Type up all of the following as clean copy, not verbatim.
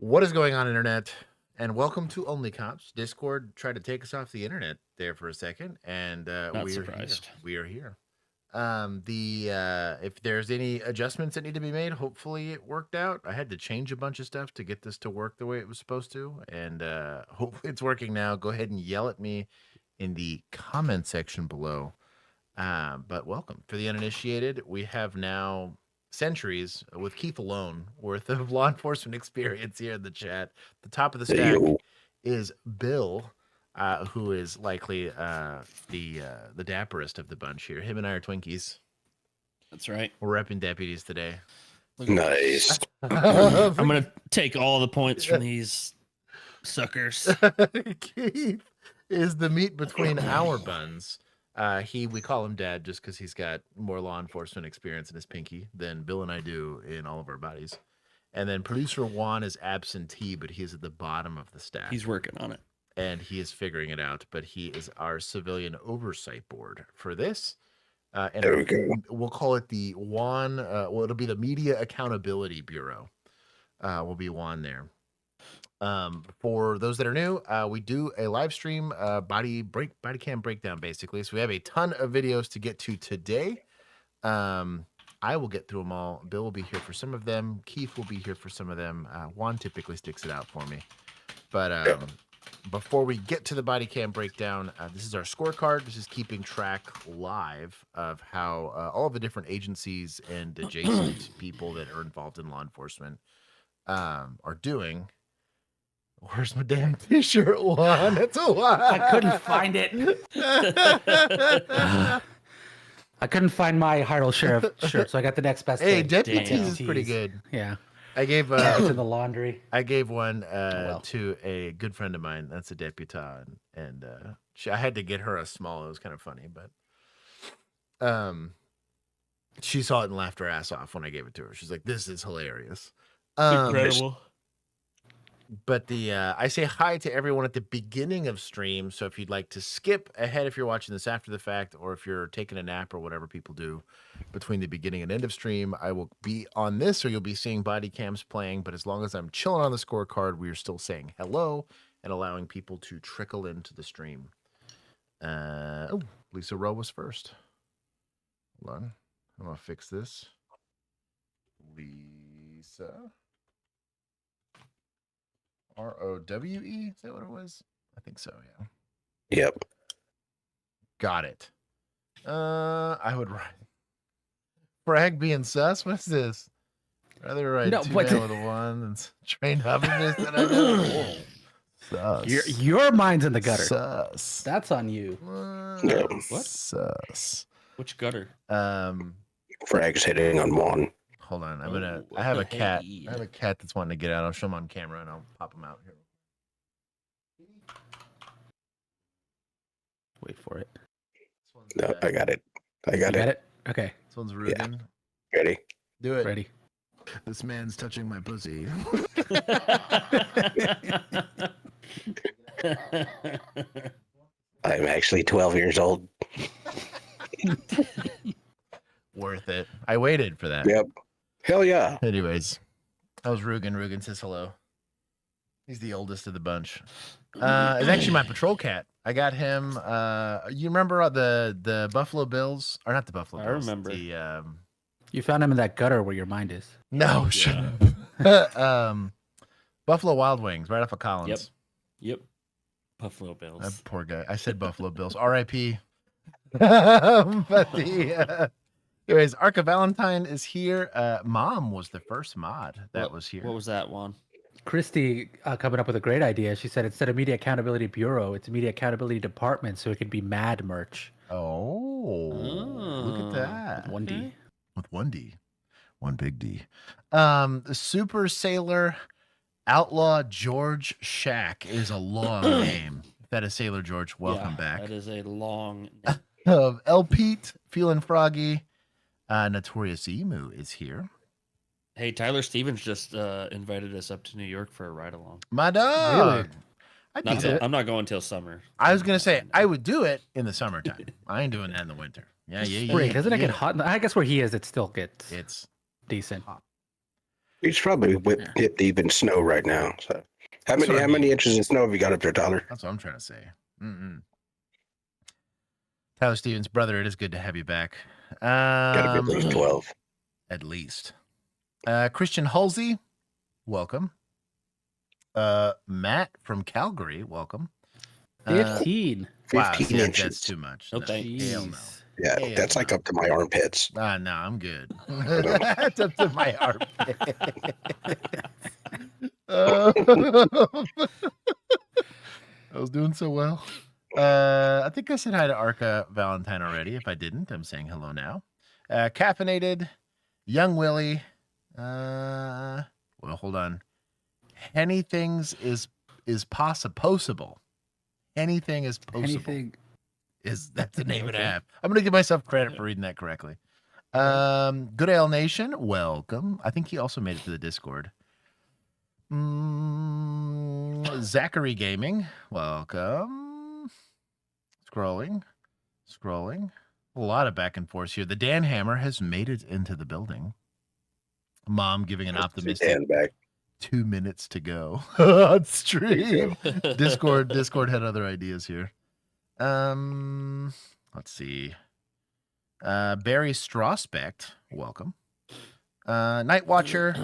What is going on, internet? And welcome to OnlyCops. Discord tried to take us off the internet there for a second, and Not we're surprised. here. We are here. If there's any adjustments that need to be made, hopefully it worked out. I had to change a bunch of stuff to get this to work the way it was supposed to, and hopefully it's working now. Go ahead and yell at me in the comment section below. But welcome for the uninitiated. We have now centuries with Keith alone worth of law enforcement experience here in the chat. The top of the stack is Bill, who is likely the dapperest of the bunch here. Him and I are Twinkies. That's right. We're repping deputies today. Nice. I'm gonna take all the points from these suckers. Keith is the meat between our buns. We call him Dad just because he's got more law enforcement experience in his pinky than Bill and I do in all of our bodies. And then producer Juan is absentee, but he's at the bottom of the stack. He's working on it. And he is figuring it out, but he is our civilian oversight board for this. And There we go. We'll call it the Juan, it'll be the Media Accountability Bureau. Will be Juan there. For those that are new, we do a live stream body cam breakdown basically. So we have a ton of videos to get to today. I will get through them all. Bill will be here for some of them. Keith will be here for some of them. Juan typically sticks it out for me. But before we get to the body cam breakdown, this is our scorecard. This is keeping track live of how all of the different agencies and adjacent people that are involved in law enforcement are doing. Where's my damn t-shirt, Juan? That's a lot. I couldn't find it. I couldn't find my Hartle Sheriff shirt, so I got the next best Hey, thing. deputies is pretty good. Yeah. I gave It's in the laundry. I gave one to a good friend of mine. That's a deputa, and I had to get her a small. It was kind of funny, but she saw it and laughed her ass off when I gave it to her. She's like, "This is hilarious." Incredible. But I say hi to everyone at the beginning of stream. So if you'd like to skip ahead, if you're watching this after the fact, or if you're taking a nap or whatever people do between the beginning and end of stream, I will be on this, or you'll be seeing body cams playing. But as long as I'm chilling on the scorecard, we are still saying hello and allowing people to trickle into the stream. Lisa Rowe was first. Hold on. I'm going to fix this. Lisa. R-O-W-E? Is that what it was? I think so, yeah. Yep. Got it. I would write Frag being sus? What's this? Rather write two down with a one than trained hobbyists that I know. Sus. Your mind's in the gutter. Sus. That's on you. What? Sus. Which gutter? Frag's hitting on one. Hold on. I have a cat. I have a cat that's wanting to get out. I'll show him on camera and I'll pop him out here. Wait for it. No, I got it. I got it. Okay. This one's Rugen. Yeah. Ready? Do it. Ready. This man's touching my pussy. I'm actually 12 years old. Worth it. I waited for that. Yep. Hell yeah. Anyways, that was Rugen. Rugen says hello. He's the oldest of the bunch. It's actually my patrol cat. I got him. You remember the Buffalo Bills? Or not the Buffalo Bills. I remember. You found him in that gutter where your mind is. No, shut up. Buffalo Wild Wings, right off of Collins. Yep. Buffalo Bills. That poor guy. I said Buffalo Bills. R.I.P. Anyways, Arca Valentine is here. Mom was the first mod that was here. What was that one? Christy coming up with a great idea. She said instead of Media Accountability Bureau, it's Media Accountability Department, so it could be MAD merch. Oh, look at that. With 1D. With 1D. One big D. The Super Sailor Outlaw George Shack is a long name. If that is Sailor George, welcome back. That is a long El Pete, Feeling Froggy. Notorious Emu is here. Hey, Tyler Stevens just invited us up to New York for a ride along. My dog. Really? I'm not going till summer. I was gonna say I would do it in the summertime. I ain't doing that in the winter. Yeah. Spring. Doesn't it get hot? I guess where he is, it still gets It's decent. He's probably hit even snow right now. So, how That's what I many mean. inches of snow have you got up there, Tyler? That's what I'm trying to say. Tyler Stevens, brother, it is good to have you back. Got to be at least 12. At least. Christian Halsey, welcome. Matt from Calgary, welcome. 15. Wow, 15 see, inches. that's too much. No No, thanks. hell no. Yeah, Hell that's like no. up to my armpits. No, I'm good. That's up to my armpit. I was doing so well. I think I said hi to Arca Valentine already. If I didn't, I'm saying hello now. Caffeinated, Young Willie. Well, hold on. Anything's is possible. Anything is possible. Anything. That's the name of the app. I'm gonna give myself credit for reading that correctly. Good Ale Nation, welcome. I think he also made it to the Discord. Zachary Gaming, welcome. Scrolling. A lot of back and forth here. The Dan Hammer has made it into the building. Mom giving an optimistic Dan back. 2 minutes to go on stream. Discord had other ideas here. Let's see. Barry Strasbeck, welcome. Night Watcher.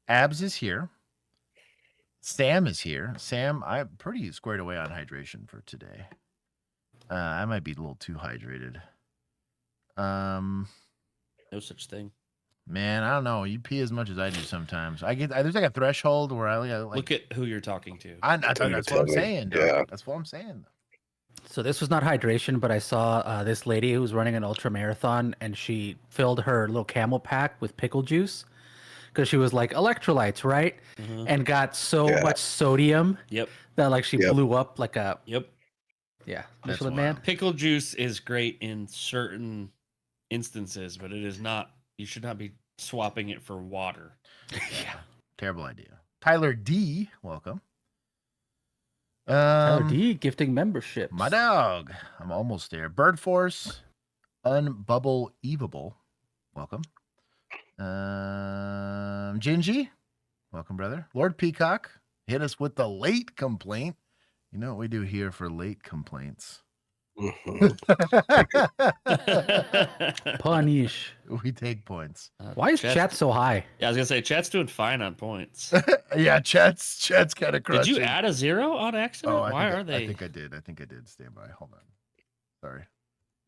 Abs is here. Sam is here. Sam, I'm pretty squared away on hydration for today. I might be a little too hydrated. No such thing. Man, I don't know. You pee as much as I do sometimes. There's like a threshold where I like. Look at who you're talking to. That's what I'm saying, dude. Yeah. That's what I'm saying. So this was not hydration, but I saw this lady who was running an ultra marathon, and she filled her little camel pack with pickle juice because she was like electrolytes, right? Mhm. And got so Yeah. much sodium Yep. that like she blew up like a Yep. yeah. That's Michelin wild. man. Pickle juice is great in certain instances, but it is not. You should not be swapping it for water. Yeah, terrible idea. Tyler D, welcome. Tyler D gifting memberships. My dog. I'm almost there. Bird Force, Unbubble Evable, welcome. Gingy, welcome, brother. Lord Peacock, hit us with the late complaint. You know what we do here for late complaints? Mhm. Punish. We take points. Why is chat so high? Yeah, I was gonna say chat's doing fine on points. Yeah, chat's kind of crushing. Did you add a 0 on accident? Oh, Why are I they? think I did. Stand by. Hold on. Sorry. I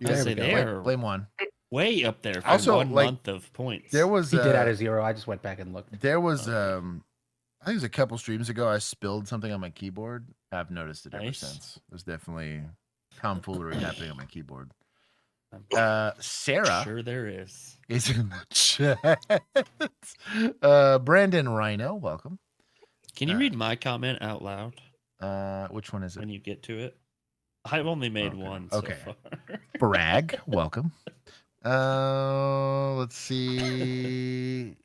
was gonna say they're Blame one. way up there for Also, 1 like, month of points. There was He did add a 0. I just went back and looked. There was I think it was a couple streams ago. I spilled something on my keyboard. I've noticed it ever Nice. since. There's definitely tomfoolery happening on my keyboard. Sarah Sure there is. is in the chat. Brandon Rhino, welcome. Can you read my comment out loud Which one is when it? you get to it? I've only made Okay. one Okay. so far. Bragg, welcome. Let's see.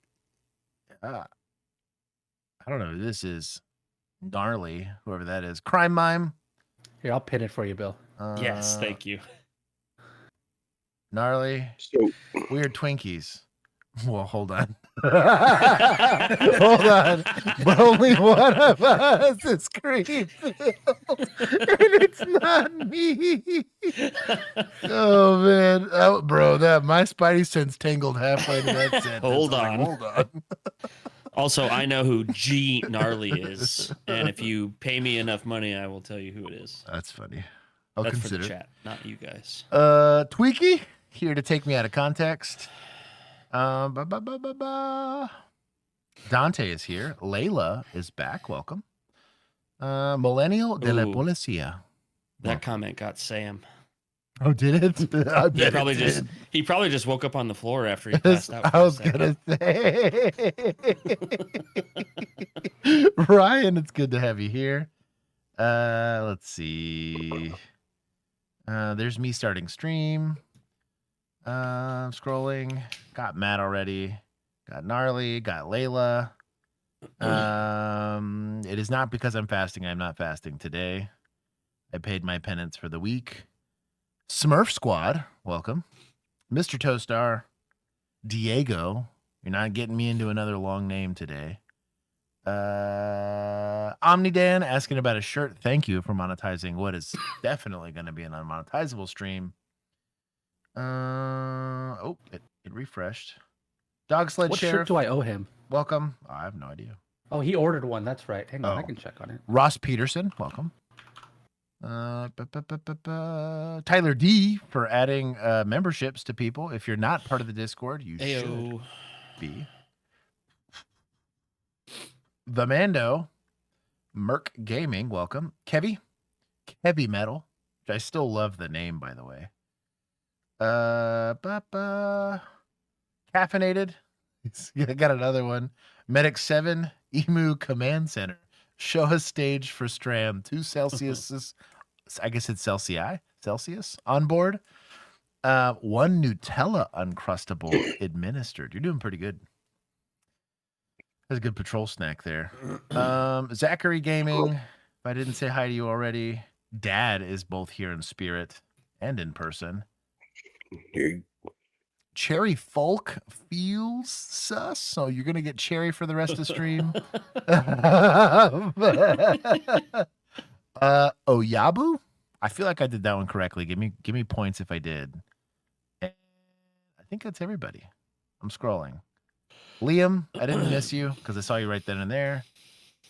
I don't know. This is gnarly. Whoever that is, Crime Mime. Here, I'll pin it for you, Bill. Yes, thank you. Gnarly. So, Weird Twinkies. Well, hold on. Hold on. But only one of us is creepy. And it's not me. Oh, man. Oh, bro, my Spidey sense tangled halfway to that sentence. Hold I'm on. hold on. Also, I know who G Gnarly is, and if you pay me enough money, I will tell you who it is. That's funny. I'll That's consider. for the chat, not you guys. Tweaky, here to take me out of context. Dante is here. Layla is back. Welcome. Millennial de la Ooh. Policia. That comment got Sam. Oh, did it? I bet it He probably just woke up on the floor after he did. passed out. For I a was second. gonna say, Ryan, it's good to have you here. Let's see. There's me starting stream. Scrolling. Got Matt already. Got Gnarly. Got Layla. It is not because I'm fasting. I'm not fasting today. I paid my penance for the week. Smurf Squad, welcome. Mr. Toastar, Diego, You're not getting me into another long name today. Omnidan asking about a shirt. Thank you for monetizing what is definitely going to be an unmonetizable stream. It refreshed. Dog Sled What Sheriff. shirt do I owe him? Welcome. I have no idea. Oh, he ordered one. That's right. Hang on, I Oh. can check on it. Ross Peterson, welcome. Tyler D for adding memberships to people. If you're not part of the Discord, you should Ayo. be. The Mando, Merc Gaming, welcome. Kevy Metal, which I still love the name, by the way. Caffeinated. I got another one. Medic 7, Emu Command Center. Show us stage for Stram. 2 Celsius. I guess it's Celsius on board. 1 Nutella Uncrustable administered. You're doing pretty good. That's a good patrol snack there. Zachary Gaming. If I didn't say hi to you already, Dad is both here in spirit and in person. Cherry Folk feels sus, so you're gonna get Cherry for the rest of the stream. Oyabu, I feel like I did that one correctly. Give me points if I did. And I think that's everybody. I'm scrolling. Liam, I didn't miss you because I saw you right then and there.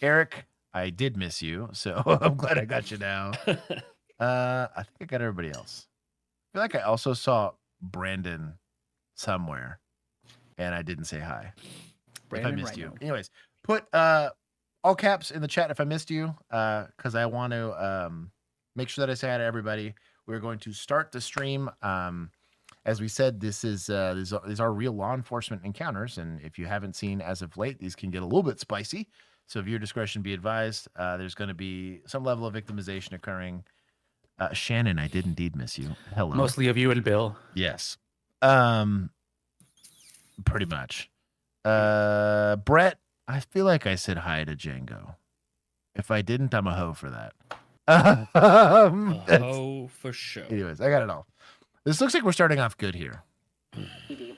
Eric, I did miss you, so I'm glad I got you now. I think I got everybody else. I feel like I also saw Brandon somewhere, and I didn't say hi. Brandon if I missed you. Rhino. Anyways, put all caps in the chat if I missed you, because I want to make sure that I say hi to everybody. We're going to start the stream. As we said, these are real law enforcement encounters, and if you haven't seen as of late, these can get a little bit spicy. So viewer discretion be advised. There's going to be some level of victimization occurring. Shannon, I did indeed miss you. Hello. Mostly of you and Bill. Yes. Pretty much. Brett, I feel like I said hi to Django. If I didn't, I'm a hoe for that. Oh, for sure. Anyways, I got it all. This looks like we're starting off good here.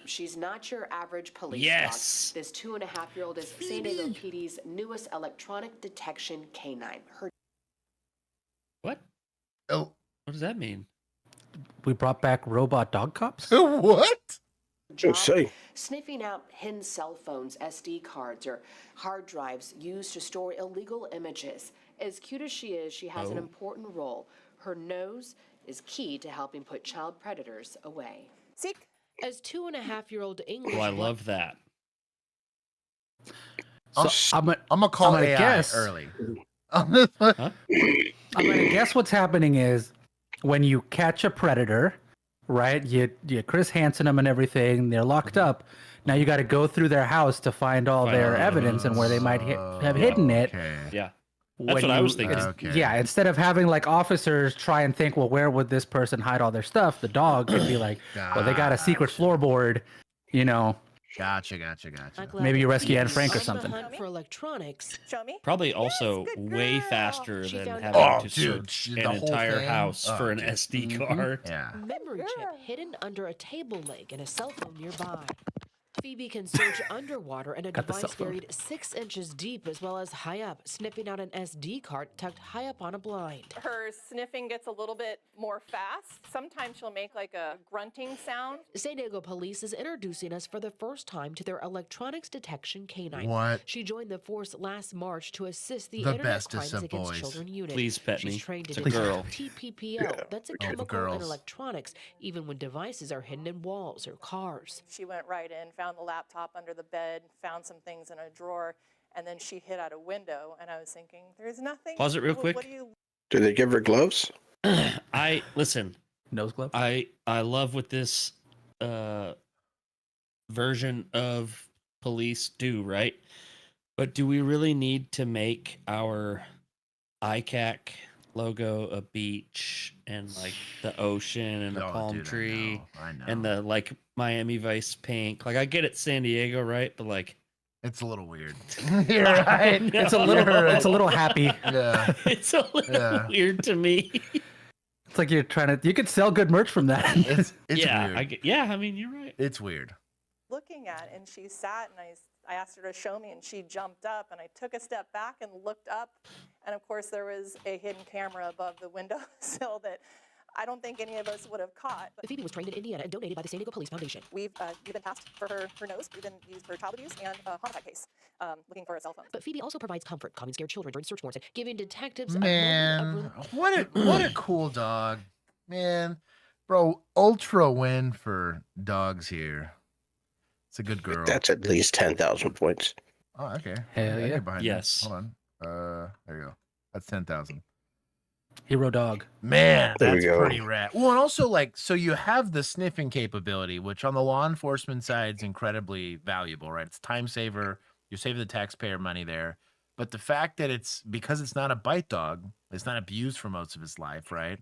She's not your average police Yes. dog. This 2.5-year-old is San Diego PD's newest electronic detection canine. Her What? Oh, What does that mean? We brought back robot dog cops. what? job, say. sniffing out hidden cell phones, SD cards, or hard drives used to store illegal images. As cute as she is, she has an important role. Her nose is key to helping put child predators away. Seek. As 2.5-year-old English. Oh, I love that. So I'm gonna call gonna AI guess. early. On this one. Huh? I'm gonna guess what's happening is when you catch a predator, right? You Chris Hansen them and everything. They're locked up. Now you got to go through their house to find all their evidence and where they might have hidden it. Okay. Yeah. That's what I was thinking. Okay. Yeah, instead of having like officers try and think, well, where would this person hide all their stuff? The dog could be like, well, they got a secret floorboard, you know. Gotcha. Maybe you rescue Anne Frank or On the something. hunt for electronics. Show me. Probably Yes, also good way girl. faster She than found having out. to Oh, dude, search the an whole entire thing? house Oh, for an dude. SD card. Yeah. Memory Good chip girl. hidden under a table leg and a cell phone nearby. Phoebe can search underwater and a Got the cell device phone. buried 6 inches deep as well as high up, sniffing out an SD card tucked high up on a blind. Her sniffing gets a little bit more fast. Sometimes she'll make like a grunting sound. San Diego police is introducing us for the first time to their electronics detection canine. What? She joined the force last March to assist the The Internet bestest Crimes of Against boys. Children unit. Please pet She's me. trained It's to a detect girl. TPPO. That's a chemical in girls. electronics, even when devices are hidden in walls or cars. She went right in, found the laptop under the bed, found some things in a drawer, and then she hid out a window. And I was thinking, there's nothing. Pause it real What quick. do you Do they give her gloves? Listen. Nose glove. I love what this version of police do, right? But do we really need to make our ICAC logo a beach and like the ocean and a Oh, palm dude, tree I know. and the like Miami Vice pink? Like I get it, San Diego, right? But like It's a little weird. You're right. No. It's a little. You're right. It's a little happy. Yeah. it's a little Yeah. weird to me. It's like you're trying to. You could sell good merch from that. It's yeah, weird. I mean you're right. It's weird. look looking at? And she sat, and I asked her to show me, and she jumped up, and I took a step back and looked up, and of course there was a hidden camera above the windowsill that I don't think any of us would have caught. But Phoebe was trained in Indiana and donated by the San Diego Police Foundation. we've been tasked for her nose. We've been used for child abuse and a homicide case, looking for a cell phone. But Phoebe also provides comfort, calming scared children during search warrants, and giving detectives Man, what a cool dog, man, bro. Ultra win for dogs here. It's a good girl. That's at least 10,000 points. Oh, okay. Hell I yeah. get behind you. Yes. Hold on. There you go. That's 10,000. Hero dog. Man, There we that's go. pretty rad. Well, and also like, so you have the sniffing capability, which on the law enforcement side is incredibly valuable, right? It's time saver. You're saving the taxpayer money there. But the fact that because it's not a bite dog, it's not abused for most of its life, right?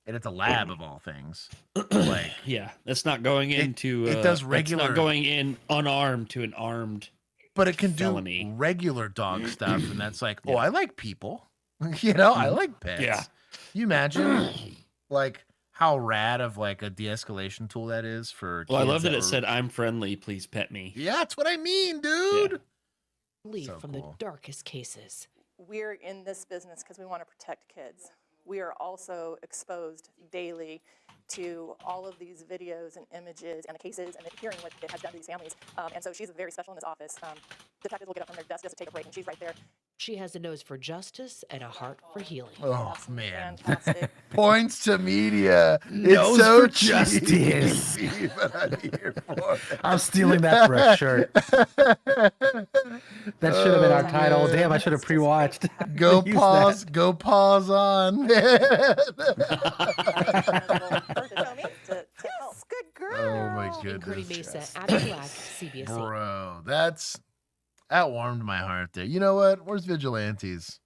And it's a lab of all things. Like, Yeah, that's not going into. it does That's regular- not going in unarmed to an armed. but it can Felony. do regular dog stuff, and that's like, oh, Yeah. I like people. I like pets. Yeah. You imagine like how rad of like a de-escalation tool that is for Well, I kids love that it were- said, "I'm friendly, please pet me." Yeah, that's what I mean, dude. leave So from cool. the darkest cases. We're in this business because we want to protect kids. We are also exposed daily to all of these videos and images and the cases and hearing what it has done to these families. And so she's very special in this office. Detectives will get up from their desk just to take a break, and she's right there. She has a nose for justice and a heart for healing. Oh That's man. fantastic. Points to media. It's Nose so for justice. cheesy, but I'm here for it. I'm stealing that for a shirt. That should have been our Oh, title. man. Damn, I should have pre-watched. Go Use pause. that. Go pause on. Good girl. Oh my In Curdy goodness. Mesa, Abby Black, CBSE. Bro, that warmed my heart there. You know what? Where's Vigilantes?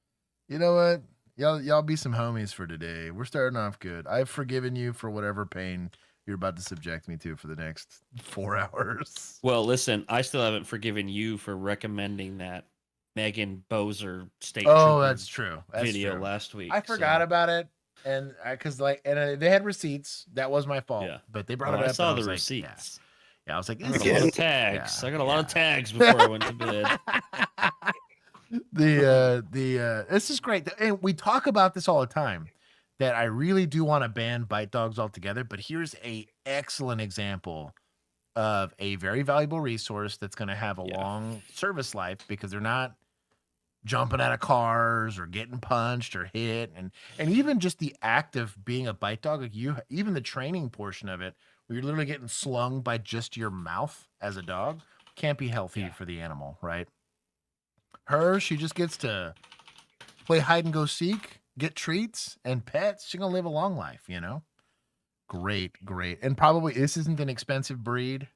You know what? Y'all be some homies for today. We're starting off good. I've forgiven you for whatever pain you're about to subject me to for the next 4 hours. Well, listen, I still haven't forgiven you for recommending that Megan Bozer state Oh, trooper that's true. That's video true. last week. I forgot so- about it, and they had receipts. That was my fault. Yeah. But they brought Well, it up. I saw and the was like, receipts. Yeah, I was like, I got this a lot is- of tags. Yeah, I got a lot of yeah. tags before I went to bed. This is great, and we talk about this all the time, that I really do want to ban bite dogs altogether. But here's a excellent example of a very valuable resource that's going to have a Yeah. long service life because they're not jumping out of cars or getting punched or hit, and even just the act of being a bite dog, like even the training portion of it, where you're literally getting slung by just your mouth as a dog, can't be healthy Yeah. for the animal, right? She just gets to play hide and go seek, get treats and pets. She's gonna live a long life, Great. And probably this isn't an expensive breed.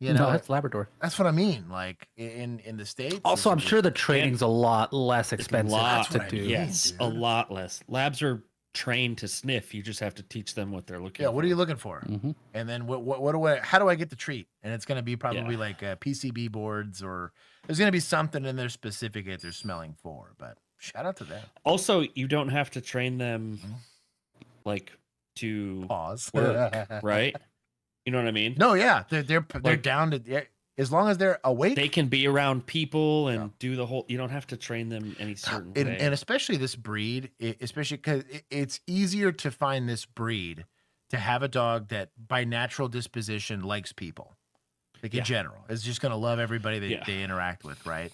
No, it's Labrador. That's what I mean. Like in the States. Also, I'm it's- sure the training's a lot less It's expensive That's to what I do. mean. Yes, a dude. lot less. Labs are trained to sniff. You just have to teach them what they're looking Yeah, for. what are you looking for? Mhm. And then how do I get the treat? And it's gonna be probably Yeah. like PCB boards, or there's gonna be something in there specific that they're smelling for. But shout out to them. Also, you don't have to train them Mhm. like to Pause. work, right? You know what I mean? No, yeah, they're Like- down to, yeah, as long as they're awake. They can be around people and do the whole. You don't have to train them any certain way. and especially this breed, especially because it's easier to find this breed to have a dog that by natural disposition likes people, like in Yeah. general, is just going to love everybody that Yeah. they interact with, right?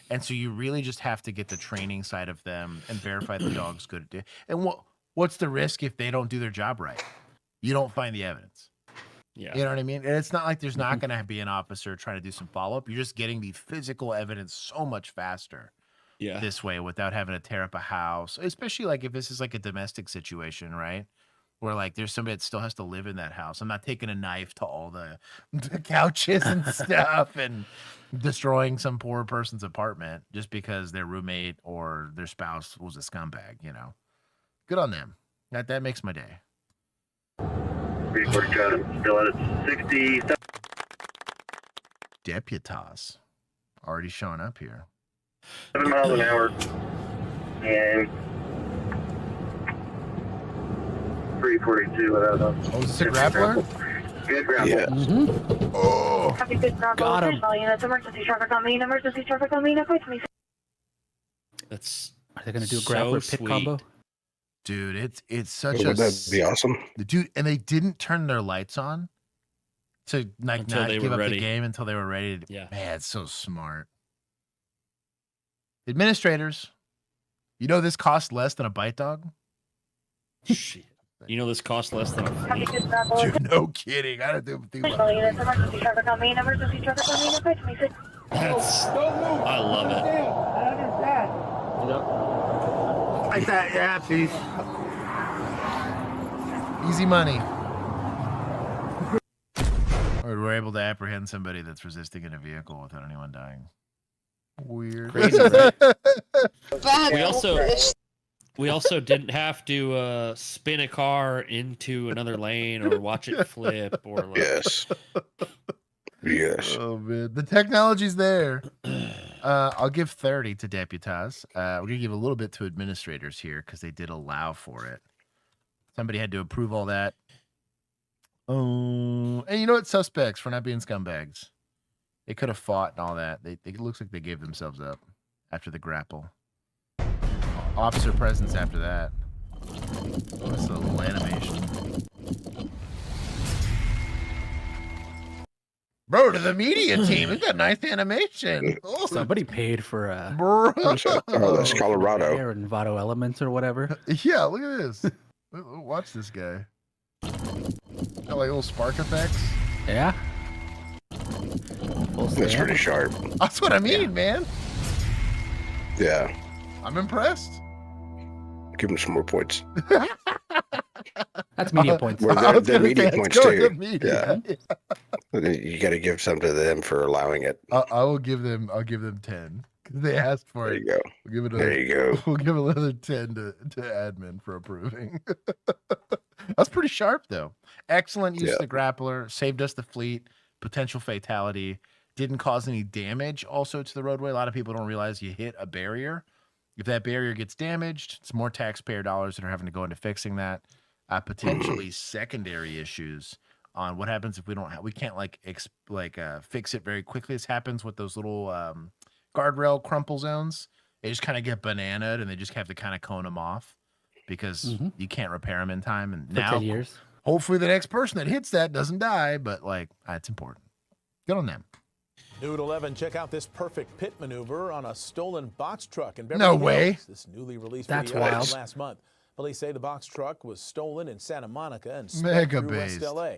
And so you really just have to get the training side of them and verify the dog's good at it. And what's the risk if they don't do their job right? You don't find the evidence. Yeah. You know what I mean? And it's not like there's not going to be an officer trying to do some follow-up. You're just getting the physical evidence so much faster Yeah. this way without having to tear up a house, especially like if this is like a domestic situation, right? Where like there's somebody that still has to live in that house. I'm not taking a knife to all the couches and stuff and destroying some poor person's apartment just because their roommate or their spouse was a scumbag, Good on them. That makes my day. Report code still at 60. Deputas already showing up here. 7 miles an hour and 342 without a Oh, is this a grappler? good grapple. Yeah. Oh, Got him. Emergency traffic on main, emergency traffic on main, approach me. That's Are they gonna do a so grappler pit sweet. combo? dude, it's such Would that be awesome? dude, and they didn't turn their lights on to like Until not they give were up ready. the game until they were ready. Yeah. Man, it's so smart. Administrators, you know this costs less than a bite dog. Shit. You know this costs less than a flea. Dude, no kidding. I don't think about it. Emergency traffic on main, emergency traffic on main, approach me. That's, I love it. Like that, yeah, please. Easy money. Or we're able to apprehend somebody that's resisting in a vehicle without anyone dying. Weird. Crazy, right? We also didn't have to spin a car into another lane or watch it flip or like. Yes. Yes. Oh man, the technology's there. I'll give 30 to deputize. We're gonna give a little bit to administrators here because they did allow for it. Somebody had to approve all that. Oh, and you know what? Suspects for not being scumbags. They could have fought and all that. It looks like they gave themselves up after the grapple. Officer presence after that. What's a little animation? Bro, to the media team, we've got nice animation. Oh, Somebody paid for bro. Oh, that's Colorado. Air and Vado Elements or whatever. Yeah, look at this. Watch this guy. Got like little spark effects. Yeah. That's pretty sharp. That's what I mean, man. Yeah. I'm impressed. Give him some more points. That's media points. Well, I was they're gonna media say, points let's go too. to media. You got to give some to them for allowing it. I will give them. I'll give them 10 because they asked for There it. you go. We'll give it. There you go. We'll give another 10 to admin for approving. That's pretty sharp, though. Excellent use of the grappler. Saved us the fleet. Potential fatality. Didn't cause any damage. Also to the roadway. A lot of people don't realize you hit a barrier. If that barrier gets damaged, it's more taxpayer dollars that are having to go into fixing that. Potentially secondary issues on what happens if we don't. We can't fix it very quickly. This happens with those little guardrail crumple zones. They just kind of get bananaed, and they just have to kind of cone them off because you can't repair them in time. And For now, 10 years. hopefully, the next person that hits that doesn't die. But it's important. Good on them. New at 11, check out this perfect pit maneuver on a stolen box truck in No Beverly way. Hills. This newly released That's video wild. was last month. Police say the box truck was stolen in Santa Monica and Mega sped through West based. LA.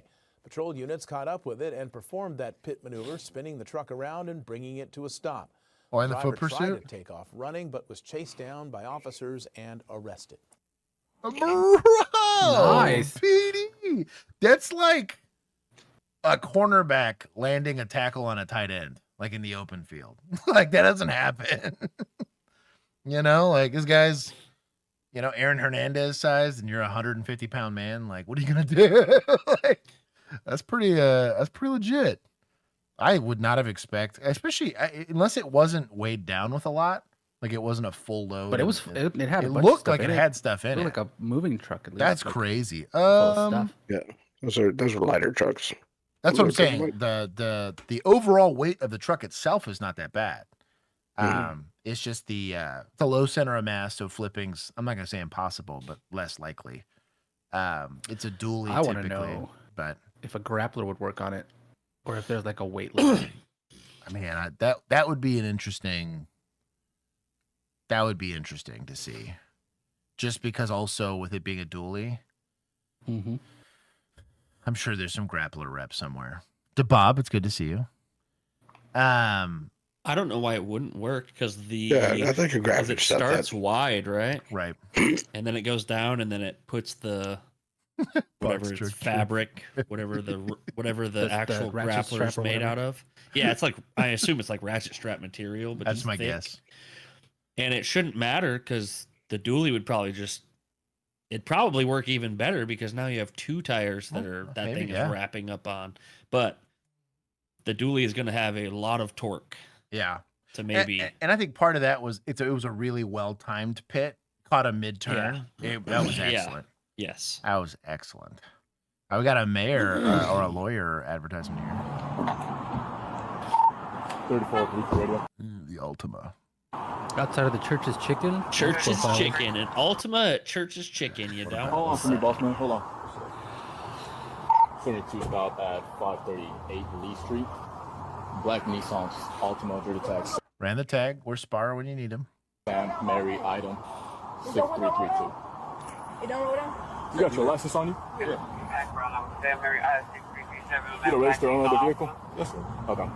Patrol units caught up with it and performed that pit maneuver, spinning the truck around and bringing it to a stop. Oh, and the Driver foot tried pursuit. to take off running, but was chased down by officers and arrested. Bro, Nice. PD. That's like a cornerback landing a tackle on a tight end, like in the open field. Like that doesn't happen. This guy's, Aaron Hernandez sized, and you're a 150-pound man. Like, what are you gonna do? That's pretty legit. I would not have expected, especially unless it wasn't weighed down with a lot. Like it wasn't a full load. But it was. It had. It a bunch of looked stuff like it in had stuff in It it. looked like a moving truck. At least. That's like, crazy. full of stuff. Yeah. Those are lighter trucks. That's what I'm Those are saying. light. The overall weight of the truck itself is not that bad. It's just the low center of mass, so flipping's, I'm not gonna say impossible, but less likely. It's a dually. I want to typically, know but if a grappler would work on it, or if there's like a weight limit. man, that would be an interesting. That would be interesting to see, just because also with it being a dually, Mm-hmm. I'm sure there's some grappler reps somewhere. DeBob, it's good to see you. I don't know why it wouldn't work because I think a graphic it starts wide, right? Right. And then it goes down, and then it puts the whatever it's fabric, whatever the actual ratchet grappler is strap or made whatever. out of. Yeah, it's like I assume it's like ratchet strap material, but That's just my thick. guess. And it shouldn't matter because the dually would probably it'd probably work even better because now you have two tires that maybe, thing yeah. is wrapping up on. But the dually is going to have a lot of torque. Yeah. To maybe. And I think part of that was it was a really well timed pit. Caught a mid turn. Yeah. That was Yeah. excellent. Yes. That was excellent. We got a mayor or a lawyer advertisement here. 34 police radio. The Ultima. Outside of the Church's Chicken. Church's Chicken and Ultima at Church's Chicken. You down? Hold on for me, boss man. Hold on. 72 stop at 538 Lee Street. Black Nissan Ultima dirty tags. Ran the tag. Where's Spar when you need him? Sam Mary item 6332. You don't know them? You got your license on you? Yeah. Sam Mary item 6337. You don't register on the vehicle? Yes, sir. Okay.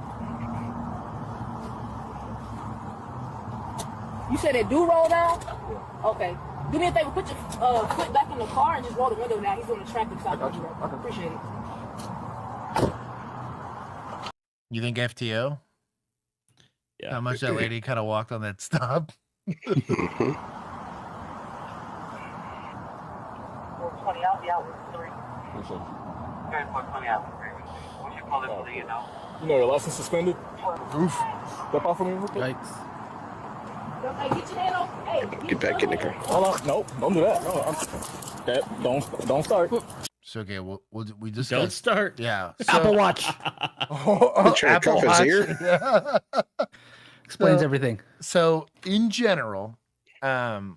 You said they do roll down? Yeah. Okay. Do me a favor, put your foot back in the car and just roll the window down. He's doing a traffic stop. I got you. Okay. Appreciate it. You think FTO? Yeah. How much that lady kind of walked on that stop? 20 out, the out 3. Appreciate you. 20 out 3. Once you call it, you know. You know your license suspended? Oof. Step off of me real quick. Yikes. Hey, get your hand on. Hey, Get back in the car. Hold on. Nope. Don't do that. No, okay. Don't start. So okay, we just Don't start. Yeah. Apple Watch Trying to cuff his ear? explains everything. So in general,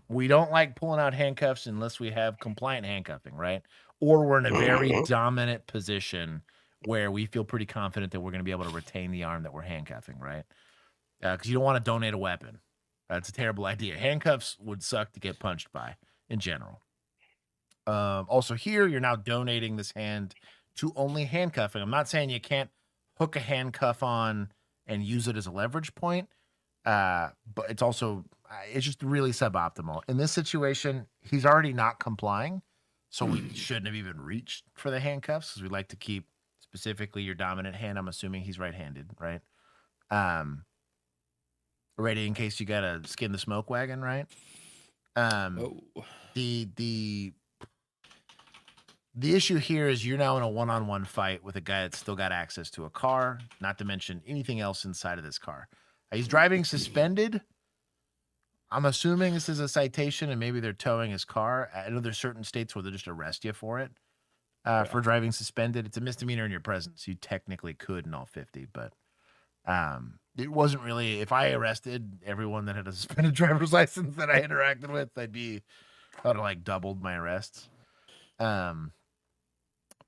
we don't like pulling out handcuffs unless we have compliant handcuffing, right? Or we're in a very dominant position where we feel pretty confident that we're going to be able to retain the arm that we're handcuffing, right? Because you don't want to donate a weapon. That's a terrible idea. Handcuffs would suck to get punched by in general. Also here, you're now donating this hand to only handcuffing. I'm not saying you can't hook a handcuff on and use it as a leverage point, but it's also, it's just really suboptimal. In this situation, he's already not complying, so we shouldn't have even reached for the handcuffs because we like to keep specifically your dominant hand. I'm assuming he's right-handed, right? Ready in case you gotta skin the smoke wagon, right? The issue here is you're now in a one-on-one fight with a guy that's still got access to a car, not to mention anything else inside of this car. He's driving suspended. I'm assuming this is a citation and maybe they're towing his car. I know there's certain states where they'll just arrest you for it, for driving suspended. It's a misdemeanor in your presence. You technically could in all 50, but it wasn't really, if I arrested everyone that had a suspended driver's license that I interacted with, I would have like doubled my arrests.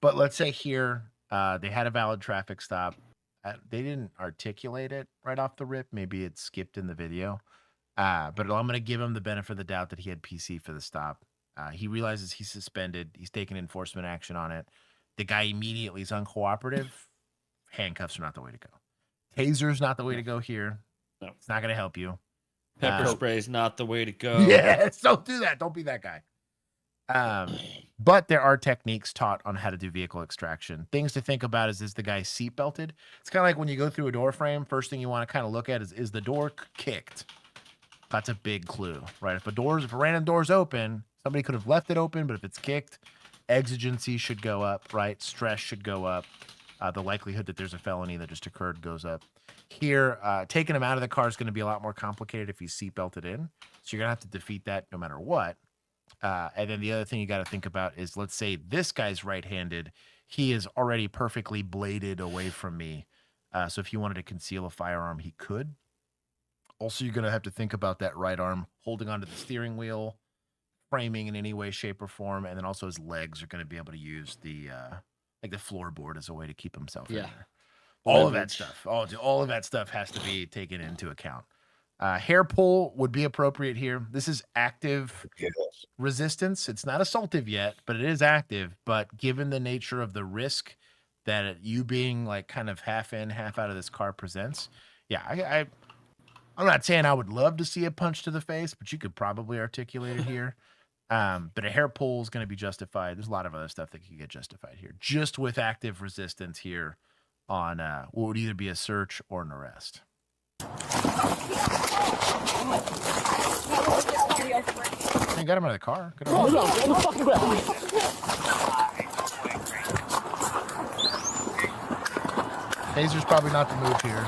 But let's say here, they had a valid traffic stop. They didn't articulate it right off the rip. Maybe it skipped in the video. But I'm going to give him the benefit of the doubt that he had PC for the stop. He realizes he's suspended. He's taking enforcement action on it. The guy immediately is uncooperative. Handcuffs are not the way to go. Taser's not the way to go here. No. It's not going to help you. Pepper spray is not the way to go. Yes, don't do that. Don't be that guy. But there are techniques taught on how to do vehicle extraction. Things to think about is the guy seat belted? It's kind of like when you go through a door frame, first thing you want to kind of look at is the door kicked? That's a big clue, right? If a random door's open, somebody could have left it open, but if it's kicked, exigency should go up, right? Stress should go up. The likelihood that there's a felony that just occurred goes up. Here, taking him out of the car is going to be a lot more complicated if he's seat belted in. So you're going to have to defeat that no matter what. And then the other thing you got to think about is, let's say this guy's right-handed. He is already perfectly bladed away from me. So if he wanted to conceal a firearm, he could. Also, you're going to have to think about that right arm holding onto the steering wheel, framing in any way, shape, or form. And then also his legs are going to be able to use the floorboard as a way to keep himself in there. All of that stuff. All of that stuff has to be taken into account. Hair pull would be appropriate here. This is active resistance. It's not assaultive yet, but it is active. But given the nature of the risk that you being like kind of half in, half out of this car presents, yeah, I'm not saying I would love to see a punch to the face, but you could probably articulate it here. But a hair pull is going to be justified. There's a lot of other stuff that can get justified here. Just with active resistance here on what would either be a search or an arrest. I got him out of the car. Taser's probably not the move here.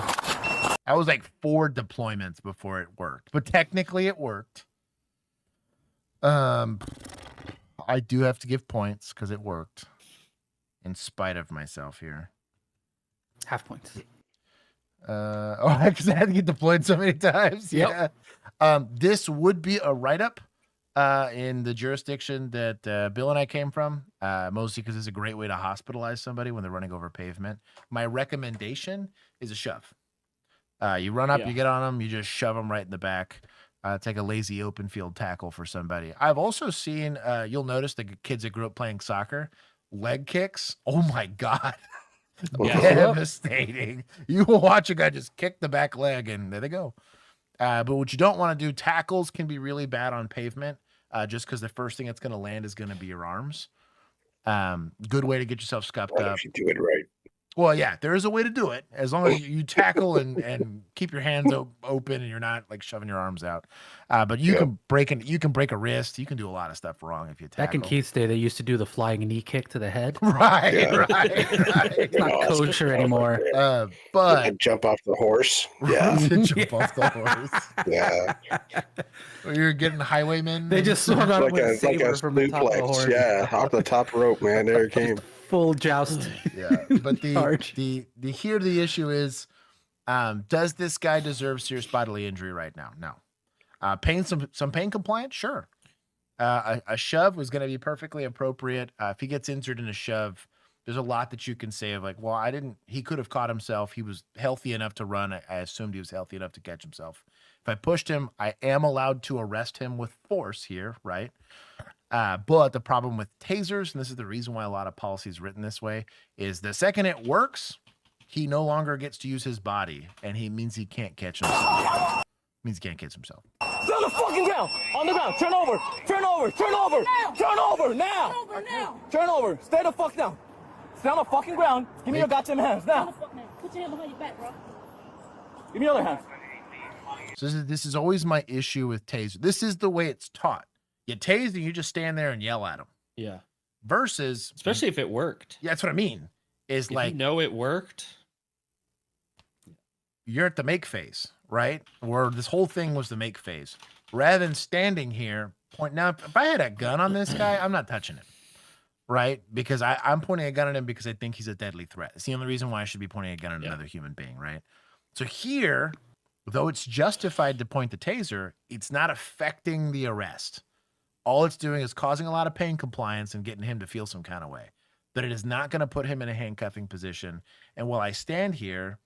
That was like 4 deployments before it worked, but technically it worked. I do have to give points because it worked. in spite of myself here. Half points. Because I had to get deployed so many times. Yep. Yeah. This would be a write-up in the jurisdiction that Bill and I came from, mostly because it's a great way to hospitalize somebody when they're running over pavement. My recommendation is a shove. You run up, you get on them, you just shove them right in the back. It's like a lazy open field tackle for somebody. I've also seen, you'll notice the kids that grew up playing soccer, leg kicks. Oh my God. Devastating. You will watch a guy just kick the back leg and there they go. But what you don't want to do, tackles can be really bad on pavement just because the first thing that's going to land is going to be your arms. Good way to get yourself scuffed up. If you do it right. Well, yeah, there is a way to do it as long as you tackle and keep your hands open and you're not like shoving your arms out. But you can break a wrist. You can do a lot of stuff wrong if you tackle. Back in Keith's day, they used to do the flying knee kick to the head. Right. It's not kosher anymore. But jump off the horse. Jump off the horse. Yeah. You're getting highwaymen. They just swung on like with a a saber from the top of the horse. Yeah, off the top rope, man. There it came. Full joust. Yeah, but the issue is, does this guy deserve serious bodily injury right now? No. Pain, some pain compliance, sure. A shove was going to be perfectly appropriate. If he gets injured in a shove, there's a lot that you can say of like, well, he could have caught himself. He was healthy enough to run. I assumed he was healthy enough to catch himself. If I pushed him, I am allowed to arrest him with force here, right? But the problem with tasers, and this is the reason why a lot of policy is written this way, is the second it works, he no longer gets to use his body, and he can't catch himself. Means he can't catch himself. Stay on the fucking ground! On the ground! Turn over! Turn over! Turn over! Turn over now! Turn over! Stay the fuck down! Stay on the fucking ground! Give me your goddamn hands now! Put your hand behind your back, bro. Give me your other hand. So this is always my issue with taser. This is the way it's taught. You tase and you just stand there and yell at them. Yeah. Versus, especially if it worked. Yeah, that's what I mean. Is if like, you know it worked. You're at the make phase, right? Where this whole thing was the make phase. Rather than standing here, now, if I had a gun on this guy, I'm not touching him, right? Because I'm pointing a gun at him because I think he's a deadly threat. It's the only reason why I should be pointing a gun at another human being, right? So here, though it's justified to point the taser, it's not affecting the arrest. All it's doing is causing a lot of pain compliance and getting him to feel some kind of way. But it is not going to put him in a handcuffing position. And while I stand here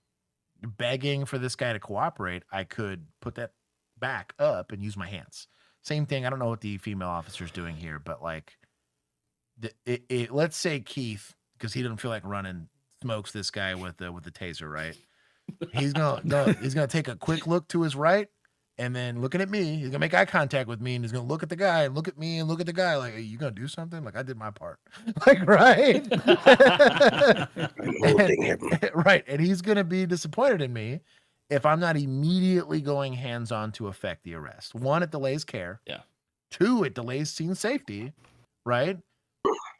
begging for this guy to cooperate, I could put that back up and use my hands. Same thing. I don't know what the female officer's doing here, but like, let's say Keith, because he doesn't feel like running, smokes this guy with the taser, right? He's gonna take a quick look to his right. And then looking at me, he's gonna make eye contact with me, and he's gonna look at the guy and look at me and look at the guy like, "Hey, you gonna do something?" Like I did my part, like right, right. And he's gonna be disappointed in me if I'm not immediately going hands-on to effect the arrest. One, it delays care. Yeah. Two, it delays scene safety, right?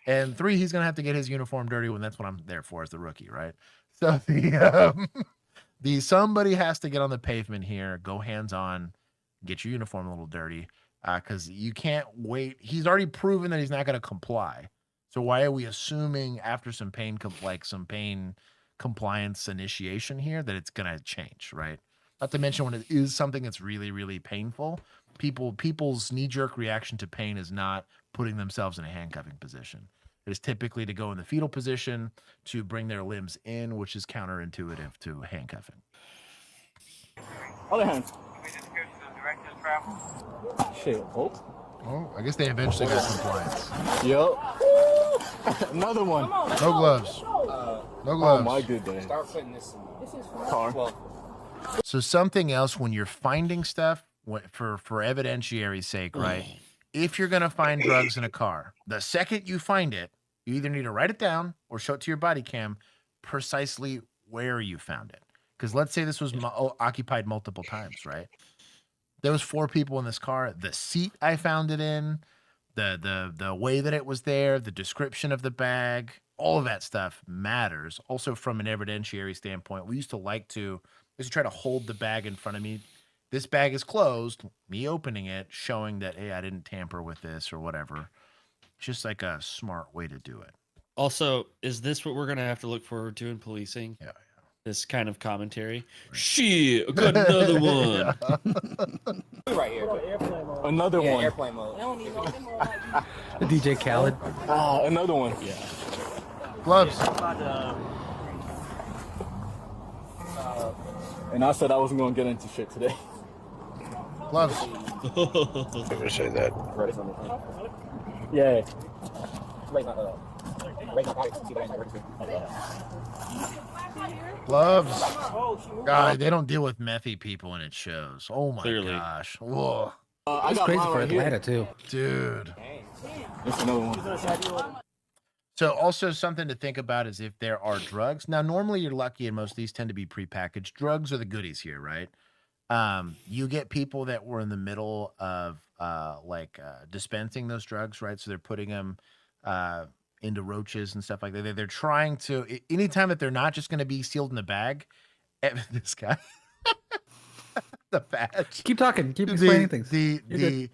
And three, he's gonna have to get his uniform dirty when that's what I'm there for as the rookie, right? So somebody has to get on the pavement here, go hands-on, get your uniform a little dirty, because you can't wait. He's already proven that he's not going to comply. So why are we assuming after some pain compliance initiation here that it's going to change, right? Not to mention when it is something that's really, really painful, people's knee-jerk reaction to pain is not putting themselves in a handcuffing position. It is typically to go in the fetal position to bring their limbs in, which is counterintuitive to handcuffing. Other hands. Shit. Oh, I guess they eventually got compliance. Yo. Another one. No gloves. No gloves. Oh my good day. Start putting this in the car. So something else when you're finding stuff for evidentiary's sake, right? If you're going to find drugs in a car, the second you find it, you either need to write it down or show it to your body cam precisely where you found it. Because let's say this was occupied multiple times, right? There was 4 people in this car. The seat I found it in, the way that it was there, the description of the bag, all of that stuff matters. Also from an evidentiary standpoint, we used to try to hold the bag in front of me. This bag is closed, me opening it, showing that, hey, I didn't tamper with this or whatever. It's just like a smart way to do it. Also, is this what we're gonna have to look forward to in policing? Yeah. This kind of commentary. Shit, I got another one. Right here. Another one. Airplane mode. DJ Khaled. Another one. Yeah. Gloves. And I said I wasn't going to get into shit today. Gloves. Never say that. Yeah. Gloves. God, they don't deal with methy people and it shows. Oh my Clearly. gosh. Whoa. I It's got crazy mine for right here. Atlanta too. Dude. There's another one. So also something to think about is if there are drugs. Now, normally you're lucky and most of these tend to be prepackaged. Drugs are the goodies here, right? You get people that were in the middle of dispensing those drugs, right? So they're putting them into roaches and stuff like that. They're trying to, anytime that they're not just going to be sealed in the bag, this guy, the badge. Keep talking. Keep explaining things. The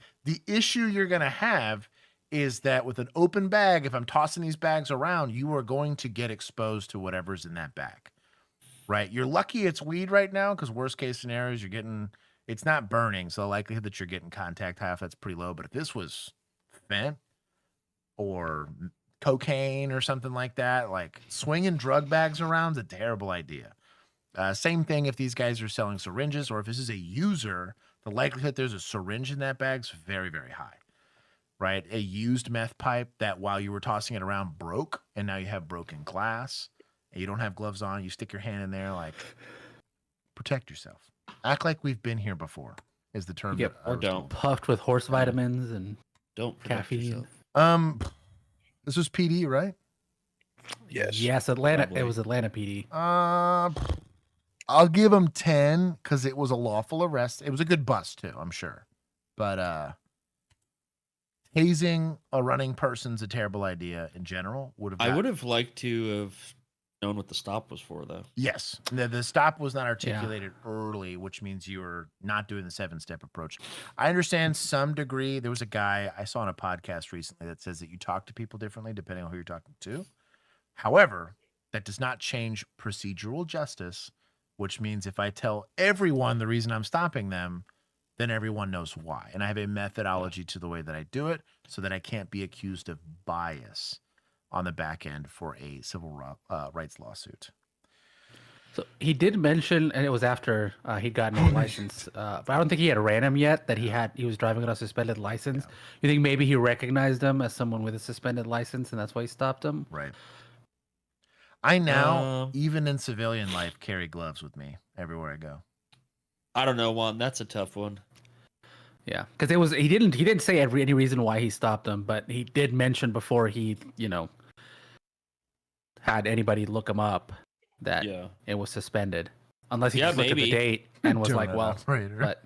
issue you're going to have is that with an open bag, if I'm tossing these bags around, you are going to get exposed to whatever's in that bag, right? You're lucky it's weed right now because worst case scenarios, it's not burning. So the likelihood that you're getting contact high, that's pretty low. But if this was fent or cocaine or something like that, like swinging drug bags around is a terrible idea. Same thing if these guys are selling syringes or if this is a user, the likelihood there's a syringe in that bag is very, very high. Right? A used meth pipe that while you were tossing it around broke and now you have broken glass and you don't have gloves on, you stick your hand in there, like protect yourself. Act like we've been here before is the term. You get that I was don't. told. puffed with horse vitamins and Don't protect caffeine. yourself. This was PD, right? Yes. Yes, Atlanta. Probably. It was Atlanta PD. I'll give him 10 because it was a lawful arrest. It was a good bust too, I'm sure. But hazing a running person's a terrible idea in general. I would have liked to have known what the stop was for, though. Yes. The stop was not articulated early, which means you were not doing the 7-step approach. I understand some degree. There was a guy I saw on a podcast recently that says that you talk to people differently depending on who you're talking to. However, that does not change procedural justice, which means if I tell everyone the reason I'm stopping them, then everyone knows why. And I have a methodology to the way that I do it so that I can't be accused of bias on the back end for a civil rights lawsuit. So he did mention, and it was after he'd gotten his license, but I don't think he had ran him yet. That he was driving on a suspended license. Yeah. You think maybe he recognized him as someone with a suspended license, and that's why he stopped him? Right. I now, even in civilian life, carry gloves with me everywhere I go. I don't know, Juan. That's a tough one. Yeah, because he didn't say any reason why he stopped him, but he did mention before he had anybody look him up that it was suspended, unless he just looked at the date and was like, well, but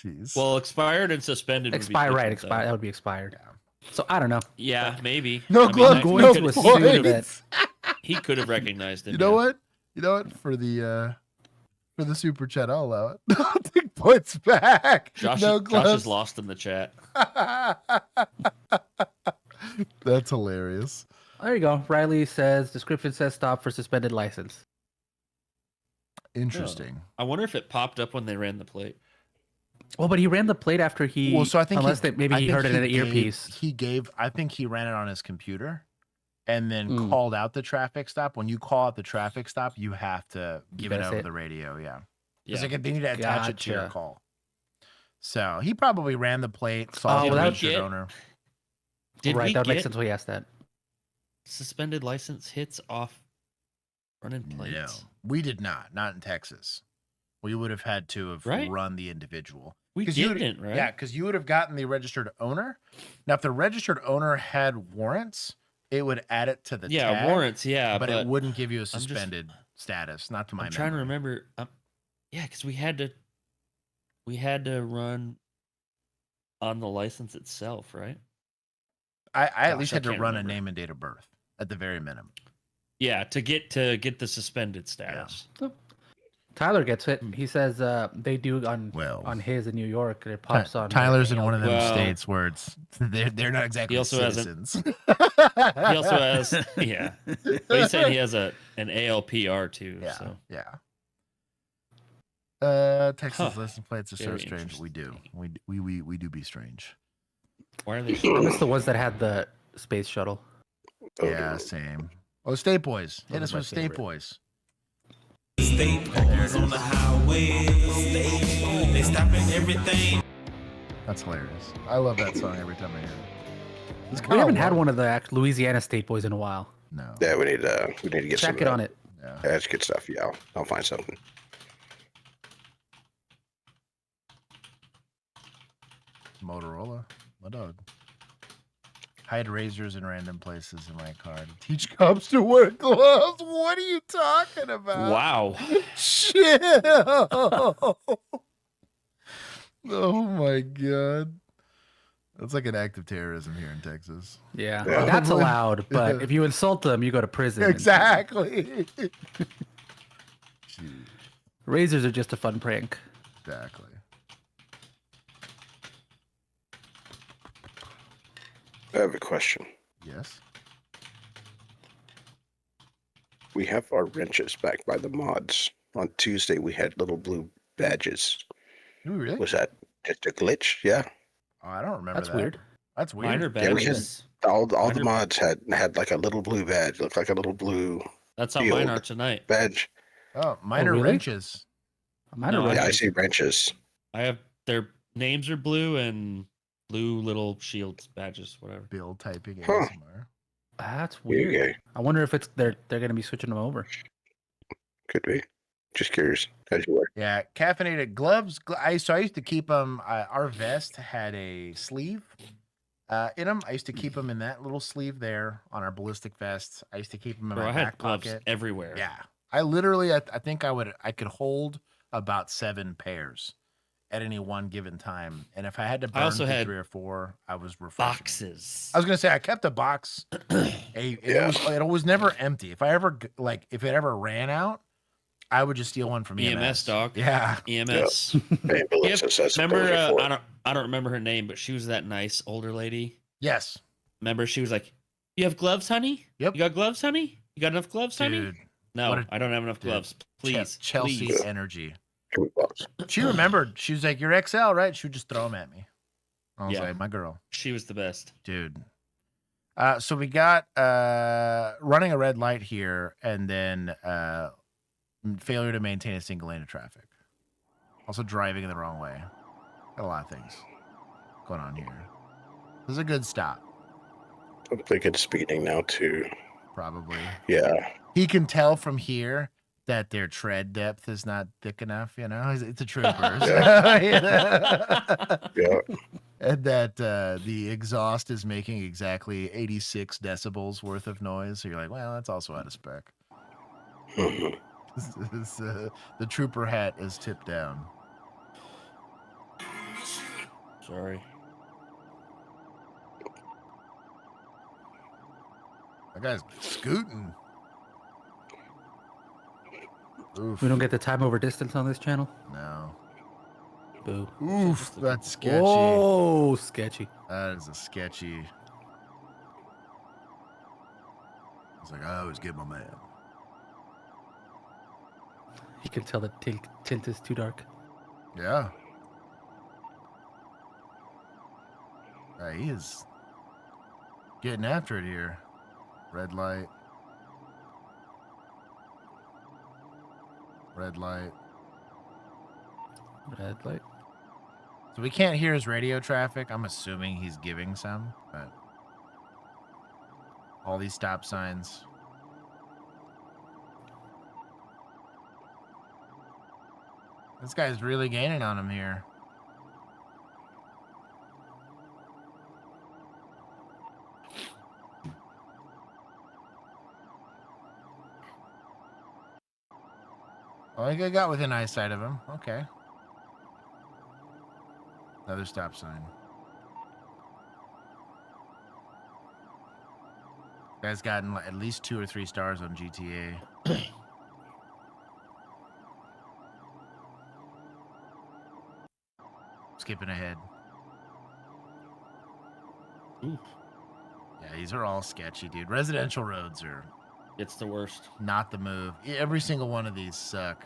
jeez, well, expired and suspended. Expired, right? Expired. That would be expired. Yeah. So I don't know. Yeah, maybe. No gloves. He could have recognized him. You know what? For the super chat, I'll allow it. I'll take points back. Josh is lost in the chat. That's hilarious. There you go. Riley says, description says stop for suspended license. Interesting. I wonder if it popped up when they ran the plate. Well, but he ran the plate after he. Well, so I think maybe he heard it in an earpiece. I think he ran it on his computer, and then called out the traffic stop. When you call out the traffic stop, you have to give it over the radio. Yeah, because they need to attach it to your call. So he probably ran the plate. Saw the registered owner. Right, that makes sense. We asked that. Suspended license hits off running plates. No, we did not. Not in Texas. We would have had to have run the individual. We didn't, right? Yeah, because you would have gotten the registered owner. Now, if the registered owner had warrants, it would add it to the tag. Warrants, but it wouldn't give you a suspended status. Not to my memory. I'm trying to remember. Because we had to run on the license itself, right? I at least had to run a name and date of birth at the very minimum. Yeah, to get the suspended status. Yeah. Tyler gets it. He says they do on his in New York. It pops on. Tyler's in one of them Well, states where it's they're not exactly He also has citizens. he also has yeah, but he's saying he has an ALPR too. Yeah, So yeah. Texas license plates are so Very strange. We do. We do be strange. why are they? I miss the ones that had the space shuttle. Yeah, same. Oh, State Boys. Hit us my with State favorite. Boys. State Boys on the highway. They stopping everything. That's hilarious. I love that song every time I hear it. It's We kinda haven't had low. one of the Louisiana State Boys in a while. No. Yeah, we need to get some Check of it that. on it. Yeah. Yeah, that's good stuff. Yeah, I'll find something. Motorola. My dog. Hide razors in random places in my car to teach cops to wear gloves. What are you talking about? Wow. Shit. Oh my god. That's like an act of terrorism here in Texas. Yeah, Yeah. that's allowed. But if you insult them, you go to prison. Exactly. Razors are just a fun prank. Exactly. I have a question. Yes. We have our wrenches back by the mods. On Tuesday, we had little blue badges. Ooh, really? Was that just a glitch? Yeah. Oh, I don't remember That's that. weird. That's weird. Minor Yeah, we had badges. all the Mine are- mods had like a little blue badge, looked like a little blue That's how field mine are tonight. badge. Oh, minor really? wrenches. Mine No, are I Yeah, I red. see wrenches. I have their names are blue and blue little shields, badges, whatever. Bill typing Huh. ASMR. That's Here you weird. go. I wonder if it's they're gonna be switching them over. Could be. Just curious. How's you work? Yeah, caffeinated gloves. I used to keep them. Our vest had a sleeve in them. I used to keep them in that little sleeve there on our ballistic vests. I used to keep them in Bro, my I had back gloves pocket. everywhere. Yeah, I literally, I think I could hold about 7 pairs at any one given time. And if I had to burn also through had 3 or 4, I was refreshing. Boxes. I was gonna say I kept a box. It was never empty. If it ever ran out, I would just steal one from EMS. EMS dog. Yeah. EMS. Ambulance assessment Remember? report. I don't remember her name, but she was that nice older lady. Yes. Remember, she was like, "You have gloves, honey? Yep. You got gloves, honey? You got enough gloves, honey? Dude. No, what a- I don't have enough dude. gloves. Please, Chelsea please." energy. Come on, box. She remembered. She was like, "You're XL, right?" She would just throw them at me. I was Yeah. like, "My girl, She was the best. dude." So we got running a red light here, and then failure to maintain a single lane of traffic. Also driving in the wrong way. Got a lot of things going on here. This is a good stop, I'm thinking speeding now too. probably. Yeah. He can tell from here that their tread depth is not thick enough. You know, it's a trooper. Yeah. And that the exhaust is making exactly 86 decibels worth of noise. So you're like, well, that's also out of spec. Mhm. The trooper hat is tipped down. Sorry. That guy's scooting. Oof. We don't get the time over distance on this channel. No. Boo. Oof, that's sketchy. Oh, sketchy. That is a sketchy. It's like, I always get my man. You can tell the tint is too dark. Yeah. He is getting after it here. Red light. Red light. Red light. So we can't hear his radio traffic. I'm assuming he's giving some, but all these stop signs. This guy's really gaining on him here. Oh, I got within eyesight of him. Okay. Another stop sign. Guy's gotten at least 2 or 3 stars on GTA. skipping ahead. Ooh. Yeah, these are all sketchy, dude. Residential roads are It's the worst. not the move. Every single one of these suck.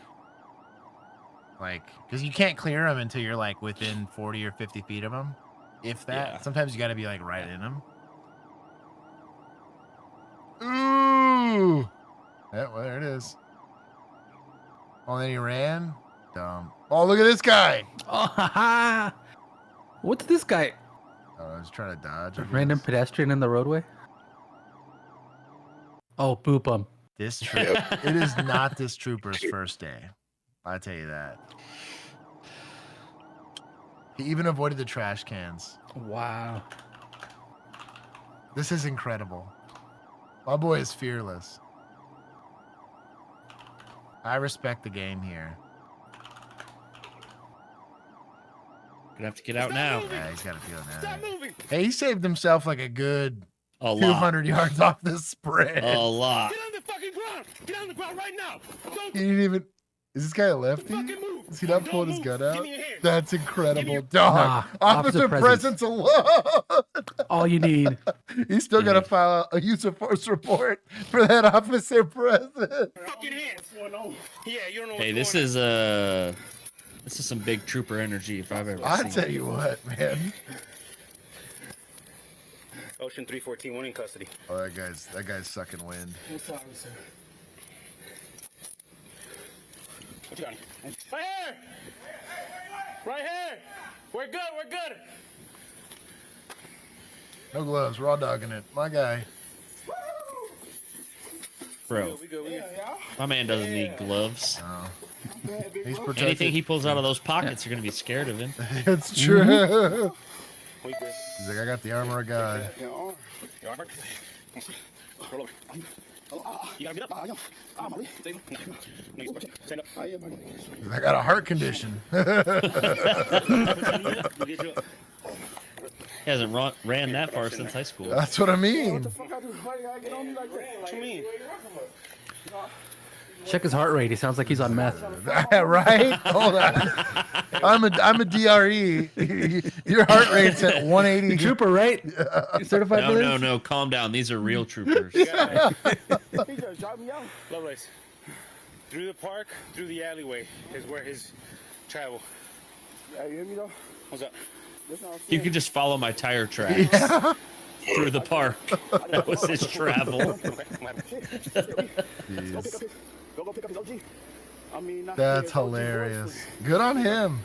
Like, because you can't clear them until you're like within 40 or 50 feet of them. If that. Yeah. Sometimes you got to be like right in them. Ooh. Yeah, well, there it is. Oh, and then he ran. Dumb. Oh, look at this guy. Oh, haha. What's this guy? Oh, I was trying to dodge. I Random guess. pedestrian in the roadway? Oh, boop him. This troop. It is not this trooper's first day. I tell you that. He even avoided the trash cans. Wow. This is incredible. My boy is fearless. I respect the game here. Gonna have to get out now. Yeah, he's got to feel now. Hey, he saved himself like a good A lot. 200 yards off this sprint. A lot. Get on the fucking ground! Get on the ground right now! Don't He didn't even. Is this guy a lefty? fucking move! Is he not pulling his gun out? Give me your hands. That's incredible. your- Dog. Nah, Officer officer presence alone. All you need. He's still got to file a use of force report for that officer presence. Fucking hands! Yeah, you don't know Hey, what's this going on. is some big trooper energy if I've ever I seen. tell you what, man. Ocean 314, one in custody. Oh, that guy's sucking wind. What's up, sir? What you got? Right here! Right here! We're good, we're good! No gloves, raw dogging it. My guy. Bro, We good. my man doesn't need gloves. He's protected. Anything he pulls out of those pockets, you're gonna be scared of him. It's true. We good. He's like, I got the armor of God. Your armor? Roll over. You gotta get up. Stand up. He's like, I got a heart condition. He hasn't ran that far since high school. That's what I mean. What you mean? Check his heart rate. He sounds like he's on meth. Right? Hold on. I'm a DRE. Your heart rate's at 180. Trooper, right? You certified for this? No. Calm down. These are real troopers. Lovelace. Through the park, through the alleyway is where his travel. Yeah, you hear me though? What's up? You can just follow my tire tracks through the park. That was his travel. Jeez. Go pick up his OG. I mean, That's hilarious. Good on him.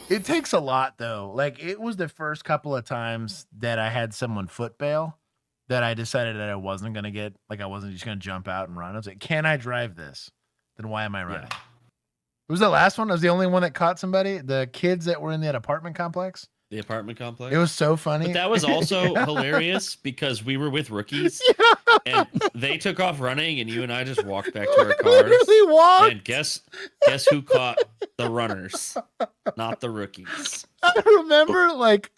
It takes a lot though. Like it was the first couple of times that I had someone foot bail that I decided that I wasn't gonna get. Like I wasn't just gonna jump out and run. I was like, can I drive this? Then why am I running? Yeah. It was the last one. I was the only one that caught somebody. The kids that were in that apartment complex. The apartment complex. It was so funny. But that was also hilarious because we were with rookies and they took off running and you and I just walked back to our cars. Literally walked. And guess who caught the runners? Not the rookies. I remember, like,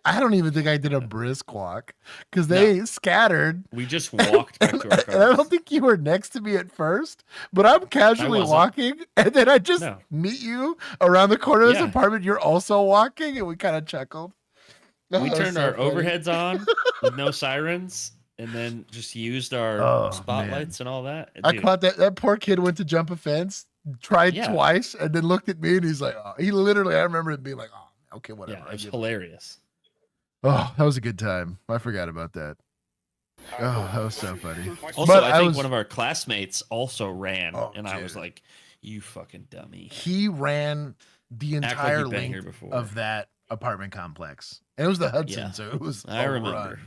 I don't even think I did a brisk walk because they scattered. We just walked back to our And I cars. don't think you were next to me at first, but I'm casually wasn't. walking, and then I just No. meet you around the corner of this Yeah. apartment. You're also walking, and we kind of chuckled. We That was turned so our funny. overheads on with no sirens and then just used our Oh, spotlights and all that. I Dude, caught that poor kid went to jump a fence, tried Yeah. twice, and then looked at me, and he's like, oh, he literally, I remember it being like, oh, okay, whatever. yeah, I it was give- hilarious. Oh, that was a good time. I forgot about that. Oh, that was so funny. Also, But I think was- one of our classmates also ran, Oh, and I was dude. like, "You fucking dummy!" He ran the Act like entire you've been here length before. of that apartment complex. And it was the Hudson, Yeah. so it was I a remember. run.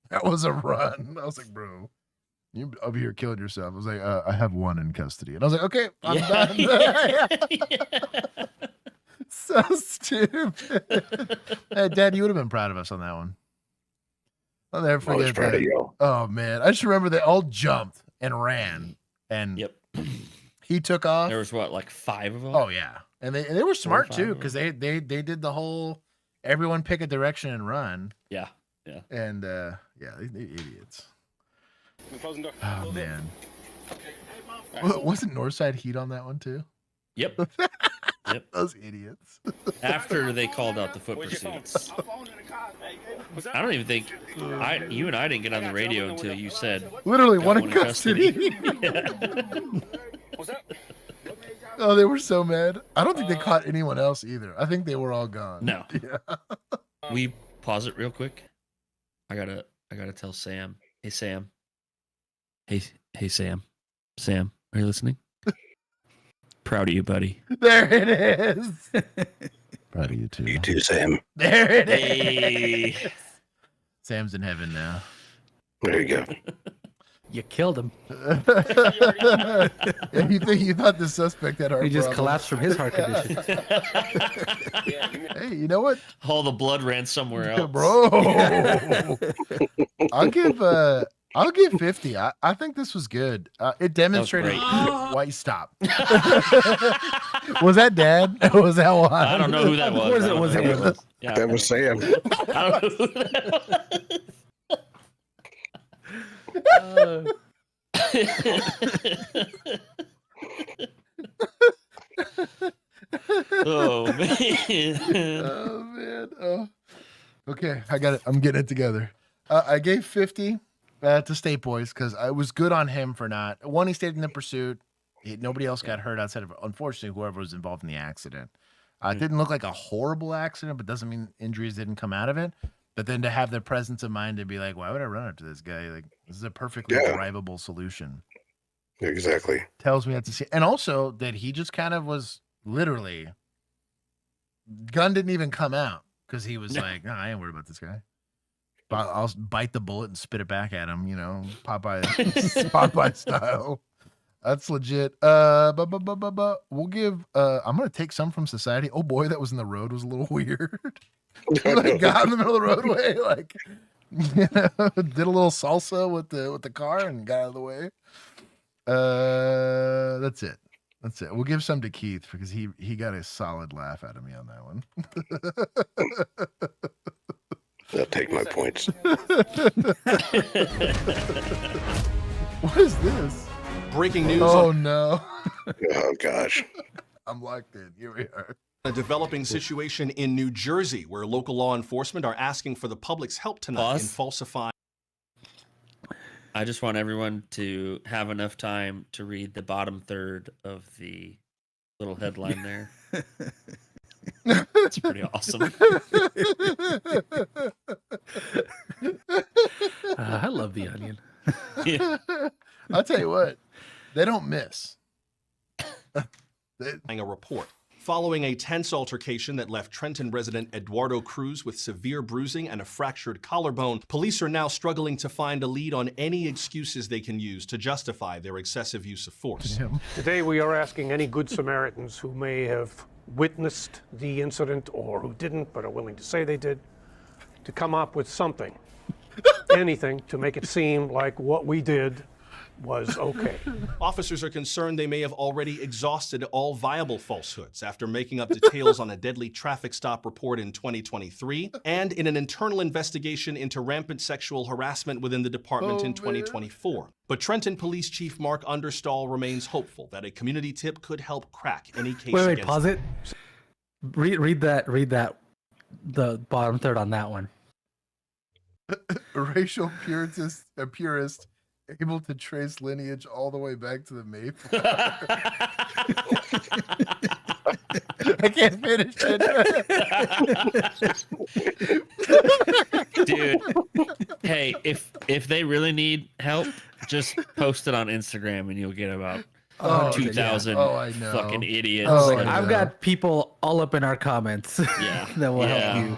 That was a run. I was like, bro, you over here killing yourself. I was like, I have one in custody. And I was like, okay, I'm Yeah. done. So stupid. Hey, Dad, you would have been proud of us on that one. I'll never I was forget proud that. of you. Oh, man. I just remember they all jumped and ran. And Yep. he took off. There was what, like 5 of them? Oh yeah, and they were smart 5 too of them. because they did the whole everyone pick a direction and run. Yeah. And yeah, they idiots. Closing door. Oh man, All right, so- wasn't Northside Heat on that one too? Yep. Yep. Those idiots. After they called out the foot pursuits. I don't even think you and I didn't get on the radio until you said Literally got one in custody. Oh, they were so mad. I don't think they caught anyone else either. I think they were all gone. No. Yeah. We pause it real quick. I gotta tell Sam. Hey Sam. Hey Sam. Sam, are you listening? Proud of you, buddy. There it is. Proud of you too. You too, Sam. There it Hey. is. Sam's in heaven now. There you go. You killed him. And you thought the suspect had heart He just problems. collapsed from his heart condition. Hey, you know what, All the blood ran somewhere else. bro? I'll give 50. I think this was good. It demonstrated great. why you stop. Was that Dad? Was that one? I don't know who that was. Was it? Yeah, That was Sam. I don't know who that was. Oh man. Oh man. Oh. Okay, I got it. I'm getting it together. I gave 50 to State Boys because I was good on him for not one. He stayed in the pursuit. Nobody else got hurt outside of, unfortunately, whoever was involved in the accident. It didn't look like a horrible accident, but doesn't mean injuries didn't come out of it. But then to have the presence of mind to be like, why would I run up to this guy? Like, this is a perfectly drivable solution. Exactly. Tells me that to see. And also that he just kind of was literally, gun didn't even come out because he was like, no, I ain't worried about this guy. But I'll bite the bullet and spit it back at him, Popeye style. That's legit. We'll give, I'm going to take some from society. Oh boy, that was in the road was a little weird. Like, got in the middle of the roadway, like, did a little salsa with the car and got out of the way. That's it. We'll give some to Keith because he got a solid laugh out of me on that one. I'll take my points. What is this? Breaking news. Oh no. Oh gosh. I'm locked in. Here we are. A developing situation in New Jersey where local law enforcement are asking for the public's help tonight in falsifying. I just want everyone to have enough time to read the bottom third of the little headline there. It's pretty awesome. I love the Onion. Yeah. I'll tell you what, they don't miss. A report. Following a tense altercation that left Trenton resident Eduardo Cruz with severe bruising and a fractured collarbone, police are now struggling to find a lead on any excuses they can use to justify their excessive use of force. Today we are asking any good Samaritans who may have witnessed the incident or who didn't but are willing to say they did to come up with something, anything to make it seem like what we did was okay. Officers are concerned they may have already exhausted all viable falsehoods after making up details on a deadly traffic stop report in 2023 and in an internal investigation into rampant sexual harassment within the department in 2024. But Trenton Police Chief Mark Understall remains hopeful that a community tip could help crack any case Wait, against pause it. Read that. The bottom third on that one. Racial purist able to trace lineage all the way back to the Mayflower. I can't finish it. Dude, hey, if they really need help, just post it on Instagram and you'll get about 2,000 fucking idiots. I've got people all up in our comments that will help you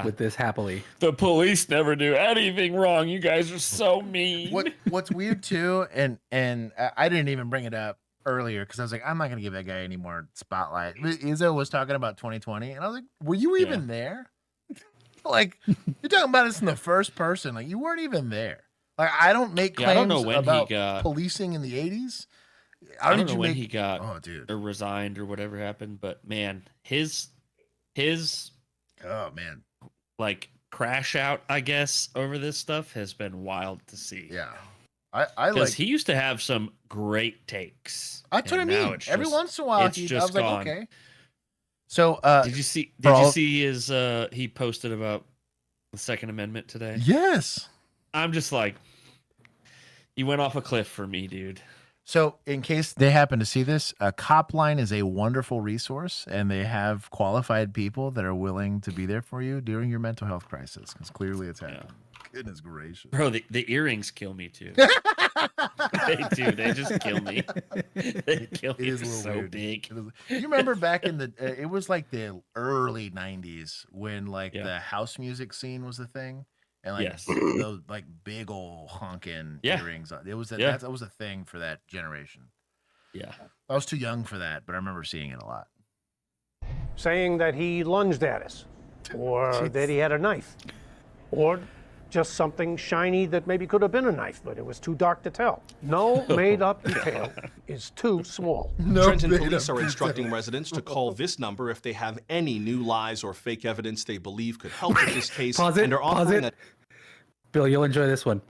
with this happily. The police never do anything wrong. You guys are so mean. What's weird too, and I didn't even bring it up earlier because I was like, I'm not gonna give that guy any more spotlight. Izzo was talking about 2020, and I was like, were you even there? Like, you're talking about this in the first person. Like, you weren't even there. Like, I don't make claims I don't know when about he got policing in the 80s. I don't know when he got or resigned or whatever happened, but man, his oh man, like crash out, I guess, over this stuff has been wild to see. Yeah, I because like. he used to have some great takes. That's what I mean. Every once in a while, I was like, okay. So, did you see? for Did you all- see his? He posted about the Second Amendment today. Yes. I'm just like, you went off a cliff for me, dude. So, in case they happen to see this, Copline is a wonderful resource, and they have qualified people that are willing to be there for you during your mental health crisis, because clearly it's happening. Goodness gracious. Bro, the earrings kill me too. They do. They just kill me. They kill me. It is a It's little so weird. big. You remember back in the, it was like the early 90s when like the house music scene was a thing. And like Yes. those like big old honking Yeah. earrings. It was Yeah. that was a thing for that generation. Yeah. I was too young for that, but I remember seeing it a lot. saying that he lunged at us, or that he had a knife, or just something shiny that maybe could have been a knife, but it was too dark to tell. No made-up detail is too small. Trenton police are instructing residents to call this number if they have any new lies or fake evidence they believe could help with this case. Pause it. And are Pause offering it. Bill, you'll enjoy this one.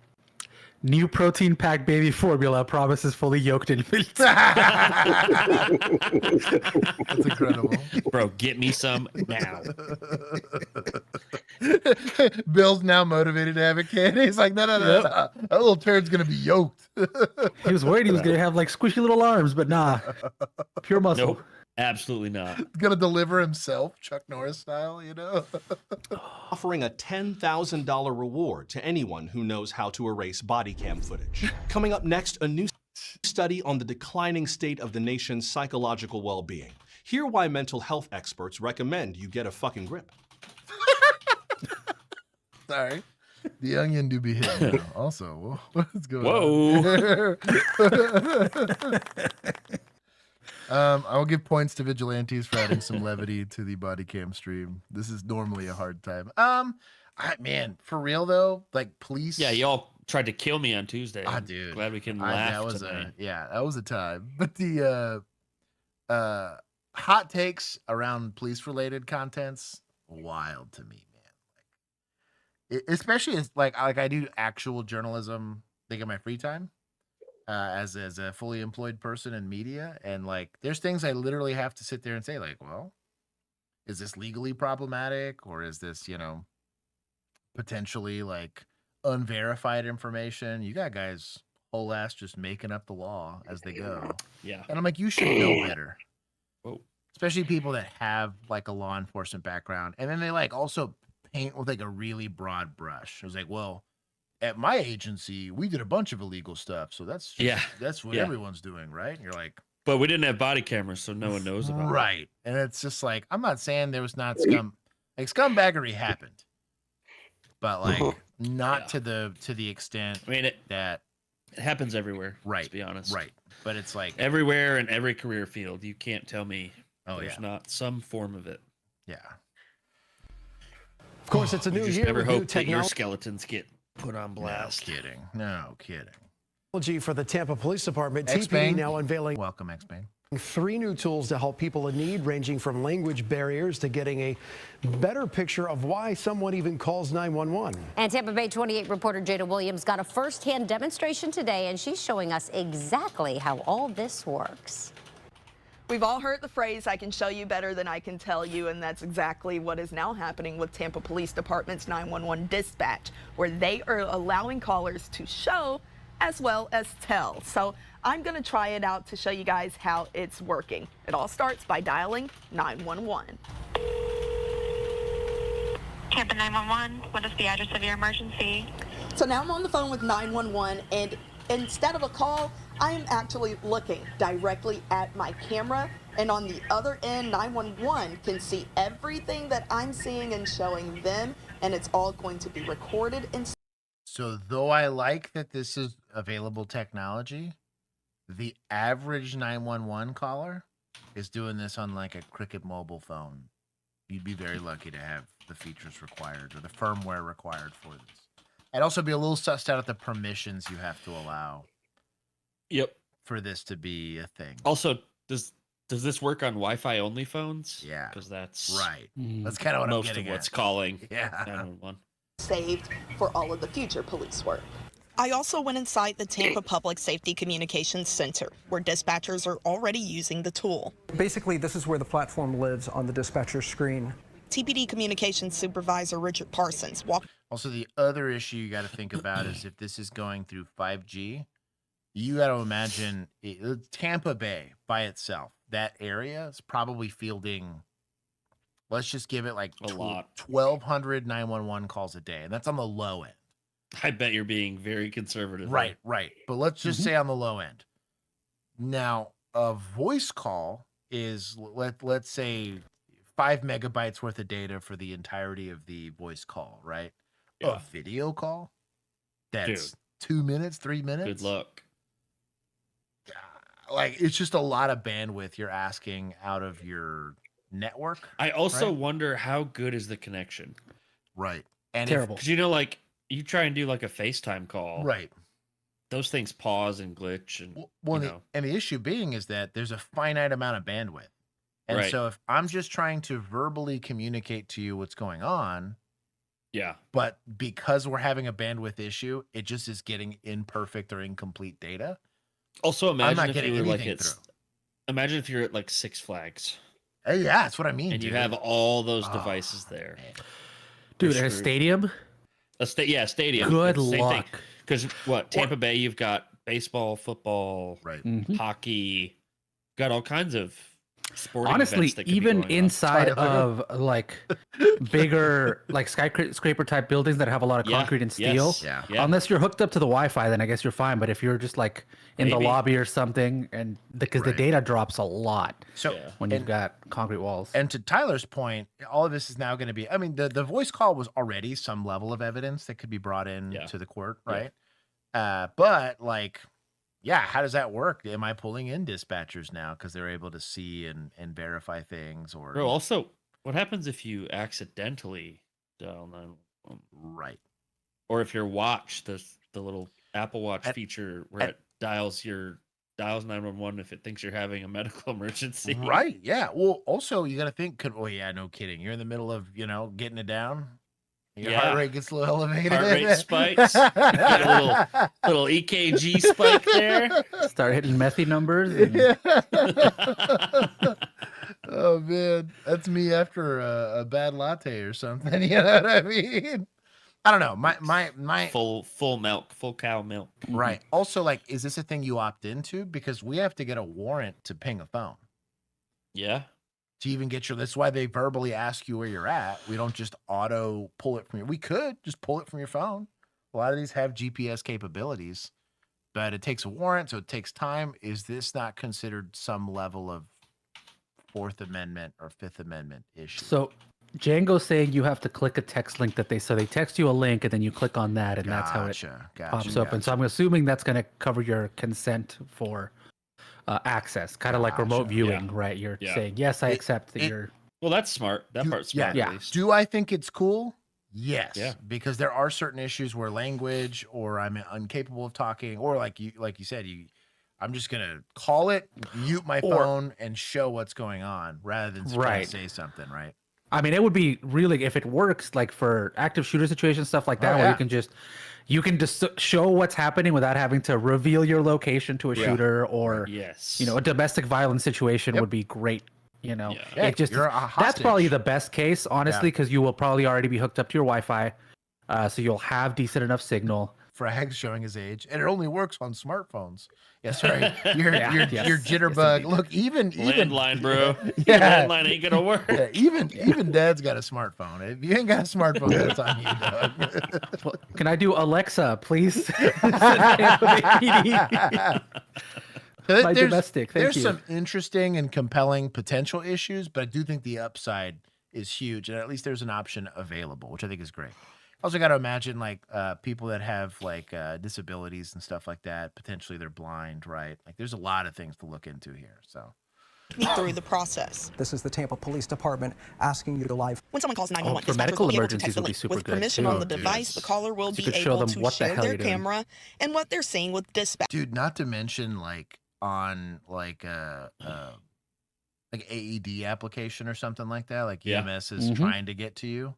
New protein packed baby formula promises fully yolked infants. That's incredible. Bro, get me some now. Bill's now motivated to have a kid. He's like, no. That little turd's gonna be yoked. He was worried he was going to have like squishy little arms, but nah. Pure muscle. Nope. Absolutely not. He's gonna deliver himself, Chuck Norris style, you know. offering a $10,000 reward to anyone who knows how to erase body cam footage. Coming up next, a new study on the declining state of the nation's psychological well-being. Hear why mental health experts recommend you get a fucking grip. Sorry. The onion do be hitting now. Also, what's going Whoa. on? I will give points to vigilantes for adding some levity to the body cam stream. This is normally a hard time. Man, for real though, like police. Yeah, y'all tried to kill me on Tuesday. Ah, dude. Glad we can laugh That was tonight. that was a time. But the hot takes around police related contents, wild to me, man. Like, especially as like I do actual journalism, think of my free time. As a fully employed person in media, and like there's things I literally have to sit there and say, like, well, is this legally problematic, or is this, potentially like unverified information? You got guys whole ass just making up the law as they go. Yeah. And I'm like, you should know better. Whoa. Especially people that have like a law enforcement background. And then they like also paint with like a really broad brush. It was like, well, at my agency, we did a bunch of illegal stuff. So that's that's what everyone's doing, right? And you're like, but we didn't have body cameras, so no one knows about it. right. And it's just like, I'm not saying there was not scumbaggery happened, but like not to the extent that it happens everywhere. Right. To be honest. Right. But it's like everywhere in every career field. You can't tell me there's not some form of it. Yeah. Of course, it's a new You just year never with new hope that your technology. skeletons get put on blast. No kidding. For the Tampa Police Department, X-Bang. TPD now unveiling Welcome, X-Bang. 3 new tools to help people in need, ranging from language barriers to getting a better picture of why someone even calls 911. And Tampa Bay 28 reporter Jada Williams got a first-hand demonstration today, and she's showing us exactly how all this works. We've all heard the phrase, I can show you better than I can tell you, and that's exactly what is now happening with Tampa Police Department's 911 dispatch, where they are allowing callers to show as well as tell. So I'm going to try it out to show you guys how it's working. It all starts by dialing 911. Tampa 911, what is the address of your emergency? So now I'm on the phone with 911, and instead of a call, I am actually looking directly at my camera, and on the other end, 911 can see everything that I'm seeing and showing them, and it's all going to be recorded. And So though I like that this is available technology, the average 911 caller is doing this on like a Cricket mobile phone. You'd be very lucky to have the features required or the firmware required for this. I'd also be a little sussed out at the permissions you have to allow. Yep. For this to be a thing. Also, does this work on Wi-Fi only phones? Yeah. Because that's right. That's kind of what I'm most getting of what's at. calling. Yeah. 911. saved for all of the future police work. I also went inside the Tampa Public Safety Communications Center, where dispatchers are already using the tool. Basically, this is where the platform lives on the dispatcher screen. TPD Communications Supervisor Richard Parsons walked. Also, the other issue you got to think about is if this is going through 5G, you got to imagine Tampa Bay by itself. That area is probably fielding, let's just give it like a lot, 1,200 911 calls a day, and that's on the low end. I bet you're being very conservative. Right. But let's just say on the low end. Now, a voice call is let's say 5 megabytes worth of data for the entirety of the voice call, right? Yeah. A video call, that's Dude. 2 minutes, 3 minutes. Good luck. Like, it's just a lot of bandwidth you're asking out of your network. I also right? wonder how good is the connection. Right. And Terrible. Because like you try and do like a FaceTime call. Right. Those things pause and glitch and and the issue being is that there's a finite amount of bandwidth. And Right. so if I'm just trying to verbally communicate to you what's going on, yeah, but because we're having a bandwidth issue, it just is getting imperfect or incomplete data. Also, I'm imagine not if getting you were like anything through. imagine if you're at like Six Flags Hey, yeah, that's what I mean. and you dude. have all those devices there. Dude, You're a screwed. stadium? Stadium. Good luck. Because what Tampa Bay, you've got baseball, football, right, hockey, got all kinds of sporting. Honestly, events that could be even going on. inside of like bigger like skyscraper type buildings that have a lot of Yeah, concrete and steel, yes, yeah. unless you're hooked up to the Wi-Fi, then I guess you're fine. But if you're just like in the Maybe. lobby or something, and because the Right. data drops a lot So when you've got concrete walls. And to Tyler's point, all of this is now going to be, I mean, the voice call was already some level of evidence that could be brought in to the court, right? But like, yeah, how does that work? Am I pulling in dispatchers now because they're able to see and verify things? Or Bro, also, what happens if you accidentally dial 911? Right. Or if your watch, the little Apple Watch feature where it dials 911 if it thinks you're having a medical emergency. Right. Yeah. Well, also you got to think, oh yeah, no kidding. You're in the middle of, getting it down. Your heart rate gets a little elevated. Heart rate spikes. Got a little EKG spike there. Start hitting methy numbers. And... Oh man, that's me after a bad latte or something. You know what I mean? I don't know. My full milk, full cow milk. Right. Also, like, is this a thing you opt into? Because we have to get a warrant to ping a phone. Yeah. To even get that's why they verbally ask you where you're at. We don't just auto pull it from you. We could just pull it from your phone. A lot of these have GPS capabilities, but it takes a warrant, so it takes time. Is this not considered some level of Fourth Amendment or Fifth Amendment issue? So Django's saying you have to click a text link that they text you a link and then you click on that and that's how it pops up. And so I'm assuming that's going to cover your consent for access, kind of like remote viewing, right? You're saying, yes, I accept that you're... Well, that's smart. That part's smart, at least. Do I think it's cool? Yes. Yeah. Because there are certain issues where language or I'm incapable of talking, or like you said, I'm just going to call it, mute my phone, and show what's going on rather than trying to say something, right? I mean, it would be really, if it works, like for active shooter situations, stuff like that, where you can just show what's happening without having to reveal your location to a shooter, or a domestic violence situation would be great. It just you're a that's hostage. probably the best case, honestly, because you will probably already be hooked up to your Wi-Fi, so you'll have decent enough signal. Frag's showing his age, and it only works on smartphones. Yeah, sorry, your Yes, jitterbug. yes, Look, even landline, bro. Yeah, Landline ain't gonna work. Yeah, even Dad's got a smartphone. If you ain't got a smartphone, that's on you, dog. Well, can I do Alexa, please? Domestic. There's some interesting and compelling potential issues, but I do think the upside is huge, and at least there's an option available, which I think is great. Also got to imagine like people that have like disabilities and stuff like that. Potentially they're blind, right? Like there's a lot of things to look into here. So through the process. This is the Tampa Police Department asking you to live. When someone calls 911, for medical emergencies would be super with good, permission too. on the device, the caller will You be could show able them to what the share hell their you're doing. camera and what they're seeing with dispatch. dude, not to mention like on like like AED application or something like that, like EMS is trying to get to you,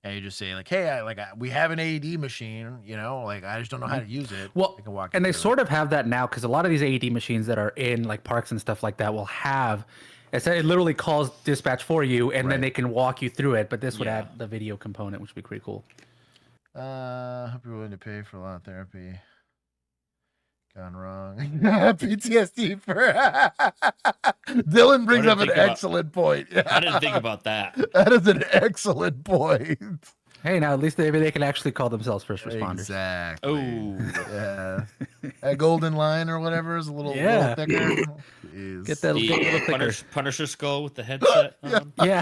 And you just say like, hey, we have an AED machine, you know, like I just don't know how to use it. Well, I can walk and you they through sort of have that now because a lot of these AED machines that are in like parks and stuff like that will have it literally calls dispatch for you, and then they can walk you through it. But this would add the video component, which would be pretty cool. Hope you're willing to pay for a lot of therapy. Gone wrong. PTSD for Dylan brings up an excellent point. I didn't think about that. That is an excellent point. Hey, now at least maybe they can actually call themselves first responders. Exactly. Oh, yeah. That golden line or whatever is a little thicker. Jeez. Get that the little thicker. Punisher skull with the headset on. Yeah.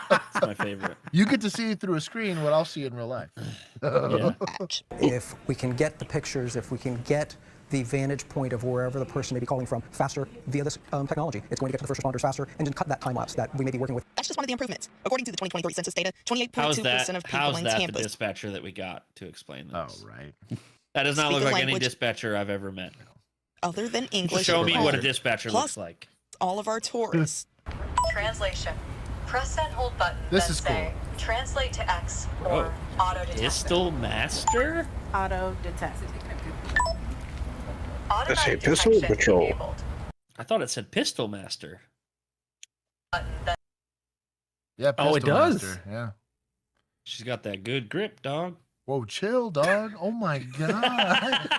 That's my favorite. You get to see through a screen what I'll see in real life. If we can get the pictures, if we can get the vantage point of wherever the person may be calling from faster via this technology, it's going to get to the first responders faster and just cut that time lapse that we may be working with. That's just one of the improvements. According to the 2023 census data, 28.2% of people How's in that Tampa. the dispatcher that we got to explain this? Oh, right. That does not Speak look the like any language dispatcher I've ever met. Other than English. Show me what a or dispatcher plus looks like. all of our tourists. Translation. Press and hold button. This then is say, translate to X or auto detect. Pistol master? Auto detect. Let's say pistol patrol. I thought it said pistol master. Yeah. Oh, it Pistol does. Master, yeah. She's got that good grip, dog. Whoa, chill, dog. Oh my god.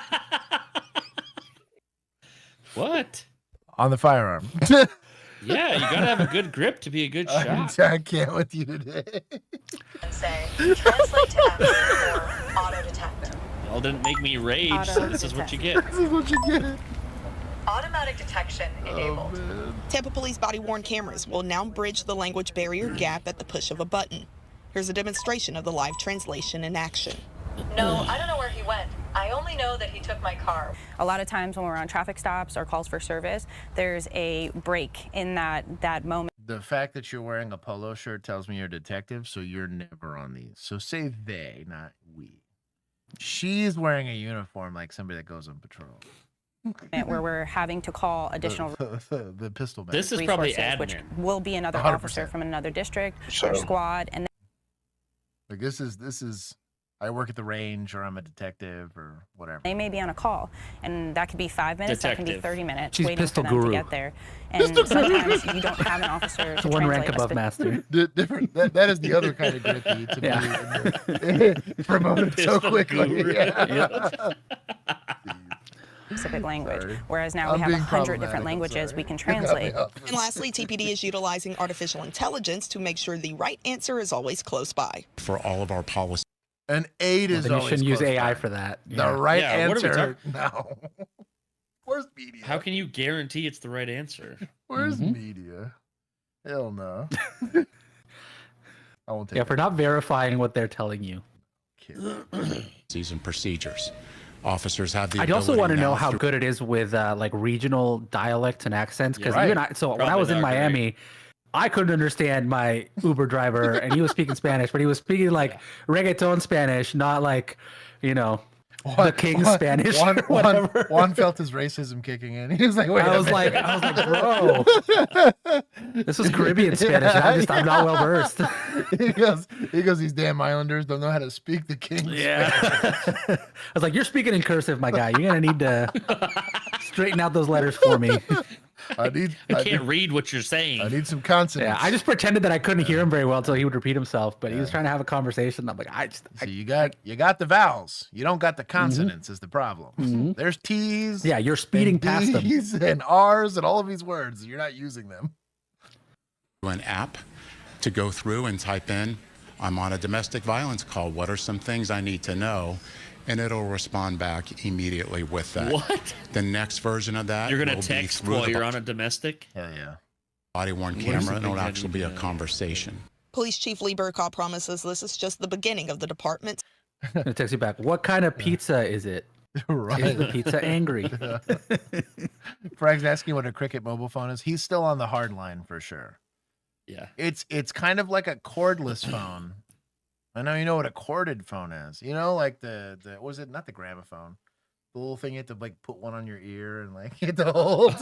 What? On the firearm. Yeah, you gotta have a good grip to be a good shot. I can't with you today. And say, translate to X or auto detect. Y'all didn't make me rage, so this is what you get. This is what you get. Automatic detection enabled. Tampa Police body-worn cameras will now bridge the language barrier gap at the push of a button. Here's a demonstration of the live translation in action. No, I don't know where he went. I only know that he took my car. A lot of times when we're on traffic stops or calls for service, there's a break in that moment. The fact that you're wearing a polo shirt tells me you're a detective, so you're never on these. So say they, not we. She's wearing a uniform like somebody that goes on patrol. Where we're having to call additional the pistol man. This is probably resources, which admin. will be another 100%. officer from another district or squad, and Like this is I work at the range, or I'm a detective, or whatever. they may be on a call, and that could be 5 minutes, that can be Detective. 30 minutes, She's waiting pistol for them guru. to get there. And sometimes you don't have an officer to One rank translate a above master. Different. That is the other kind of grippy to be promoted so Pistol quickly. guru. Yeah. specific language, Sorry. whereas now I'm we have being 100 problematic, different I'm languages sorry. we can You got me translate. off. And lastly, TPD is utilizing artificial intelligence to make sure the right answer is always close by. For all of our policies. An 8 is Then you always shouldn't use close AI by. for that. The right Yeah, what are we answer. No. Where's media? How can you guarantee it's the right answer? Where's media? Hell no. I won't take Yeah, for not verifying what they're telling you. And procedures. Officers have the I also ability want to know now how through- good it is with like regional dialects and accents, because Right. even when I was in Probably not great. Miami, I couldn't understand my Uber driver, and he was speaking Spanish, but he was speaking like reggaeton Spanish, not like, the King Spanish. or whatever. Juan felt his racism kicking in. He was like, "Wait, I was like, bro, this was Caribbean Spanish. I'm not well versed. he goes, these damn islanders don't know how to speak the King. Yeah. I was like, you're speaking in cursive, my guy. You're gonna need to straighten out those letters for me. I can't read what you're saying. I need some consonants. Yeah, I just pretended that I couldn't hear him very well until he would repeat himself. But he was trying to have a conversation. I'm like, So you got the vowels. You don't got the consonants. Is the problem? There's T's. Yeah, you're speeding and past them. D's and R's and all of these words. You're not using them. an app to go through and type in, I'm on a domestic violence call. What are some things I need to know? And it'll respond back immediately with that. What? The next version of that You're gonna will be text through while the you're on a domestic? Hell yeah. body-worn What are camera, some and it'll things I actually need be to a know? conversation. Police Chief Lee Burkow promises this is just the beginning of the department's. It takes you back. What kind of pizza is it? Right. Is the pizza angry? Frank's asking what a Cricket mobile phone is. He's still on the hard line for sure. Yeah. It's kind of like a cordless phone. I know you know what a corded phone is. You know, like the what was it, not the gramophone. The little thing you have to like put one on your ear and like hit the hold.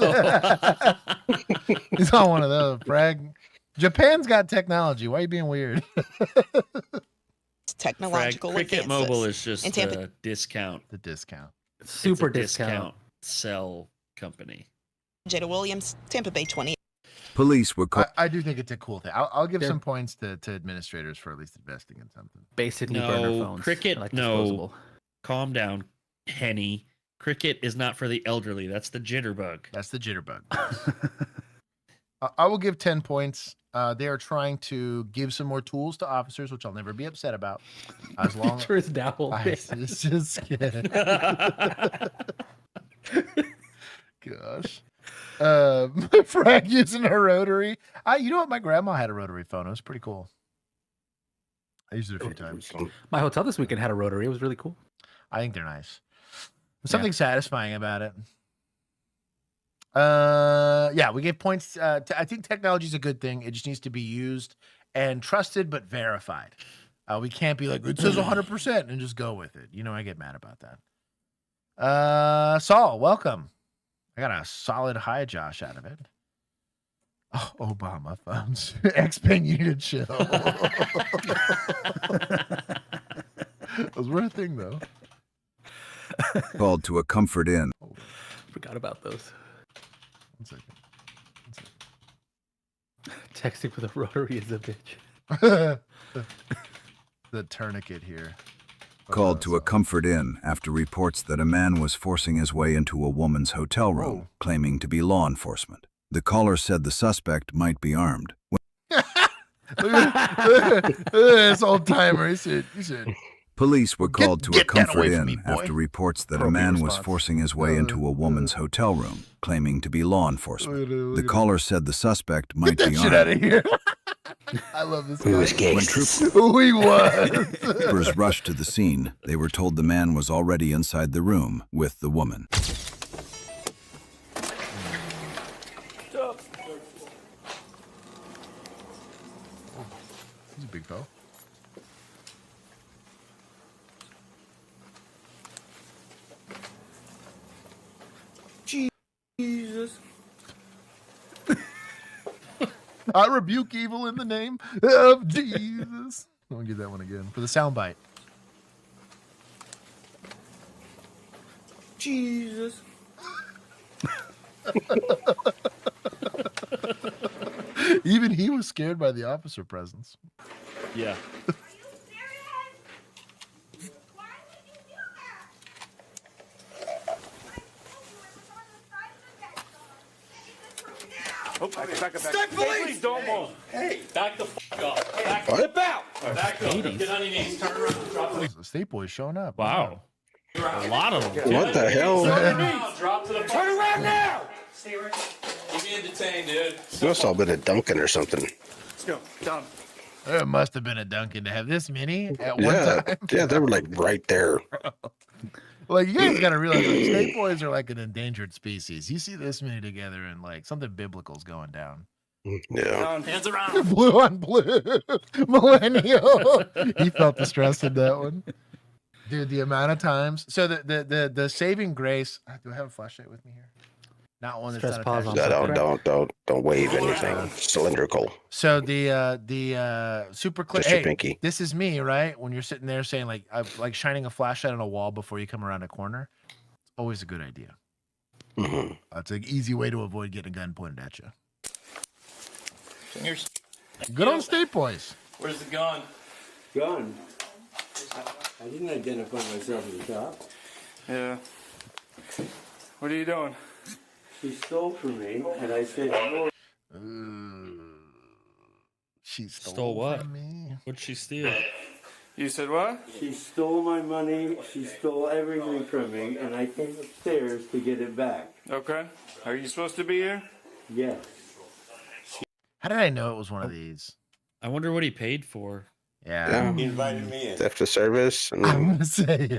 He's on one of those. Bragg. Japan's got technology. Why are you being weird? technological Cricket advances. Mobile is just In Tampa- a discount. The discount. Super It's a discount. Sell company. Jada Williams, Tampa Bay 20. Police were called. I do think it's a cool thing. I'll give They're- some points to administrators for at least investing in something. Basically burner No, phones. Cricket. like No, disposable. calm down, Henny. Cricket is not for the elderly. That's the jitterbug. That's the jitterbug. I will give 10 points. They are trying to give some more tools to officers, which I'll never be upset about. As long Picture his dowel. just kidding. Gosh. Frank using a rotary. You know what? My grandma had a rotary phone. It was pretty cool. I used it a few times. My hotel this weekend had a rotary. It was really cool. I think they're nice. There's something satisfying about it. Yeah, we gave points. I think technology is a good thing. It just needs to be used and trusted, but verified. We can't be like, it says 100% and just go with it. You know, I get mad about that. Saul, welcome. I got a solid hi, Josh, out of it. Oh, Obama phones. X-Pen, you need to chill. Those were a thing, though. Called to a comfort inn. Forgot about those. 1 second. Texting with a rotary is a bitch. The tourniquet here. Called to a comfort inn after reports that a man was forcing his way into a woman's hotel room, claiming to be law enforcement. The caller said the suspect might be armed. This old timer. He said, Police were called to a get that comfort away from inn me, boy. after reports that a Appropriate man was response. forcing his way into a woman's hotel room, claiming to be law enforcement. The caller said the suspect might Get be that shit armed. out of here. I love this guy. When troopers Who he was. rushed to the scene, they were told the man was already inside the room with the woman. He's a big fella. Jesus. I rebuke evil in the name of Jesus. I'm gonna get that one again for the soundbite. Jesus. Even he was scared by the officer presence. Yeah. Oh, back up. Stay, please don't move. Hey, back the fuck up. Back What? Flip out. Back up. 80s. Get on your knees. Turn around. Drop to The State Boys showing up. Wow. A lot of them. What the hell? Drop to the Turn around now. Stay right there. Get me detained, dude. It must all been a Dunkin' or something. Let's go. Down. There must have been a Dunkin' to have this many at one Yeah, time. yeah, they were like right there. Like, you guys gotta realize, like, State Boys are like an endangered species. You see this many together, and like something biblical's going down. Yeah. Hands around. Blue on blue, millennial. He felt the stress in that one, dude. The amount of times. So the saving grace. Do I have a flashlight with me here? Not one that's Stress not pause attached. on Don't wave anything cylindrical. So the super clear. Just your Hey, pinky. this is me, right? When you're sitting there saying like shining a flashlight on a wall before you come around a corner, it's always a good idea. Mm-hmm. It's an easy way to avoid getting a gun pointed at you. Fingers. Good on State Boys. Where's the gun? Gun. I didn't identify myself as a cop. Yeah. What are you doing? She stole from me, and I said, no. She Stole what? from me. What'd she steal? You said what? She stole my money, she stole everything from me, and I came upstairs to get it back. Okay. Are you supposed to be here? Yes. How did I know it was one of these? I wonder what he paid for. Yeah. He invited me in. Theft of service. And I'm gonna say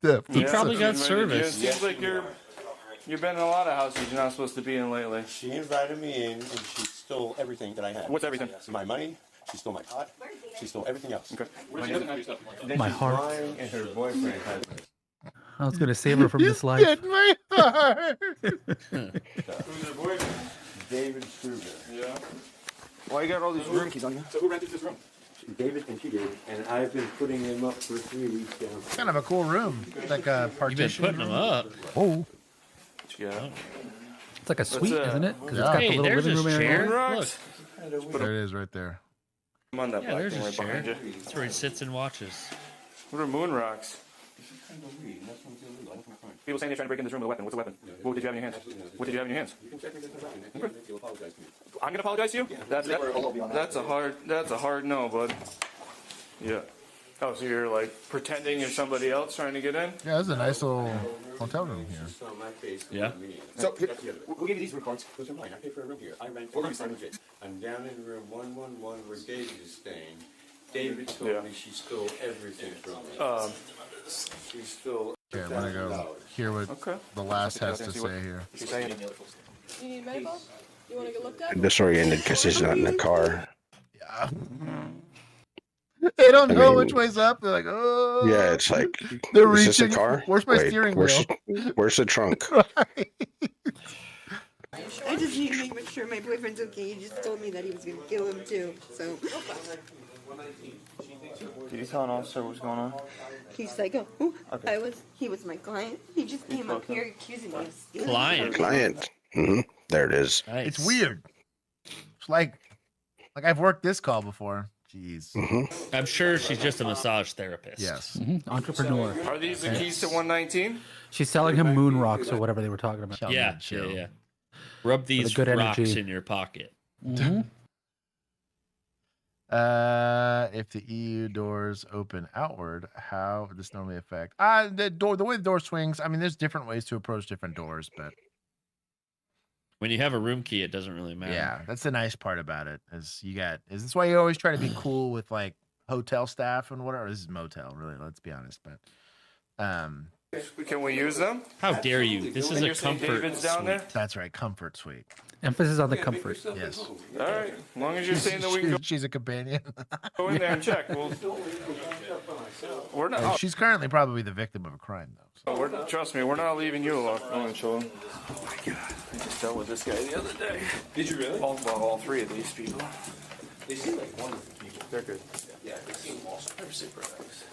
yeah. He probably got It service. seems like you've been in a lot of houses you're not supposed to be in lately. She invited me in, and she stole everything that I had. What's everything? My money. She stole my pot. She stole everything else. Okay. My heart. Mine and her boyfriend had I was gonna save her from this life. Get my heart. Who's your boyfriend? David Struger. Yeah. Why you got all these room keys on you? So who rented this room? David thinks you did, and I've been putting them up for 3 weeks now. It's kind of a cool room. It's like a partition. You've been putting them up. Oh. Yeah. It's like a suite, isn't it? Because it's Yeah. got Hey, the little there's living his room area. chair. Look. There it is right there. I'm on that Yeah, black there's thing his right behind chair. you. That's where he sits and watches. What are moon rocks? People saying they're trying to break in this room with a weapon. What's a weapon? What did you have in your hands? What did you have in your hands? I'm gonna apologize to you. That's a hard no, bud. Yeah. Oh, so you're like pretending you're somebody else trying to get in? Yeah, this is a nice little hotel room here. Yeah. So, who gave you these reports? Those are mine. I paid for a room here. I rent for I'm down in room 111 where David is staying. David told me she stole everything from me. She stole. Okay, I'm gonna go hear what the last has to say here. You need medical? You want to get looked at? Disoriented because he's not in the car. Yeah. They don't know mean, which way's up. They're like, oh. Yeah, it's like, They're is this a reaching. car? Where's my Wait, steering where's, wheel? Where's the trunk? I just need to make sure my boyfriend's okay. He just told me that he was going to kill him too. So Did you tell an officer what's going on? he's like, oh, he was my client. He just came up here accusing me of stealing. Client. Mm-hmm. There it is. It's weird. It's like I've worked this call before. Jeez. Mm-hmm. I'm sure she's just a massage therapist. Yes. Entrepreneur. Are these the keys to 119? She's selling him moon rocks or whatever they were talking about. Yeah. Rub these good rocks energy. in your pocket. Mhm. If the EU doors open outward, how would this normally affect? The way the door swings. I mean, there's different ways to approach different doors, but When you have a room key, it doesn't really matter. yeah, that's the nice part about it. Is that's why you always try to be cool with like hotel staff and whatever. This is motel, really. Let's be honest, but Can we use them? How dare you? This is And a you're saying comfort David's down there? That's right, comfort suite. Emphasis on the comfort. Yes. All right. As long as you're saying that we can She's a companion. go in there and check. We're not. She's currently probably the victim of a crime, though. Trust me, we're not leaving you alone. Oh my god! I just dealt with this guy the other day. Did you really? All three of these people. They seem like wonderful people. They're good. Yeah, they seem awesome. They're super nice.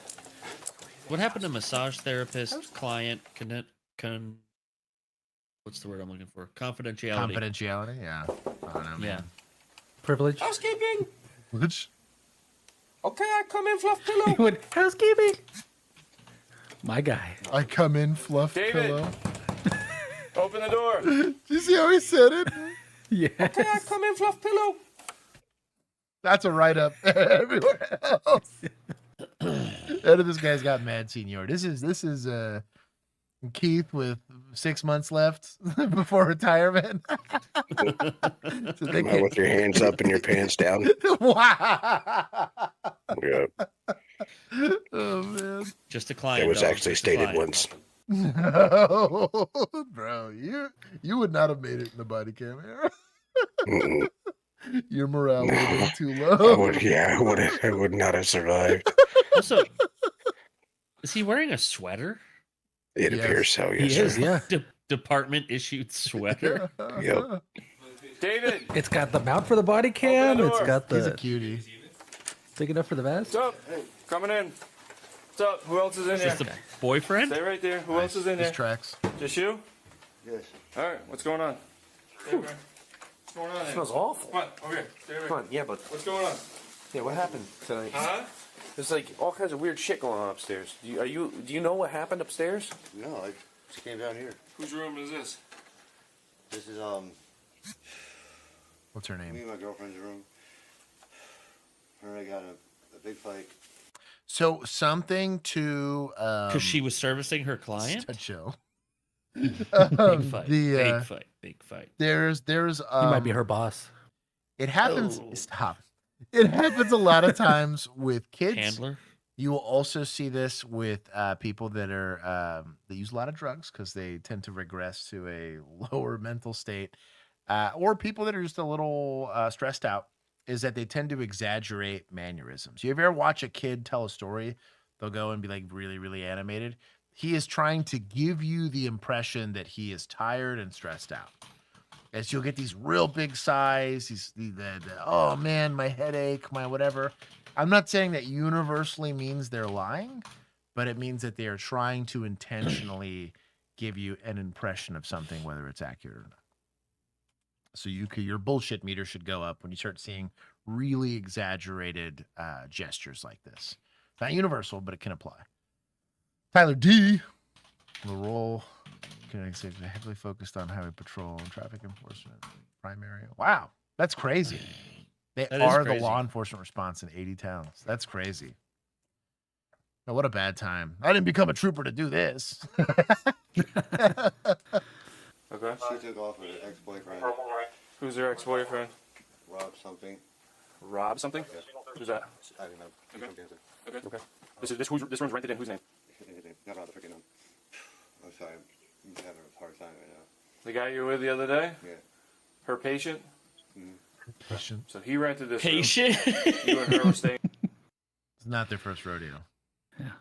What happened to massage therapist, client, what's the word I'm looking for? Confidentiality. Confidentiality, yeah. I don't know, man. Yeah. Privilege. Housekeeping. Which? Okay, I come in, fluff pillow. Housekeeping. My guy. I come in, fluff David. pillow. Open the door. Did you see how he said it? Yeah. Okay, I come in, fluff pillow. That's a write up everywhere else. This guy's got mad seniority. This is Keith with 6 months left before retirement. So they Come out with your hands up and your pants down. Wow. Yeah. Oh man. Just a client. It was dog, actually just a stated client. once. No, bro, you would not have made it in the body cam era. Mm-mm. Your morale would have been too I low. would not have survived. Also, is he wearing a sweater? It appears so, yes, He is, sir. yeah. Department issued sweater. Yep. David. It's got the mount for the body cam. Open the It's door. got He's a the cutie. big enough for the vest. What's up? Coming in. What's up? Who else is in Is here? this the boyfriend? Stay right there. Who else is in This there? tracks. Just you? Yes. All right. What's going on? Stay right. What's going on? It smells awful. Come on. Over here. Stay right. Come on, yeah, but What's going on? yeah, what happened tonight? Huh? There's like all kinds of weird shit going on upstairs. Do you know what happened upstairs? No, I just came down here. Whose room is this? This is What's her me name? and my girlfriend's room. Her and I got a big fight. So something to Because she was servicing her client. to chill. Big fight. The Big fight. there's He might be her boss. It happens. Oh. Stop. It happens a lot of times with kids. Handler. You will also see this with people that are that use a lot of drugs because they tend to regress to a lower mental state, or people that are just a little stressed out. Is that they tend to exaggerate mannerisms. You ever watch a kid tell a story? They'll go and be like really, really animated. He is trying to give you the impression that he is tired and stressed out. As you'll get these real big sighs, oh man, my headache, my whatever. I'm not saying that universally means they're lying, but it means that they are trying to intentionally give you an impression of something, whether it's accurate or not. So your bullshit meter should go up when you start seeing really exaggerated gestures like this. It's not universal, but it can apply. Tyler D. The role heavily focused on highway patrol and traffic enforcement primary. Wow, that's crazy. They are the law enforcement response in 80 towns. That's crazy. Oh, what a bad time. I didn't become a trooper to do this. Okay. She took off with her ex-boyfriend. Who's her ex-boyfriend? Rob something. Rob something? Yeah. Who's that? I don't know. Okay. This room's rented in whose name? Not Rob, the freaking I'm sorry. I'm having a hard time right now. The guy you were with the other day? Yeah. Her patient? Patient. So he rented this patient. room. You and her were staying It's not their first rodeo.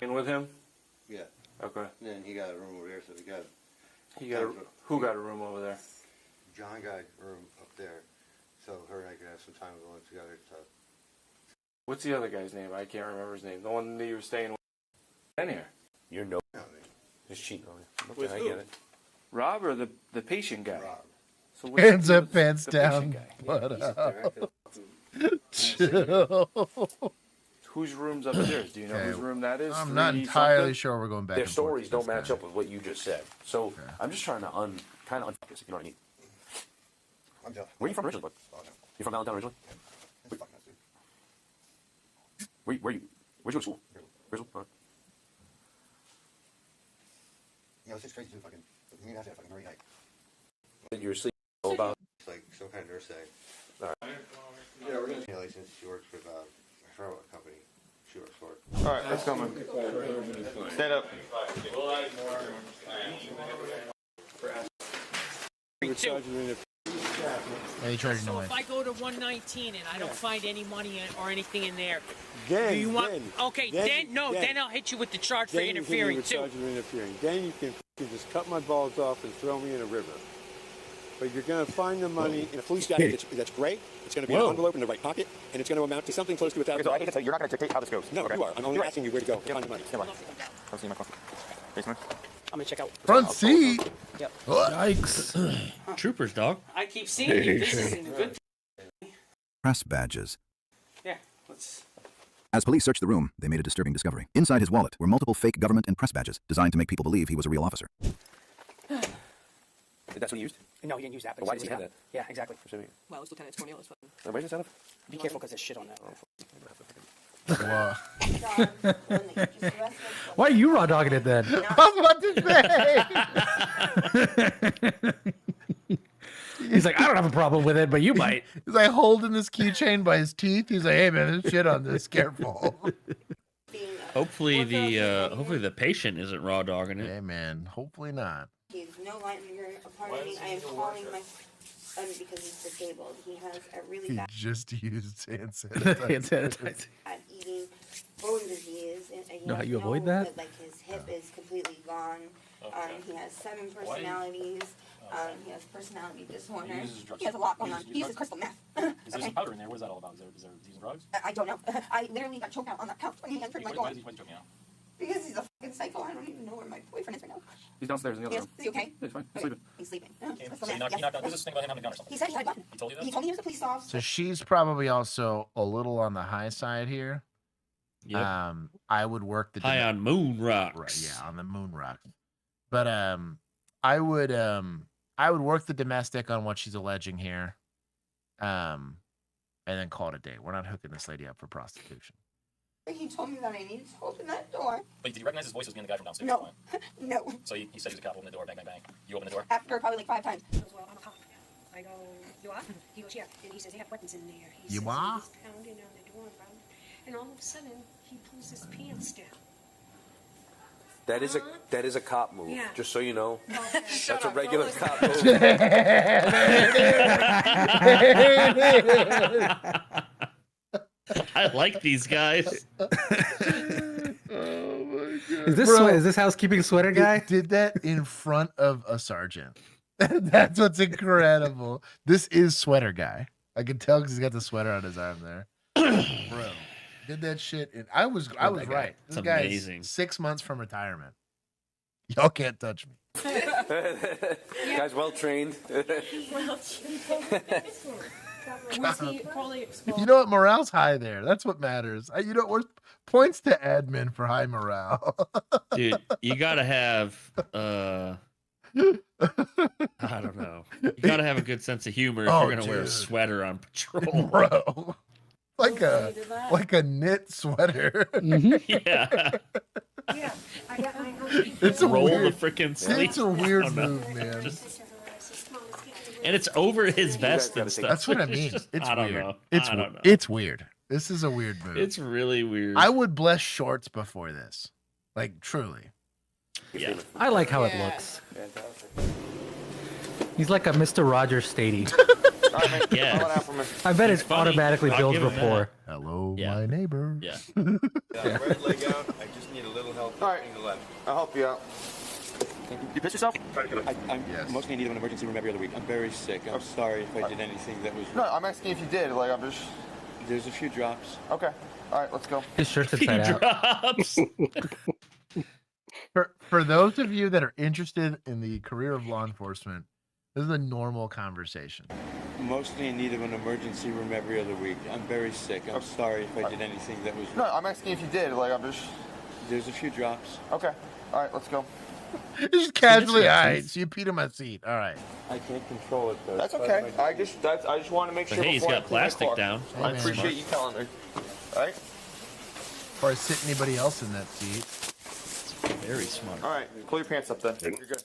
in with him? Yeah. Okay. And then he got a room over there, so Who got a room over there? John got a room up there, so her and I could have some time alone together. So. What's the other guy's name? I can't remember his name. The one that you were staying with. In here. You're no. Just cheating on you. With Okay, I who? get it. Rob or the patient guy? Rob. So Hands up, pants the down. patient guy? What up? Chill. Whose room's upstairs? Do you know Okay. whose room that is? I'm not 3 entirely something? sure we're going back Their and forth stories with don't this match guy. up with what you just said. So I'm just trying to kind of unfocus. You know what I mean? I'm done. Where are you from originally, bud? You from Allentown originally? Where'd you go to school? Original? All right. You know, it's just crazy too. Fucking, me and I had a fucking great night. You were sleeping about. It's like some kind of nurse day. All right. Yeah, we're gonna. Since she works with I forgot what company she works for. All right, let's come in. Stand up. So if I go to 119 and I don't find any money or anything in there, Then, do you want? then, Okay, then I'll hit you with the charge for interfering too. Then you can just cut my balls off and throw me in a river. But you're going to find the money in a police jacket that's gray. It's going to be in an envelope in the right pocket, and it's going to amount to something close to $1,000. So I can tell you, you're not going to dictate how this goes. No, you are. I'm only asking you where to go. Find the money. Come see my coffee. Basement. I'm gonna check out. Front seat. Yep. Yikes. Troopers, dog. I keep seeing you. This isn't a good. Press badges. Yeah. Let's. As police searched the room, they made a disturbing discovery. Inside his wallet were multiple fake government and press badges designed to make people believe he was a real officer. That's what you used? No, he didn't use that. Why does he have that? Yeah, exactly. Well, it's Lieutenant Cornelius. Where's this out of? Be careful because there's shit on that. Wow. Why are you raw dogging it then? I was about to say. He's like, I don't have a problem with it, but you might. He's like holding this keychain by his teeth. He's like, hey man, there's shit on this. Careful. Hopefully the patient isn't raw dogging it. Hey man, hopefully not. He's no longer a part of me. I am calling my son because he's disabled. He has a really He bad just used hand sanitizer. at eating bone disease. And he Know how has you avoid that? Like his hip is completely gone. He has 7 personalities. He has personality disorder. He has a lot going on. He uses crystal meth. Is there some powder in there? What is that all about? Is there using drugs? I don't know. I literally got choked out on that couch when he entered my door. Why is he choking out? Because he's a fucking psycho. I don't even know where my boyfriend is right now. He's downstairs in the other room. Is he okay? Yeah, he's fine. He's Okay. sleeping. He's sleeping. So you knocked out. This is the thing about him having a gun or something. He said he had a gun. He told you that? He told me he was a police officer. So she's probably also a little on the high side here. Yep. I would work the High on moon rocks. Right, yeah, on the moon rock. But I would work the domestic on what she's alleging here. And then call it a day. We're not hooking this lady up for prostitution. He told me that I needed to open that door. But did you recognize his voice as being the guy from downstairs? No. No. So he said he was a cop. Open the door. Bang, bang, bang. You open the door. After probably like 5 times. He goes, well, I'm a cop. I go, you are? He goes, yeah. And he says, they have weapons in there. He You says, are? He's pounding on the door, and all of a sudden, he pulls his pants down. That is a cop move. Yeah. Just so you know. Shut That's a up, regular Lois. cop move. I like these guys. Is this housekeeping sweater guy? Did that in front of a sergeant. That's what's incredible. This is Sweater Guy. I can tell because he's got the sweater on his arm there. Bro, did that shit. And I was right. This It's guy's amazing. 6 months from retirement. Y'all can't touch me. Guy's well trained. You know what? Morale's high there. That's what matters. You know what? Points to admin for high morale. Dude, you gotta have I don't know. You gotta have a good sense of humor if Oh, you're gonna wear a dude. sweater on patrol. Bro. Like a knit sweater. Yeah. Yeah, It's a Roll weird, the freaking sleeve. It's a weird I don't know. move, man. And it's over his vest and stuff. That's what I It's mean. just- It's I don't weird. know. It's I don't know. it's weird. This is a weird move. It's really weird. I would bless shorts before this. Like truly. Yeah. I like how it looks. He's like a Mr. Rogers Stady. Yeah. I bet It's it funny. automatically I'll builds give him that. rapport. Hello, my neighbor. Yeah. Right leg out. I just need a little help. All right, the left. I'll help you out. You pissed yourself? I'm mostly in need of an emergency room every other week. I'm very sick. I'm sorry if I did anything that was. No, I'm asking if you did. Like, I'm just. There's a few drops. Okay. All right, let's go. His shirt's inside out. Drops. For those of you that are interested in the career of law enforcement, this is a normal conversation. Mostly in need of an emergency room every other week. I'm very sick. I'm sorry if I did anything that was. No, I'm asking if you did. Like, I'm just. There's a few drops. Okay. All right, let's go. Just casually, all right. So you peed in my seat. All right. I can't control it though. That's okay. I just want to make But sure. hey, he's before I got clean my plastic car. down. I Hey, appreciate man. you telling me. All right. Before I sit anybody else in that seat. Very smart. All right. Pull your pants up then. You're good.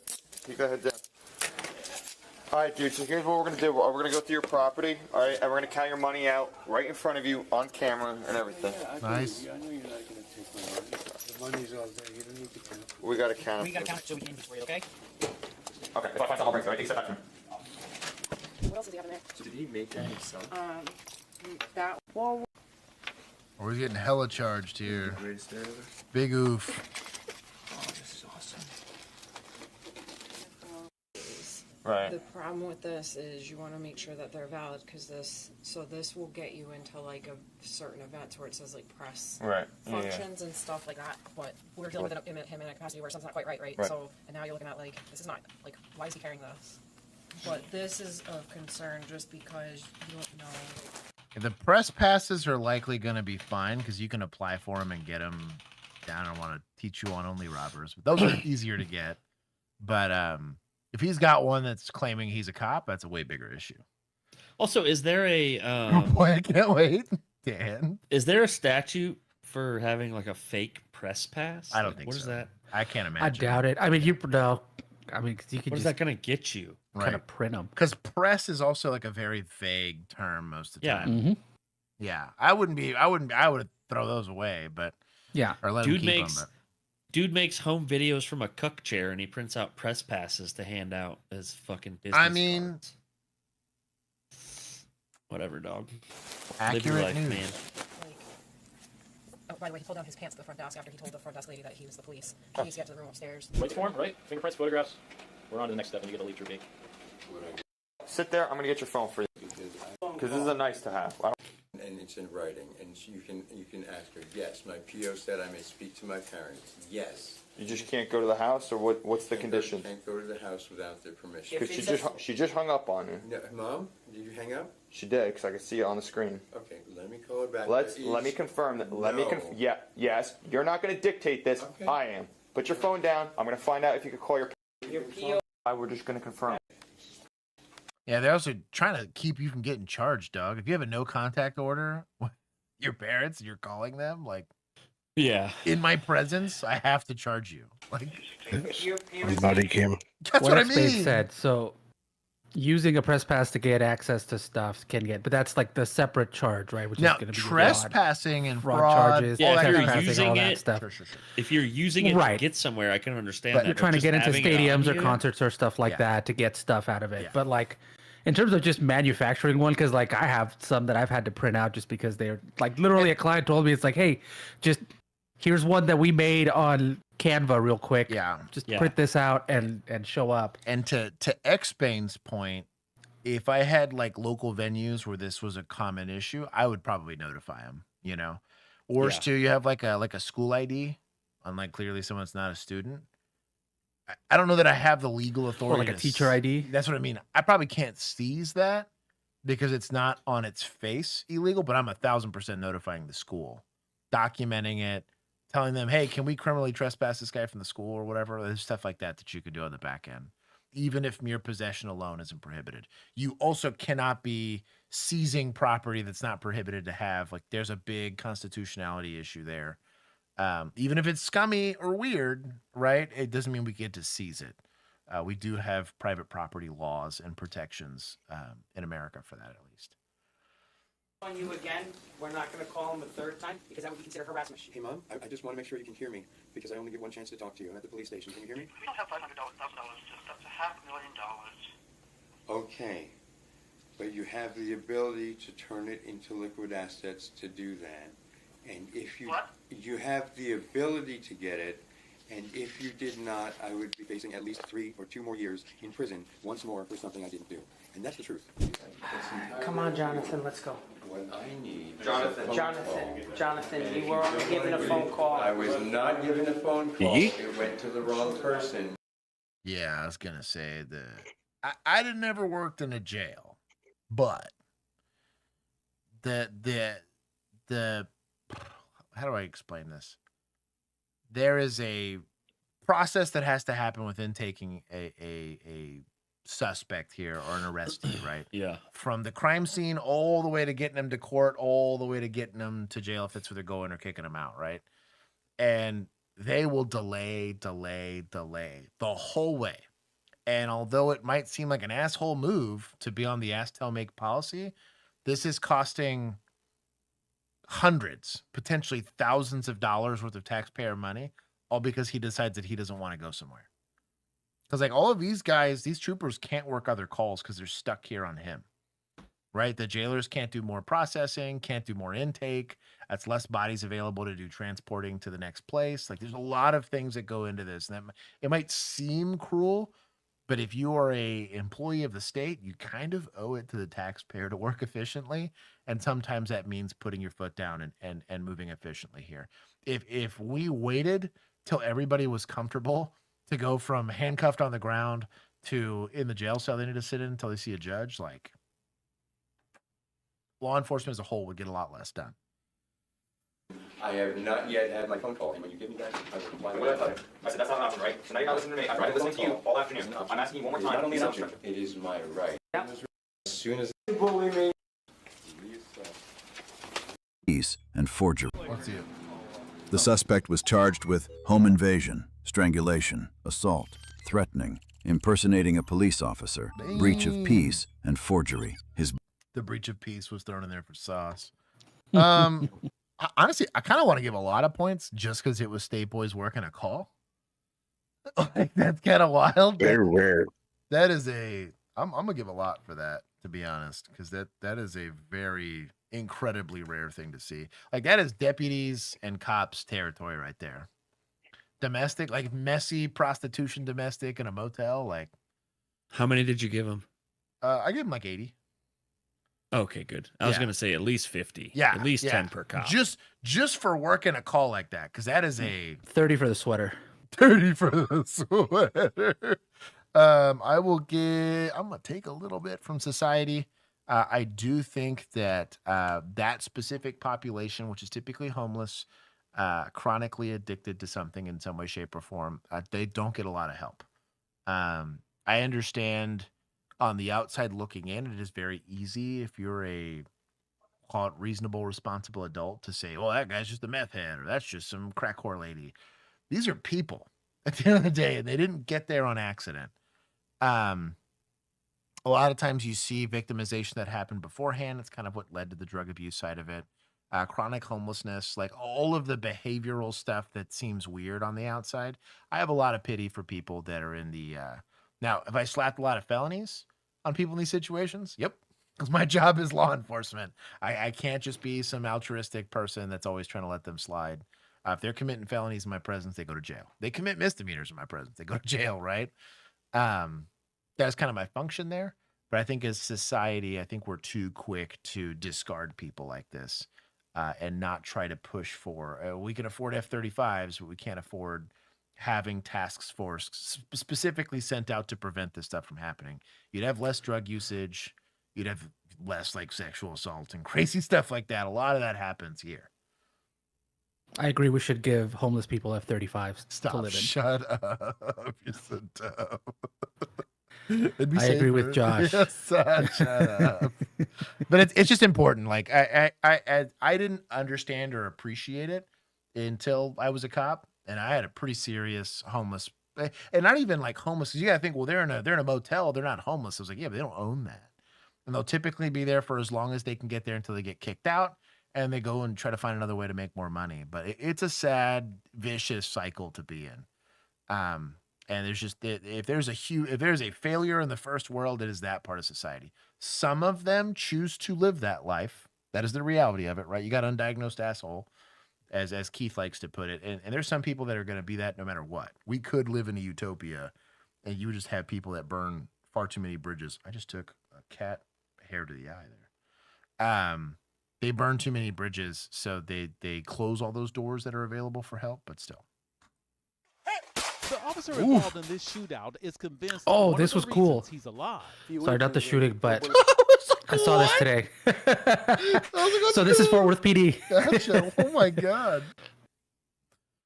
You go ahead, down. All right, dude. So here's what we're gonna do. We're gonna go through your property. All right, and we're gonna count your money out right in front of you on camera and everything. Nice. I know you're not gonna take my money. The money's all there. You don't need to count. We gotta count. We gotta count it so we can inventory, okay? Okay. If I find something, I'll bring it. All right, take a step back from me. What else does he have in there? So did he make that himself? That wall. Or we're getting hella charged here. Greatest there ever. Big oof. Oh, this is awesome. Right. The problem with this is you want to make sure that they're valid because this will get you into like a certain events where it says like press Right. Yeah. functions and stuff like that. But we're dealing with him in a capacity where something's not quite right. Right. So and now you're looking at like this is not like why is he carrying this? But this is of concern just because you don't know. The press passes are likely going to be fine because you can apply for them and get them down. I don't want to teach you on only robbers, but those are easier to get. But if he's got one that's claiming he's a cop, that's a way bigger issue. Also, is there a Boy, I can't wait. Dan. is there a statute for having like a fake press pass? I don't Like, think what so. is that? I can't imagine. I doubt it. I mean, you know, I mean, 'cause you could What is just that gonna get you? kind of print them. Because press is also like a very vague term most of the Yeah. time. Yeah. I would throw those away, but Yeah. or let him Dude keep makes them. dude makes home videos from a cuck chair and he prints out press passes to hand out as fucking business I mean, cards. Whatever, dog. Live your accurate life, news. man. Oh, by the way, he pulled down his pants at the front desk after he told the front desk lady that he was the police. He needs to get to the room upstairs. Wait for him, right? Fingerprints, photographs. We're on to the next step and you get a lead through me. Sit there. I'm gonna get your phone for you because this is a nice to have. And it's in writing, and you can ask her. Yes, my PO said I may speak to my parents. Yes. You just can't go to the house, or what's the condition? Can't go to the house without their permission. Because she just hung up on you. No, Mom, did you hang up? She did, because I could see it on the screen. Okay, let me call her back. Let me confirm that. No. Yes. You're not going to dictate this. Okay. I am. Put your phone down. I'm going to find out if you could call your. We're just going to confirm. Yeah, they're also trying to keep you from getting charged, dog. If you have a no contact order with your parents and you're calling them, like, yeah, in my presence, I have to charge you. Like, Bodycam. that's what I X-Bait mean. said. So using a press pass to get access to stuff can get, but that's like the separate charge, right? Which Now, is going to be trespassing and fraud fraud charges, Yeah, if you're trespassing, using all that it- stuff. If you're using it Right. to get somewhere, I can understand But that. You're but trying to just get into having it stadiums on or you- concerts or stuff like Yeah. that to get stuff out of it. Yeah. But like, in terms of just manufacturing one, because like I have some that I've had to print out just because they're like literally a client told me it's like, hey, just Here's one that we made on Canva real quick. Yeah. Just print this out and show up. And to X-Bane's point, if I had like local venues where this was a common issue, I would probably notify them, you know. Or too, you have like a school ID, unlike clearly someone's not a student. I don't know that I have the legal authority. Or like a teacher ID. That's what I mean. I probably can't seize that because it's not on its face illegal, but I'm 1,000% notifying the school, documenting it, telling them, hey, can we criminally trespass this guy from the school or whatever? There's stuff like that that you could do on the back end, even if mere possession alone isn't prohibited. You also cannot be seizing property that's not prohibited to have. Like, there's a big constitutionality issue there. Even if it's scummy or weird, right? It doesn't mean we get to seize it. We do have private property laws and protections in America for that, at least. On you again, we're not going to call him a third time because that would be considered harassment. Hey, Mom, I just want to make sure you can hear me because I only get one chance to talk to you. I'm at the police station. Can you hear me? We don't have $500,000, just up to $500,000. Okay, but you have the ability to turn it into liquid assets to do that. And if you have the ability to get it, and if you did not, I would be facing at least 3 or 2 more years in prison, once more for something I didn't do. And that's the truth. Come on, Jonathan, let's go. What I need Jonathan, you were only given a phone call. I was not given a phone call. It went to the wrong person. Yeah, I was gonna say I didn't ever worked in a jail, but the how do I explain this? There is a process that has to happen within taking a suspect here or an arrestee, right? Yeah. From the crime scene all the way to getting them to court, all the way to getting them to jail if it's where they're going or kicking them out, right? And they will delay the whole way. And although it might seem like an asshole move to be on the ask, tell, make policy, this is costing hundreds, potentially thousands of dollars worth of taxpayer money, all because he decides that he doesn't want to go somewhere. Because like all of these guys, these troopers can't work other calls because they're stuck here on him, right? The jailers can't do more processing, can't do more intake. That's less bodies available to do transporting to the next place. Like there's a lot of things that go into this. And that it might seem cruel, but if you are a employee of the state, you kind of owe it to the taxpayer to work efficiently. And sometimes that means putting your foot down and moving efficiently here. If we waited till everybody was comfortable to go from handcuffed on the ground to in the jail cell they need to sit in until they see a judge, like law enforcement as a whole would get a lot less done. I have not yet had my phone call, and when you give me that, I will reply. I said that's not an option, right? So now you're not listening to me. I've tried listening to you all afternoon. I'm asking you one more time. Not only an option, it is my right. Yeah. As soon as you bully me, and forgery. Let's see it. The suspect was charged with home invasion, strangulation, assault, threatening, impersonating a police officer, breach of peace, and forgery. The breach of peace was thrown in there for sauce. Honestly, I kind of want to give a lot of points just because it was State Boys working a call. Like, that's kind of wild. Very rare. That is I'm gonna give a lot for that, to be honest, because that is a very incredibly rare thing to see. Like that is deputies and cops territory right there. Domestic, like messy prostitution domestic in a motel. Like, how many did you give him? I give him like 80. Okay, good. I was gonna say at least 50. Yeah, at least 10 per cop. Just for working a call like that, because that is a 30 for the sweater. 30 for the sweater. I'm gonna take a little bit from society. I do think that that specific population, which is typically homeless, chronically addicted to something in some way, shape, or form, they don't get a lot of help. I understand on the outside looking in, it is very easy if you're a, call it reasonable, responsible adult, to say, well, that guy's just a meth head, or that's just some crack whore lady. These are people at the end of the day, and they didn't get there on accident. A lot of times you see victimization that happened beforehand. It's kind of what led to the drug abuse side of it. Chronic homelessness, like all of the behavioral stuff that seems weird on the outside. I have a lot of pity for people that are in the, now, have I slapped a lot of felonies on people in these situations? Yep. Because my job is law enforcement. I can't just be some altruistic person that's always trying to let them slide. If they're committing felonies in my presence, they go to jail. They commit misdemeanors in my presence, they go to jail, right? That's kind of my function there. But I think as society, I think we're too quick to discard people like this and not try to push for. We can afford F-35s, but we can't afford having task force specifically sent out to prevent this stuff from happening. You'd have less drug usage. You'd have less like sexual assault and crazy stuff like that. A lot of that happens here. I agree. We should give homeless people F-35s to live in. Shut up. You're so dumb. I agree with Josh. Shut up. But it's just important. Like I didn't understand or appreciate it until I was a cop, and I had a pretty serious homeless, and not even like homeless. Because you gotta think, well, they're in a motel, they're not homeless. I was like, yeah, but they don't own that, and they'll typically be there for as long as they can get there until they get kicked out, and they go and try to find another way to make more money. But it's a sad, vicious cycle to be in. And there's just, if there's a failure in the first world, it is that part of society. Some of them choose to live that life. That is the reality of it, right? You got undiagnosed asshole, as Keith likes to put it. And there's some people that are going to be that no matter what. We could live in a utopia, and you would just have people that burn far too many bridges. I just took a cat hair to the eye there. They burn too many bridges, so they close all those doors that are available for help, but still. The officer involved in this shootout is convinced. Oh, this was cool. He's alive. Sorry, not the shooting, but I saw this today. So this is Fort Worth PD. Gotcha. Oh my God.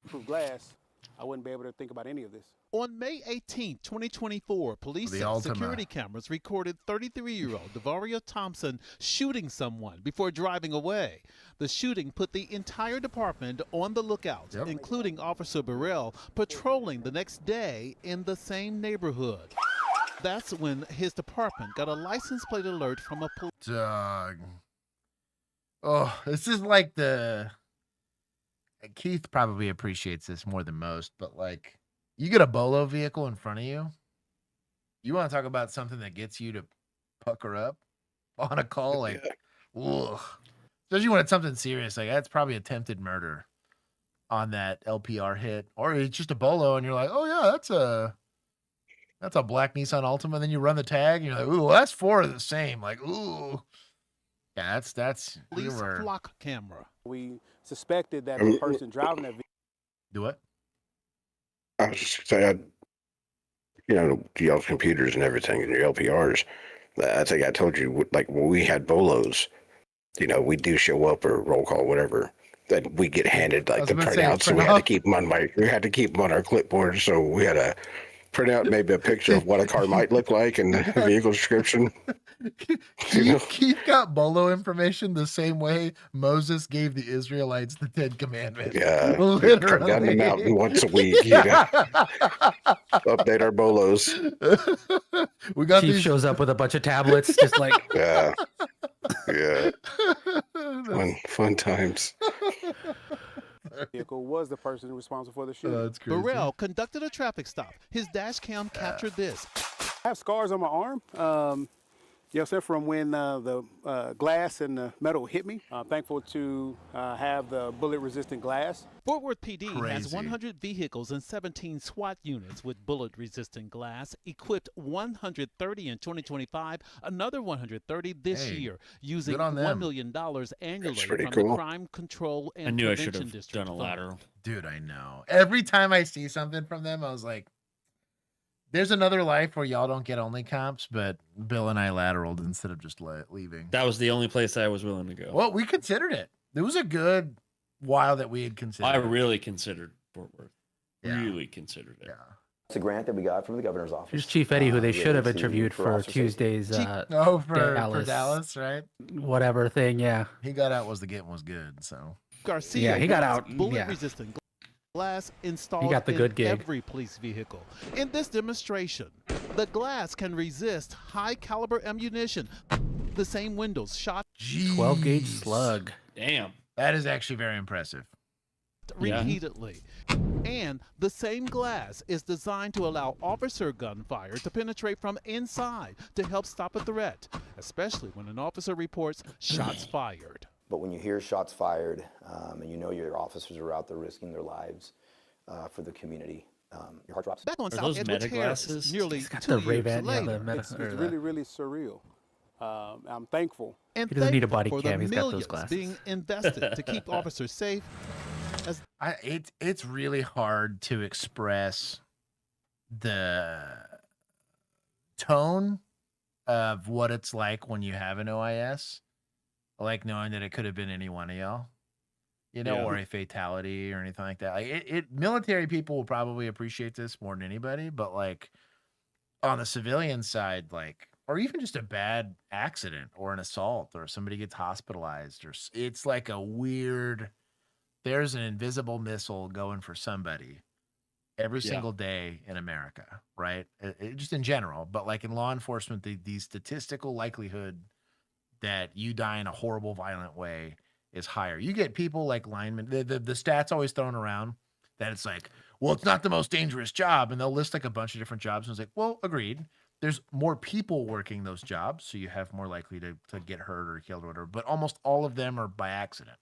Proof glass, I wouldn't be able to think about any of this. On May 18, 2024, police The said Ultima. security cameras recorded 33-year-old Devaria Thompson shooting someone before driving away. The shooting put the entire department on the lookout, including Officer Burrell patrolling the next day in the same neighborhood. That's when his department got a license plate alert from a police. Dog. Oh, this is like Keith probably appreciates this more than most, but like, you get a Bolo vehicle in front of you. You want to talk about something that gets you to pucker up on a call? Like, ugh. Especially when it's something serious. Like, that's probably attempted murder on that LPR hit. Or it's just a Bolo, and you're like, oh, yeah, that's a black Nissan Altima. And then you run the tag, and you're like, ooh, well, that's four of the same. Like, ooh. Yeah, that's police flock camera. We suspected that the person driving that vehicle. Do what? I was just saying, y'all's computers and everything and your LPRs. I think I told you, like, when we had Bolos, we do show up or roll call, whatever. That we get handed like the printouts, so we had to keep them on our clipboard. So we had to print out maybe a picture of what a car might look like and the vehicle description. Keith got Bolo information the same way Moses gave the Israelites the 10 Commandments. Yeah, literally. Come down the mountain once a week. Update our Bolos. We got Chief shows up with a bunch of tablets, just like yeah. Fun times. Vehicle was the person responsible for the shooting. That's crazy. Burrell conducted a traffic stop. His dash cam captured this. I have scars on my arm. From when the glass and the metal hit me. I'm thankful to have the bullet-resistant glass. Fort Worth PD has Crazy. 100 vehicles and 17 SWAT units with bullet-resistant glass, equipped 130 in 2025, another 130 this year, using good on them. $1 million annually pretty from cool. the Crime Control and I knew I Prevention should have District done a Fund. lateral. Dude, I know. Every time I see something from them, I was like, there's another life where y'all don't get OnlyCops, but Bill and I lateraled instead of just leaving. That was the only place I was willing to go. Well, we considered it. It was a good while that we had considered I it. really considered Fort Worth. Yeah. Really considered it. Yeah. It's a grant that we got from the governor's office. here's Chief Eddie, who they related should have to interviewed for officer safety. Tuesday's for Dallas, right? whatever thing. Yeah, He got out was the getting was good, so. Garcia Yeah, he got wants out, yeah. bullet-resistant glass installed He got the in good gig. every police vehicle. In this demonstration, the glass can resist high-caliber ammunition. The same windows shot 12 gauge slug. Damn. That is actually very impressive. repeatedly. And the same glass is designed to allow officer gunfire to penetrate from inside to help stop a threat, especially when an officer reports shots fired. But when you hear shots fired and you know your officers are out there risking their lives for the community, your heart drops. Back on Are South those Edwards meta Terrace, glasses? nearly He's got 2 the Ray-Ban, years yeah, later. the meta. It's really, really surreal. I'm thankful. And He doesn't need a thankful body for cam, the he's got those millions glasses. being invested to keep officers safe. As It's really hard to express the tone of what it's like when you have an OIS, like knowing that it could have been any one of y'all, or a fatality or anything like that. Like military people will probably appreciate this more than anybody, but like on the civilian side, like, or even just a bad accident or an assault or somebody gets hospitalized, or it's like a weird, there's an invisible missile going for somebody every single day in America, right? Just in general, but like in law enforcement, the statistical likelihood that you die in a horrible, violent way is higher. You get people like linemen, the stats always thrown around that it's like, well, it's not the most dangerous job. And they'll list like a bunch of different jobs. And it's like, well, agreed. There's more people working those jobs, so you have more likely to get hurt or killed or whatever. But almost all of them are by accident.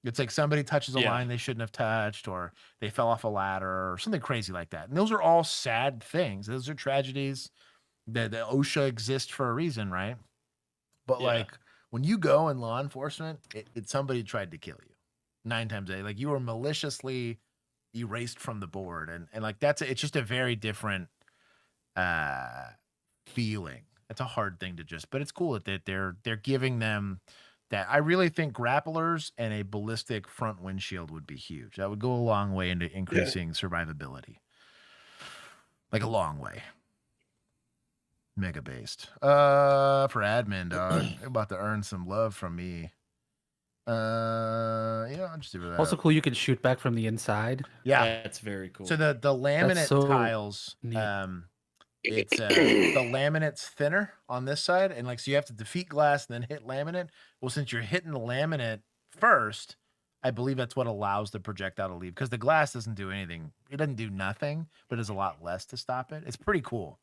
It's like somebody touches a line they shouldn't have touched, or they fell off a ladder or something crazy like that. And those are all sad things. Those are tragedies. The OSHA exists for a reason, right? But like when you go in law enforcement, it's somebody tried to kill you 9 times a day. Like you were maliciously erased from the board. And like it's just a very different feeling. It's a hard thing to but it's cool that they're giving them that. I really think grapplers and a ballistic front windshield would be huge. That would go a long way into increasing survivability. Like a long way. Mega based. For admin, dog. They're about to earn some love from me. I'll just do that. Also cool, you can shoot back from the inside. Yeah, that's very cool. So the laminate tiles, it's the laminate's thinner on this side, and like so you have to defeat glass and then hit laminate. Well, since you're hitting the laminate first, I believe that's what allows the projectile to leave, because the glass doesn't do anything. It doesn't do nothing, but there's a lot less to stop it. It's pretty cool.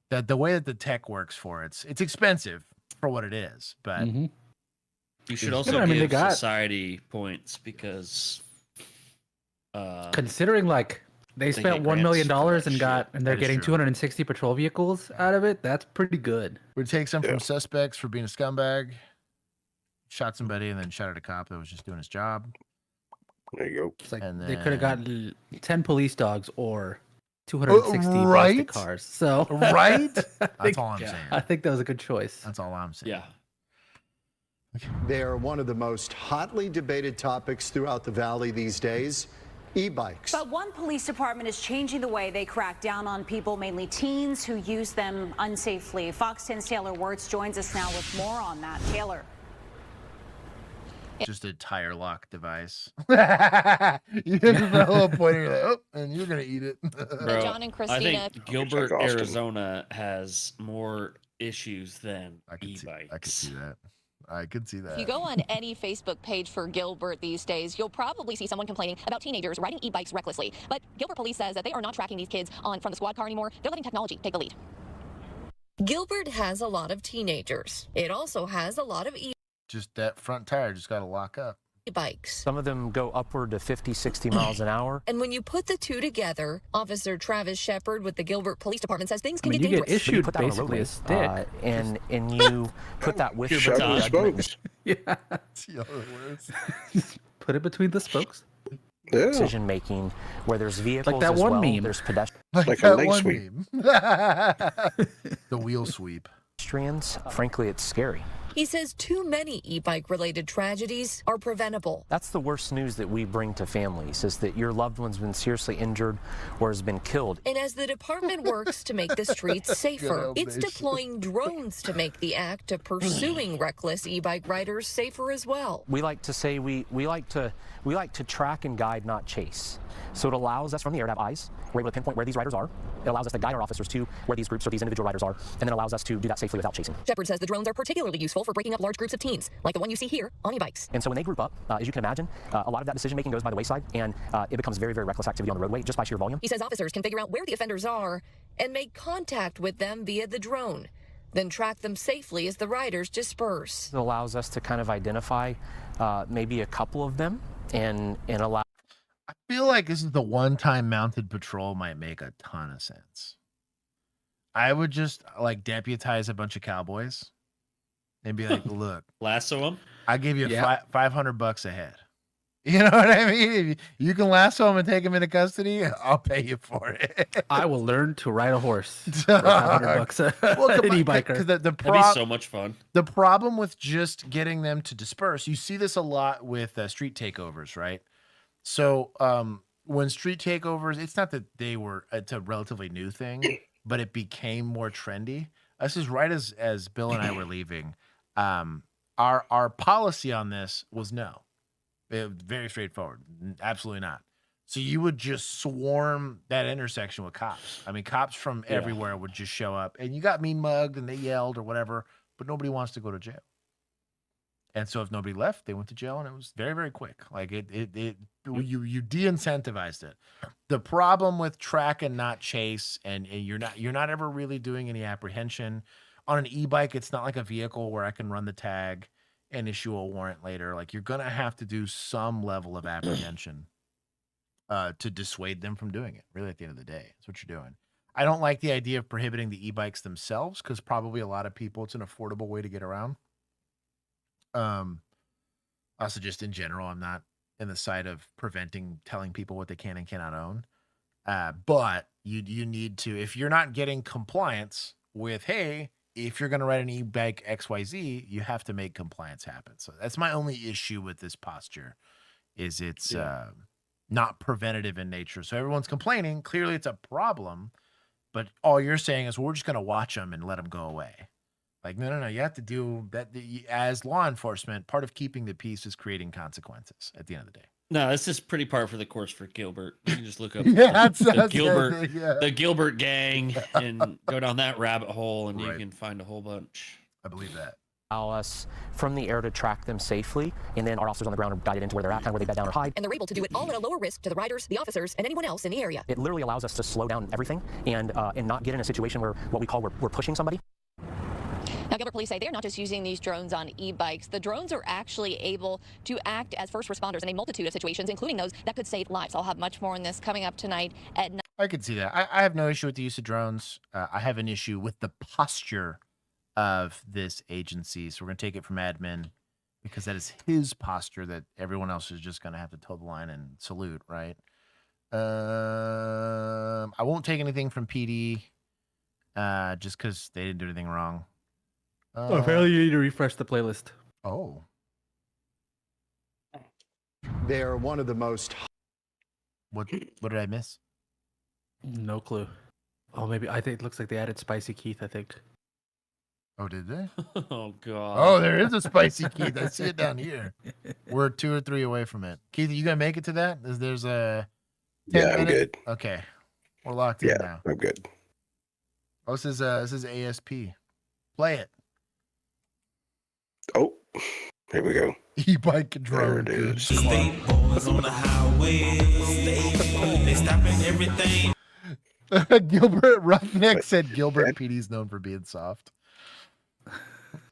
The way that the tech works for it's expensive for what it is, but you should also give society points because considering like they spent $1 million and they're getting 260 patrol vehicles out of it. That's pretty good. We'd take some from suspects for being a scumbag, shot somebody, and then shot at a cop that was just doing his job. There you go. It's like and they could have gotten 10 police dogs or 260 right? plastic cars. So right? That's all I'm saying. I think that was a good choice. That's all I'm saying. Yeah. They are one of the most hotly debated topics throughout the valley these days. E-bikes. But one police department is changing the way they crack down on people, mainly teens, who use them unsafely. Fox 10's Taylor Wirtz joins us now with more on that. Taylor. Just a tire lock device. You hit the little pointer, like, oh, and you're gonna eat it. Bro, John and I Christina. think Gilbert, Arizona has more issues than e-bikes. I could see that. I could see that. If you go on any Facebook page for Gilbert these days, you'll probably see someone complaining about teenagers riding e-bikes recklessly. But Gilbert police says that they are not tracking these kids from the squad car anymore. They're letting technology take the lead. Gilbert has a lot of teenagers. It also has a lot of Just that front tire just got to lock up. e-bikes. Some of them go upward to 50, 60 miles an hour. And when you put the two together, Officer Travis Shepard with the Gilbert Police Department says things can You be dangerous. get issued Put that on a basically roadway, a stick. and you put that with Yeah. Put it between the spokes. decision making where there's vehicles Like that as one well, meme. there's pedestrians. Like a leg sweep. The wheel sweep. Pedestrians, frankly, it's scary. He says too many e-bike related tragedies are preventable. That's the worst news that we bring to families, is that your loved one's been seriously injured or has been killed. And as the department works to make the streets safer, it's deploying drones to make the act of pursuing reckless e-bike riders safer as well. We like to say we like to track and guide, not chase. So it allows us from the air to have eyes. We're able to pinpoint where these riders are. It allows us to guide our officers to where these groups or these individual riders are, and then allows us to do that safely without chasing. Shepard says the drones are particularly useful for breaking up large groups of teens, like the one you see here on e-bikes. And so when they group up, as you can imagine, a lot of that decision making goes by the wayside, and it becomes very, very reckless activity on the roadway just by sheer volume. He says officers can figure out where the offenders are and make contact with them via the drone. then track them safely as the riders disperse. It allows us to kind of identify maybe a couple of them and allow. I feel like this is the one time mounted patrol might make a ton of sense. I would just like deputize a bunch of cowboys and be like, look, lasso them. I give you $500 a head. You know what I mean? If you can lasso them and take them into custody, I'll pay you for it. I will learn to ride a horse for $500 an e-biker. That'd be so much fun. The problem with just getting them to disperse, you see this a lot with street takeovers, right? So when street takeovers, it's not that it's a relatively new thing, but it became more trendy. This is right as Bill and I were leaving. Our policy on this was no. Very straightforward. Absolutely not. So you would just swarm that intersection with cops. I mean, cops from everywhere would just show up, and you got mean mugged and they yelled or whatever, but nobody wants to go to jail. And so if nobody left, they went to jail, and it was very, very quick. Like you de-incentivized it. The problem with track and not chase, and you're not ever really doing any apprehension. On an e-bike, it's not like a vehicle where I can run the tag and issue a warrant later. Like you're gonna have to do some level of apprehension to dissuade them from doing it. Really, at the end of the day, that's what you're doing. I don't like the idea of prohibiting the e-bikes themselves because probably a lot of people, it's an affordable way to get around. Also, just in general, I'm not in the side of telling people what they can and cannot own. But you need to, if you're not getting compliance with, hey, if you're going to ride an e-bike XYZ, you have to make compliance happen. So that's my only issue with this posture is it's not preventative in nature. So everyone's complaining. Clearly it's a problem, but all you're saying is, well, we're just going to watch them and let them go away. Like, no. You have to do that. As law enforcement, part of keeping the peace is creating consequences at the end of the day. No, this is pretty par for the course for Gilbert. You can just look up the Gilbert gang and go down that rabbit hole, and you can find a whole bunch. I believe that. Allow us from the air to track them safely, and then our officers on the ground are guided into where they're at, kind of where they bed down or hide. And they're able to do it all at a lower risk to the riders, the officers, and anyone else in the area. It literally allows us to slow down everything and not get in a situation where what we call we're pushing somebody. Now, Gilbert police say they're not just using these drones on e-bikes. The drones are actually able to act as first responders in a multitude of situations, including those that could save lives. I'll have much more on this coming up tonight at 9. I can see that. I have no issue with the use of drones. I have an issue with the posture of this agency. So we're going to take it from admin because that is his posture that everyone else is just going to have to toe the line and salute, right? I won't take anything from PD just because they didn't do anything wrong. Apparently you need to refresh the playlist. Oh. They're one of the most... What did I miss? No clue. Oh, maybe I think it looks like they added Spicy Keith, I think. Oh, did they? Oh, God. Oh, there is a Spicy Keith. I see it down here. We're 2 or 3 away from it. Keith, are you going to make it to that? There's a... I'm good. Okay. We're locked in now. I'm good. Oh, this is ASP. Play it. Oh, here we go. E-bike control. There it is. State boys on the highway. They stopping everything. Gilbert Roughneck said Gilbert PD's known for being soft.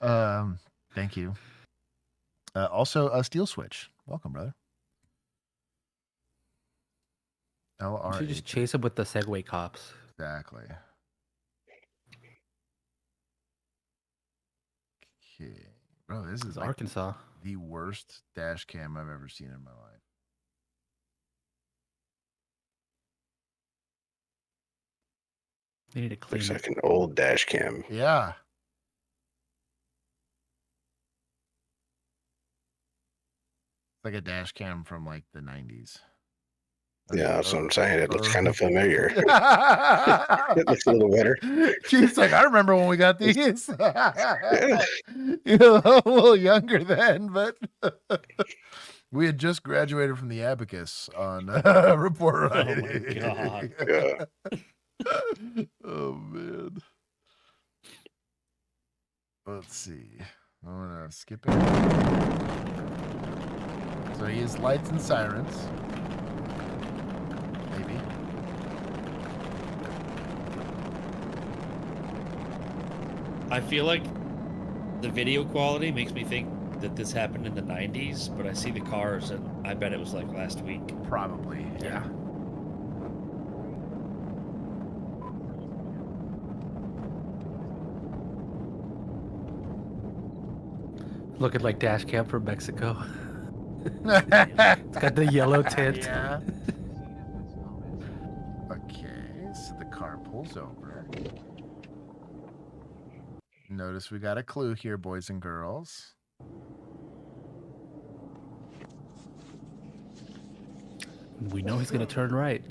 Thank you. Also, Steel Switch. Welcome, brother. LR. You just chase him with the Segway cops. Exactly. Okay. Bro, this is like Arkansas. The worst dash cam I've ever seen in my life. They need to clean Looks it. like an old dash cam. Yeah. It's like a dash cam from like the 90s. Yeah, that's what I'm saying. It looks kind of familiar. It looks a little better. She's like, I remember when we got these. You know, a little younger then, but we had just graduated from the abacus on report writing. Oh, my God. Yeah. Oh, man. Let's see. I'm going to skip it. So he has lights and sirens. Maybe. I feel like the video quality makes me think that this happened in the 90s, but I see the cars and I bet it was like last week. Probably, yeah. Looking like dash cam from Mexico. It's got the yellow tint. Yeah. Okay, so the car pulls over. Notice we got a clue here, boys and girls. We know he's gonna turn right.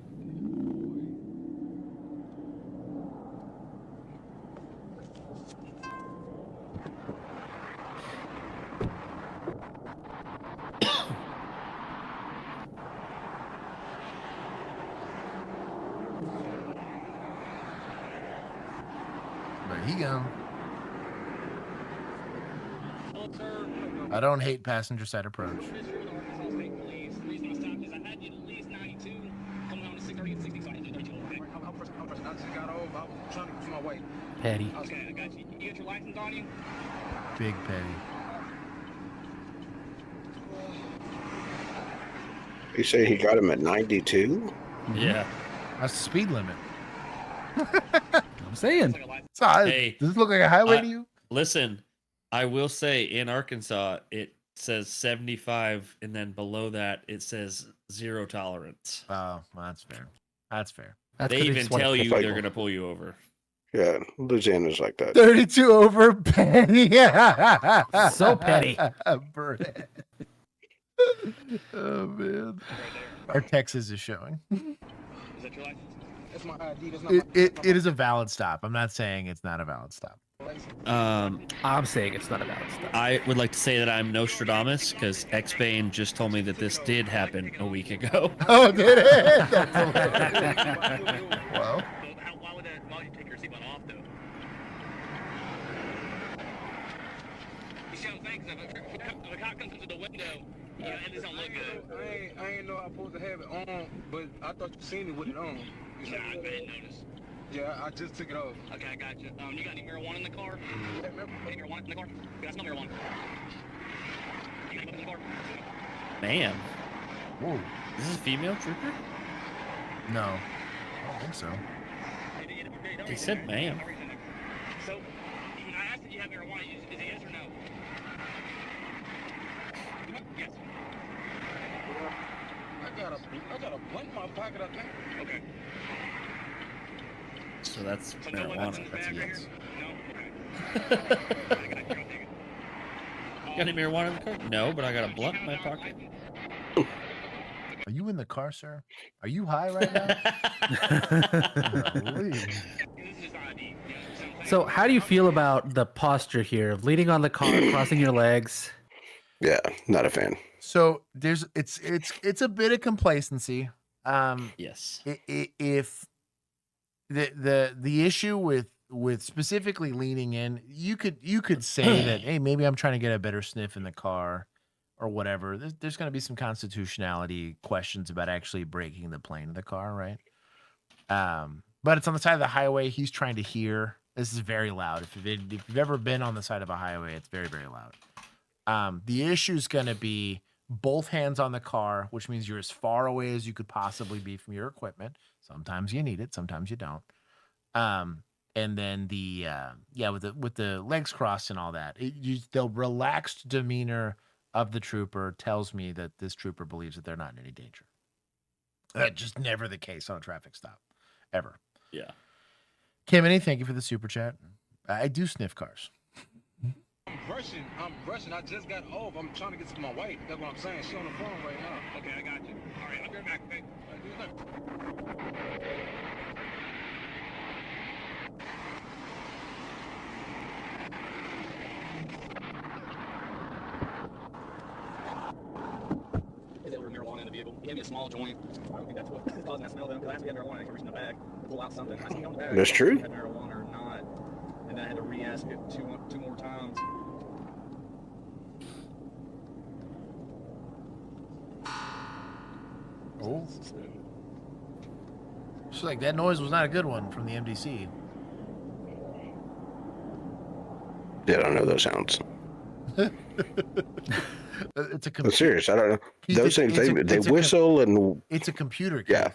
There he go. I don't hate passenger side approach. Petty. Okay, I got you. You got your license on you? Big petty. You say he got him at 92? Yeah. That's the speed limit. I'm saying. Hey, does this look like a highway to you? Listen, I will say in Arkansas it says 75, and then below that it says 0 tolerance. Oh, well, that's fair. That's fair. They even tell you they're gonna pull you over. Yeah, Louisiana's like that. 32 over petty. So petty. Burn. Oh man. Our Texas is showing. Is that your license? That's my ID. That's not my It is a valid stop. I'm not saying it's not a valid stop. I'm saying it's not a valid stop. I would like to say that I'm Nostradamus because X-Bane just told me that this did happen a week ago. Oh, did it? That's hilarious. Well. Why would you take your seatbelt off, though? You see what I'm saying? If a cop comes into the window, you know, it doesn't look good. I ain't know I was supposed to have it on, but I thought you seen it with it on. Yeah, I didn't notice. Yeah, I just took it off. Okay, I got you. You got any marijuana in the car? Any marijuana in the car? Yeah, that's not marijuana. You got any in the car? Man. Whoa. Is this a female trooper? No. I don't think so. He said ma'am. So, I asked if you have marijuana. Is it yes or no? Yes. I got a blunt in my pocket, I think. Okay. So that's marijuana. That's a yes. Got any marijuana in the car? No, but I got a blunt in my pocket. Are you in the car, sir? Are you high right now? So, how do you feel about the posture here of leaning on the car, crossing your legs? Yeah, not a fan. So it's a bit of complacency. Yes. If the issue with specifically leaning in, you could say that, hey, maybe I'm trying to get a better sniff in the car or whatever. There's going to be some constitutionality questions about actually braking the plane of the car, right? But it's on the side of the highway. He's trying to hear. This is very loud. If you've ever been on the side of a highway, it's very, very loud. The issue is going to be both hands on the car, which means you're as far away as you could possibly be from your equipment. Sometimes you need it, sometimes you don't. And then with the legs crossed and all that, the relaxed demeanor of the trooper tells me that this trooper believes that they're not in any danger. That's just never the case on a traffic stop, ever. Yeah. Kimmy, thank you for the super chat. I do sniff cars. I'm brushing. I just got off. I'm trying to get to my wife. That's what I'm saying. She on the phone right now. Okay, I got you. All right, I'll be right back, okay? Is there marijuana in the vehicle? He gave me a small joint. I don't think that's what's causing that smell, though, because I actually had marijuana. I can reach in the bag, pull out something. I see on the bag. That's true. Had marijuana or not. And then I had to re-ask it two more times. Oh. She's like, that noise was not a good one from the MDC. Yeah, I don't know those sounds. It's a I'm serious. I don't know. Keith, Those things, they it's a whistle and... It's a computer, Keith. Yeah.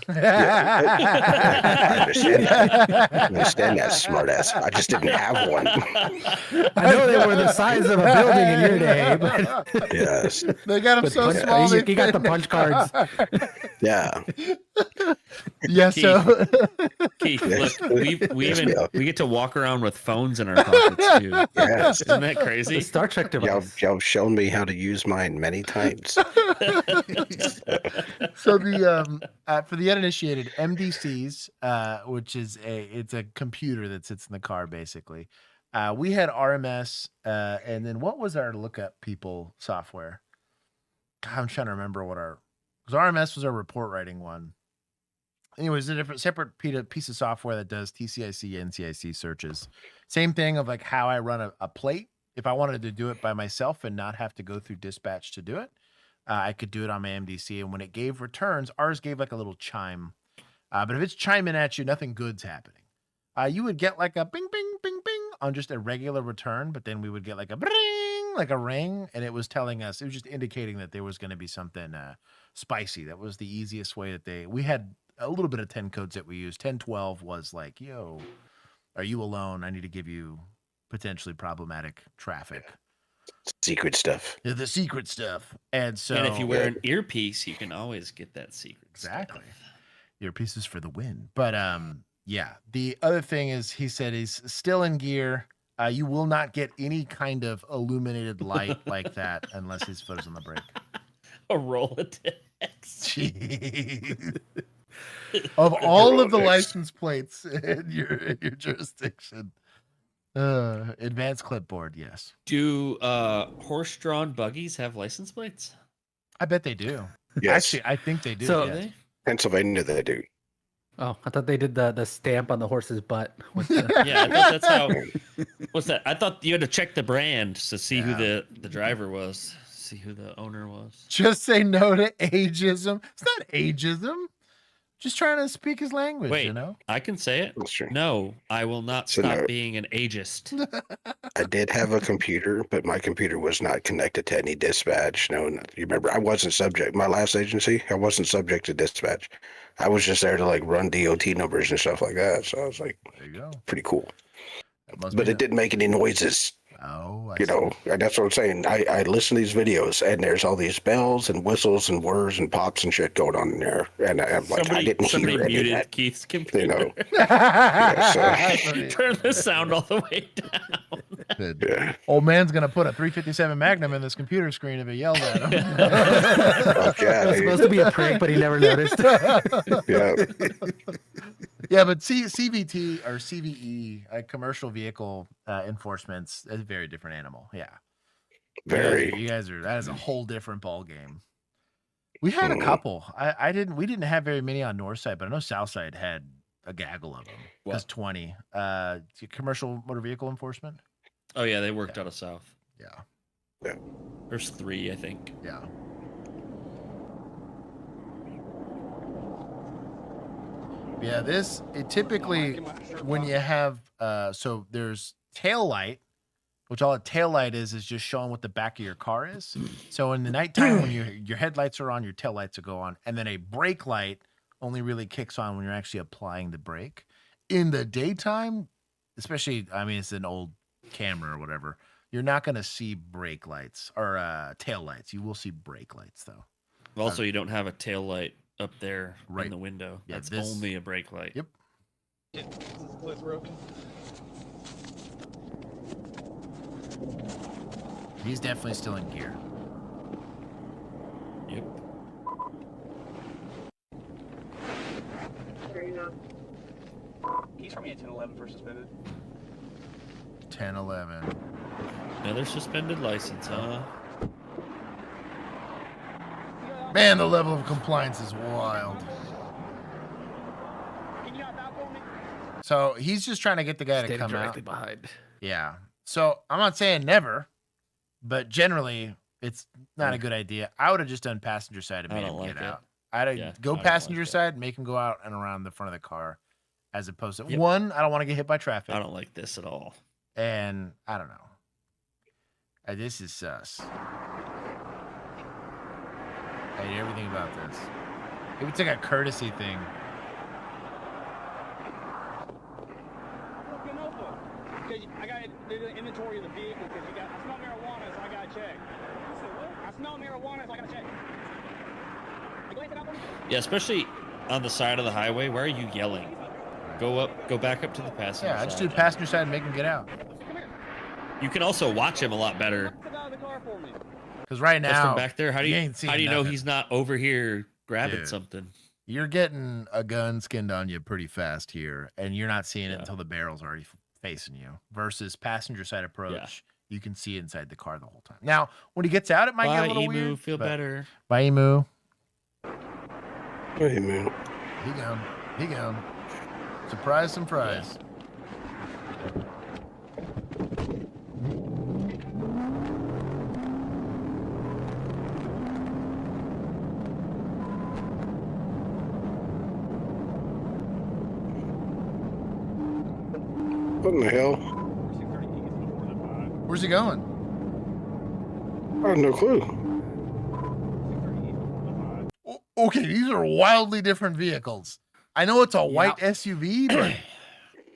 I understand that. I understand that, smartass. I just didn't have one. I know they were the size of a building in your day, but Yes. They got them With so punch- small. you got the punch cards. Yeah. Yeah. So Keith, Yes. look, we Yes, even we are. we get to walk around with phones in our pockets too. Yes. Isn't that crazy? The Star Trek device. Y'all shown me how to use mine many times. So the for the uninitiated, MDCs, which is it's a computer that sits in the car basically. We had RMS, and then what was our lookup people software? God, I'm trying to remember what because RMS was our report writing one. Anyways, a different separate piece of software that does TCIC, NCIC searches. Same thing of like how I run a plate. If I wanted to do it by myself and not have to go through dispatch to do it, I could do it on my MDC. And when it gave returns, ours gave like a little chime. But if it's chiming at you, nothing good's happening. You would get like a bing, bing, bing, bing on just a regular return, but then we would get like a bring, like a ring, and it was telling us, it was just indicating that there was going to be something spicy. That was the easiest way that we had a little bit of 10 codes that we used. 1012 was like, yo, are you alone? I need to give you potentially problematic traffic. Secret stuff. Yeah, the secret stuff. And so, and if you wear an earpiece, you can always get that secret. Exactly. Stuff. Earpieces for the win. But yeah. The other thing is, he said he's still in gear. You will not get any kind of illuminated light like that unless his foot is on the brake. A Rolodex. Jeez. Of all of the license plates in your jurisdiction, advanced clipboard, yes. Do horse-drawn buggies have license plates? I bet they do. Yes. Actually, I think they do. So- yes. Pennsylvania, they do. Oh, I thought they did the stamp on the horse's butt. With Yeah, I thought that's how. What's that? I thought you had to check the brand to see who the driver was, see who the owner was. Just say no to ageism. It's not ageism. Just trying to speak his language, Wait, you know? I can say it. That's true. No, I will not So stop no. being an ageist. I did have a computer, but my computer was not connected to any dispatch. No, you remember, I wasn't subject. My last agency, I wasn't subject to dispatch. I was just there to like run DOT numbers and stuff like that. So I was like, there you go. Pretty cool. But it didn't make any noises. Oh, you know, and that's what I'm saying. I listen to these videos, and there's all these bells and whistles and whirs and pops and shit going on in there, and I'm like, I didn't hear any of muted that. Keith's computer. You know, Turn the sound all the way down. Yeah. Old man's gonna put a 357 Magnum in this computer screen if it yells at him. yeah, it was supposed to be a prank, but he never noticed. Yeah. Yeah, but CVT or CVE, commercial vehicle enforcement's a very different animal. Yeah, very. You guys are that is a whole different ball game. We had a couple. We didn't have very many on North Side, but I know South Side had a gaggle of them. That's 20. Commercial motor vehicle enforcement. Oh yeah, they worked out of South. Yeah. There's 3, I think. Yeah. Yeah, it typically when you have so there's tail light, which all a tail light is just showing what the back of your car is. So in the nighttime when your headlights are on, your tail lights will go on, and then a brake light only really kicks on when you're actually applying the brake. In the daytime, especially, I mean, it's an old camera or whatever, you're not going to see brake lights or tail lights. You will see brake lights though. Also, you don't have a tail light up there in the window. Yeah, That's only a brake light. Yep. Split broken. He's definitely still in gear. Yep. He's from me at 10-11 for suspended. 10-11. Another suspended license, huh? Man, the level of compliance is wild. So he's just trying to get the guy to Standing come directly out. behind. Yeah. So I'm not saying never, but generally it's not a good idea. I would have just done passenger side and I made don't him like get it. out. I'd Yeah, go I don't passenger like that. side, make him go out and around the front of the car, as opposed to Yep. one. I don't want to get hit by traffic. I don't like this at all. And I don't know. This is sus. I hate everything about this. If it's like a courtesy thing. I got to do the inventory of the vehicle because I smell marijuana, so I got to check. I smell marijuana, so I got to check. Yeah, especially on the side of the highway. Why are you yelling? Go back up to the passenger side. Yeah, just do the passenger side and make him get out. You can also watch him a lot better. Because right Just now, from back there, how do you know nothing. he's not over here grabbing Dude. something? You're getting a gun skinned on you pretty fast here, and you're not seeing it until the barrel's already facing you. Versus passenger side approach, you can see inside the car the whole time. Now, when he gets out, it might get a little Emu, weird. feel but- better. Bye, Emu. Hey, man. He gone. He gone. Surprise, surprise. What in the hell? Where's he going? I have no clue. Okay, these are wildly different vehicles. I know it's a white SUV, but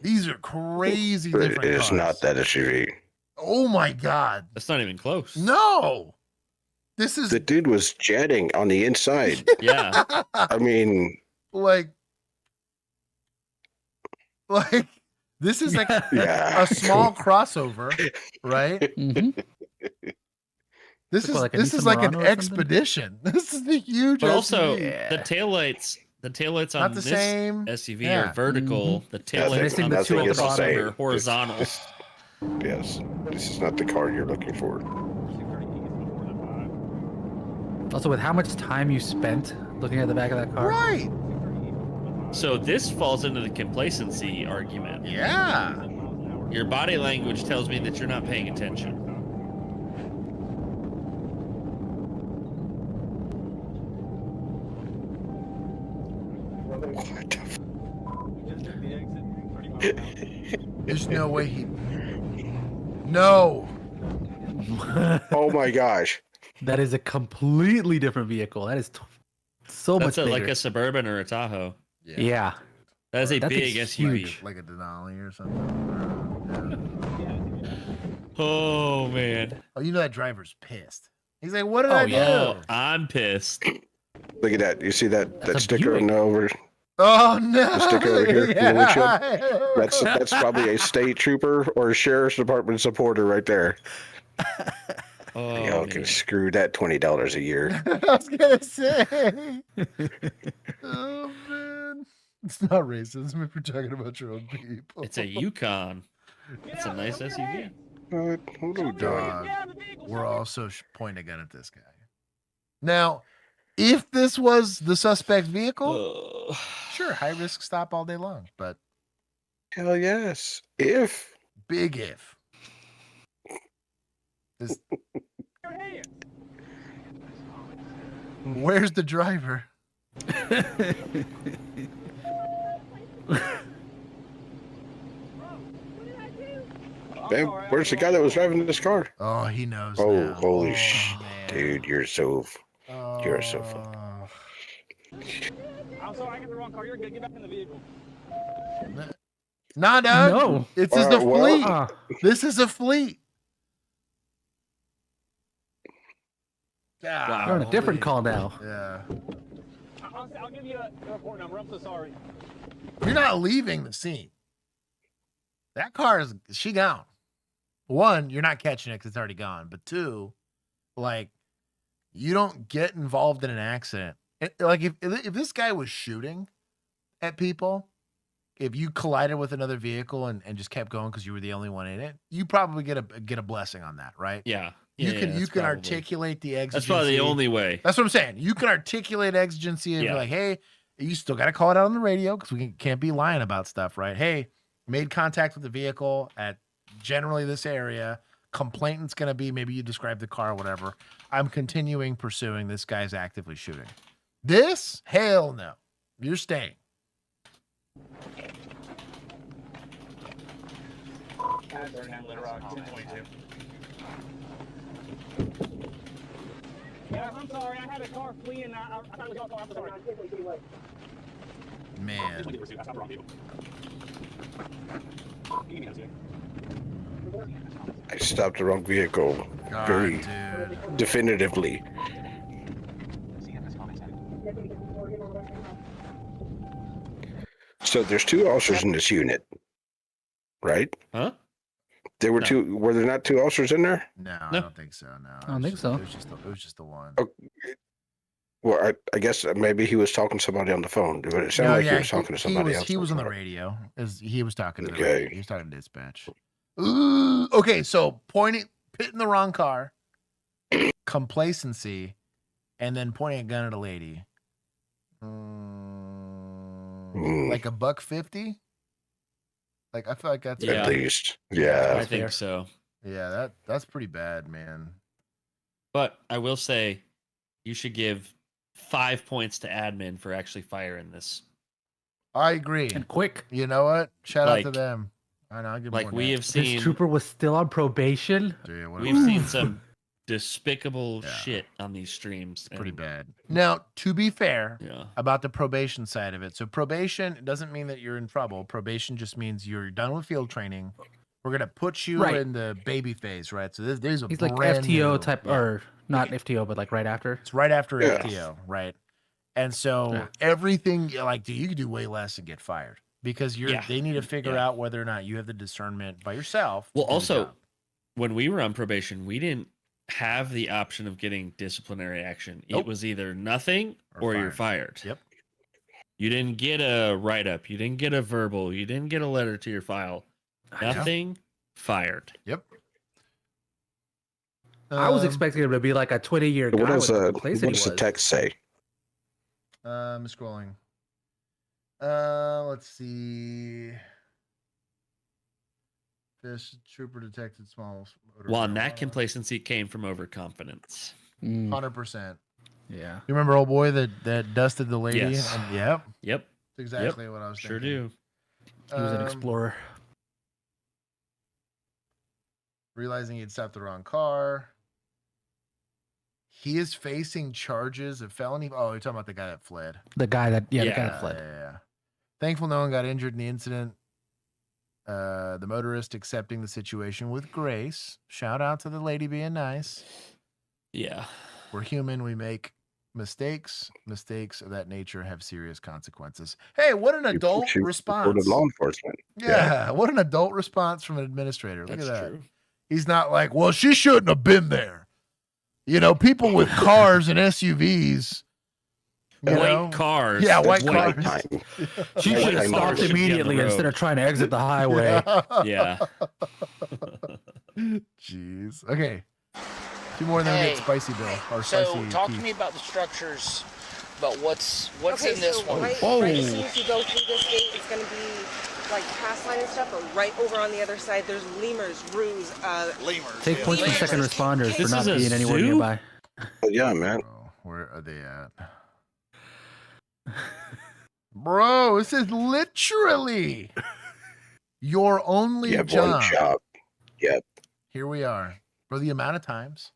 these are crazy different It's cars. not that SUV. Oh my god. That's not even close. No. This is The dude was jetting on the inside. Yeah. I mean, like this is like Yeah. a small crossover, right? Mm-hmm. This is like a this Nissan is like an Murano or something? expedition. This is the huge But also, SUV. the taillights on Not the this same. SUV Yeah. are vertical. The taillights Nothing- on the nothing top is the same. are horizontal. yes, this is not the car you're looking for. Also, with how much time you spent looking at the back of that car. Right. So this falls into the complacency argument. Yeah. Your body language tells me that you're not paying attention. There's no way he. No. Oh my gosh. That is a completely different vehicle. That is so That's much bigger. like a Suburban or a Tahoe. Yeah. That is a That big thing's SUV. huge. Like a Denali or something. Oh man. Oh, you know that driver's pissed. He's like, "What did Oh I yeah. do?" Oh, I'm pissed. Look at that. You see that That's a sticker Buick. on the over Oh no! the sticker over here in the windshield? Yeah. That's probably a state trooper or a sheriff's department supporter right there. Oh, Y'all man. can screw that $20 a year. I was gonna say. Oh man, it's not racism if you're talking about your own people. It's a Yukon. It's a nice SUV. What are we doing? Dog. We're also pointing a gun at this guy. Now, if this was the suspect vehicle, sure, high risk stop all day long, but Hell yes. If. big if. This- Where's the driver? Man, where's the guy that was driving this car? Oh, he knows. Oh, now. holy man. dude, you're so Oh. fun. I'm sorry, I got the wrong car. You're good. Get back in the vehicle. Nah, dog. No. It's just a well, fleet. This is a fleet. Wow. You're on a different call now. Yeah. I'll give you a report number. I'm so sorry. You're not leaving the scene. That car is she gone. One, you're not catching it because it's already gone. But two, like, you don't get involved in an accident. Like if this guy was shooting at people, if you collided with another vehicle and just kept going because you were the only one in it, you probably get a blessing on that, right? Yeah. You Yeah, can that's probably- articulate the exigency. That's probably the only way. That's what I'm saying. You can articulate exigency and be Yeah. like, hey, you still got to call it out on the radio because we can't be lying about stuff, right? Hey, made contact with the vehicle at generally this area. Complainant's going to be maybe you describe the car or whatever. I'm continuing pursuing. This guy's actively shooting. This? Hell no. You're staying. Third hand lit rock, 1022. Yeah, I'm sorry. I had a car fleeing. I thought it was your car. I'm sorry. Man. I stopped the wrong vehicle God, very dude. definitively. So there's 2 officers in this unit, right? Huh? There were No. 2. Were there not 2 officers in there? No, I don't think so. No, I don't think so. It was just the one. Well, I guess maybe he was talking to somebody on the phone. But it sounded like he was talking to somebody else. He was on the radio. He was talking to the Okay. radio. He was talking to dispatch. Ooh, okay, so pitting the wrong car, complacency, and then pointing a gun at a lady. Like $150. Like I feel like that's At least, yeah. I think so. Yeah, that's pretty bad, man. But I will say, you should give 5 points to admin for actually firing this. I agree. And quick. You know what? Shout out to Like- them. I know. I'll give Like more we than have that. seen, This trooper was still on probation. Dude, what we've a- seen some despicable shit on these streams. pretty and- bad. Now, to be fair Yeah. about the probation side of it, so probation doesn't mean that you're in trouble. Probation just means you're done with field training. We're gonna put you Right. in the baby phase, right? So there's a He's like brand FTO new- type, yeah. or not FTO, but like right after. It's right after Yeah. FTO, right? And so Yeah. everything, like, you could do way less and get fired because Yeah. they need to figure Yeah. out whether or not you have the discernment by yourself. to Well, do the also, job. when we were on probation, we didn't have the option of getting disciplinary action. Nope. It was either nothing or you're fired. Yep. You didn't get a write up. You didn't get a verbal. You didn't get a letter to your file. Nothing. Fired. Yep. I was expecting him to be like a 20-year guy. What does with the what place that he does the was. text say? I'm scrolling. Let's see. This trooper detected small. Well, and that complacency came from overconfidence. 100%. Yeah. You remember old boy that dusted the lady? Yes. And, yep. Yep. That's exactly what I was Sure thinking. do. He was an explorer. Realizing he'd stopped the wrong car. He is facing charges of felony. Oh, you're talking about the guy that fled. The guy that, the guy that fled. Yeah. Thankful no one got injured in the incident. The motorist accepting the situation with grace. Shout out to the lady being nice. Yeah. We're human. We make mistakes. Mistakes of that nature have serious consequences. Hey, what an adult She response. reported law enforcement. Yeah, what an adult response from an administrator. Look That's at that. true. He's not like, well, she shouldn't have been there. You know, people with cars and SUVs. you White know? cars. Yeah, white White cars. She Yeah, should have I know. stopped Should be on the immediately road. instead of trying to exit the highway. Yeah. Jeez. Okay. Two more and then we get spicy bill. Or So spicy talk Keith. to me about the structures, about what's Okay, in this so one. right as soon as you go through this gate, it's going to be like pass line and stuff, but right over on the other side, there's lemurs, roos, lemurs. Take points for second responders This for not is a being anywhere zoo? nearby. Yeah, man. Where are they at? Bro, this is literally your only You have job. one job. Yep. Here we are. For the amount of times.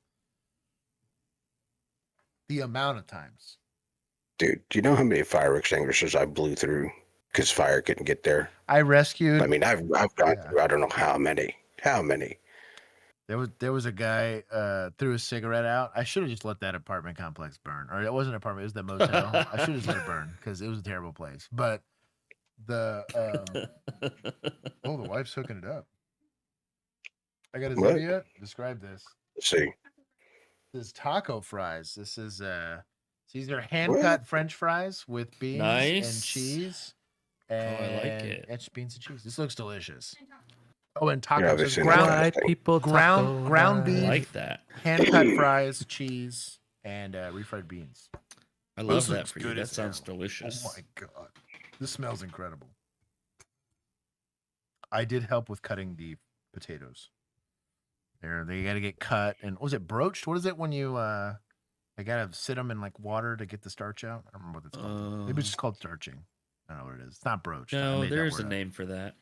Dude, do you know how many fire extinguishers I blew through because fire couldn't get there? I rescued. I mean, I've gone through I don't know how many. How many? There was a guy threw a cigarette out. I should have just let that apartment complex burn. Or it wasn't an apartment, it was the motel. I should have just let it burn because it was a terrible place. But the oh, the wife's hooking it up. I got his What? video yet? Describe this. Let's see. This is taco fries. This is these are hand cut French fries with beans and Nice. cheese. I And like it. It's beans and cheese. This looks delicious. Oh, and Yeah, tacos. they've It's seen ground, that. White people ground taco beef, I like that. hand cut fries, cheese, and refried beans. I This love that looks for you. good That as sounds hell. delicious. Oh my god, this smells incredible. I did help with cutting the potatoes. They got to get cut, and was it broached? What is it when you they got to sit them in like water to get the starch out? I don't remember what it's called. Maybe it's just called starching. I don't know what it is. It's not broached. I No, made that there's a word up. name for that.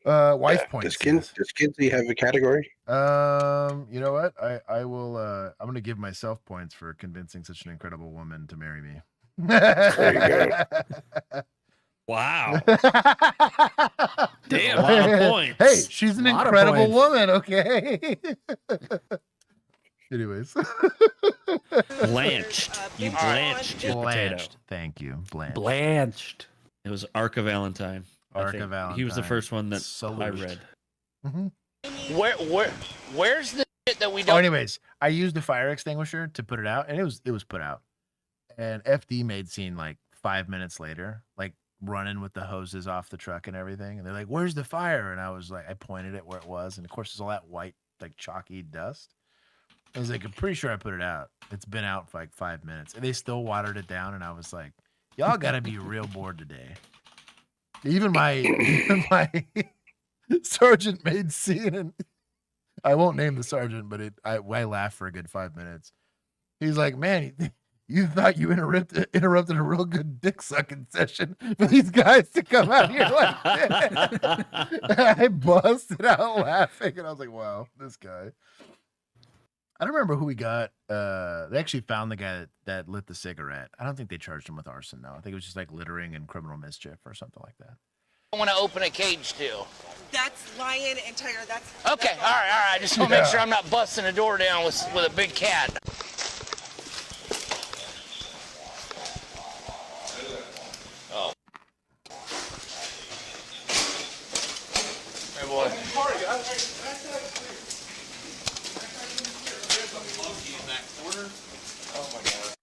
Wife points. Does Kinsey have a category? You know what? I will. I'm gonna give myself points for convincing such an incredible woman to marry me. There you go. Wow. Damn, a lot of points. Hey, she's an Lot of incredible points. woman. Okay. Anyways, Blanched. You blanched your potato. Thank you. Blanched. It was Arc of Valentine. I Arc think. of Valentine. He was the first one that I read. Where's the shit that we Oh, don't? anyways, I used a fire extinguisher to put it out, and it was put out. And FD made scene like 5 minutes later, like running with the hoses off the truck and everything. And they're like, "Where's the fire?" And I was like, I pointed it where it was, and of course, there's all that white, like chalky dust. I was like, I'm pretty sure I put it out. It's been out for like 5 minutes, and they still watered it down. And I was like, y'all gotta be real bored today. Even my sergeant made scene, and I won't name the sergeant, but I laughed for a good 5 minutes. He's like, man, you thought you interrupted a real good dick sucking session for these guys to come out here like that. I busted out laughing, and I was like, wow, this guy. I don't remember who we got. They actually found the guy that lit the cigarette. I don't think they charged him with arson, though. I think it was just like littering and criminal mischief or something like that. I want to open a cage too. That's Lion and Tiger. That's Okay, all right. Just want to make sure I'm not busting a door down with a big cat. Oh. Hey, boy. Oh my God.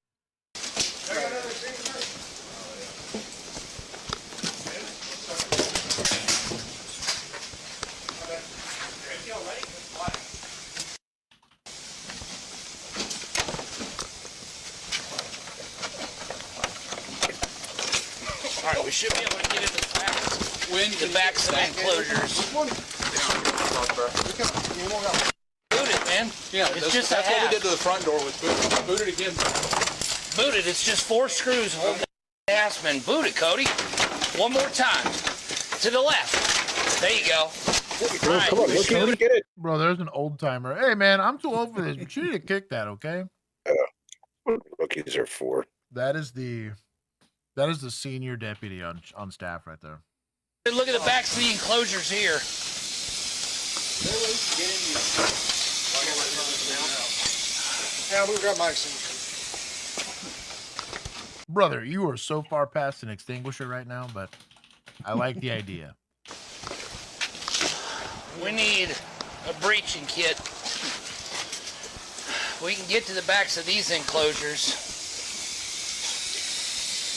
All right, we should be able to get into the backs of the enclosures. Boot it, man. Yeah, it's just that's a what we half. did to the front door was boot it again. Boot it. It's just 4 screws holding the ass, man. Boot it, Cody. One more time. To the left. There you go. Bro, come on, look at it. Bro, there's an old timer. Hey, man, I'm too old for this, but you need to kick that, okay? Rookies are 4. That is the senior deputy on staff right there. Look at the backs of the enclosures here. Yeah, we'll grab my extinguisher. Brother, you are so far past an extinguisher right now, but I like the idea. We need a breaching kit. We can get to the backs of these enclosures.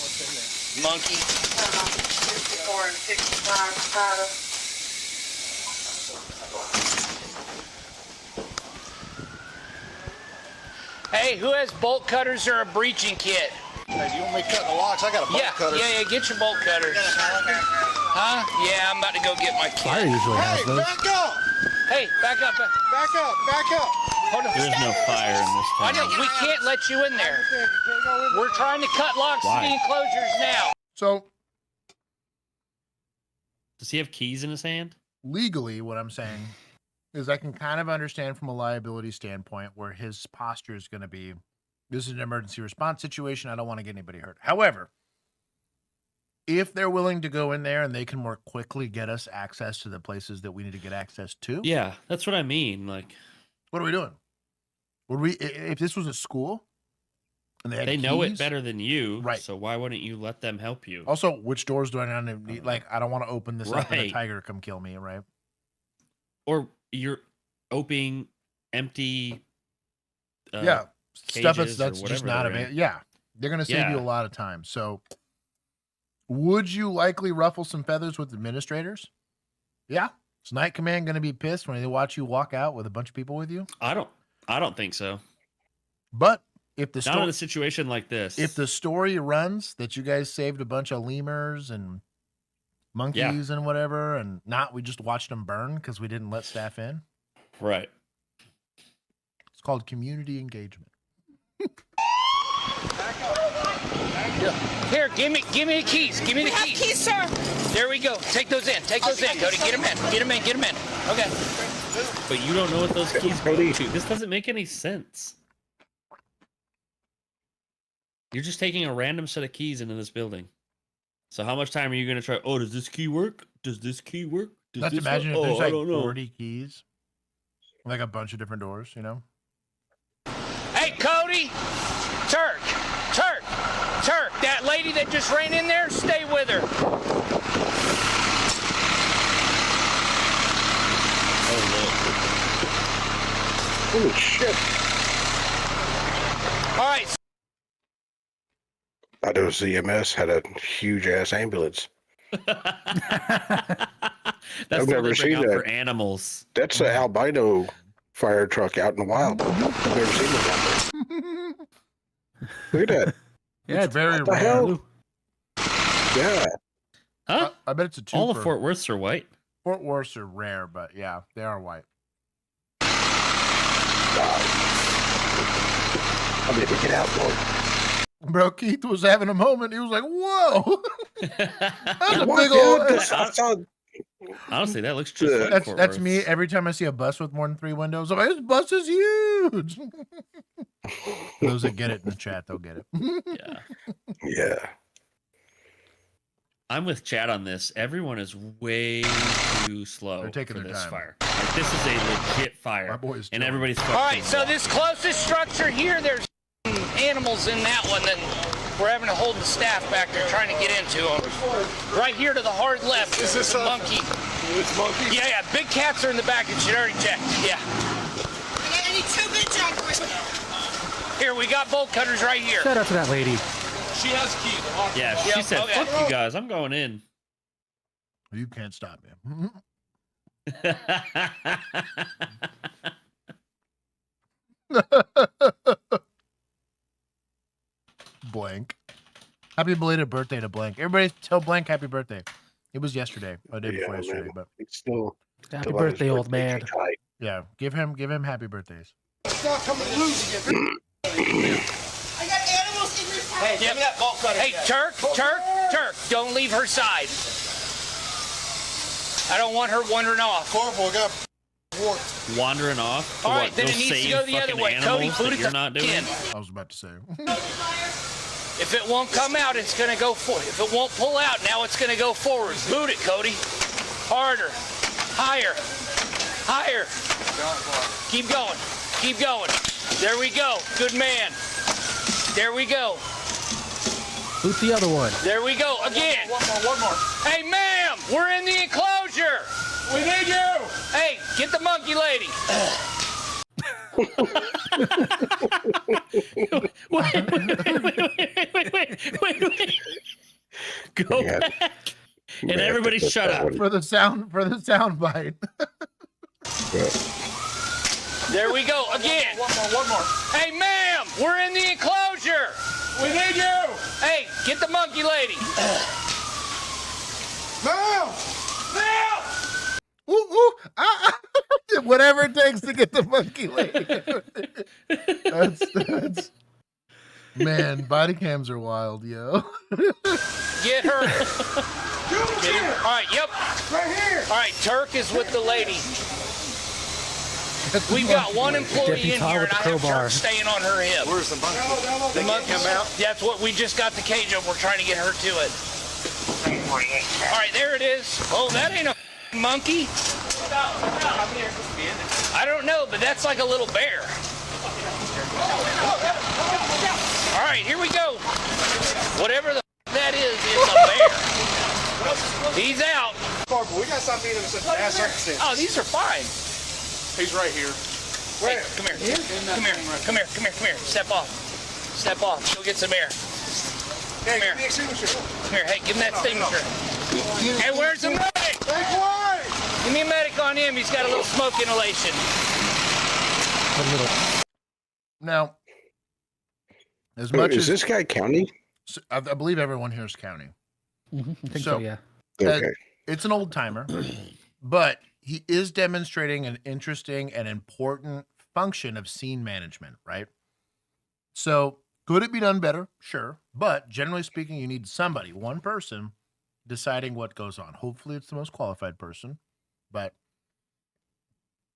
What's in there? Monkey. 64 and 65 Hey, who has bolt cutters or a breaching kit? Hey, do you want me cutting the locks? I got a bolt cutter. Yeah, get your bolt cutters. Huh? Yeah, I'm about to go get my kit. Fire usually has Hey, those. back up! Hey, back up. Back up! Back up! Hold on. There's no fire in this I town. know, we can't let you in there. We're trying to cut locks to Why? the enclosures now. So Does he have keys in his hand? legally, what I'm saying is I can kind of understand from a liability standpoint where his posture is going to be, this is an emergency response situation. I don't want to get anybody hurt. However, if they're willing to go in there and they can more quickly get us access to the places that we need to get access to. Yeah, that's what I mean. Like, what are we doing? Would we, if this was a school and they had they know it keys- better than you, Right. So why wouldn't you let them help you? Also, which doors do I need? Like, I don't want to open this up and a Right. tiger come kill me, right? Or you're opening empty. Yeah, stuff cages or that's just whatever not they're in. available. Yeah, they're going to save you Yeah. a lot of time. So, would you likely ruffle some feathers with administrators? Yeah. Is Night Command going to be pissed when they watch you walk out with a bunch of people with you? I don't think so. But if the Not in a situation like this. if the story runs that you guys saved a bunch of lemurs and monkeys and whatever, and not we just watched them burn because we didn't let staff in. Right. It's called community engagement. Here, give me the keys. Give me the keys. Keys, sir. There we go. Take those in. Take those in, Cody. Get them in. Get them in. Get them in. Okay. But you don't know what those keys go to. This doesn't make any sense. You're just taking a random set of keys into this building. So how much time are you going to try? Oh, does this key work? Does this key work? Does Let's this imagine work? if there's I like don't know. 40 keys, like a bunch of different doors, you know? Hey, Cody. Turk. That lady that just ran in there, stay with her. Holy shit. All right. I know CMS had a huge ass ambulance. That's I've what never they bring seen out that. for animals. That's an albino fire truck out in the wild. I've never seen one out there. Look at that. Yeah, it's very What the rare. hell? Yeah. Huh? I bet it's a two. All of Fort Worths are white. Fort Worths are rare, but yeah, they are white. I'm gonna get out, boy. Bro, Keith was having a moment. He was like, "Whoa, that's a What, big old." dude? I saw Honestly, that looks just like Fort That's Worth. me every time I see a bus with more than 3 windows. I'm like, this bus is huge. Those that get it in the chat, they'll get it. Yeah. Yeah. I'm with Chad on this. Everyone is way too slow They're taking for their this time. fire. Like, this is a legit fire. My boy's and doing everybody's All fucking right, so this closest structure here, there's animals in that one that we're having to hold the staff back there trying to get into them. Right here to the hard left is this monkey. It's monkey? Yeah, big cats are in the back and she'd already checked. Yeah. I need 2 big jaguars. Here, we got bolt cutters right here. Shout out to that lady. She has keys. Yeah, she Yep, said, okay. fuck you guys, I'm going in. You can't stop me. Blank. Happy belated birthday to Blank. Everybody tell Blank happy birthday. It was yesterday, or the day before yesterday, man. but It's still Happy birthday, old man. yeah, give him happy birthdays. It's not coming loose again. I got animals in this house. Hey, give me that bolt cutter. Hey, Turk, don't leave her side. I don't want her wandering off. Careful, I got Wandering off? To All what, right, then go it needs to save go the other fucking way. Cody, animals boot that it you're the not doing? in. I was about to say. If it won't come out, it's going to go forward. If it won't pull out, now it's going to go forward. Boot it, Cody. Harder. Higher. Higher. Keep going. Keep going. There we go. Good man. There we go. Boot the other one. There we go. Again. one more. Hey, ma'am, we're in the enclosure. We need you. Hey, get the monkey lady. Wait. Go Yeah. back. And everybody shut up. For the sound bite. There we go. Again. One more. Hey, ma'am, we're in the enclosure. We need you. Hey, get the monkey lady. Ma'am. Ma'am. Ooh, whatever it takes to get the monkey lady. That's man, body cams are wild, yo. Get her. Get her. All right, yep. Right here. All right, Turk is with the lady. We've got one employee in here, and I have Turk staying on her hip. Where's the monkey? The monkey come out. That's what we just got the cage of. We're trying to get her to it. All right, there it is. Oh, that ain't a monkey. I don't know, but that's like a little bear. All right, here we go. Whatever the that is a bear. He's out. We got to stop being in such bad circumstances. Oh, these are fine. He's right here. Hey, come here. Come here. Step off. Go get some air. Hey, Come here. give me the extinguisher. Come here. Hey, give him that extinguisher. Hey, where's the medic? Stay quiet. Give me a medic on him. He's got a little smoke inhalation. Now, as much Is as this guy county? I believe everyone here is county. I think so, yeah. Okay. It's an old timer, but he is demonstrating an interesting and important function of scene management, right? So Could it be done better? Sure. But generally speaking, you need somebody, one person, deciding what goes on. Hopefully it's the most qualified person, but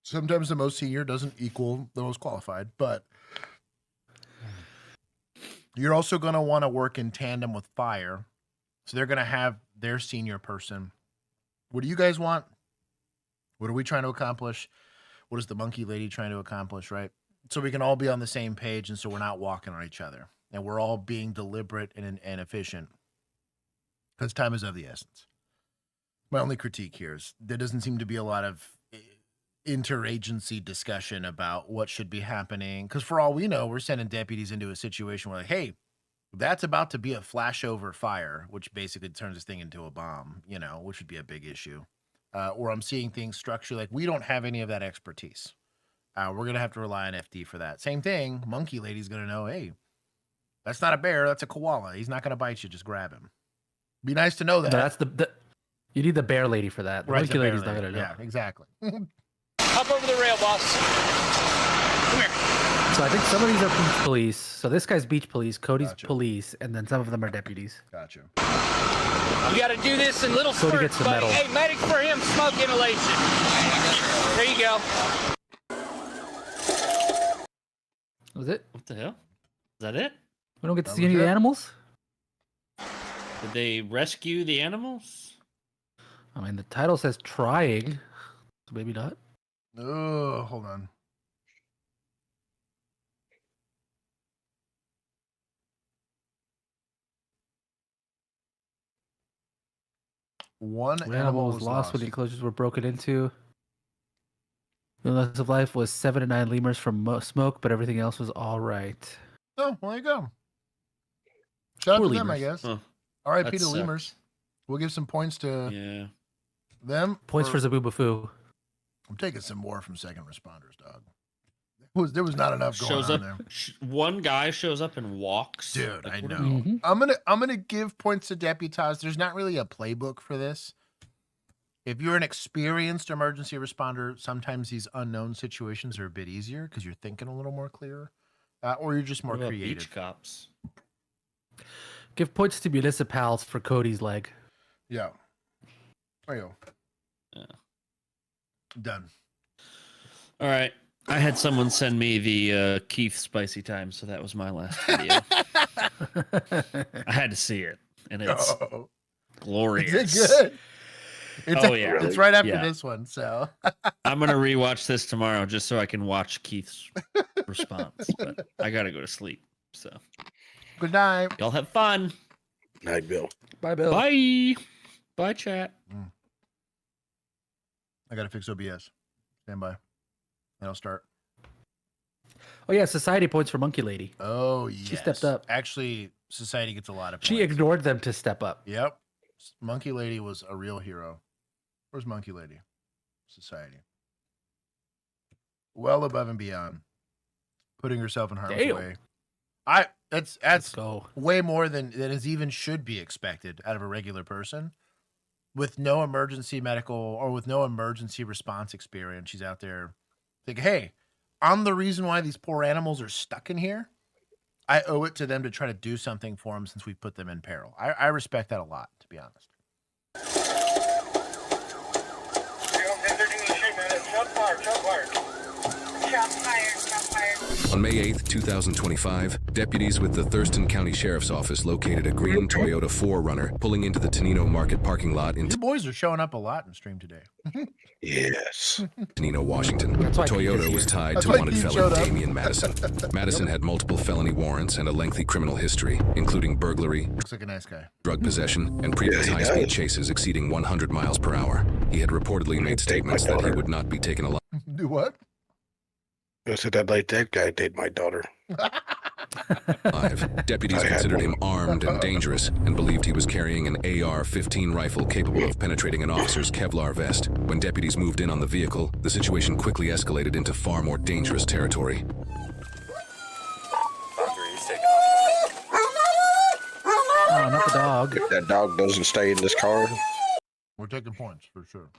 sometimes the most senior doesn't equal the most qualified. But you're also going to want to work in tandem with fire. So they're going to have their senior person. What do you guys want? What are we trying to accomplish? What is the monkey lady trying to accomplish, right? So we can all be on the same page, and so we're not walking on each other. And we're all being deliberate and efficient. Because time is of the essence. My only critique here is there doesn't seem to be a lot of interagency discussion about what should be happening. Because for all we know, we're sending deputies into a situation where, like, hey, that's about to be a flashover fire, which basically turns this thing into a bomb, you know, which would be a big issue. Or I'm seeing things structurally like we don't have any of that expertise. We're going to have to rely on FD for that. Same thing, monkey lady's going to know, hey, that's not a bear, that's a koala. He's not going to bite you, just grab him. Be nice to know that. No, that's the you need the bear lady for that. The Right, monkey the bear lady's not lady. gonna know. Yeah, exactly. Hop over the rail, boss. Come here. So I think some of these are beach police. So this guy's beach police, Cody's police, and then some of them are deputies. Gotcha. You got to do this in little Cody spurts, gets the buddy. medal. Hey, medic for him, smoke inhalation. There you go. Was it? What the hell? Is that it? We don't get to see any of the animals? Did they rescue the animals? I mean, the title says trying. So maybe not. Oh, hold on. One animal was lost when the enclosures were broken into. The loss of life was 7 to 9 lemurs from smoke, but everything else was all right. Oh, well, there you go. Shout out Poor to them, I lemurs. guess. Huh. R.I.P. That to sucked. lemurs. We'll give some points to them. Points for Zabubafoo. I'm taking some more from second responders, dog. There was not enough going Shows on up. there. One guy shows up and walks. Dude, Like, I what know. are we- I'm gonna give points to deputized. There's not really a playbook for this. If you're an experienced emergency responder, sometimes these unknown situations are a bit easier because you're thinking a little more clear, or you're just more What about creative. beach cops? Give points to municipals for Cody's leg. Yeah. There you go. Yeah. Done. All right. I had someone send me the Keith spicy time, so that was my last video. I had to see it, and it's glorious. Is it good? It's Oh yeah, It's right after Yeah. this one, so I'm gonna rewatch this tomorrow just so I can watch Keith's response. But I gotta go to sleep. So good night. Y'all have fun. Night, Bill. Bye, Bill. Bye. Bye, chat. I gotta fix OBS. Stand by. And I'll start. Oh yeah, society points for Monkey Lady. Oh yeah. She stepped up. Actually, society gets a lot of points. She ignored them to step up. Yep. Monkey Lady was a real hero. Where's Monkey Lady? Society. Well above and beyond. Putting herself in harm's Damn. way. That's way more than is even should be expected out of a regular person. With no emergency medical or with no emergency response experience, she's out there thinking, hey, I'm the reason why these poor animals are stuck in here. I owe it to them to try to do something for them since we put them in peril. I respect that a lot, to be honest. On May 8th, 2025, deputies with the Thurston County Sheriff's Office located a green Toyota 4Runner pulling into the Tenino Market parking lot in You boys are showing up a lot in stream today. Yes. Tenino, Washington. The That's why Keith Toyota is was here. tied That's to why wanted Keith felon showed up. Damian Madison. Madison had multiple felony warrants and a lengthy criminal history, including burglary, Looks like a nice guy. drug possession, and previous Yeah, he high-speed does. chases exceeding 100 miles per hour. He had reportedly made statements that he would not be taken alive. Do what? I said I'd let that guy date my daughter. Deputies considered him armed and dangerous and believed he was carrying an AR-15 rifle capable of penetrating an officer's Kevlar vest. When deputies moved in on the vehicle, the situation quickly escalated into far more dangerous territory. Oh, not the dog. If that dog doesn't stay in this car. We're taking points for sure.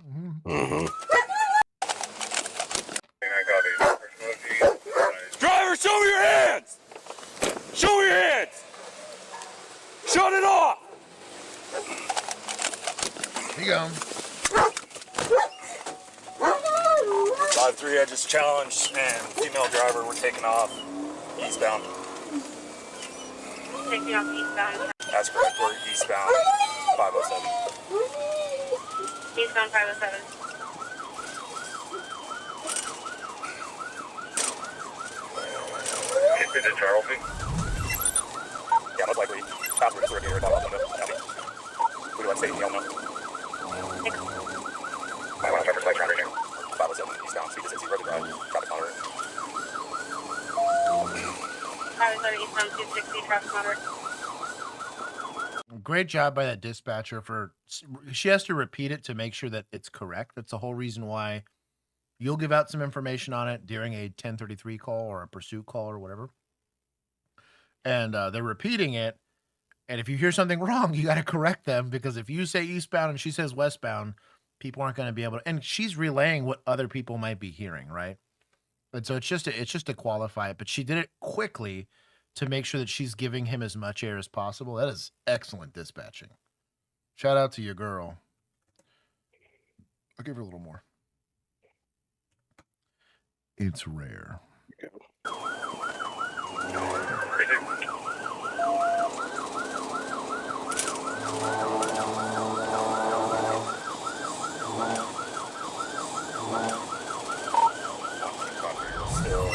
Mm-hmm. Driver, show me your hands! Show me your hands! Shut it off! Here you go. 5-3, I just challenged, and female driver, we're taking off eastbound. Taking off eastbound. That's correct, we're eastbound 507. Eastbound 507. It's in Charleston. Yeah, most likely. Password is here, that window. Who do I say? Hell no. I want to check for right here. 507 eastbound, speed to 60, road drive, traffic monitor. 507 eastbound 260, traffic monitor. Great job by that dispatcher for, she has to repeat it to make sure that it's correct. That's the whole reason why you'll give out some information on it during a 1033 call or a pursuit call or whatever. And they're repeating it. And if you hear something wrong, you got to correct them, because if you say eastbound and she says westbound, people aren't going to be able to, and she's relaying what other people might be hearing, right? And so it's just to qualify it, but she did it quickly to make sure that she's giving him as much air as possible. That is excellent dispatching. Shout out to your girl. I'll give her a little more. It's rare. Still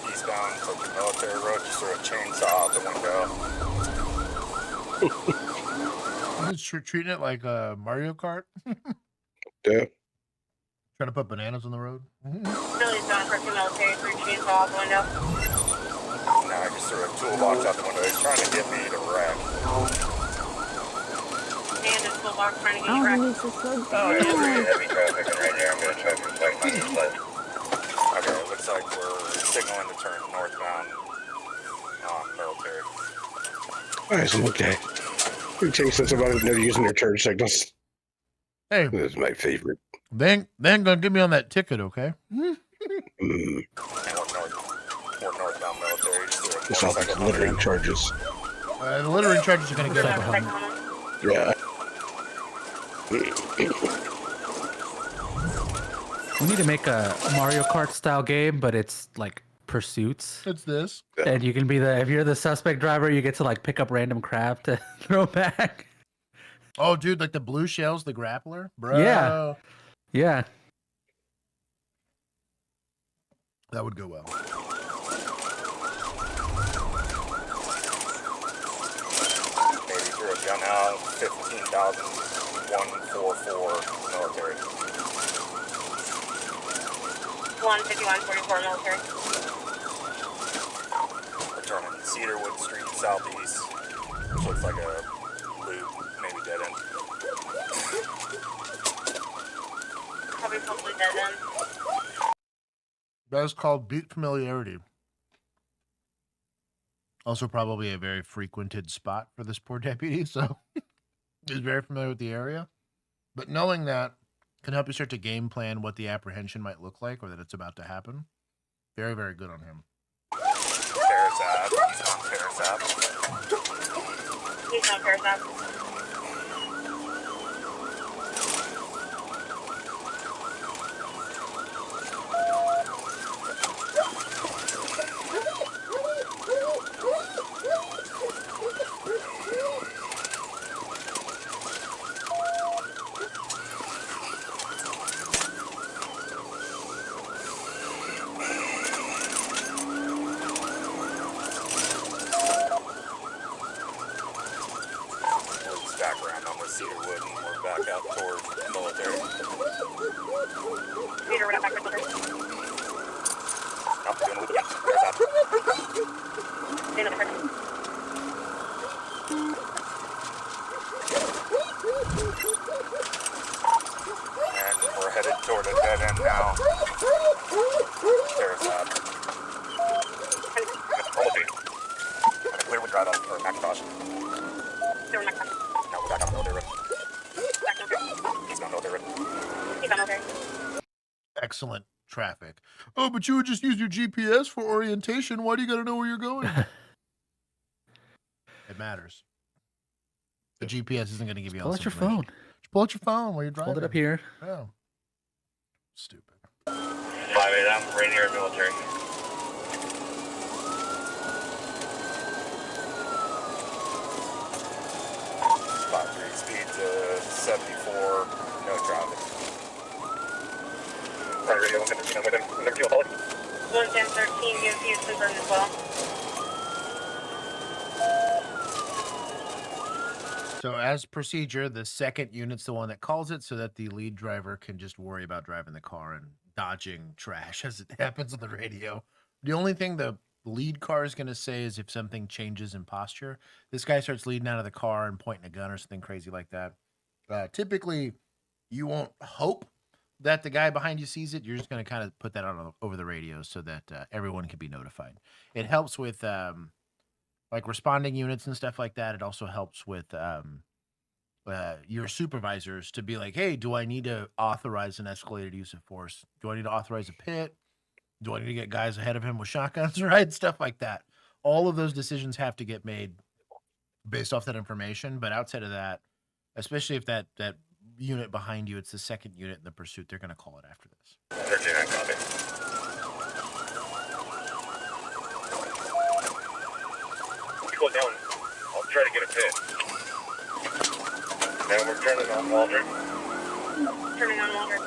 eastbound, took the military road, just threw a chainsaw out the window. It's treating it like a Mario Kart. Yeah. Trying to put bananas on the road. Billy's down for military, 3 chainsaw out the window. No, I just threw a toolbox out the window. He's trying to get me to wreck. And his toolbox trying to get you wrecked. Oh, yeah, heavy traffic, and right here I'm going to try to reflect my display. Okay, it looks like we're signaling to turn northbound on military. Alright, so okay. We chasing somebody never using their turn signals. Hey, this is my favorite. They ain't gonna get me on that ticket, okay? More northbound military. It's all like littering charges. The littering charges are gonna get up. Yeah. We need to make a Mario Kart style game, but it's like pursuits. It's this. And you can be if you're the suspect driver, you get to like pick up random crap to throw back. Oh, dude, like the blue shells, the grappler, bro. Yeah. Yeah. That would go well. Maybe through a gun out, 15,144 military. 15144 military. Returning Cedarwood Street southeast, which looks like a loop, maybe dead end. Probably dead end. That is called beat familiarity. Also, probably a very frequented spot for this poor deputy, so he's very familiar with the area. But knowing that can help you start to game plan what the apprehension might look like, or that it's about to happen. Very, very good on him. Ferris Ave. He's on Ferris Ave. He's on Ferris Ave. Background on the Cedarwood, and we're back out toward military. Peter, we're back to military. I'm doing a loop again. Ferris Ave. Stand up, Chris. And we're headed toward a dead end now. Ferris Ave. Clear with drive up, or Macintosh. There were Macintosh. Now we're back on military road. Back to military. He's on military road. He's on military. Excellent traffic. Oh, but you would just use your GPS for orientation. Why do you got to know where you're going? It matters. The GPS isn't going to give you all Pull this out your information. phone. Just pull out your phone while you're driving. Hold it up here. Oh. Stupid. 5-8, I'm right near military. Speed to 74, no traffic. Right, radio, 110, within fuel hold. 11013, give you confirmed as well. So as procedure, the second unit's the one that calls it so that the lead driver can just worry about driving the car and dodging trash as it happens on the radio. The only thing the lead car is going to say is if something changes in posture. This guy starts leading out of the car and pointing a gun or something crazy like that. Typically, you won't hope that the guy behind you sees it. You're just going to kind of put that on over the radio so that everyone can be notified. It helps with like responding units and stuff like that. It also helps with your supervisors to be like, hey, do I need to authorize an escalated use of force? Do I need to authorize a pit? Do I need to get guys ahead of him with shotguns, right? Stuff like that. All of those decisions have to get made based off that information. But outside of that, especially if that unit behind you, it's the second unit in the pursuit, they're going to call it after this. 13, I copy. You go down, I'll try to get a pit. Now we're turning on Waldron. Turning on Waldron.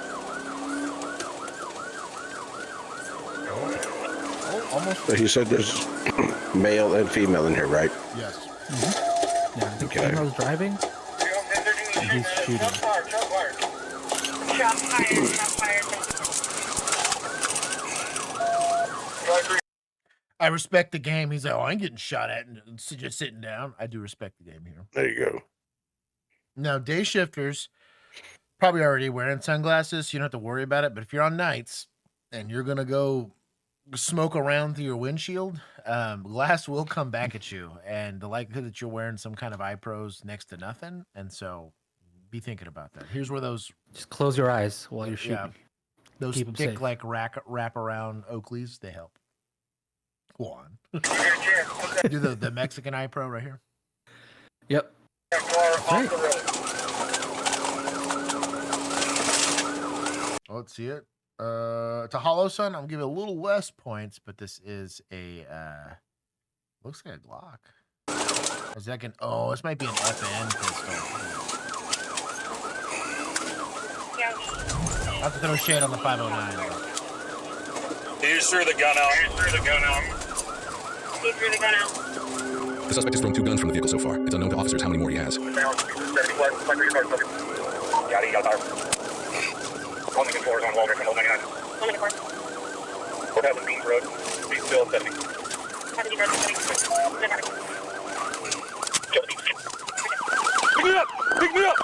Almost. So you said there's male and female in here, right? Yes. Yeah, the female's driving. And he's shooting. Shot fired, shot fired. I respect the game. He's like, oh, I'm getting shot at and just sitting down. I do respect the game here. There you go. Now, day shifters probably already wearing sunglasses, so you don't have to worry about it. But if you're on nights and you're going to go smoke around through your windshield, glass will come back at you. And the likelihood that you're wearing some kind of eye pros next to nothing. And so be thinking about that. Here's where those... Just close your eyes while you're shooting. Yeah, those Keep 'em thick, safe. like, wrap around Oakleys, they help. Go on. Do the Mexican eye pro right here. Yep. Right. Let's see it. It's a hollow sun. I'm giving it a little less points, but this is a looks like a Glock. Is that can? Oh, this might be an FN pistol. I have to throw shade on the 509. He just threw the gun out. He threw the gun out. The suspect has thrown 2 guns from the vehicle so far. It's unknown to officers how many more he has. Got it, got it. Only controllers on Waldron, 99. Only the court. Port Hazard Beans Road, speed still 70. Have to be ready. Pick me up! Pick me up!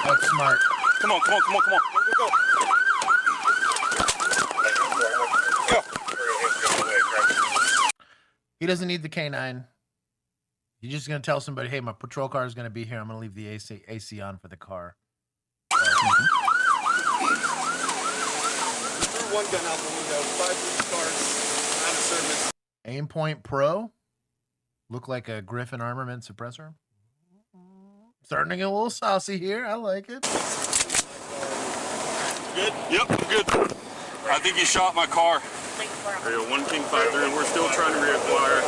That's smart. Come on. Go. He doesn't need the K9. You're just gonna tell somebody, hey, my patrol car is gonna be here. I'm gonna leave the AC on for the car. Threw one gun out the window, 5 police cars out of service. Aim Point Pro. Look like a Griffin armament suppressor. Starting to get a little saucy here. I like it. Good? Yep, I'm good. I think he shot my car. Area 1 King 53, we're still trying to reacquire.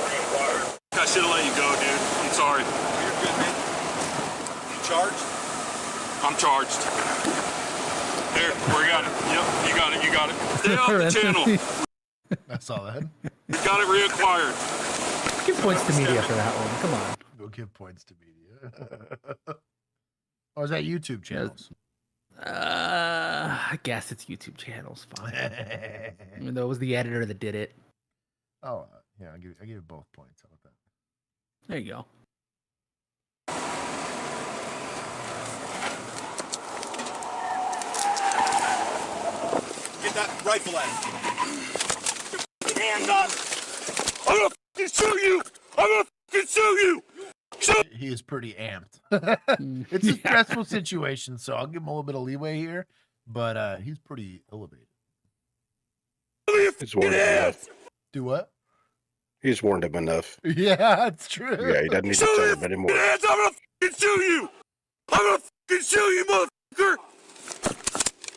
I should have let you go, dude. I'm sorry. You're good, man. You charged? I'm charged. There, we got it. Yep, you got it. Stay off the channel. That's all that. We got it reacquired. Give points to media for that one. Come on. Go give points to media. Or is that YouTube channels? I guess it's YouTube channels. Fine. Even though it was the editor that did it. Oh, yeah. I give you both points. How about that? There you go. Get that rifle at him. Hands up! I'm gonna fucking shoot you! I'm gonna fucking shoot you! He is pretty amped. It's a stressful situation, so I'll give him a little bit of leeway here, but he's pretty elevated. It's one and a half. Do what? He's warned him enough. Yeah, it's true. Yeah, he doesn't need to tell him anymore. Hands, I'm gonna fucking shoot you! I'm gonna fucking shoot you, motherfucker!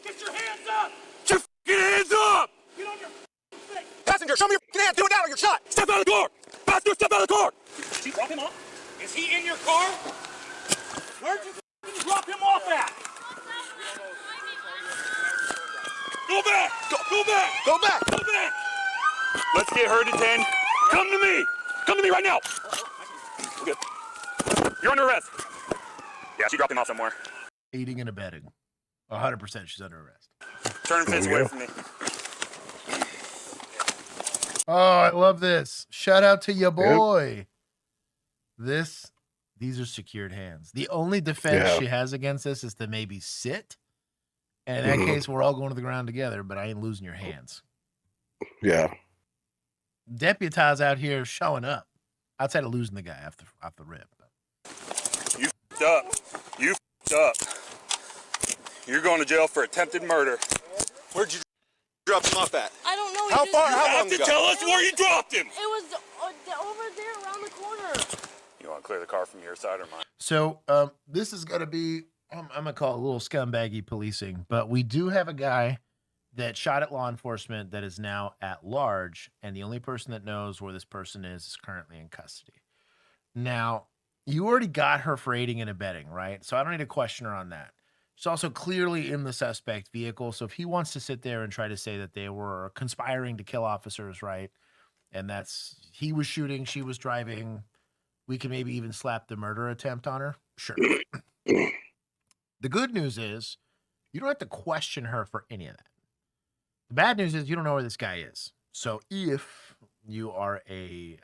Get your hands up! Get your fucking hands up! Get on your feet! Passenger, show me your fucking hands! Do it now or you're shot! Step out of the car! Passenger, step out of the car! Did you drop him off? Is he in your car? Where'd you fucking drop him off at? Go back! Go back! Go back! Go back! Let's get her detained. Come to me! Come to me right now! We're good. You're under arrest. Yeah, she dropped him off somewhere. Aiding and abetting. 100% she's under arrest. Turn and face away from me. Oh, I love this. Shout out to your boy. These are secured hands. The only defense she has against this is to maybe sit. And in that case, we're all going to the ground together, but I ain't losing your hands. Yeah. Deputize out here showing up. Outside of losing the guy off the rip. You f***ed up. You f***ed up. You're going to jail for attempted murder. Where'd you drop him off at? I don't know. How far? How long ago? Tell us where you dropped him. It was over there around the corner. You want to clear the car from your side or mine? So this is going to be, I'm going to call it a little scumbaggy policing, but we do have a guy that shot at law enforcement that is now at large, and the only person that knows where this person is currently in custody. Now, you already got her for aiding and abetting, right? So I don't need to question her on that. She's also clearly in the suspect vehicle, so if he wants to sit there and try to say that they were conspiring to kill officers, right, and that's he was shooting, she was driving, we can maybe even slap the murder attempt on her. Sure. The good news is you don't have to question her for any of that. The bad news is you don't know where this guy is. So if you are a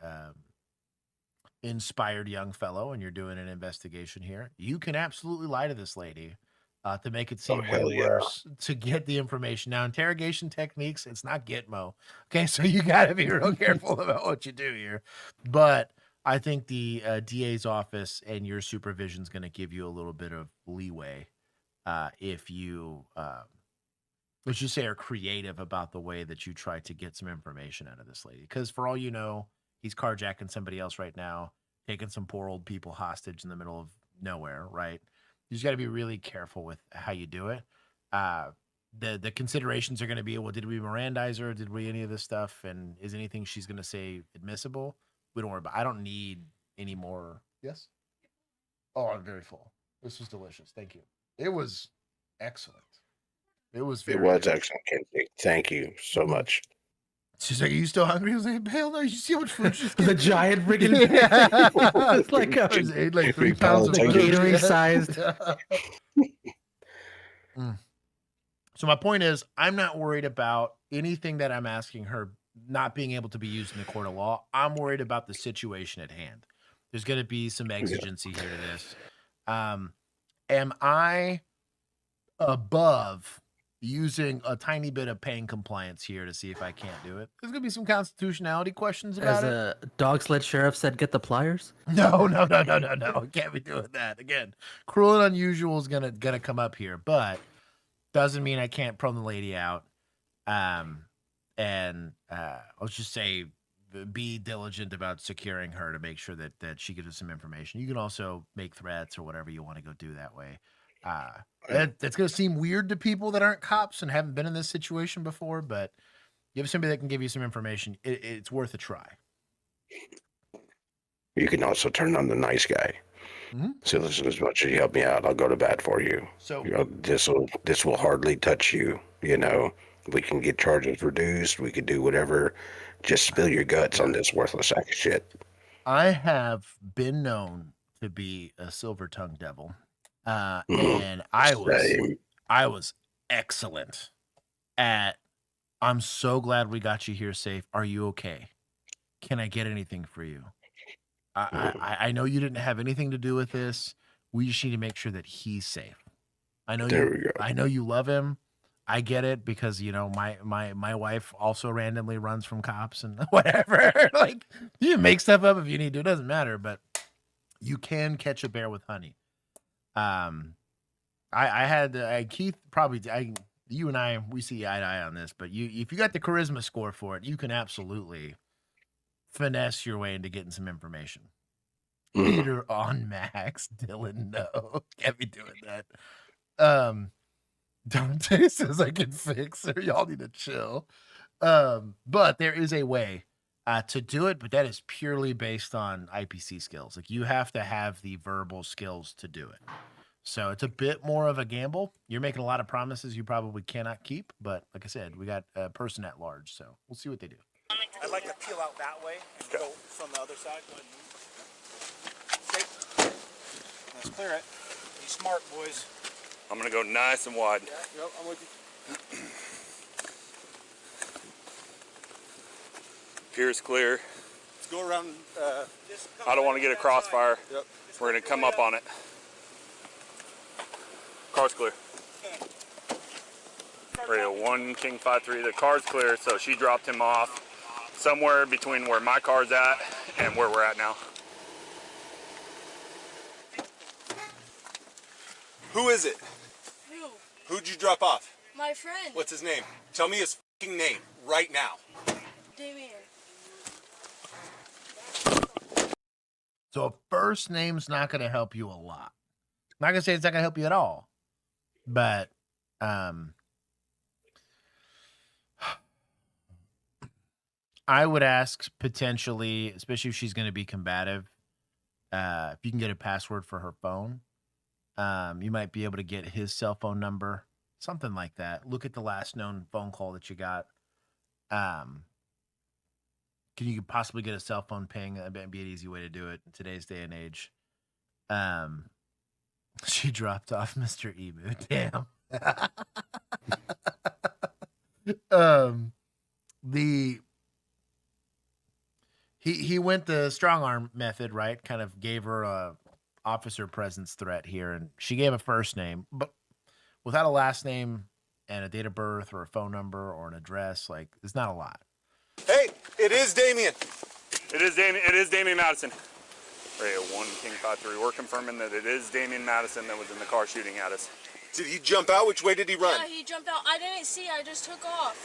inspired young fellow and you're doing an investigation here, you can absolutely lie to this lady to make it seem way worse to get the information. Now, interrogation techniques, it's not Gitmo. Okay, so you got to be real careful about what you do here. But I think the DA's office and your supervision is going to give you a little bit of leeway if you, let's just say, are creative about the way that you try to get some information out of this lady. Because for all you know, he's carjacking somebody else right now, taking some poor old people hostage in the middle of nowhere, right? You just got to be really careful with how you do it. The considerations are going to be, well, did we Mirandize her? Did we any of this stuff? And is anything she's going to say admissible? We don't worry about. I don't need any more. Yes. Oh, I'm very full. This was delicious. Thank you. It was excellent. It was very good. Excellent, Kenzie. Thank you so much. She's like, "Are you still hungry?" I was like, "Hell no! You see how much food she's The giant freaking it's like a, She's ate like 3 pounds of food. catering sized. So my point is, I'm not worried about anything that I'm asking her not being able to be used in the court of law. I'm worried about the situation at hand. There's going to be some exigency here to this. Am I above using a tiny bit of pain compliance here to see if I can't do it? There's going to be some constitutionality questions about As it. a dog sled sheriff said, get the pliers. No. Can't be doing that. Again, cruel and unusual is gonna come up here, but doesn't mean I can't prone the lady out. Let's just say be diligent about securing her to make sure that she gives us some information. You can also make threats or whatever you want to go do that way. That's going to seem weird to people that aren't cops and haven't been in this situation before, but you have somebody that can give you some information. It's worth a try. You can also turn on the nice guy. So listen, as much as you help me out, I'll go to bat for you. So this will hardly touch you. You know, we can get charges reduced. We could do whatever. Just spill your guts on this worthless sack of shit. I have been known to be a silver-tongued devil, and I was excellent at. I'm so glad we got you here safe. Are you okay? Can I get anything for you? I know you didn't have anything to do with this. We just need to make sure that he's safe. I know I know you love him. I get it because, you know, my wife also randomly runs from cops and whatever. Like, you can make stuff up if you need to. It doesn't matter, but you can catch a bear with honey. I had Keith probably. You and I, we see eye to eye on this, but if you got the charisma score for it, you can absolutely finesse your way into getting some information. Peter on Max, Dylan, no. Can't be doing that. Dante says I can fix her. Y'all need to chill. But there is a way to do it, but that is purely based on IPC skills. Like you have to have the verbal skills to do it. So it's a bit more of a gamble. You're making a lot of promises you probably cannot keep, but like I said, we got a person at large, so we'll see what they do. I'd like to peel out that way and go from the other side. Go ahead and move. Let's clear it. Be smart, boys. I'm gonna go nice and wide. Yep, I'm with you. Pier's clear. Let's go around. I don't want to get a crossfire. Yep. We're gonna come up on it. Car's clear. Radio 1 King 53. The car's clear, so she dropped him off somewhere between where my car's at and where we're at now. Who is it? Who? Who'd you drop off? My friend. What's his name? Tell me his fucking name right now. Damien. So a first name's not going to help you a lot. I'm not going to say it's not going to help you at all, but I would ask potentially, especially if she's going to be combative, if you can get a password for her phone, you might be able to get his cell phone number, something like that. Look at the last known phone call that you got. Can you possibly get a cell phone ping? That'd be an easy way to do it in today's day and age. She dropped off Mr. Emu. Damn. He went the strong arm method, right? Kind of gave her a officer presence threat here, and she gave a first name, but without a last name and a date of birth or a phone number or an address, like it's not a lot. Hey, it is Damien. It is Damien Madison. Radio 1 King 53. We're confirming that it is Damien Madison that was in the car shooting at us. Did he jump out? Which way did he run? Yeah, he jumped out. I didn't see. I just took off.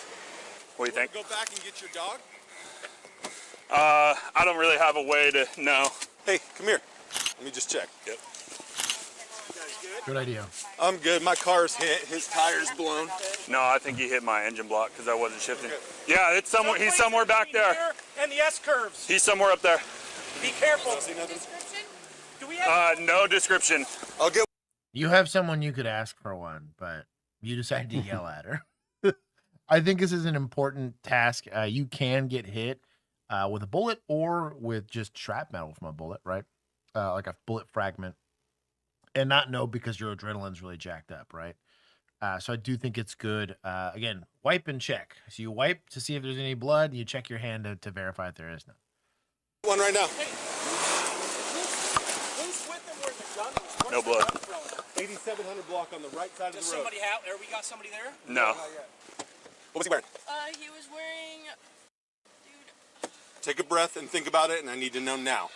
What do you think? Go back and get your dog? I don't really have a way to know. Hey, come here. Let me just check. Yep. Good idea. I'm good. My car's hit. His tire's blown. No, I think he hit my engine block because I wasn't shifting. Yeah, it's somewhere. He's somewhere back there. And the S curves. He's somewhere up there. Be careful. Do we have No description. I'll get. You have someone you could ask for one, but you decided to yell at her. I think this is an important task. You can get hit with a bullet or with just shrapnel from a bullet, right? Like a bullet fragment, and not know because your adrenaline's really jacked up, right? So I do think it's good. Again, wipe and check. So you wipe to see if there's any blood. You check your hand to verify if there is none. One right now. Who's with them where the gun was? Where's No the blood. gun from? 8700 block on the right side Does of the road. somebody have? There, we got somebody there? No. What was he wearing? He was wearing. Take a breath and think about it, and I need to know now.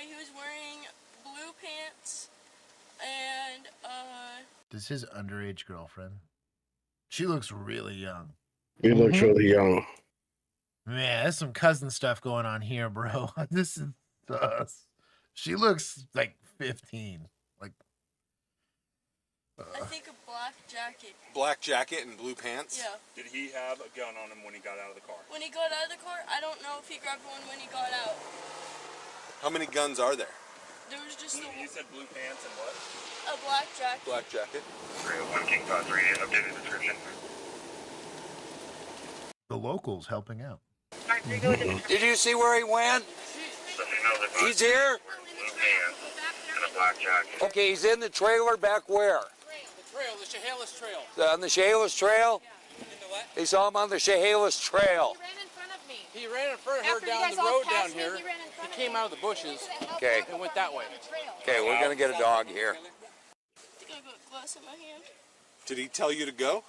He was wearing blue pants and Does his underage girlfriend? She looks really young. He looks really young. Man, there's some cousin stuff going on here, bro. This is sus. She looks like 15. Like, I think a black jacket. Black jacket and blue pants? Yeah. Did he have a gun on him when he got out of the car? When he got out of the car, I don't know if he grabbed one when he got out. How many guns are there? There was just You said blue pants and what? a black jacket. Black jacket. Radio 1 King 53. Updated description. the locals helping out. Did you see where he went? He's here? Okay, he's in the trailer back where? The trail, the Chehalis Trail. On the Chehalis Trail? They saw him on the Chehalis Trail. He ran in front of her down the road down here. He came out of the bushes. Okay. And went that way. Okay, we're going to get a dog here. I think I got glass in my hand. Did he tell you to go?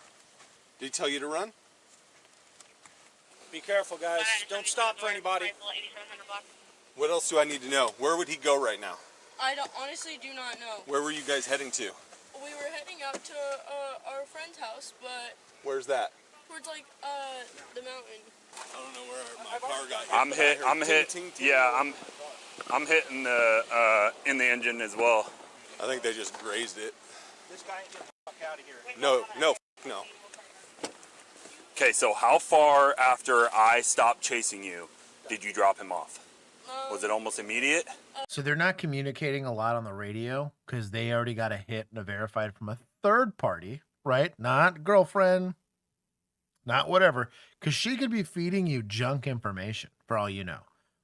Did he tell you to run? Be careful, guys. Don't stop for anybody. What else do I need to know? Where would he go right now? I honestly do not know. Where were you guys heading to? We were heading up to our friend's house, but Where's that? towards like the mountain. don't know where my car got hit. I'm hit. Yeah, I'm hitting the in the engine as well. I think they just grazed it. This guy ain't getting the fuck out of here. No. Okay, so how far after I stopped chasing you did you drop him off? Was it almost immediate? So they're not communicating a lot on the radio because they already got a hit and a verified from a third party, right? Not girlfriend, not whatever. Because she could be feeding you junk information for all you know,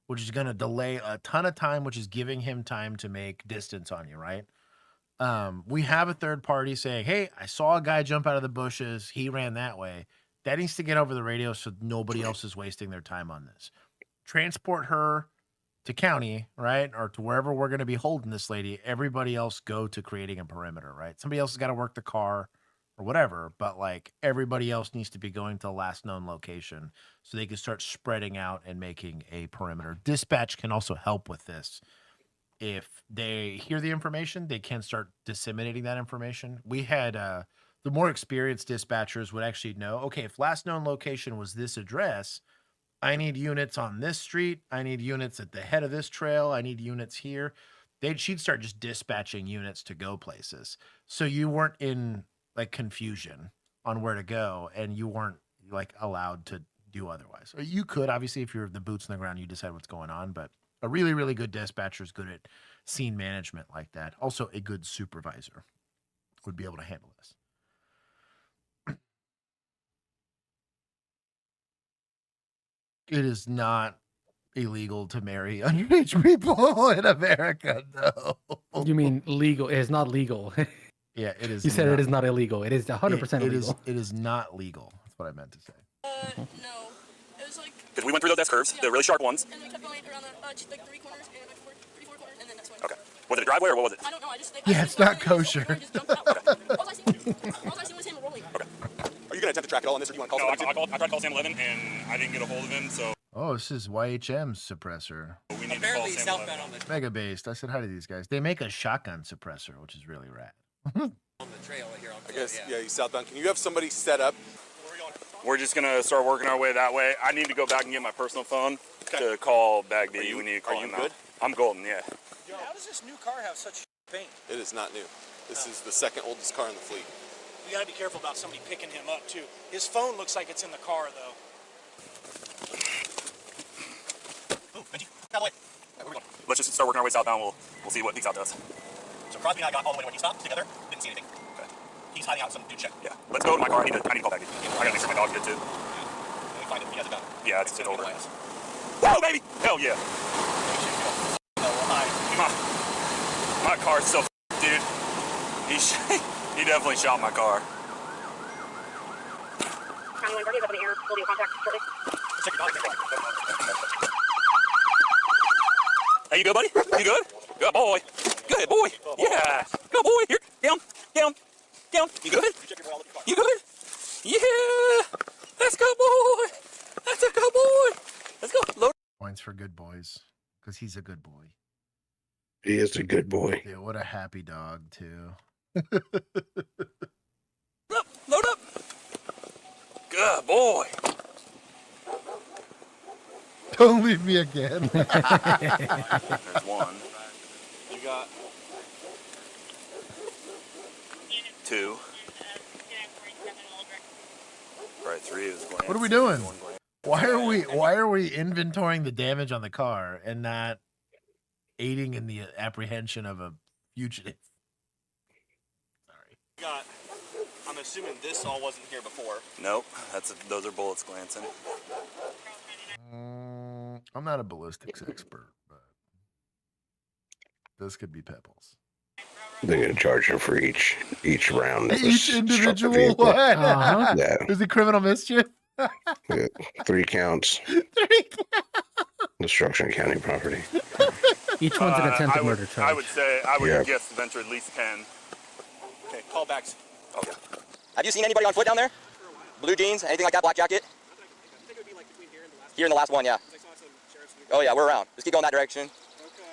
which is going to delay a ton of time, which is giving him time to make distance on you, right? We have a third party saying, hey, I saw a guy jump out of the bushes. He ran that way. That needs to get over the radio so nobody else is wasting their time on this. Transport her to county, right? Or to wherever we're going to be holding this lady. Everybody else go to creating a perimeter, right? Somebody else has got to work the car or whatever, but like everybody else needs to be going to the last known location so they can start spreading out and making a perimeter. Dispatch can also help with this. If they hear the information, they can start disseminating that information. We had the more experienced dispatchers would actually know, okay, if last known location was this address, I need units on this street. I need units at the head of this trail. I need units here. She'd start just dispatching units to go places. So you weren't in like confusion on where to go and you weren't like allowed to do otherwise. Or you could, obviously, if you're the boots on the ground, you decide what's going on, but a really, really good dispatcher is good at scene management like that. Also, a good supervisor would be able to handle this. It is not illegal to marry underage people in America, no. You mean legal? It is not legal. Yeah, it is. You said it is not illegal. It is 100% illegal. It is not legal. That's what I meant to say. No. It was like... Because we went through those S curves, the really sharp ones. And we kept going around the, like 3 corners, and like 4 corners, and then that's when... Okay. Was it a driveway or what was it? I don't know, Yeah, it's not kosher. All I seen was him rolling. Okay. Are you going to attempt to track it all on this, or do you want to call I tried to call Sam 11, and I didn't get a hold of him, so... Oh, this is YHM's suppressor. We need to call Sam 11. Mega based. I said hi to these guys. They make a shotgun suppressor, which is really rad. on the trail here. I guess, yeah, you southbound. Can you have somebody set up? We're just going to start working our way that way. I need to go back and get my personal phone to call Bagby. We need to call him out. I'm golden, yeah. How does this new car have such paint? It is not new. This is the second oldest car in the fleet. We got to be careful about somebody picking him up, too. His phone looks like it's in the car, though. Ooh, Benji, out of the way. Where are we going? Let's just start working our way southbound. We'll see what Peaks Out does. So Crosby and I got all the way to where he stopped together. Didn't see anything. Okay. He's hiding out in some dude check. Yeah. Let's go to my car. I need to call Bagby. I got to make sure my dog's good, too. When we find him, he has a gun. Yeah, it's over. Whoa, baby! Hell yeah. My car's so dude. He definitely shot my car. County 130 is up in the air. We'll be in contact shortly. Check your dog. Hey, you good, buddy? You good? Good boy. Good boy. Yeah. Good boy. Here. Down. Down. Down. You good? You good? Yeah. That's a good boy. That's a good boy. Let's go. Load. Points for good boys, because he's a good boy. He is a good boy. Yeah, what a happy dog, too. Load up. Good boy. Don't leave me again. There's one. You got 2. Right, 3 is Glance. What are we doing? Why are we inventorying the damage on the car and not aiding in the apprehension of a fugitive? You got. I'm assuming this all wasn't here before. Nope. Those are bullets glancing. I'm not a ballistics expert, but this could be pebbles. They're going to charge him for each round. Each individual one. Yeah. Is it criminal mischief? Yeah. 3 counts. 3 counts. Destruction of county property. Each one's an attempted murder charge. I would say, I would Yeah. guess venture at least 10. Okay, callbacks. Oh, yeah. Have you seen anybody on foot down there? Blue jeans, anything like that, black jacket? Here in the last one, yeah. Oh yeah, we're around. Just keep going that direction.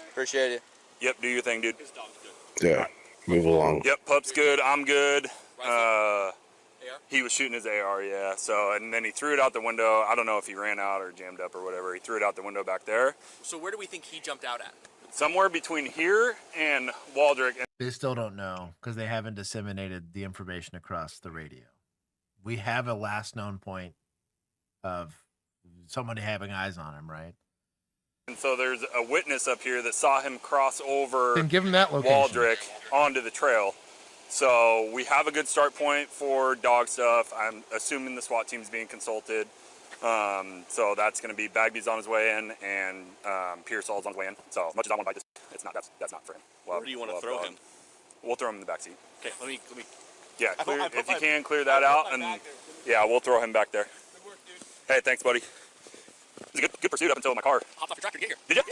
Appreciate it. Yep, do your thing, dude. Yeah. Move along. Yep, pup's good. I'm good. He was shooting his AR, yeah. So, and then he threw it out the window. I don't know if he ran out or jammed up or whatever. He threw it out the window back there. So where do we think he jumped out at? Somewhere between here and Waldrick. They still don't know because they haven't disseminated the information across the radio. We have a last known point of somebody having eyes on him, right? And so there's a witness up here that saw him cross over Then give him that location. Waldrick onto the trail. So we have a good start point for dog stuff. I'm assuming the SWAT team's being consulted. So that's going to be Bagby's on his way in, and Pearsall's on his way in. So as much as I want to bite this, it's not. That's not for him. Where do you want to throw him? We'll throw him in the back seat. Okay, let me. Yeah, if you can clear that out, and yeah, we'll throw him back there. Good work, dude. Hey, thanks, buddy. It was a good pursuit up until my car. Hopped off your tractor to get here. Did you?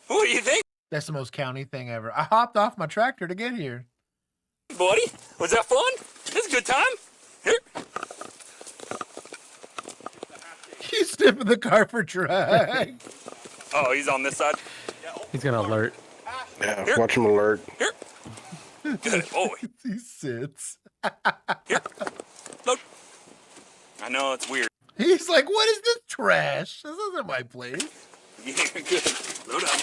What do you think? That's the most county thing ever. I hopped off my tractor to get here. Buddy, was that fun? This is a good time. Here. He's sniffing the car for drag. Oh, he's on this side? He's gonna alert. Yeah, watch him alert. Here. Good boy. He sits. Here. Look. I know, it's weird. He's like, what is this trash? This isn't my place. Yeah, good. Load up.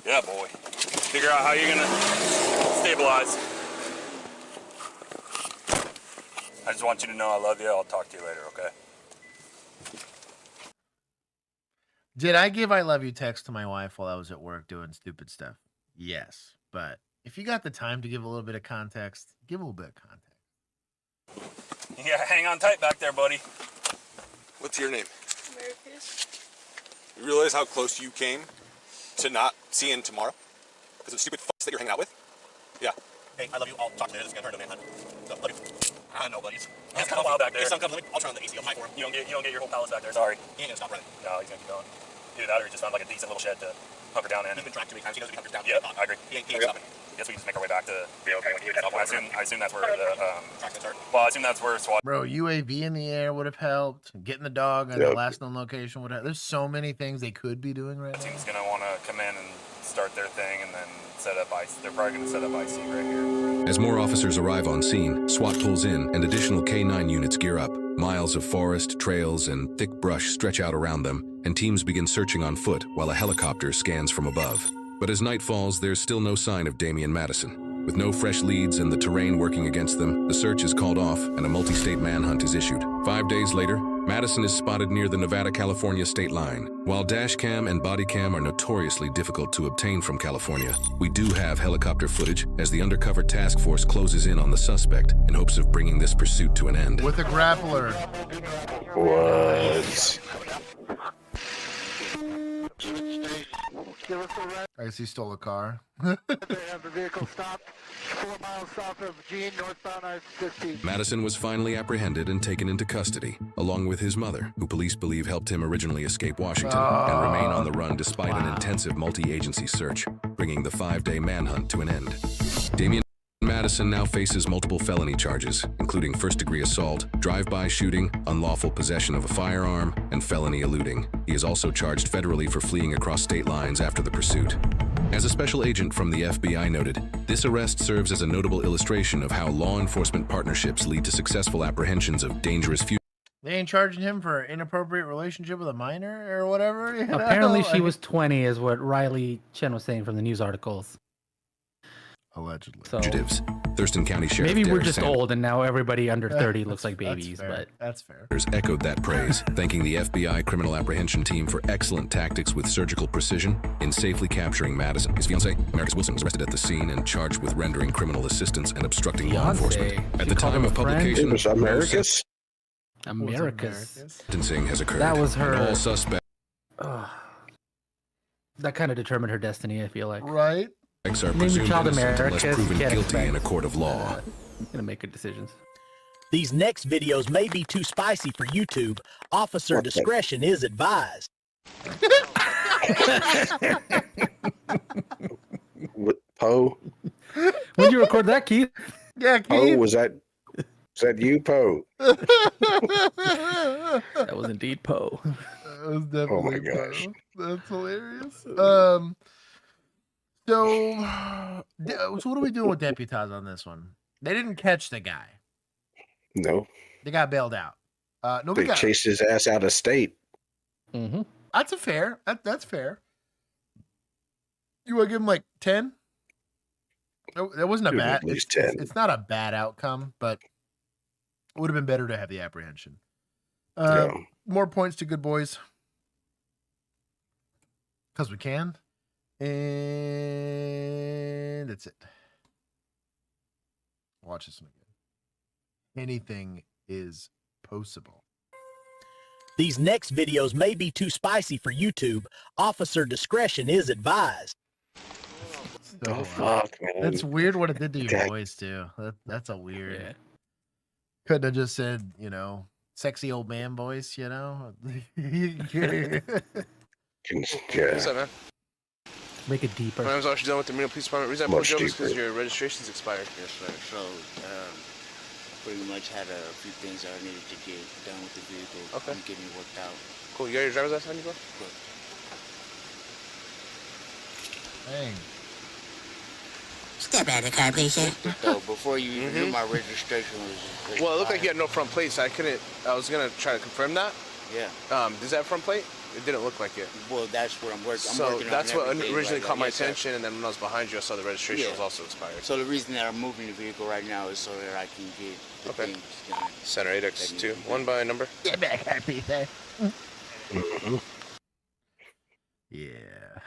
Yeah, boy. Figure out how you're going to stabilize. I just want you to know I love you. I'll talk to you later, okay? Did I give I love you text to my wife while I was at work doing stupid stuff? Yes. But if you got the time to give a little bit of context, give a little bit of context. Yeah, hang on tight back there, buddy. What's your name? Americus. You realize how close you came to not seeing tomorrow? Because of the stupid fucks that you're hanging out with? Yeah. Hey, I love you. I'll talk to you later. This is going to turn into a manhunt. So, love you. I know, buddy. It's kind of wild back there. If something comes, I'll turn on the AC. I'll fight for him. You don't get your whole palace back there. Sorry. He ain't going to stop running. No, he's going to keep going. Either that or he just found like a decent little shed to hunker down in. He's been tracked too many times. He knows if he hunkers down. Yeah, I agree. He ain't stopping. Guess we can just make our way back to be okay when he gets off. I assume that's where the track's going to start. well, I assume that's where SWAT. Bro, UAV in the air would have helped. Getting the dog on the last known location would have. There's so many things they could be doing right now. Team's going to want to come in and start their thing and then set up IC. They're probably going to set up IC right here. As more officers arrive on scene, SWAT pulls in and additional K-9 units gear up. Miles of forest, trails, and thick brush stretch out around them, and teams begin searching on foot while a helicopter scans from above. But as night falls, there's still no sign of Damian Madison. With no fresh leads and the terrain working against them, the search is called off and a multi-state manhunt is issued. 5 days later, Madison is spotted near the Nevada-California state line. While dash cam and body cam are notoriously difficult to obtain from California, we do have helicopter footage as the undercover task force closes in on the suspect in hopes of bringing this pursuit to an end. With a grappler. What? I guess he stole a car. They have the vehicle stopped 4 miles south of Gene, northbound I-15. Madison was finally apprehended and taken into custody, along with his mother, who police believe helped him originally escape Washington and remain on the run despite an intensive multi-agency search, bringing the 5-day manhunt to an end. Damian Madison now faces multiple felony charges, including first-degree assault, drive-by shooting, unlawful possession of a firearm, and felony eluding. He is also charged federally for fleeing across state lines after the pursuit. As a special agent from the FBI noted, this arrest serves as a notable illustration of how law enforcement partnerships lead to successful apprehensions of dangerous fugitives. They ain't charging him for inappropriate relationship with a minor or whatever. You know? Apparently she was 20 is what Riley Chen was saying from the news articles. Allegedly. So, Fugitives. Thurston County Sheriff maybe we're Derek just Sanders old and now everybody under 30 looks like babies, but that's fair. Echoed that praise, thanking the FBI criminal apprehension team for excellent tactics with surgical precision in safely capturing Madison. His fiancée, Americus Wilson, was arrested at the scene and charged with rendering criminal assistance and obstructing law enforcement. At the time of publication, It was Americus? Americus. Sentencing has occurred. That was her. And all suspects That kind of determined her destiny, I feel like. Right? are Name your presumed child innocent unless Americus, proven you can't guilty in a expect, court of law. Gonna make good decisions. These next videos may be too spicy for YouTube. Officer discretion is advised. What, Poe? When'd you record that, Keith? Yeah, Keith. Poe, was that you, Poe? That was indeed Poe. That was definitely Oh my gosh. Poe. That's hilarious. So what are we doing with deputize on this one? They didn't catch the guy. No. They got bailed out. Nobody They got. chased his ass out of state. Mm-hmm. That's a fair. That's fair. You want to give him like 10? That wasn't a Give him bad. at least It's 10. not a bad outcome, but it would have been better to have the apprehension. Yeah. More points to good boys. Because we can. And that's it. Watch this one again. Anything is possible. These next videos may be too spicy for YouTube. Officer discretion is advised. So, fuck, man. That's weird what it did to your Okay. voice, too. That's a weird. Couldn't have just said, sexy old man voice, Yeah. What's up, man? Make it deeper. My name's Archie, done with the Marine Police Department. Reason I Much pulled you over is because deeper. your registration's expired. Yes, sir. So, pretty much had a few things I needed to get done with the vehicle. Okay. I'm getting it worked out. Cool. You got your driver's license on you, bro? Good. Dang. Step out of the car, please, sir. So, before you even knew Mhm. my registration was Well, it looked like you had no front plates. I was gonna try to confirm that. Yeah. Does that have front plate? It didn't look like it. Well, that's what I'm working. I'm So working that's on what everything originally right caught now. my Yes, sir. attention, and then when I was behind you, I saw the registration Yeah. was also expired. So the reason that I'm moving the vehicle right now is so that I can get the Okay. things done. Center 8X2. One by number. Get back, happy day. Mhm. Yeah.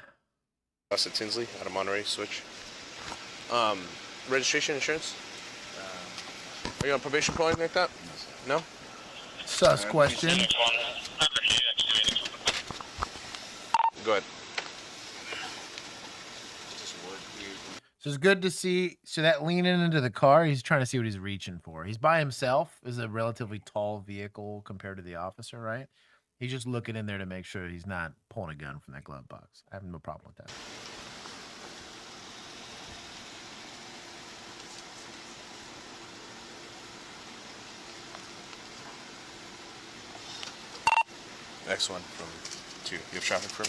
Austin Tinsley out of Monterey. Switch. Registration, insurance. Are you on probation or anything like that? No. Sus question. Go ahead. So it's good to see. So that leaning into the car, he's trying to see what he's reaching for. He's by himself. Is a relatively tall vehicle compared to the officer, right? He's just looking in there to make sure he's not pulling a gun from that glove box. I have no problem with that. X1 from 2. You have traffic for me?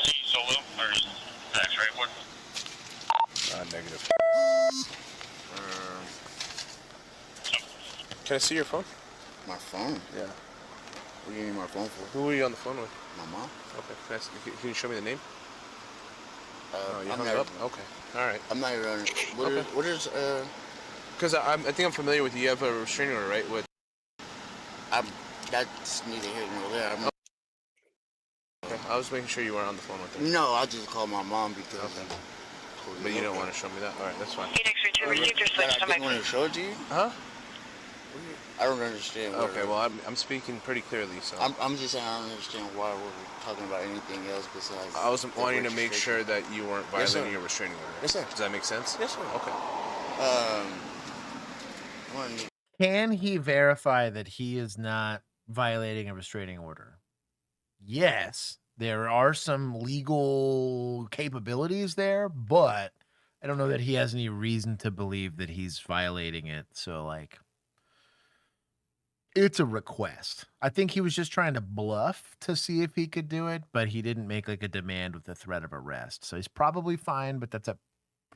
Is he solo or is that right one? Negative. Can I see your phone? My phone? Yeah. What do you need my phone for? Who are you on the phone with? My mom. Okay. Can you show me the name? Oh, you I'm hung not, up? Okay. All right. I'm not even. What is Because I think I'm familiar with you. You have a restraining order, right? With. That's neither here nor there. Okay. I was making sure you weren't on the phone with her. No, I just called my mom because. Okay. But you don't want to show me that? All right, that's fine. I didn't want to show it to you? Huh? I don't understand. Okay, well, I'm speaking pretty clearly, so. I'm just saying I don't understand why we're talking about anything else besides. I was the wanting to make registration. sure that you weren't Yes, sir. violating your restraining order. Yes, sir. Does that make sense? Yes, sir. Okay. Can he verify that he is not violating a restraining order? Yes, there are some legal capabilities there, but I don't know that he has any reason to believe that he's violating it. So, like, it's a request. I think he was just trying to bluff to see if he could do it, but he didn't make like a demand with the threat of arrest. So he's probably fine, but that's a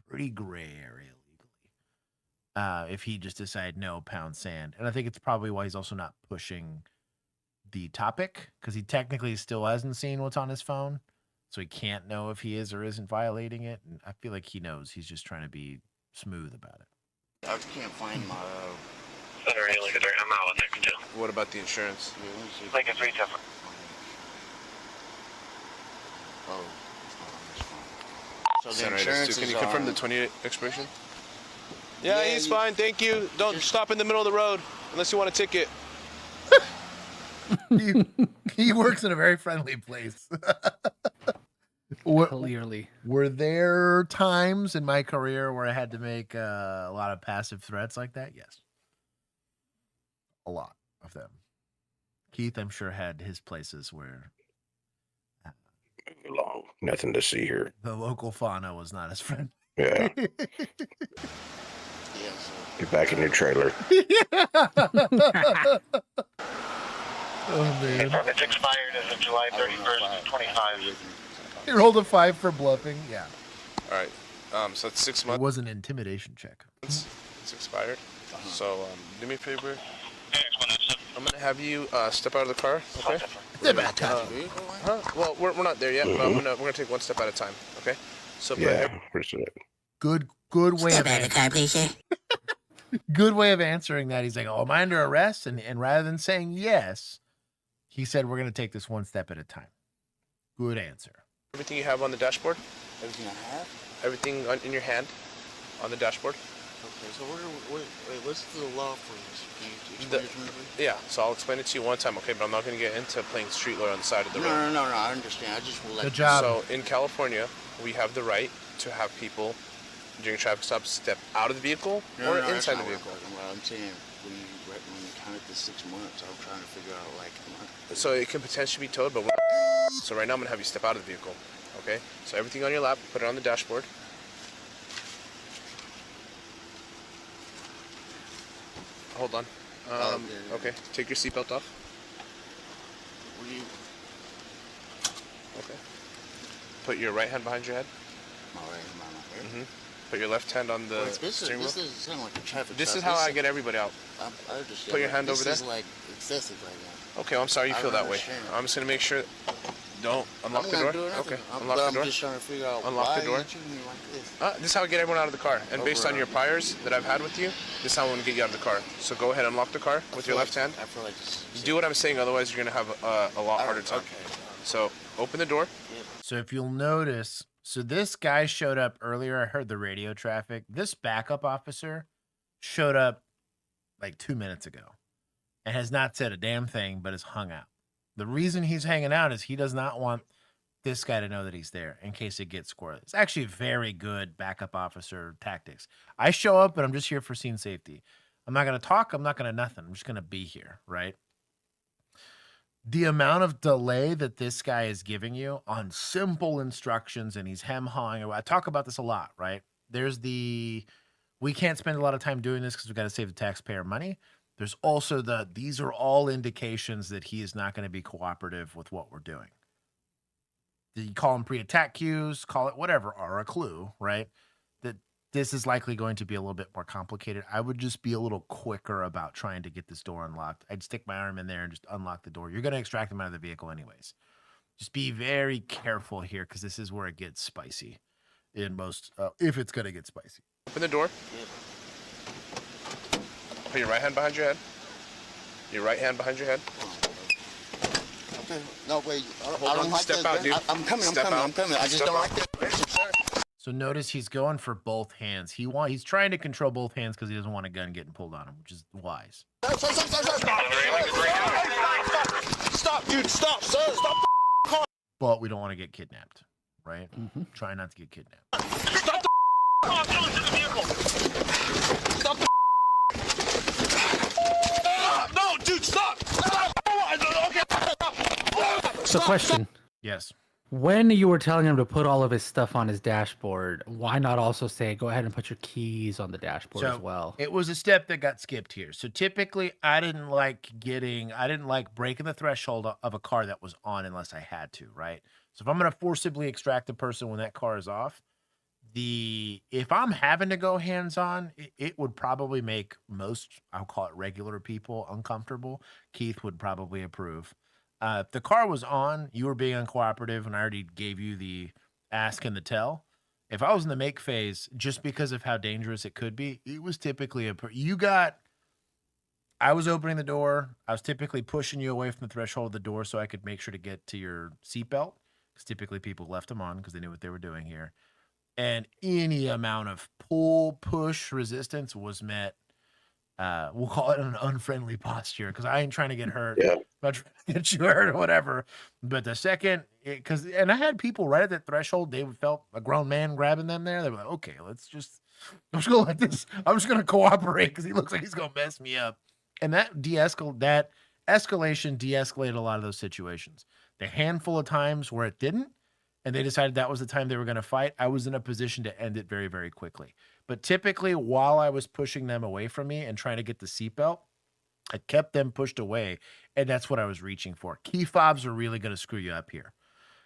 pretty gray area legally. If he just decided no, pound sand. And I think it's probably why he's also not pushing the topic, because he technically still hasn't seen what's on his phone. So he can't know if he is or isn't violating it. And I feel like he knows. He's just trying to be smooth about it. I can't find my. What about the insurance? Like a 3-7. Oh. So the Center insurance 8X2. Can is you confirm the on- 28 expiration? Yeah, Yeah, he's you- fine. Thank you. Don't stop in the middle of the road unless you want a ticket. He works in a very friendly place. Clearly. Were there times in my career where I had to make a lot of passive threats like that? Yes. A lot of them. Keith, I'm sure, had his places where Long. Nothing to see here. the local fauna was not as friendly. Yeah. Get back in your trailer. Oh, man. It's expired as of July 31st, 25. You rolled a 5 for bluffing. Yeah. All right. So it's 6 It months. was an intimidation check. It's expired. So do me a favor. I'm gonna have you step out of the car, okay? Well, we're not there yet, but we're gonna take one step at a time, okay? So appreciate it. Good way of answering. Good way of answering that. He's like, "Oh, am I under arrest?" And rather than saying yes, he said, "We're gonna take this one step at a time." Good answer. Everything you have on the dashboard? Everything I have? Everything in your hand on the dashboard? Okay, so wait, what's the law for this? Can you explain it to me? Yeah, so I'll explain it to you one time, okay? But I'm not going to get into playing street lawyer on the side of the road. No, I understand. I just would like Good job. So in California, we have the right to have people during traffic stops step out of the vehicle or inside the vehicle. Well, I'm saying when you counted the 6 months, I'm trying to figure out So it can potentially be towed, but so right now I'm going to have you step out of the vehicle, okay? So everything on your lap, put it on the dashboard. Hold on. Okay, take your seatbelt off. Okay. Put your right hand behind your head. My right hand behind my head? Put your left hand on the steering wheel. This is sounding like a traffic This stop. is how I get everybody out. I understand. Put your hand over there. This is like excessive right now. Okay, well, I'm sorry you feel that way. understand. I'm just going to make sure. Don't unlock the I'm door. not doing nothing. Okay, I'm unlock the door. I'm just trying to figure out Unlock why the door. you treating me like this. This is how I get everyone out of the car. And based on your priors that I've had with you, this is how I'm going to get you out of the car. So go ahead and unlock the car with your left hand. I feel like this. Do what I'm saying, otherwise you're going to have a lot harder time. Okay. So open the door. So if you'll notice, so this guy showed up earlier. I heard the radio traffic. This backup officer showed up like 2 minutes ago and has not said a damn thing, but is hung out. The reason he's hanging out is he does not want this guy to know that he's there in case it gets squirrely. It's actually very good backup officer tactics. I show up, but I'm just here for scene safety. I'm not going to talk. I'm not going to nothing. I'm just going to be here, right? The amount of delay that this guy is giving you on simple instructions, and he's hem-hawing. I talk about this a lot, right? There's we can't spend a lot of time doing this because we've got to save the taxpayer money. There's also these are all indications that he is not going to be cooperative with what we're doing. You call them pre-attack cues, call it whatever, or a clue, right? That this is likely going to be a little bit more complicated. I would just be a little quicker about trying to get this door unlocked. I'd stick my arm in there and just unlock the door. You're going to extract them out of the vehicle anyways. Just be very careful here because this is where it gets spicy in most, if it's going to get spicy. Open the door. Put your right hand behind your head. Your right hand behind your head. Okay. No, wait. Hold I don't on. like Step this, out, man. dude. I'm coming. Step out. I'm coming. I just Step don't out. like this. So notice he's going for both hands. He's trying to control both hands because he doesn't want a gun getting pulled on him, which is wise. Stop, dude. Stop, sir. Stop the car. But we don't want to get kidnapped, right? Try not to get kidnapped. Stop the car. Get into the vehicle. Stop the No, dude, stop. Stop. Okay. So question. Yes. When you were telling him to put all of his stuff on his dashboard, why not also say, go ahead and put your keys on the dashboard as well? It was a step that got skipped here. So typically I didn't like breaking the threshold of a car that was on unless I had to, right? So if I'm going to forcibly extract a person when that car is off, if I'm having to go hands-on, it would probably make most, I'll call it regular people, uncomfortable. Keith would probably approve. If the car was on, you were being uncooperative, and I already gave you the ask and the tell. If I was in the make phase, just because of how dangerous it could be, it was typically I was opening the door. I was typically pushing you away from the threshold of the door so I could make sure to get to your seatbelt, because typically people left them on because they knew what they were doing here. And any amount of push resistance was met. We'll call it an unfriendly posture because I ain't trying to get hurt. Yeah. I'm not trying to get you hurt or whatever. But the second, and I had people right at that threshold, they felt a grown man grabbing them there. They were like, okay, I'm just going to let this, I'm just going to cooperate because he looks like he's going to mess me up. And that escalation de-escalated a lot of those situations. The handful of times where it didn't, and they decided that was the time they were going to fight, I was in a position to end it very, very quickly. But typically, while I was pushing them away from me and trying to get the seatbelt, I kept them pushed away, and that's what I was reaching for. Key fobs are really going to screw you up here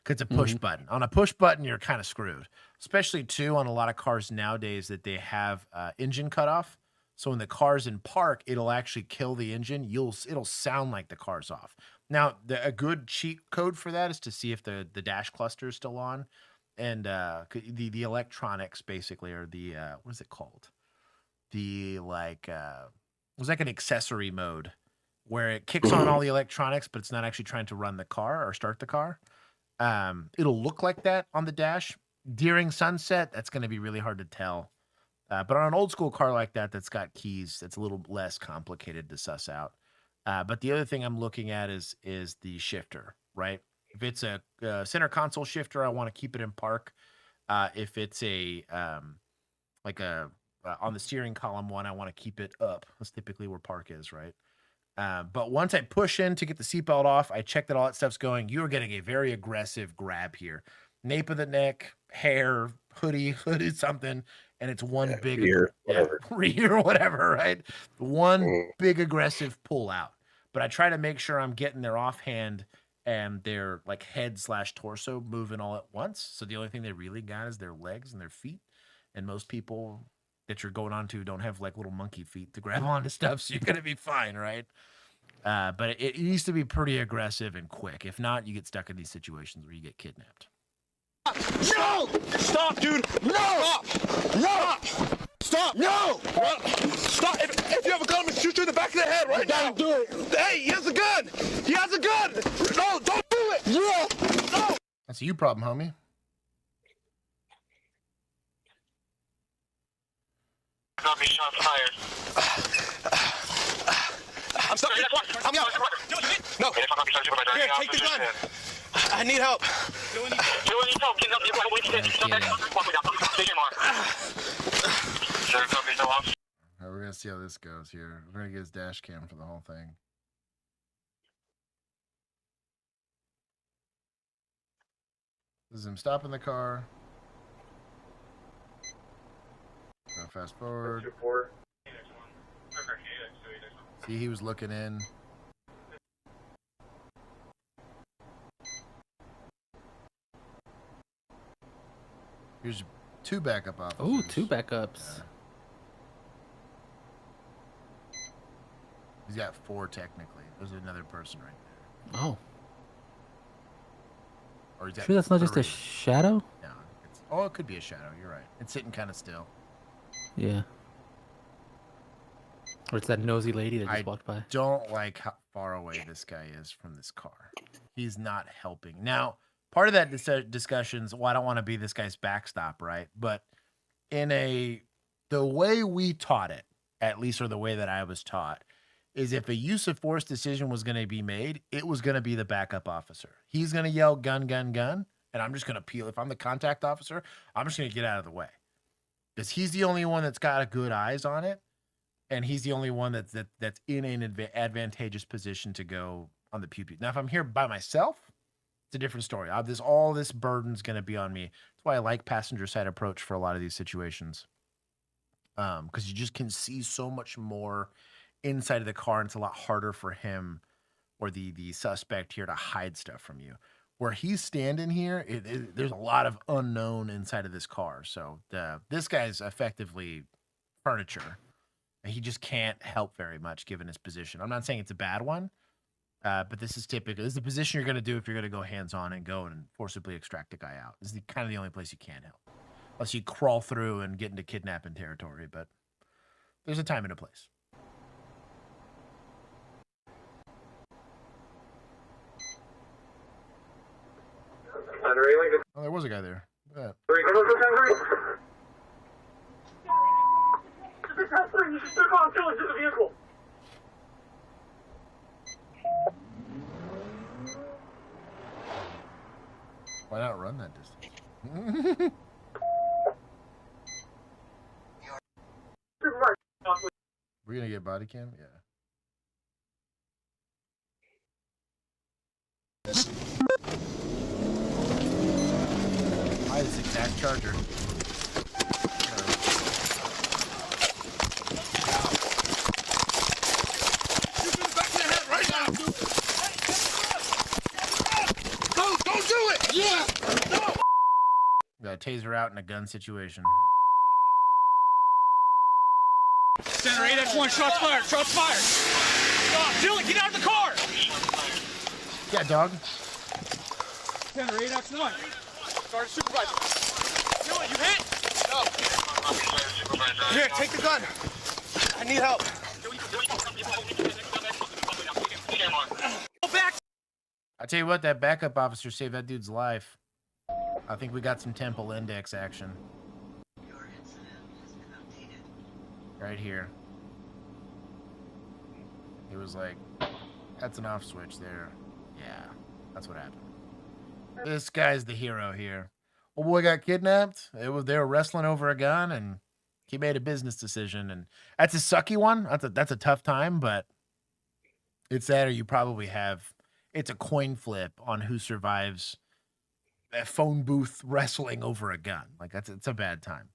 because it's a push button. On a push button, you're kind of screwed, especially, too, on a lot of cars nowadays that they have engine cutoff. So when the car's in park, it'll actually kill the engine. It'll sound like the car's off. Now, a good cheat code for that is to see if the dash cluster is still on, and the electronics basically, or the what is it called? The it was like an accessory mode where it kicks on all the electronics, but it's not actually trying to run the car or start the car. It'll look like that on the dash during sunset. That's going to be really hard to tell. But on an old school car like that, that's got keys, that's a little less complicated to suss out. But the other thing I'm looking at is the shifter, right? If it's a center console shifter, I want to keep it in park. If it's a on the steering column one, I want to keep it up. That's typically where park is, right? But once I push in to get the seatbelt off, I check that all that stuff's going. You are getting a very aggressive grab here. Nape of the neck, hair, hoodie, something, and it's one big rear, whatever. rear, whatever, right? One big aggressive pull out. But I try to make sure I'm getting their offhand and their like head / torso moving all at once. So the only thing they really got is their legs and their feet. And most people that you're going on to don't have like little monkey feet to grab onto stuff, so you're gonna be fine, right? But it needs to be pretty aggressive and quick. If not, you get stuck in these situations where you get kidnapped. No! Stop, dude! No! Stop! No! Stop! No! Stop! If you have a gun, I'm gonna shoot you in the back of the head right now! Don't do it! Hey, he has a gun! He has a gun! No, don't do it! Yeah! No! That's a you problem, homie. Not be shots fired. I'm stuck. I'm out. No. Here, take the gun. I need help. We're gonna see how this goes here. We're gonna get his dash cam for the whole thing. This is him stopping the car. Go fast forward. See, he was looking in. Here's 2 backup officers. Ooh, 2 backups. Yeah. He's got 4 technically. There's another person right there. Oh. Or he's got Sure, that's not 3. just a shadow? No, it could be a shadow. You're right. It's sitting kind of still. Yeah. Or it's that nosy lady that just walked by. Don't like how far away this guy is from this car. He's not helping. Now, part of that discussion's, well, I don't want to be this guy's backstop, right? But the way we taught it, at least, or the way that I was taught, is if a use of force decision was going to be made, it was going to be the backup officer. He's going to yell gun, gun, gun, and I'm just going to peel. If I'm the contact officer, I'm just going to get out of the way. Because he's the only one that's got a good eyes on it, and he's the only one that's in an advantageous position to go on the pew-pew. Now, if I'm here by myself, it's a different story. All this burden's going to be on me. That's why I like passenger side approach for a lot of these situations, because you just can see so much more inside of the car, and it's a lot harder for him or the suspect here to hide stuff from you. Where he's standing here, there's a lot of unknown inside of this car. So this guy's effectively furniture. And he just can't help very much given his position. I'm not saying it's a bad one, but this is typical. This is the position you're going to do if you're going to go hands-on and go and forcibly extract a guy out. This is kind of the only place you can help. Unless you crawl through and get into kidnapping territory, but there's a time and a place. Oh, there was a guy there. Look at that. Why not run that distance? We're gonna get body cam? Yeah. Hi, this exact charger. Don't do it! Yeah! No! Got a taser out in a gun situation. Center 8X1, shots fired, shots fired. Dylan, get out of the car. Yeah, dog. Center 8X1. Sergeant Supervisor. Dylan, you hit? No. Here, take the gun. I need help. Go back. I tell you what, that backup officer saved that dude's life. I think we got some temple index action. Right here. He was like, that's an off switch there. Yeah, that's what happened. This guy's the hero here. Old boy got kidnapped. They were wrestling over a gun, and he made a business decision. And that's a sucky one. That's a tough time, but it's that, or you probably have. It's a coin flip on who survives a phone booth wrestling over a gun. Like it's a bad time.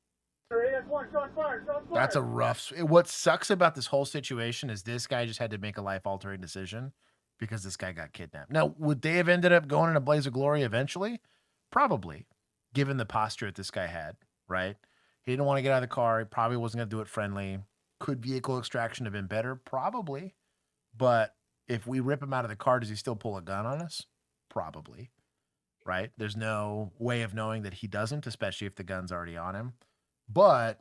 That's a rough. What sucks about this whole situation is this guy just had to make a life-altering decision because this guy got kidnapped. Now, would they have ended up going in a blaze of glory eventually? Probably, given the posture that this guy had, right? He didn't want to get out of the car. He probably wasn't going to do it friendly. Could vehicle extraction have been better? Probably. But if we rip him out of the car, does he still pull a gun on us? Probably, right? There's no way of knowing that he doesn't, especially if the gun's already on him. But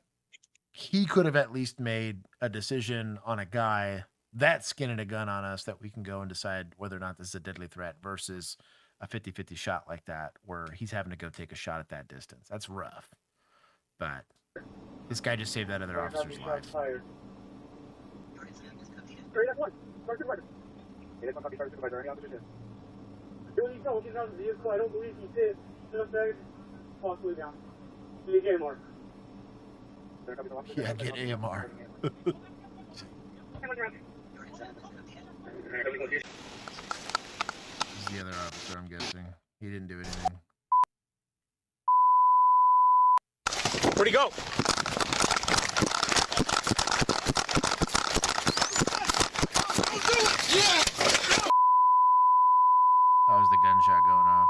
he could have at least made a decision on a guy that's skinning a gun on us that we can go and decide whether or not this is a deadly threat versus a 50-50 shot like that where he's having to go take a shot at that distance. That's rough. But this guy just saved that other officer's life. Yeah, get AMR. This is the other officer, I'm guessing. He didn't do anything. Where'd he go? That was the gunshot going off.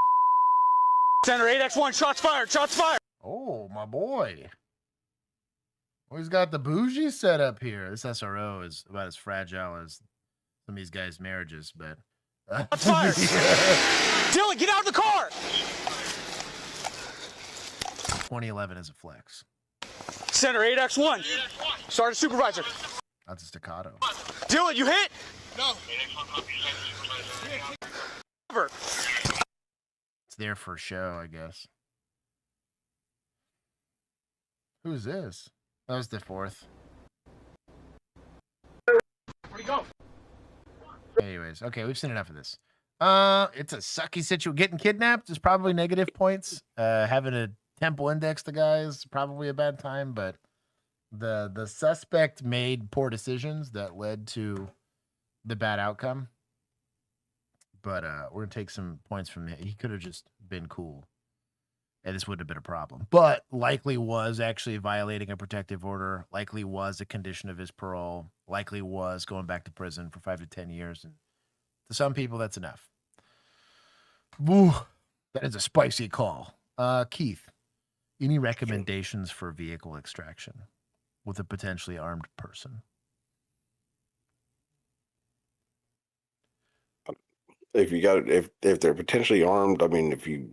Center 8X1, shots fired, shots fired. Oh, my boy. Well, he's got the bougie set up here. This SRO is about as fragile as some of these guys' marriages, but... Shots fired. Dylan, get out of the car. 2011 is a flex. Center 8X1. Sergeant Supervisor. That's a staccato. Dylan, you hit? No. It's there for show, I guess. Who's this? That was the fourth. Where'd he go? Anyways, okay, we've seen enough of this. It's a sucky situation. Getting kidnapped is probably negative points. Having a temple index the guy is probably a bad time, but the suspect made poor decisions that led to the bad outcome. But we're gonna take some points from him. He could have just been cool, and this wouldn't have been a problem. But likely was actually violating a protective order. Likely was a condition of his parole. Likely was going back to prison for 5 to 10 years. And to some people, that's enough. Woo, that is a spicy call. Keith, any recommendations for vehicle extraction with a potentially armed person? If they're potentially armed, I mean, if you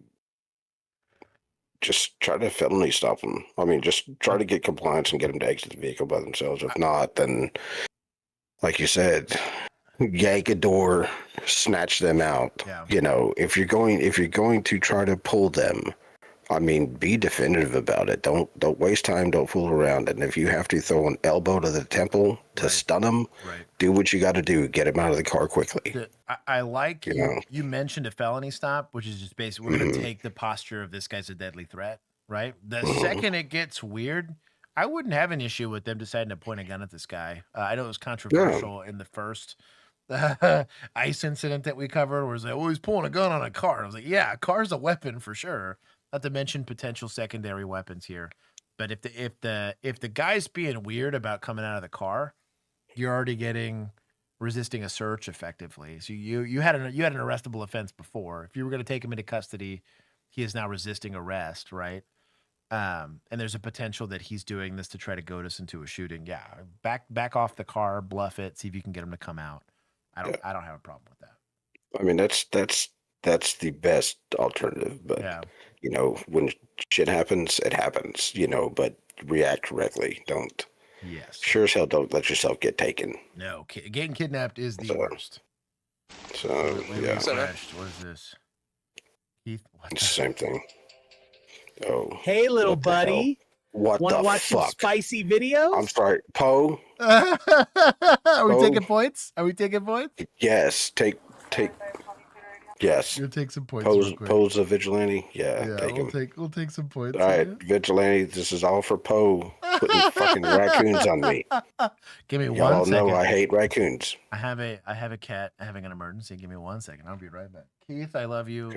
just try to felony stop them. I mean, just try to get compliance and get them to exit the vehicle by themselves. If not, then, like you said, yank a door, snatch them out. Yeah. You know, if you're going to try to pull them, I mean, be definitive about it. Don't waste time. Don't fool around. And if you have to throw an elbow to the temple to stun them, do what you got to do. Get them out of the car quickly. I like you mentioned a felony stop, which is just basically we're going to take the posture of this guy's a deadly threat, right? The second it gets weird, I wouldn't have an issue with them deciding to point a gun at this guy. I know it was controversial in the first ICE incident that we covered, where it was like, oh, he's pulling a gun on a car. I was like, yeah, a car's a weapon for sure. Not to mention potential secondary weapons here. But if the guy's being weird about coming out of the car, you're already resisting a search effectively. So you had an arrestable offense before. If you were going to take him into custody, he is now resisting arrest, right? and there's a potential that he's doing this to try to goad us into a shooting. Yeah, back off the car, bluff it, see if you can get him to come out. I don't have a problem with that. I mean, that's the best alternative. But Yeah. you know, when shit happens, it happens. You know, but react correctly. Don't. Yes. Sure as hell, don't let yourself get taken. No, getting kidnapped is the worst. So yeah, What is this? Keith, it's the same thing. Oh, Hey, little what the hell? buddy. What Want the to watch some fuck? spicy videos? I'm sorry, Poe. Are we Oh. taking points? Are we taking points? Yes, take. Yes. You'll take some points. Poe's a vigilante. Yeah, take him. We'll take some points. All right, vigilante. This is all for Poe putting fucking raccoons on me. Give me Y'all 1 know second. I hate raccoons. I have a cat having an emergency. Give me 1 second. I'll be right back. Keith, I love you.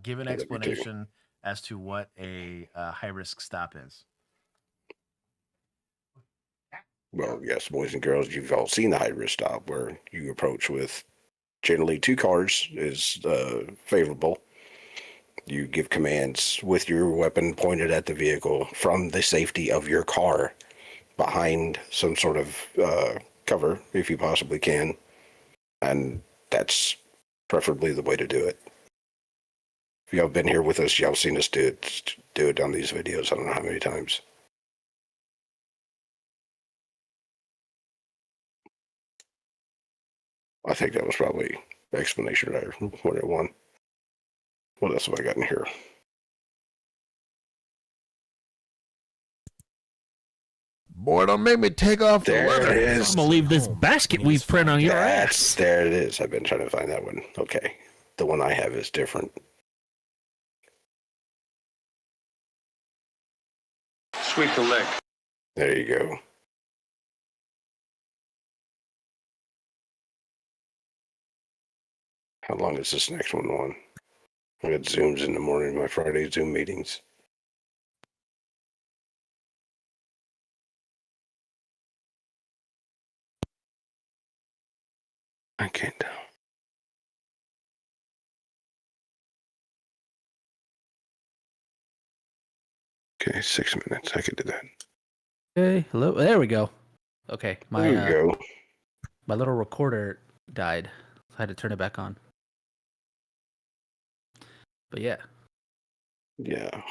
Give an explanation as to what a high risk stop is. Well, yes, boys and girls, you've all seen the high risk stop where you approach with generally 2 cars is favorable. You give commands with your weapon pointed at the vehicle from the safety of your car behind some sort of cover if you possibly can. And that's preferably the way to do it. If y'all been here with us, y'all seen us do it on these videos. I don't know how many times. I think that was probably the explanation right, what I won. What else have I got in here? Boy, don't make me take off the There leather. it is. I'm gonna leave this basket we've print on your ass. There it is. I've been trying to find that one. Okay. The one I have is different. Sweep the leg. There you go. How long is this next one on? I got Zooms in the morning, my Friday Zoom meetings. I can't tell. Okay, 6 minutes. I could do that. Okay, hello. There we go. Okay, my There you go. my little recorder died. So I had to turn it back on. But yeah. Yeah.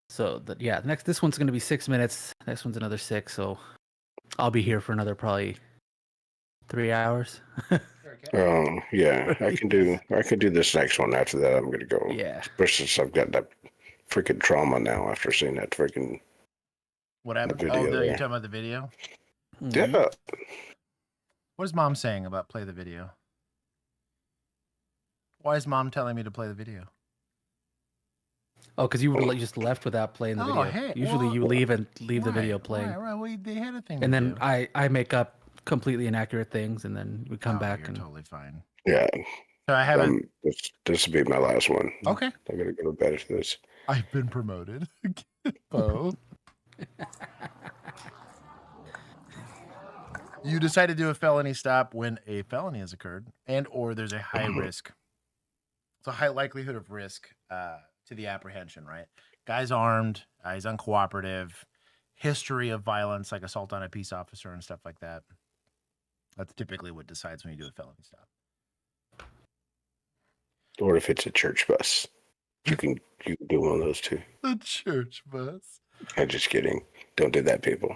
So this one's gonna be 6 minutes. Next one's another 6. So I'll be here for another probably 3 hours. Yeah. I can do this next one. After that, I'm gonna go. Yeah. Especially since I've got that freaking trauma now after seeing that freaking. What happened? video You're there. talking about the video? Yeah. What is mom saying about play the video? Why is mom telling me to play the video? Oh, because you just left without playing the Oh, video. hey, Usually you leave and leave the Right, video playing. Right. Well, they had a thing. And to then do. I make up completely inaccurate things, and then we come back You're and totally fine. Yeah. So I haven't. This will be my last one. Okay. I'm gonna go to bed after this. I've been promoted. Bo. You decide to do a felony stop when a felony has occurred and or there's a high risk. It's a high likelihood of risk to the apprehension, right? Guy's armed, he's uncooperative, history of violence like assault on a peace officer and stuff like that. That's typically what decides when you do a felony stop. Or if it's a church bus, you can do one of those too. The church bus. I'm just kidding. Don't do that, people.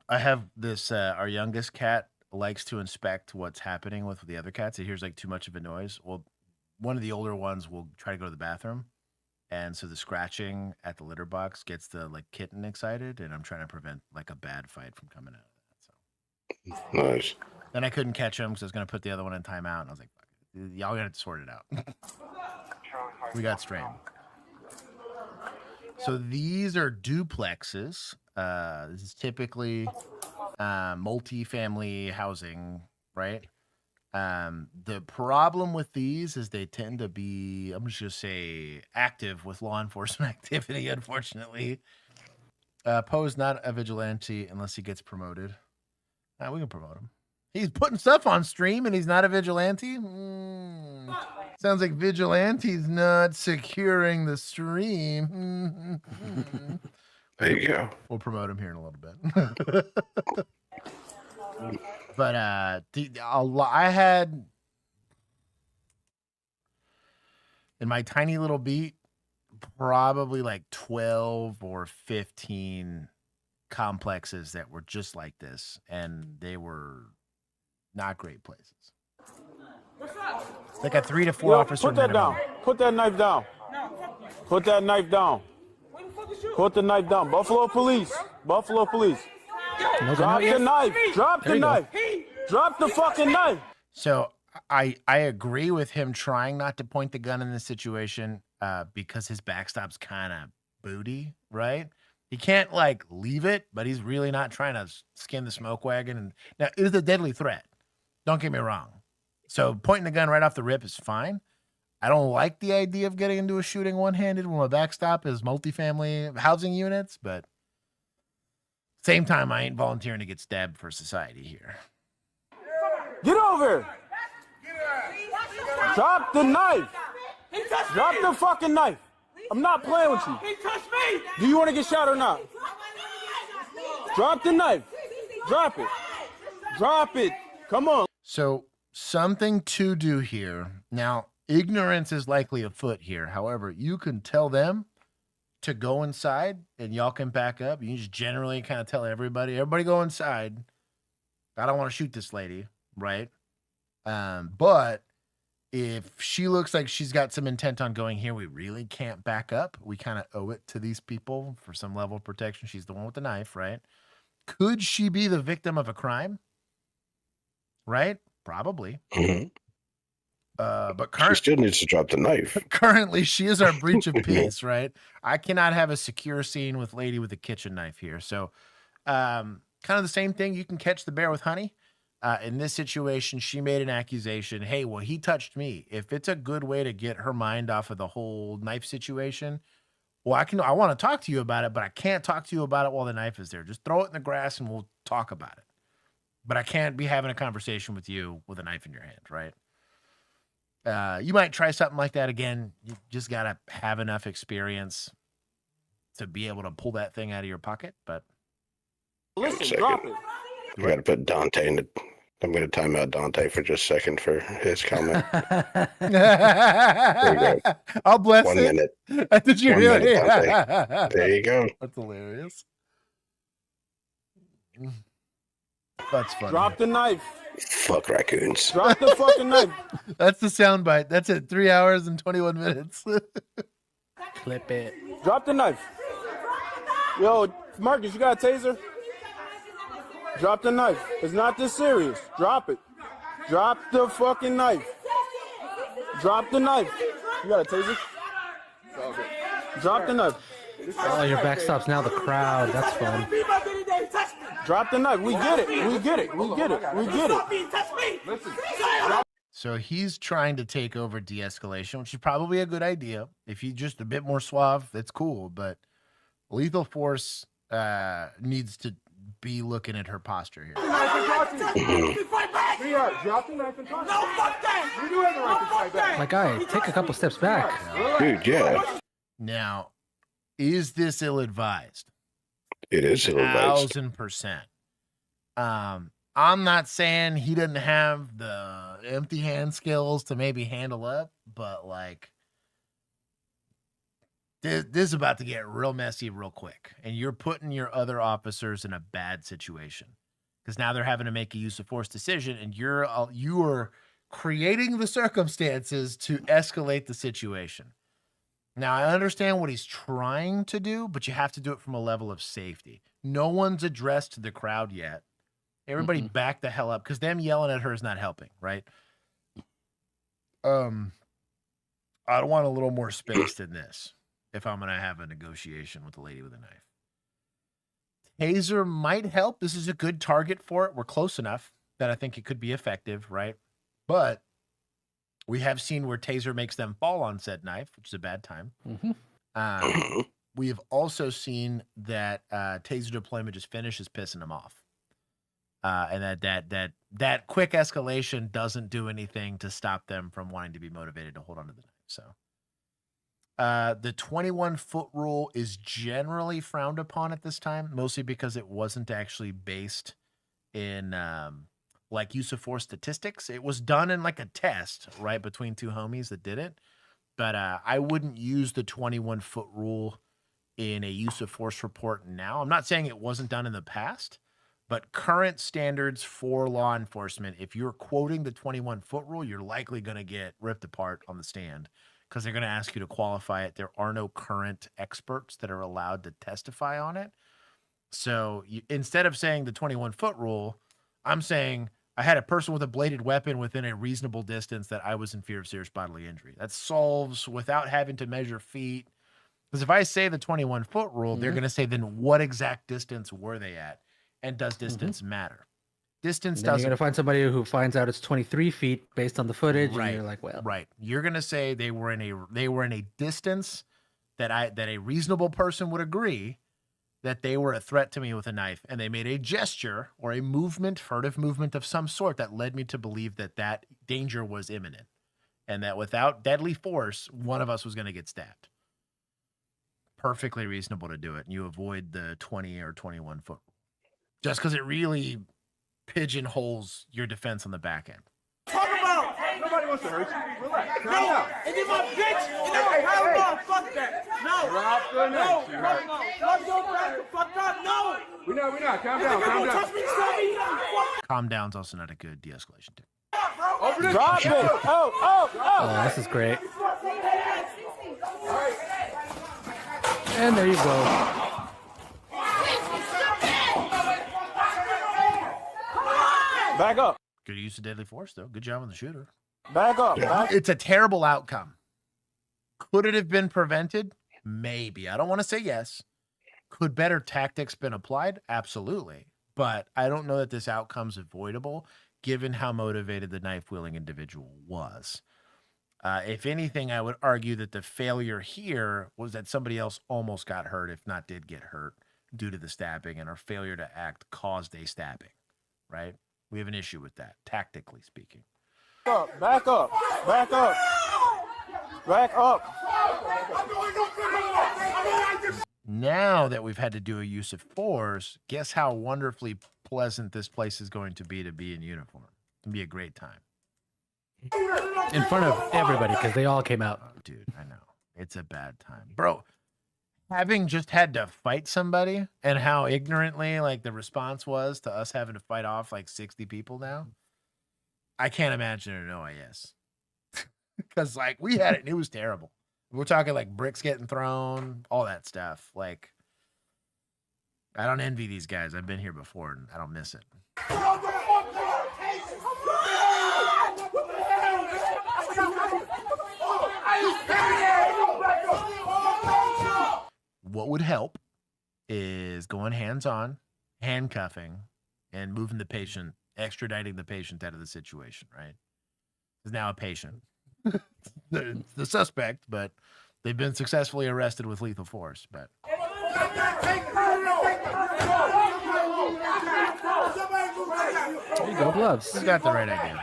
I have this, our youngest cat likes to inspect what's happening with the other cats. It hears like too much of a noise. Well, one of the older ones will try to go to the bathroom. And so the scratching at the litter box gets the like kitten excited. And I'm trying to prevent like a bad fight from coming out of that. So Nice. then I couldn't catch him because I was going to put the other one in timeout. And I was like, fuck it. Y'all got to sort it out. We got strained. So these are duplexes. This is typically multi-family housing, right? The problem with these is they tend to be, I'm just going to say, active with law enforcement activity, unfortunately. Poe's not a vigilante unless he gets promoted. We can promote him. He's putting stuff on stream and he's not a vigilante? Sounds like vigilante's not securing the stream. There you go. We'll promote him here in a little bit. But I had in my tiny little beat probably like 12 or 15 complexes that were just like this, and they were not great places. Like a 3 to 4 officer. Put that minimum. down. Put that knife down. Put that knife down. Put the knife down. Buffalo police. Buffalo police. Drop the knife. Drop the knife. Drop the fucking knife. So I agree with him trying not to point the gun in this situation because his backstop's kind of booty, right? He can't like leave it, but he's really not trying to skin the smoke wagon. And now it is a deadly threat. Don't get me wrong. So pointing the gun right off the rip is fine. I don't like the idea of getting into a shooting one-handed when my backstop is multifamily housing units, but same time, I ain't volunteering to get stabbed for society here. Get over. Drop the knife. Drop the fucking knife. I'm not playing with you. He touched me. Do you want to get shot or not? Drop the knife. Drop it. Drop it. Come on. So something to do here. Now, ignorance is likely afoot here. However, you can tell them to go inside and y'all can back up. You just generally kind of tell everybody go inside. I don't want to shoot this lady, right? But if she looks like she's got some intent on going here, we really can't back up. We kind of owe it to these people for some level of protection. She's the one with the knife, right? Could she be the victim of a crime? Right? Probably. Mm-hmm. But She still needs to drop the knife. Currently, she is our breach of peace, right? I cannot have a secure scene with lady with a kitchen knife here. So kind of the same thing. You can catch the bear with honey. In this situation, she made an accusation. Hey, well, he touched me. If it's a good way to get her mind off of the whole knife situation, well, I want to talk to you about it, but I can't talk to you about it while the knife is there. Just throw it in the grass and we'll talk about it. But I can't be having a conversation with you with a knife in your hand, right? You might try something like that again. You just got to have enough experience to be able to pull that thing out of your pocket. But listen, drop it. We got to put Dante in the. I'm going to time out Dante for just a second for his comment. There you go. I'll bless 1 it. minute. Did you 1 hear minute, it? Dante. There you go. That's hilarious. That's funny. Drop the knife. Fuck raccoons. Drop the fucking knife. That's the soundbite. That's it. 3 hours and 21 minutes. Clip it. Drop the knife. Yo, Marcus, you got a taser? Drop the knife. It's not this serious. Drop it. Drop the fucking knife. Drop the knife. You got a taser? Okay. Drop the knife. Oh, your backstop's now the crowd. That's fun. Drop the knife. We get it. We get it. We get it. We get it. So he's trying to take over de-escalation, which is probably a good idea. If he's just a bit more suave, that's cool. But lethal force needs to be looking at her posture here. My guy, take a couple steps back. Dude, yeah. Now, is this ill-advised? It is ill-advised. 1000%. I'm not saying he doesn't have the empty hand skills to maybe handle up, but like this is about to get real messy real quick, and you're putting your other officers in a bad situation because now they're having to make a use of force decision, and you are creating the circumstances to escalate the situation. Now, I understand what he's trying to do, but you have to do it from a level of safety. No one's addressed the crowd yet. Everybody back the hell up because them yelling at her is not helping, right? I want a little more space than this if I'm going to have a negotiation with the lady with a knife. Taser might help. This is a good target for it. We're close enough that I think it could be effective, right? But we have seen where taser makes them fall on said knife, which is a bad time. We have also seen that taser deployment just finishes pissing them off. and that quick escalation doesn't do anything to stop them from wanting to be motivated to hold on to the knife. So the 21-foot rule is generally frowned upon at this time, mostly because it wasn't actually based in like use of force statistics. It was done in like a test, right, between two homies that did it. But I wouldn't use the 21-foot rule in a use of force report now. I'm not saying it wasn't done in the past, but current standards for law enforcement, if you're quoting the 21-foot rule, you're likely going to get ripped apart on the stand because they're going to ask you to qualify it. There are no current experts that are allowed to testify on it. So instead of saying the 21-foot rule, I'm saying I had a person with a bladed weapon within a reasonable distance that I was in fear of serious bodily injury. That solves without having to measure feet. Because if I say the 21-foot rule, they're going to say, then what exact distance were they at? And does distance matter? Distance doesn't. You're going to find somebody who finds out it's 23 feet based on the footage, Right. and you're like, well. Right. You're going to say they were in a distance that a reasonable person would agree that they were a threat to me with a knife, and they made a gesture or a movement, furtive movement of some sort that led me to believe that that danger was imminent, and that without deadly force, one of us was going to get stabbed. Perfectly reasonable to do it, and you avoid the 20 or 21-foot rule. Just because it really pigeonholes your defense on the back end. Talk about. Nobody wants to hurt you. Relax. No, and then my bitch. No, hell no, fuck that. No, no, fuck up. No. We're not. Calm down. Touch me, Calm down's also not a good de-escalation tip. Drop it. Oh, this is great. And there you go. Back up. Good use of deadly force, though. Good job on the shooter. Back up. It's a terrible outcome. Could it have been prevented? Maybe. I don't want to say yes. Could better tactics been applied? Absolutely. But I don't know that this outcome's avoidable, given how motivated the knife-wielding individual was. If anything, I would argue that the failure here was that somebody else almost got hurt, if not did get hurt, due to the stabbing, and our failure to act caused a stabbing, right? We have an issue with that, tactically speaking. Back up. Now that we've had to do a use of force, guess how wonderfully pleasant this place is going to be in uniform. It'll be a great time. In front of everybody, because they all came out. Oh, dude, I know. It's a bad time. Bro, having just had to fight somebody and how ignorantly like the response was to us having to fight off like 60 people now, I can't imagine an OIS. Because like we had it and it was terrible. We're talking like bricks getting thrown, all that stuff. Like, I don't envy these guys. I've been here before and I don't miss it. What would help is going hands-on, handcuffing, and moving the patient, extraditing the patient out of the situation, right? Is now a patient. the suspect, but they've been successfully arrested with lethal force. But there you go, gloves. Who's got the right idea?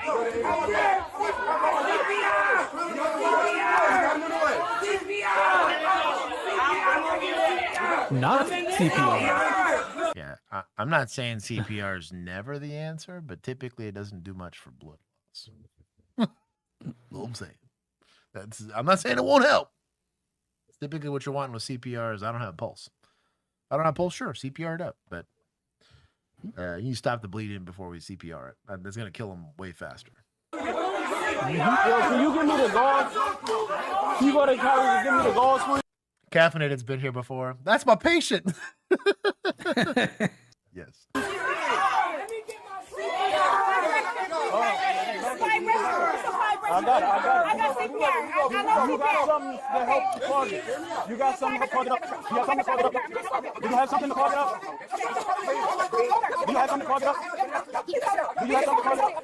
Not CPR. Yeah, I'm not saying CPR is never the answer, but typically it doesn't do much for blood loss. All I'm saying. I'm not saying it won't help. It's typically what you're wanting with CPR is I don't have a pulse. I don't have a pulse, sure, CPR it up, but you stop the bleeding before we CPR it. That's going to kill them way faster. Yo, can you give me the gauze? Can you go to Cali and give me the gauze, please? Caffeinated's been here before. That's my patient. Yes. I got CPR. You got something to help plug it. You got something to plug it up. You got something to plug it up. Do you have something to plug it up? Do you have something to plug it up? Do you have something to plug it up?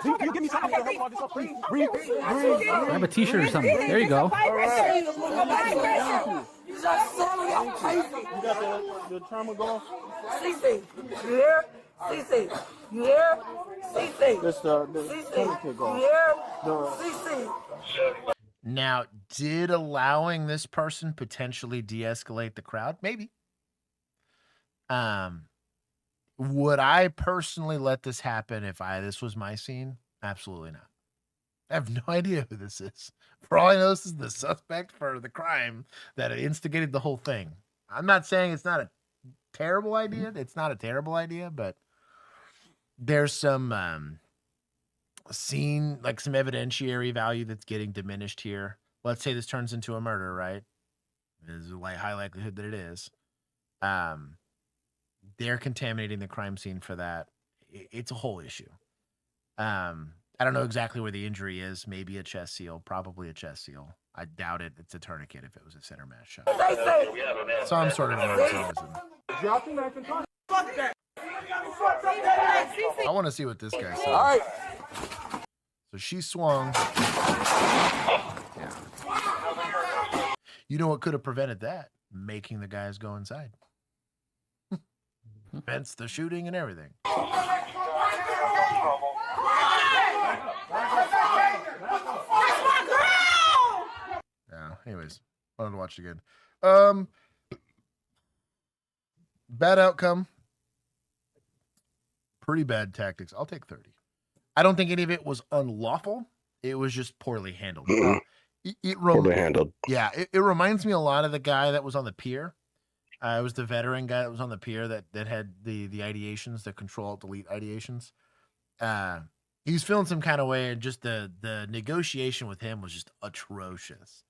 Can you give me something to help plug this up, please? Breathe. Grab a t-shirt or something. There you go. All right. You got the trauma going? CC, you hear? CC. This the CC, kid you goes. hear? No. CC. Now, did allowing this person potentially de-escalate the crowd? Maybe. Would I personally let this happen if this was my scene? Absolutely not. I have no idea who this is. For all I know, this is the suspect for the crime that instigated the whole thing. I'm not saying it's not a terrible idea. It's not a terrible idea, but there's some some evidentiary value that's getting diminished here. Let's say this turns into a murder, right? There's a high likelihood that it is. They're contaminating the crime scene for that. It's a whole issue. I don't know exactly where the injury is. Maybe a chest seal, probably a chest seal. I doubt it. It's a tourniquet if it was a center mass shot. Some sort of emergency. Drop the knife and fuck that. I want to see what this guy said. All right. So she swung. Yeah. You know what could have prevented that? Making the guys go inside. Hence the shooting and everything. Yeah. Anyways, I want to watch it again. Bad outcome. Pretty bad tactics. I'll take 30. I don't think any of it was unlawful. It was just poorly handled. Poorly handled. Yeah, it reminds me a lot of the guy that was on the pier. It was the veteran guy that was on the pier that had the ideations, the control-delete ideations. He was feeling some kind of way, and just the negotiation with him was just atrocious.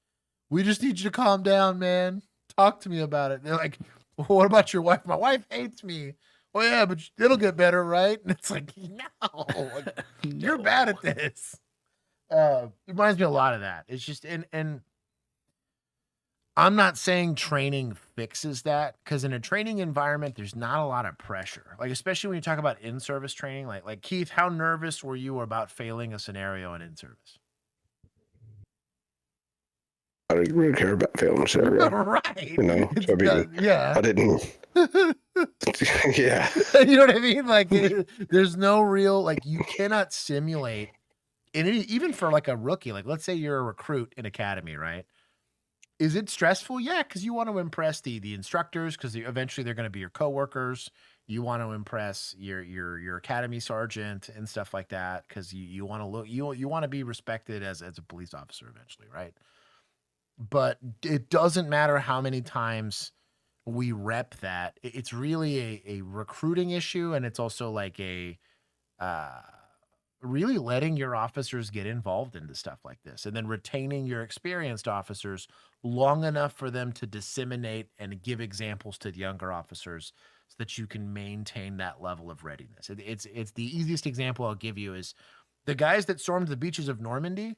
We just need you to calm down, man. Talk to me about it. They're like, well, what about your wife? My wife hates me. Well, yeah, but it'll get better, right? And it's like, no, you're bad at this. It reminds me a lot of that. It's just, and I'm not saying training fixes that, because in a training environment, there's not a lot of pressure. Like, especially when you talk about in-service training, like Keith, how nervous were you about failing a scenario in in-service? I didn't really care about failing scenario. Right. You know, so I mean, yeah. I didn't. Yeah. You know what I mean? Like, there's no real, like, you cannot simulate, and even for like a rookie, like, let's say you're a recruit in academy, right? Is it stressful? Yeah, because you want to impress the instructors, because eventually they're going to be your coworkers. You want to impress your academy sergeant and stuff like that, because you want to look, you want to be respected as a police officer eventually, right? But it doesn't matter how many times we rep that. It's really a recruiting issue, and it's also like a really letting your officers get involved into stuff like this, and then retaining your experienced officers long enough for them to disseminate and give examples to the younger officers so that you can maintain that level of readiness. It's the easiest example I'll give you is the guys that stormed the beaches of Normandy.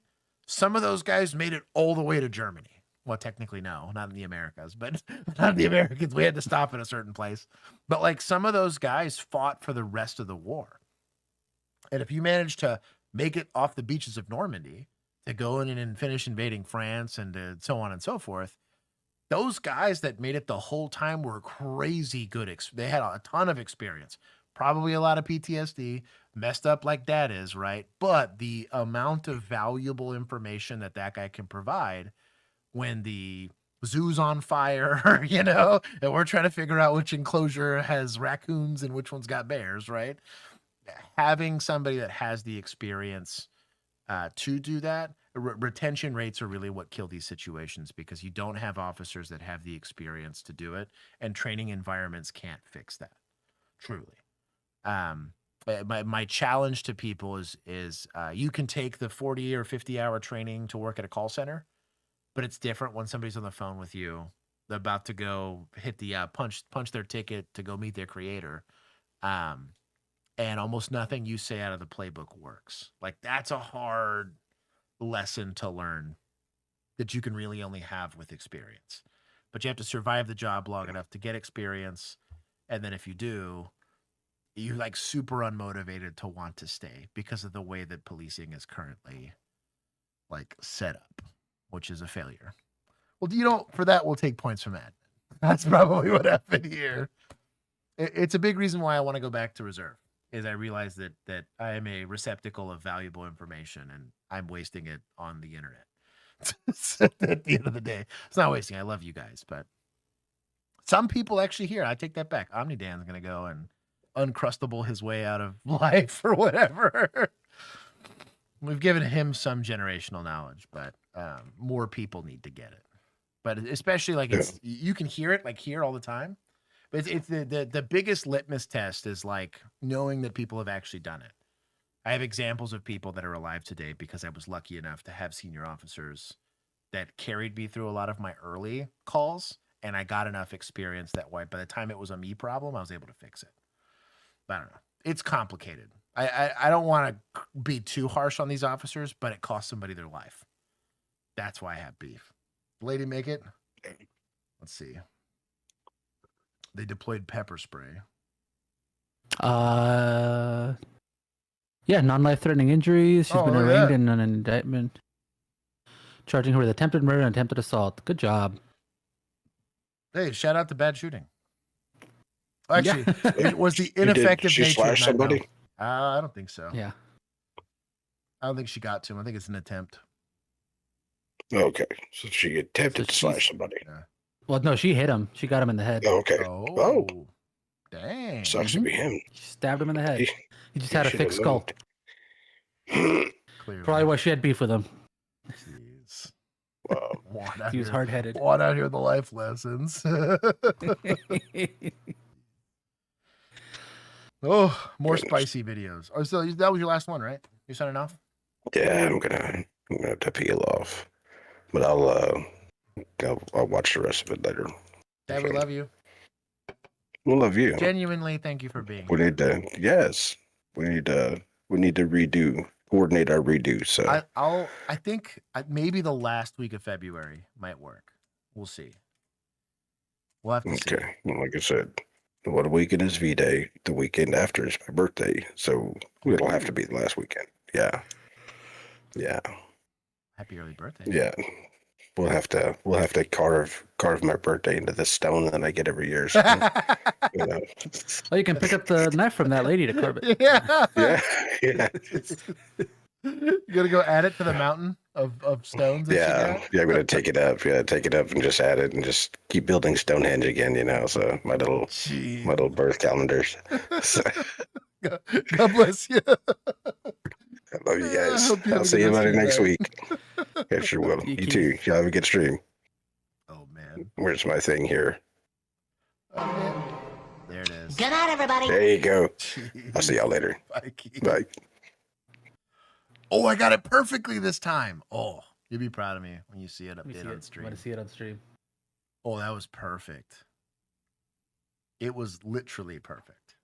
Some of those guys made it all the way to Germany. Well, technically, no, not in the Americas, but not in the Americans. We had to stop at a certain place. But like, some of those guys fought for the rest of the war. And if you manage to make it off the beaches of Normandy, to go in and finish invading France and so on and so forth, those guys that made it the whole time were crazy good. They had a ton of experience, probably a lot of PTSD, messed up like that is, right? But the amount of valuable information that guy can provide when the zoo's on fire, you know, and we're trying to figure out which enclosure has raccoons and which one's got bears, right? Having somebody that has the experience to do that, retention rates are really what kill these situations, because you don't have officers that have the experience to do it, and training environments can't fix that, truly. My challenge to people is you can take the 40 or 50 hour training to work at a call center, but it's different when somebody's on the phone with you. They're about to go hit the punch their ticket to go meet their creator. And almost nothing you say out of the playbook works. Like, that's a hard lesson to learn that you can really only have with experience. But you have to survive the job long enough to get experience. And then if you do, you're like super unmotivated to want to stay because of the way that policing is currently like set up, which is a failure. Well, for that, we'll take points from that. That's probably what happened here. it's a big reason why I want to go back to reserve. Is I realize that I am a receptacle of valuable information and I'm wasting it on the internet. So at the end of the day, it's not wasting. I love you guys, but some people actually here. I take that back. OmniDan's gonna go and uncrustable his way out of life or whatever. We've given him some generational knowledge, but more people need to get it. But especially like it's you can hear it like here all the time. But it's the biggest litmus test is like knowing that people have actually done it. I have examples of people that are alive today because I was lucky enough to have senior officers that carried me through a lot of my early calls, and I got enough experience that way. By the time it was a me problem, I was able to fix it. But I don't know. It's complicated. I don't want to be too harsh on these officers, but it cost somebody their life. That's why I have beef. Lady, make it. Let's see. They deployed pepper spray. Yeah, non-life-threatening injuries. She's been arraigned in an indictment charging her with attempted murder and attempted assault. Good job. Hey, shout out to bad shooting. Actually, it was the ineffective she nature. slash somebody? I don't think so. Yeah. I don't think she got to him. I think it's an attempt. Okay, so she attempted to slash somebody. Yeah. Well, no, she hit him. She got him in the head. Okay. Oh. Dang. Sucks to be him. She stabbed him in the head. He just had a should thick have skull. Probably why she had beef with him. Jeez. Wow. He was hard-headed. Want out here the life lessons. Oh, more spicy videos. Oh, so that was your last one, right? You're signing off? Yeah, I'm gonna have to peel off, but I'll watch the rest of it later. Dad, we love you. We love you. Genuinely, thank you for being We here. need to. Yes, we need to coordinate our redo. So I think maybe the last week of February might work. We'll see. We'll have to see. okay. Well, like I said, what weekend is V-Day? The weekend after is my birthday, so it'll have to be the last weekend. Yeah. Yeah. Happy early birthday. Yeah. We'll have to carve my birthday into the stone that I get every year. So, you know. Oh, you can pick up the knife from that lady to carve it. Yeah. Yeah. Yeah. You gotta go add it to the mountain of stones. That Yeah. Yeah. I'm gonna take it up. Yeah, take it up and just add it and just keep building Stonehenge again. You know. So my little birth calendars. So, God bless you. I love you guys. hope you have I'll a see good you rest of later your next day. week. Yeah, sure will. You too. Y'all have a good stream. Oh man. Where's my thing here? There it is. Good night, everybody. There you go. I'll see y'all later. Bye. Oh, I got it perfectly this time. Oh, you'll be proud of me when you see it Let me updated see on it. stream. Want to see it on stream? Oh, that was perfect. It was literally perfect.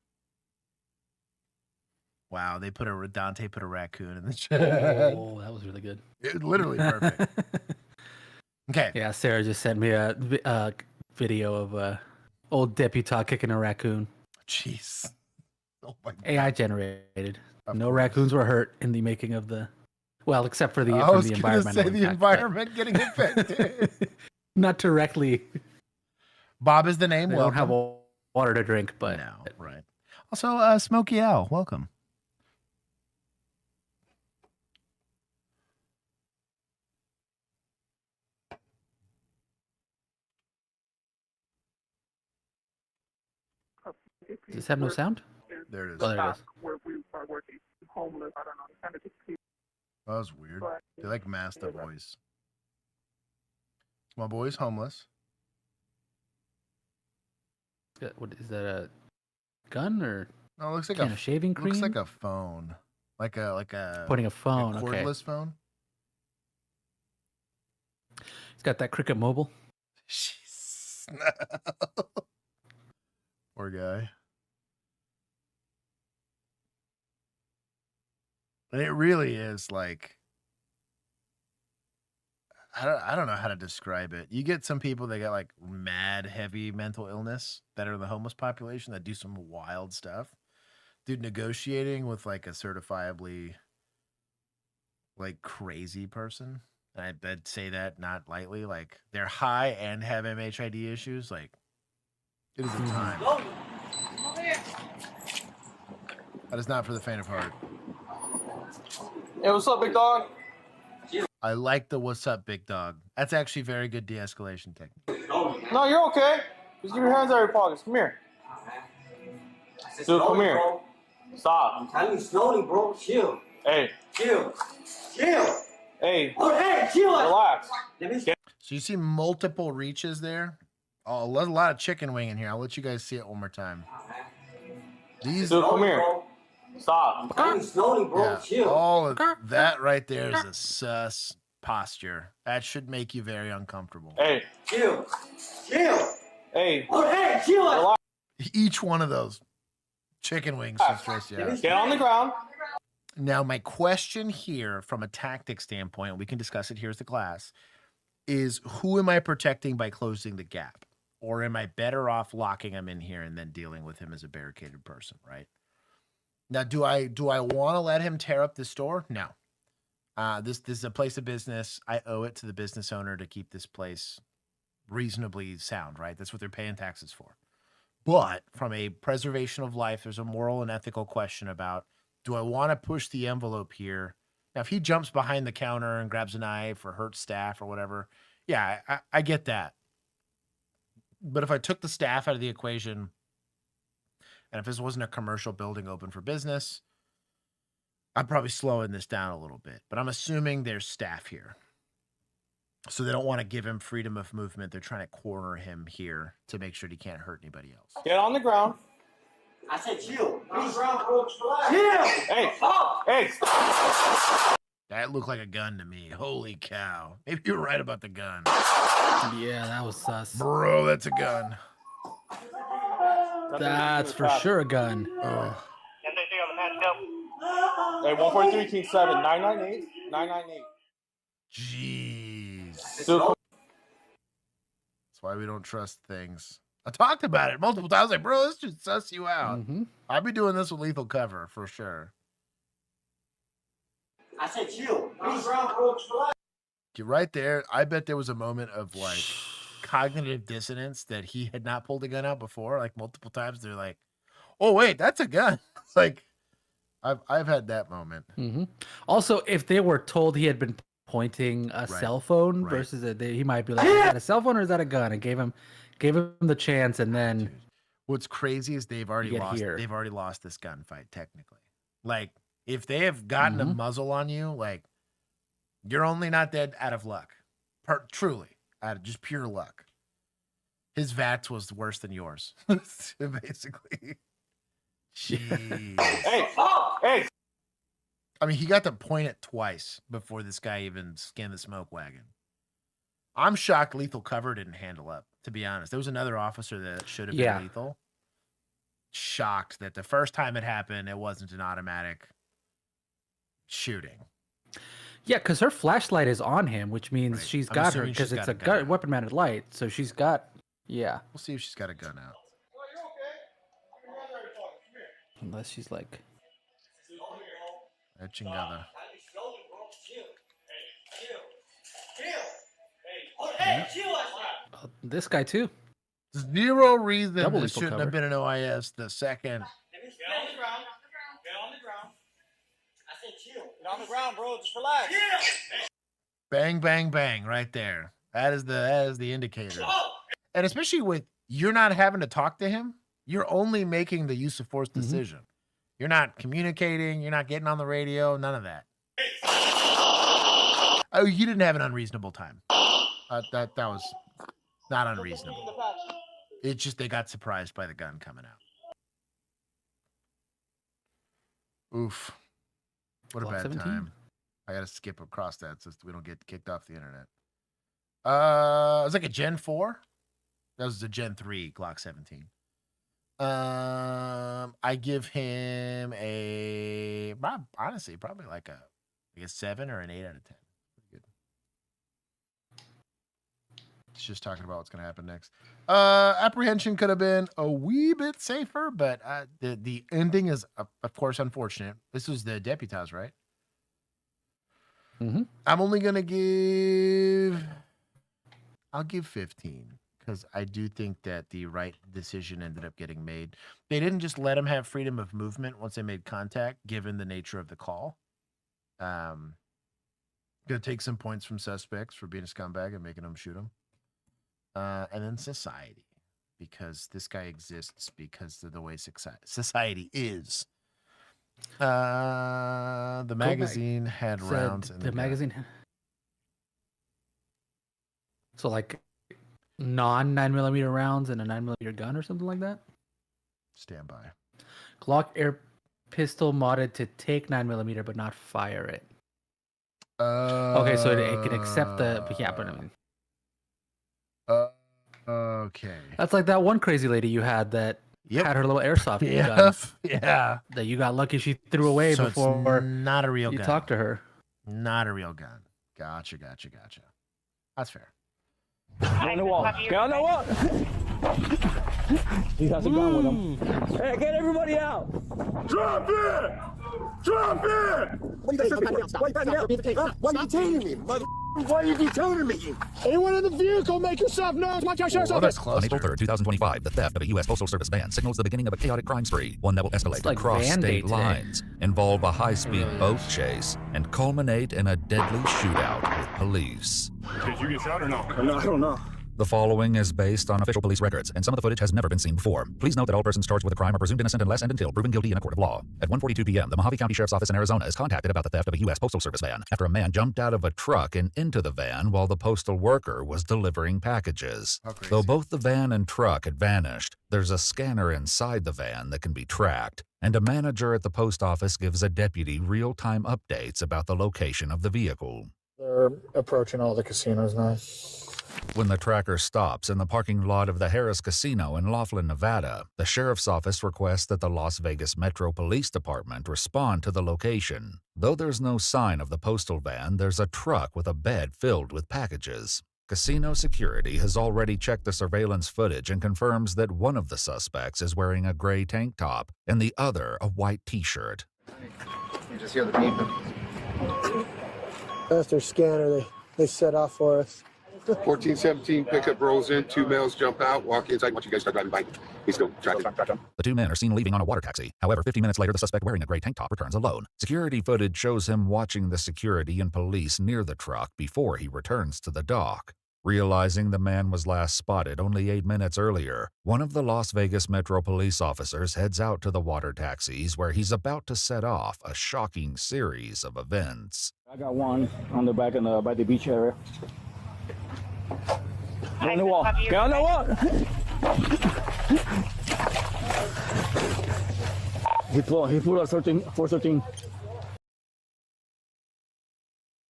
Wow, Dante put a raccoon in the chat. Oh, that was really good. It, literally perfect. Okay. Yeah, Sarah just sent me a video of old deputy kicking a raccoon. Jeez. Oh my God. AI generated. No raccoons were hurt in the making of the. Well, except for the I from was the gonna environmental say the impact, environment getting affected. but not directly. Bob is the name. They Welcome. don't have water to drink, but No, right. Also, Smokey Owl, welcome. does this have no sound? There it is. Oh, there it is. Where we are working homeless. I don't know. Kind of just people. That was weird. They like masked the voice. My boy's homeless. What is that? A gun or? No, it looks like can of shaving cream. Looks like a phone. Like a Pointing a phone. a Okay. cordless phone. He's got that Cricket Mobile. Jeez. Poor guy. And it really is like I don't know how to describe it. You get some people that got like mad heavy mental illness that are in the homeless population that do some wild stuff. Dude, negotiating with like a certifiably like crazy person. And I'd say that not lightly. Like they're high and have MHID issues. Like it is a time. That is not for the faint of heart. Hey, what's up, big dog? I like the "What's up, big dog." That's actually very good de-escalation technique. No, you're okay. Just give your hands out of your pockets. Come here. Dude, come here. Stop. I'm telling you slowly, bro. Chill. Hey. Chill. Chill. Hey. Oh, hey, chill. Relax. So you see multiple reaches there. Oh, there's a lot of chicken wing in here. I'll let you guys see it one more time. These. Dude, come here. Stop. I'm telling you slowly, bro. Yeah, Chill. all of that right there is a sus posture. That should make you very uncomfortable. Hey. Chill. Chill. Hey. Oh, hey, chill. Relax. Each one of those chicken wings should stress you out. Get on the ground. Now, my question here, from a tactic standpoint, we can discuss it here as the class, is who am I protecting by closing the gap? Or am I better off locking him in here and then dealing with him as a barricaded person, right? Now, do I want to let him tear up the store? No. This is a place of business. I owe it to the business owner to keep this place reasonably sound, right? That's what they're paying taxes for. But from a preservation of life, there's a moral and ethical question about, do I want to push the envelope here? Now, if he jumps behind the counter and grabs a knife or hurts staff or whatever, yeah, I get that. But if I took the staff out of the equation, and if this wasn't a commercial building open for business, I'm probably slowing this down a little bit. But I'm assuming there's staff here. So they don't want to give him freedom of movement. They're trying to corner him here to make sure he can't hurt anybody else. Get on the ground. I said chill. On the ground, bro. Chill. Hey. Stop. Hey. That looked like a gun to me. Holy cow. Maybe you're right about the gun. Yeah, that was sus. Bro, that's a gun. That's for sure a gun. Oh. Hey, 143 King 7, 998. 998. Jeez. Dude, That's why we don't trust things. I talked about it multiple times. Like, bro, this should suss you out. I'd be doing this with lethal cover for sure. I said chill. On the ground, bro. You're right there. I bet there was a moment of like cognitive dissonance that he had not pulled a gun out before. Like multiple times, they're like, "Oh wait, that's a gun." It's like I've had that moment. Also, if they were told he had been pointing a cell phone versus he might be like, "Is that a cell phone or is that a gun?" And gave him the chance, and then what's crazy is they've already lost. Here. They've already lost this gunfight technically. Like if they have gotten a muzzle on you, like you're only not dead out of luck. Truly, out of just pure luck. His VATS was worse than yours, basically. Jeez. Hey, hey. I mean, he got to point it twice before this guy even skinned the smoke wagon. I'm shocked lethal cover didn't handle up, to be honest. There was another officer that should have been lethal. Shocked that the first time it happened, it wasn't an automatic shooting. Yeah, because her flashlight is on him, which means she's I'm got her, assuming because she's it's got a weapon-mounted light, so she's got, yeah. We'll see if she's got a gun out. Unless she's like... A chingada. This guy, too. Zero reason Double this lethal shouldn't cover. have been an OIS the second. Get on the ground. Get on the ground. I said chill. Get on the ground, bro. Just relax. Bang, bang, bang, right there. That is the indicator. And especially with you're not having to talk to him, you're only making the use of force decision. You're not communicating, you're not getting on the radio, none of that. Oh, you didn't have an unreasonable time. That was not unreasonable. It's just they got surprised by the gun coming out. Oof. What a Glock bad 17. time. I gotta skip across that so we don't get kicked off the internet. It was like a Gen 4. That was a Gen 3 Glock 17. I give him honestly probably like a 7 or an 8 out of 10. Pretty good. It's just talking about what's gonna happen next. Apprehension could have been a wee bit safer, but the ending is of course unfortunate. This was the deputized, right? I'm only gonna give. I'll give 15 because I do think that the right decision ended up getting made. They didn't just let him have freedom of movement once they made contact, given the nature of the call. Gonna take some points from suspects for being a scumbag and making them shoot him. And then society, because this guy exists because of the way society is. The magazine had rounds in the magazine. So like non 9mm rounds and a 9mm gun or something like that. Stand by. Glock air pistol modded to take 9mm but not fire it. Okay, so it can accept the but I mean. Okay. That's like that one crazy lady you had that had her little airsoft gun. Yeah. That you got lucky she threw away So before it's not a real you gun. talked to her. Not a real gun. Gotcha. That's fair. Get on the wall. Get on the wall. He has a gun with him. Hey, get everybody out. Drop it! Drop it! What are you detaining me, mother? Why are you detaining me? Anyone in the vehicle, make yourself known. Watch out, sheriff's office. On April 3rd, 2025, the theft of a U.S. Postal Service van signals the beginning of a chaotic crime spree, one that will escalate like across Van Day state lines, involve a high-speed boat chase, and culminate in a deadly shootout with police. Did you get shot or no? No, I don't know. The following is based on official police records, and some of the footage has never been seen before. Please note that all persons charged with a crime are presumed innocent unless and until proven guilty in a court of law. At 1:42 p.m., the Mojave County Sheriff's Office in Arizona is contacted about the theft of a U.S. Postal Service van after a man jumped out of a truck and into the van while the postal worker was delivering packages. Though both the van and truck had vanished, there's a scanner inside the van that can be tracked, and a manager at the post office gives a deputy real-time updates about the location of the vehicle. They're approaching all the casinos now. When the tracker stops in the parking lot of the Harris Casino in Laughlin, Nevada, the sheriff's office requests that the Las Vegas Metro Police Department respond to the location. Though there's no sign of the postal van, there's a truck with a bed filled with packages. Casino security has already checked the surveillance footage and confirms that one of the suspects is wearing a gray tank top and the other a white t-shirt. You just hear the beep. That's their scanner they set off for us. 1417 pickup rolls in, 2 males jump out, walk inside. Once you guys start driving by, he's still tracking. The 2 men are seen leaving on a water taxi. However, 50 minutes later, the suspect wearing a gray tank top returns alone. Security footage shows him watching the security and police near the truck before he returns to the dock. Realizing the man was last spotted only 8 minutes earlier, one of the Las Vegas Metro police officers heads out to the water taxis where he's about to set off a shocking series of events. I got one on the back by the beach area. Get on the wall. Get on the wall. He pulled a 413.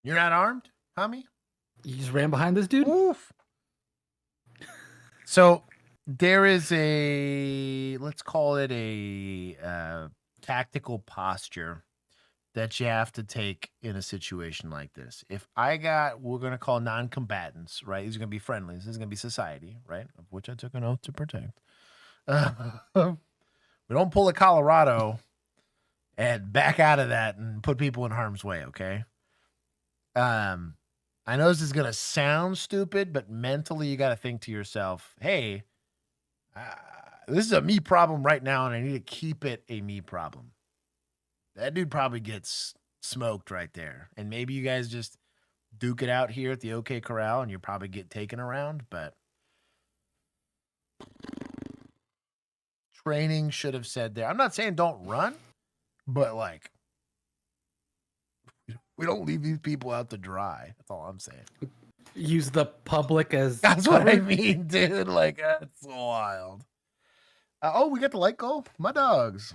You're not armed, homie? You just ran behind this dude? Oof. So there is let's call it a tactical posture that you have to take in a situation like this. If we're going to call non-combatants, right? These are going to be friendly. This is going to be society, right? Of which I took an oath to protect. We don't pull a Colorado and back out of that and put people in harm's way, okay? I know this is going to sound stupid, but mentally you got to think to yourself, hey, this is a me problem right now, and I need to keep it a me problem. That dude probably gets smoked right there. And maybe you guys just duke it out here at the OK Corral and you probably get taken around, but training should have said there. I'm not saying don't run, but like, we don't leave these people out to dry. That's all I'm saying. Use the public as That's what I mean, dude. Like, that's wild. Oh, we got the light goal? My dogs.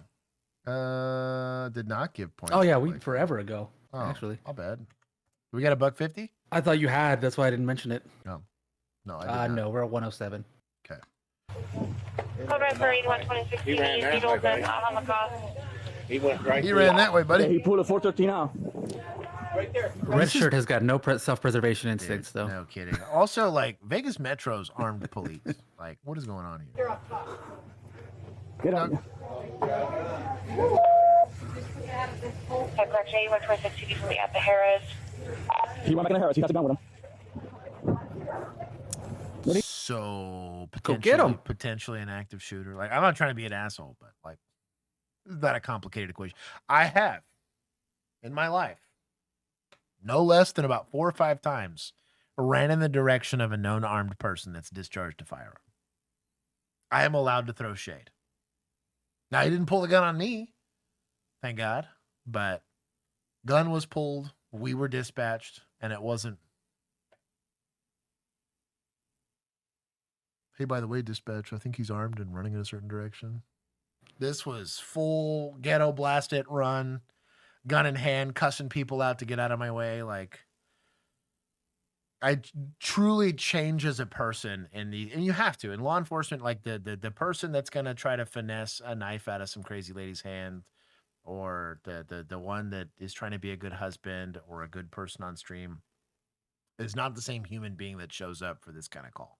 Did not give points. Oh yeah, forever ago. Oh, actually, I'll bet. We got $1.50. I thought you had. That's why I didn't mention it. No, I did not. No, we're at 107. Okay. He ran that way. He went right. He ran that way, buddy. Yeah, he pulled a 413 out. Right there. Red shirt has got no self-preservation instincts, though. No kidding. Also, like Vegas Metro's armed police. Like, what is going on here? Get on. Correction, you went 26 from at the Harris. He went back in the Harris. He got the gun with him. So Go get 'em. potentially an active shooter. Like, I'm not trying to be an asshole, but like, it's not a complicated equation. I have in my life no less than about 4 or 5 times ran in the direction of a known armed person that's discharged a firearm. I am allowed to throw shade. Now, he didn't pull the gun on me, thank God, but gun was pulled, we were dispatched, and it wasn't. Hey, by the way, dispatch, I think he's armed and running in a certain direction. This was full ghetto blast it run, gun in hand, cussing people out to get out of my way. Like, I truly change as a person and you have to in law enforcement. Like the person that's gonna try to finesse a knife out of some crazy lady's hand, or the one that is trying to be a good husband or a good person on stream, is not the same human being that shows up for this kind of call.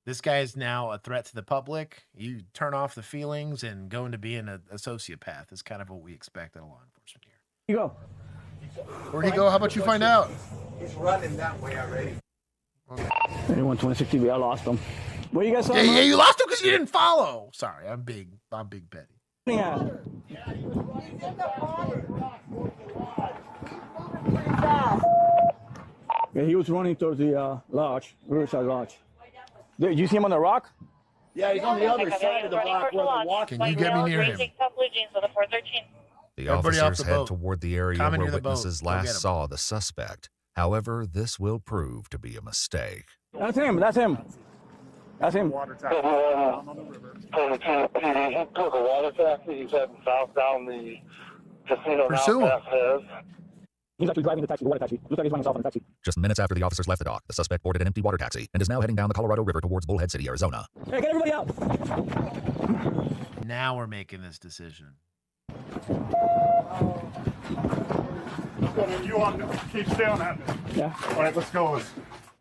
This guy is now a threat to the public. You turn off the feelings and go into being a sociopath is kind of what we expect in law enforcement here. You go. Where'd he go? How about you find out? He's running that way already. 126 TV, I lost him. What you guys saw? Yeah, you lost him because you didn't follow. Sorry, I'm big petty. Yeah, he was running towards the lodge, Riverside Lodge. Did you see him on the rock? Yeah, he's on the other side of the block where the walk. Can you get me near him? The Everybody off officers the head boat. toward the area Commandeer where the boat. witnesses Go get him. last saw the suspect. However, this will prove to be a mistake. That's him. That's him. That's him. Water taxi. On the river. He took a water taxi. He's heading south down the casino Pursue now him. past Hez. He's actually driving the taxi, the water taxi. Looks like he's running south on the taxi. Just minutes after the officers left the dock, the suspect boarded an empty water taxi and is now heading down the Colorado River towards Bullhead City, Arizona. Hey, get everybody out! Now we're making this decision. You want to keep staring at me? Yeah. All right, let's go.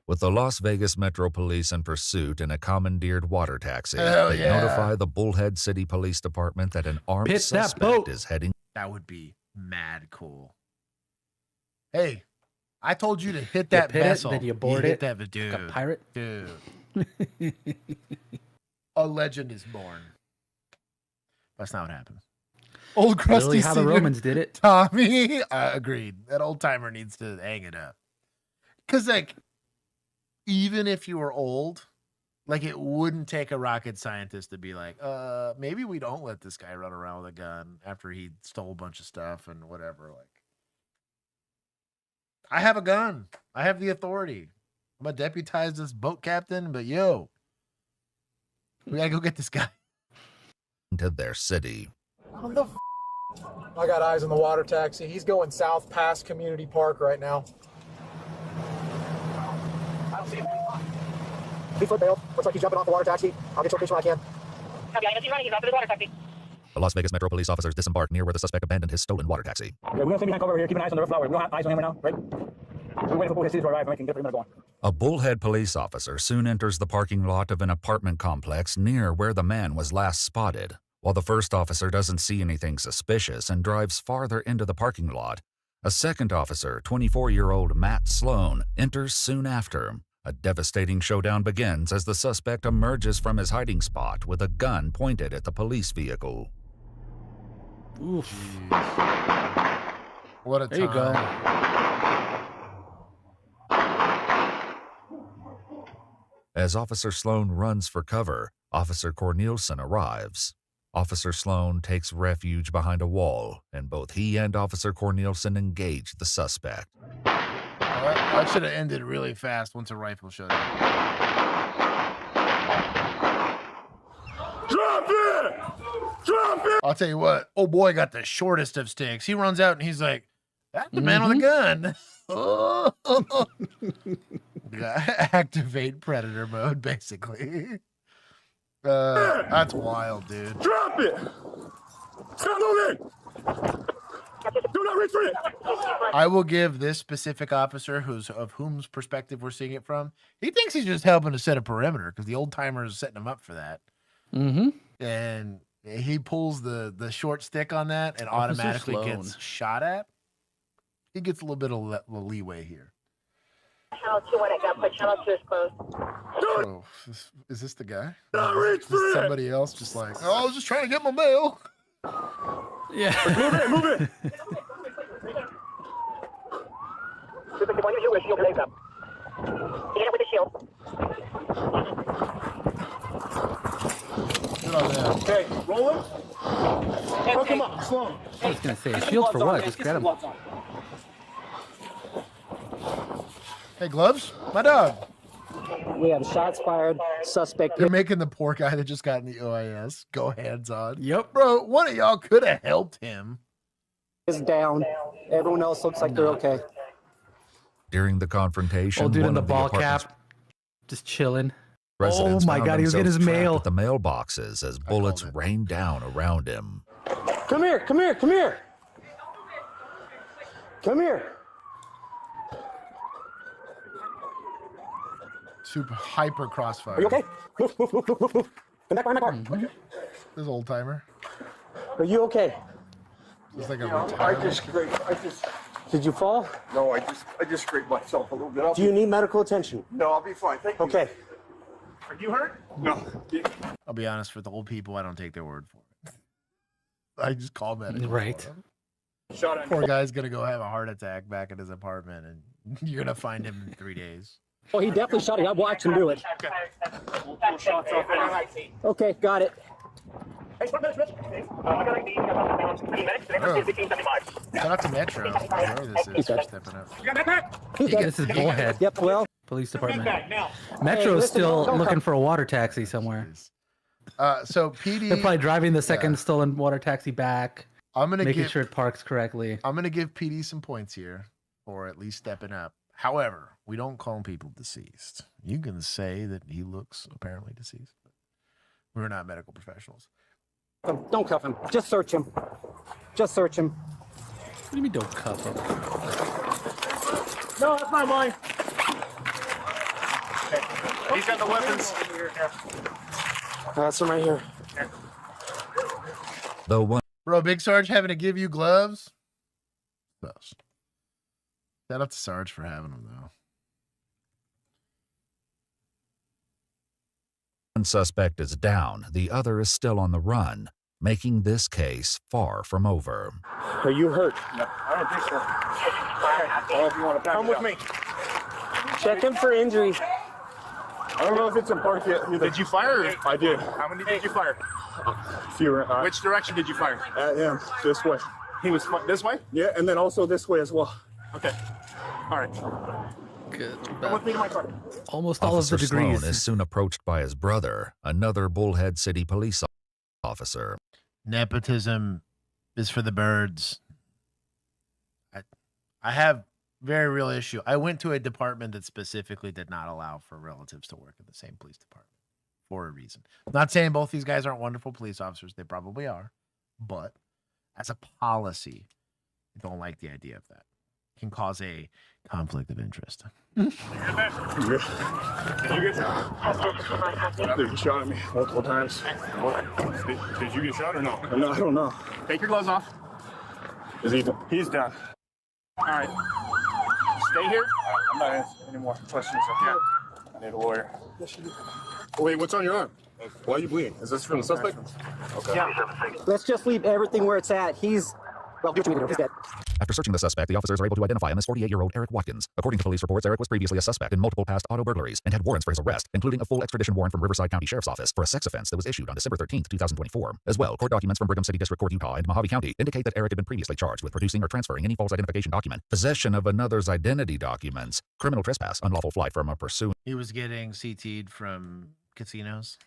With the Las Vegas Metro Police in pursuit in a commandeered water taxi, Hell they yeah. notify the Bullhead City Police Department that an armed Pit that suspect boat. is heading. That would be mad cool. Hey, I told you to hit that pit it, vessel. then you board hit it that, dude. like a pirate. Dude. A legend is born. That's not what happened. Old crusty Literally how the Senior Romans did it. Tommy, agreed. That old timer needs to hang it up. Because, like, even if you were old, like, it wouldn't take a rocket scientist to be like, maybe we don't let this guy run around with a gun after he stole a bunch of stuff and whatever. Like, I have a gun. I have the authority. I'm a deputized as boat captain, but yo, we gotta go get this guy. To their city. What the I got eyes on the water taxi. He's going south past Community Park right now. I don't see him. He foot bailed. Looks like he's jumping off the water taxi. I'll get your picture when I can. The Las Vegas Metro Police officers disembarked near where the suspect abandoned his stolen water taxi. Yeah, we're gonna stay behind cover over here. Keep an eye on the flower. We don't have eyes on him right now, right? We're waiting for Bullhead City to arrive and we can get the go on. A Bullhead police officer soon enters the parking lot of an apartment complex near where the man was last spotted. While the first officer doesn't see anything suspicious and drives farther into the parking lot, a second officer, 24-year-old Matt Sloan, enters soon after. A devastating showdown begins as the suspect emerges from his hiding spot with a gun pointed at the police vehicle. Oof. What a There you go. As Officer Sloan runs for cover, Officer Cornelison arrives. Officer Sloan takes refuge behind a wall, and both he and Officer Cornelison engage the suspect. That should have ended really fast once a rifle showed up. Drop it! Drop it! I'll tell you what, oh boy got the shortest of sticks. He runs out and he's like, that's the man with a gun. Activate predator mode, basically. That's wild, dude. Drop it! Stop moving! Do not reach for it! I will give this specific officer, of whom's perspective we're seeing it from, he thinks he's just helping to set a perimeter because the old timer is setting him up for that. Mm-hmm. And he pulls the short stick on that and Officer automatically Sloan. gets shot at. He gets a little bit of leeway here. Channel 2 when it got put. Channel 2 is closed. Oh, is this the guy? Don't reach for it. Somebody else just like, oh, I was just trying to get my mail. Yeah. Move it, move it. Get it with the shield. Get on there. Okay, roll him. Hook him up, slow him. I was gonna say, shield for what? Just grab him. Hey, Gloves, my dog. We have shots fired. Suspect. You're making the poor guy that just got in the OIS go hands on. Yep. Bro, one of y'all could have helped him. Is down. Everyone else looks like they're okay. During the confrontation, Old dude in one the of ball apartment's cap, just chilling. residents Oh my found God, he was getting his themselves trapped mail. at the mailboxes as bullets rained down around him. Come here, come here, come here. Come here. Super hyper crossfire. Are you okay? Move, move, move, move, move, move. Come back behind my car. This old timer. Are you okay? It's like a I just scraped. Did you fall? No, I just scraped myself a little bit. Do you need medical attention? No, I'll be fine. Thank you. Okay. Are you hurt? No. I'll be honest, for the old people, I don't take their word for it. I just call medical. Right. for them. Shot at Poor guy's gonna go have a heart attack back at his apartment, and you're gonna find him in 3 days. Oh, he definitely shot it. I watched him do it. We'll shots off. Okay, got it. Shout out to Metro. Whoever this is for stepping up. This is Bullhead. Yep, well. Police department. Now. Metro's listen, still don't looking come. for a water taxi somewhere. So PD, They're probably driving the second stolen water taxi back, I'm gonna making give sure it parks correctly. I'm gonna give PD some points here for at least stepping up. However, we don't call people deceased. You can say that he looks apparently deceased, but we're not medical professionals. Don't cuff him. Just search him. Just search him. What do you mean don't cuff him? No, that's not mine. He's got the weapons. That's him right here. Though one Bro, Big Sarge having to give you gloves? Gross. Shout out to Sarge for having them, though. One suspect is down, the other is still on the run, making this case far from over. Are you hurt? No, I don't think so. Well, if you want to come with me. Check him for injuries. I don't know if it's in park yet. Did you fire? I did. How many did you fire? Fewer. Which direction did you fire? At him. This way. He was this way? Yeah, and then also this way as well. Okay. All right. Good. Come with me to my car. Almost all of Officer the degrees. Sloan is soon approached by his brother, another Bullhead City police officer. Nepotism is for the birds. I have very real issue. I went to a department that specifically did not allow for relatives to work in the same police department for a reason. I'm not saying both these guys aren't wonderful police officers. They probably are. But as a policy, I don't like the idea of that. It can cause a conflict of interest. You get You shot at me multiple times. Did you get shot or no? No, I don't know. Take your gloves off. Is he? He's done. All right. Stay here. I'm not answering any more questions. Okay. I need a lawyer. Wait, what's on your arm? Why are you bleeding? Is this from the suspect? Okay. Yeah. Let's just leave everything where it's at. He's, well, do what you need to do. He's dead. After searching the suspect, the officers are able to identify him as 48-year-old Eric Watkins. According to police reports, Eric was previously a suspect in multiple past auto burglaries and had warrants for his arrest, including a full extradition warrant from Riverside County Sheriff's Office for a sex offense that was issued on December 13, 2024. As well, court documents from Brigham City District Court, Utah, and Mojave County indicate that Eric had been previously charged with producing or transferring any false identification document, possession of another's identity documents, criminal trespass, unlawful flight from a pursuing He was getting CT'd from casinos.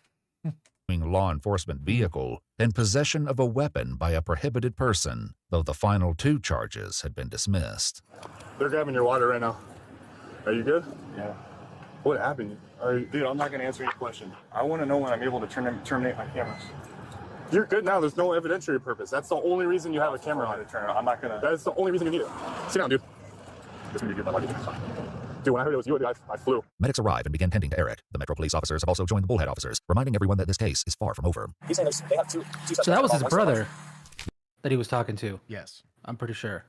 law enforcement vehicle, and possession of a weapon by a prohibited person, though the final 2 charges had been dismissed. They're grabbing your water right now. Are you good? Yeah. What happened? Dude, I'm not going to answer any question. I want to know when I'm able to terminate my cameras. You're good now. There's no evidentiary purpose. That's the only reason you have a camera on. I'm not going to. That's the only reason you need it. Sit down, dude. This is going to be good. Dude, when I heard it was you, I flew. Medics arrive and begin tending to Eric. The Metro police officers have also joined the Bullhead officers, reminding everyone that this case is far from over. He's saying they have two So that was his brother that he was talking to. Yes. I'm pretty sure.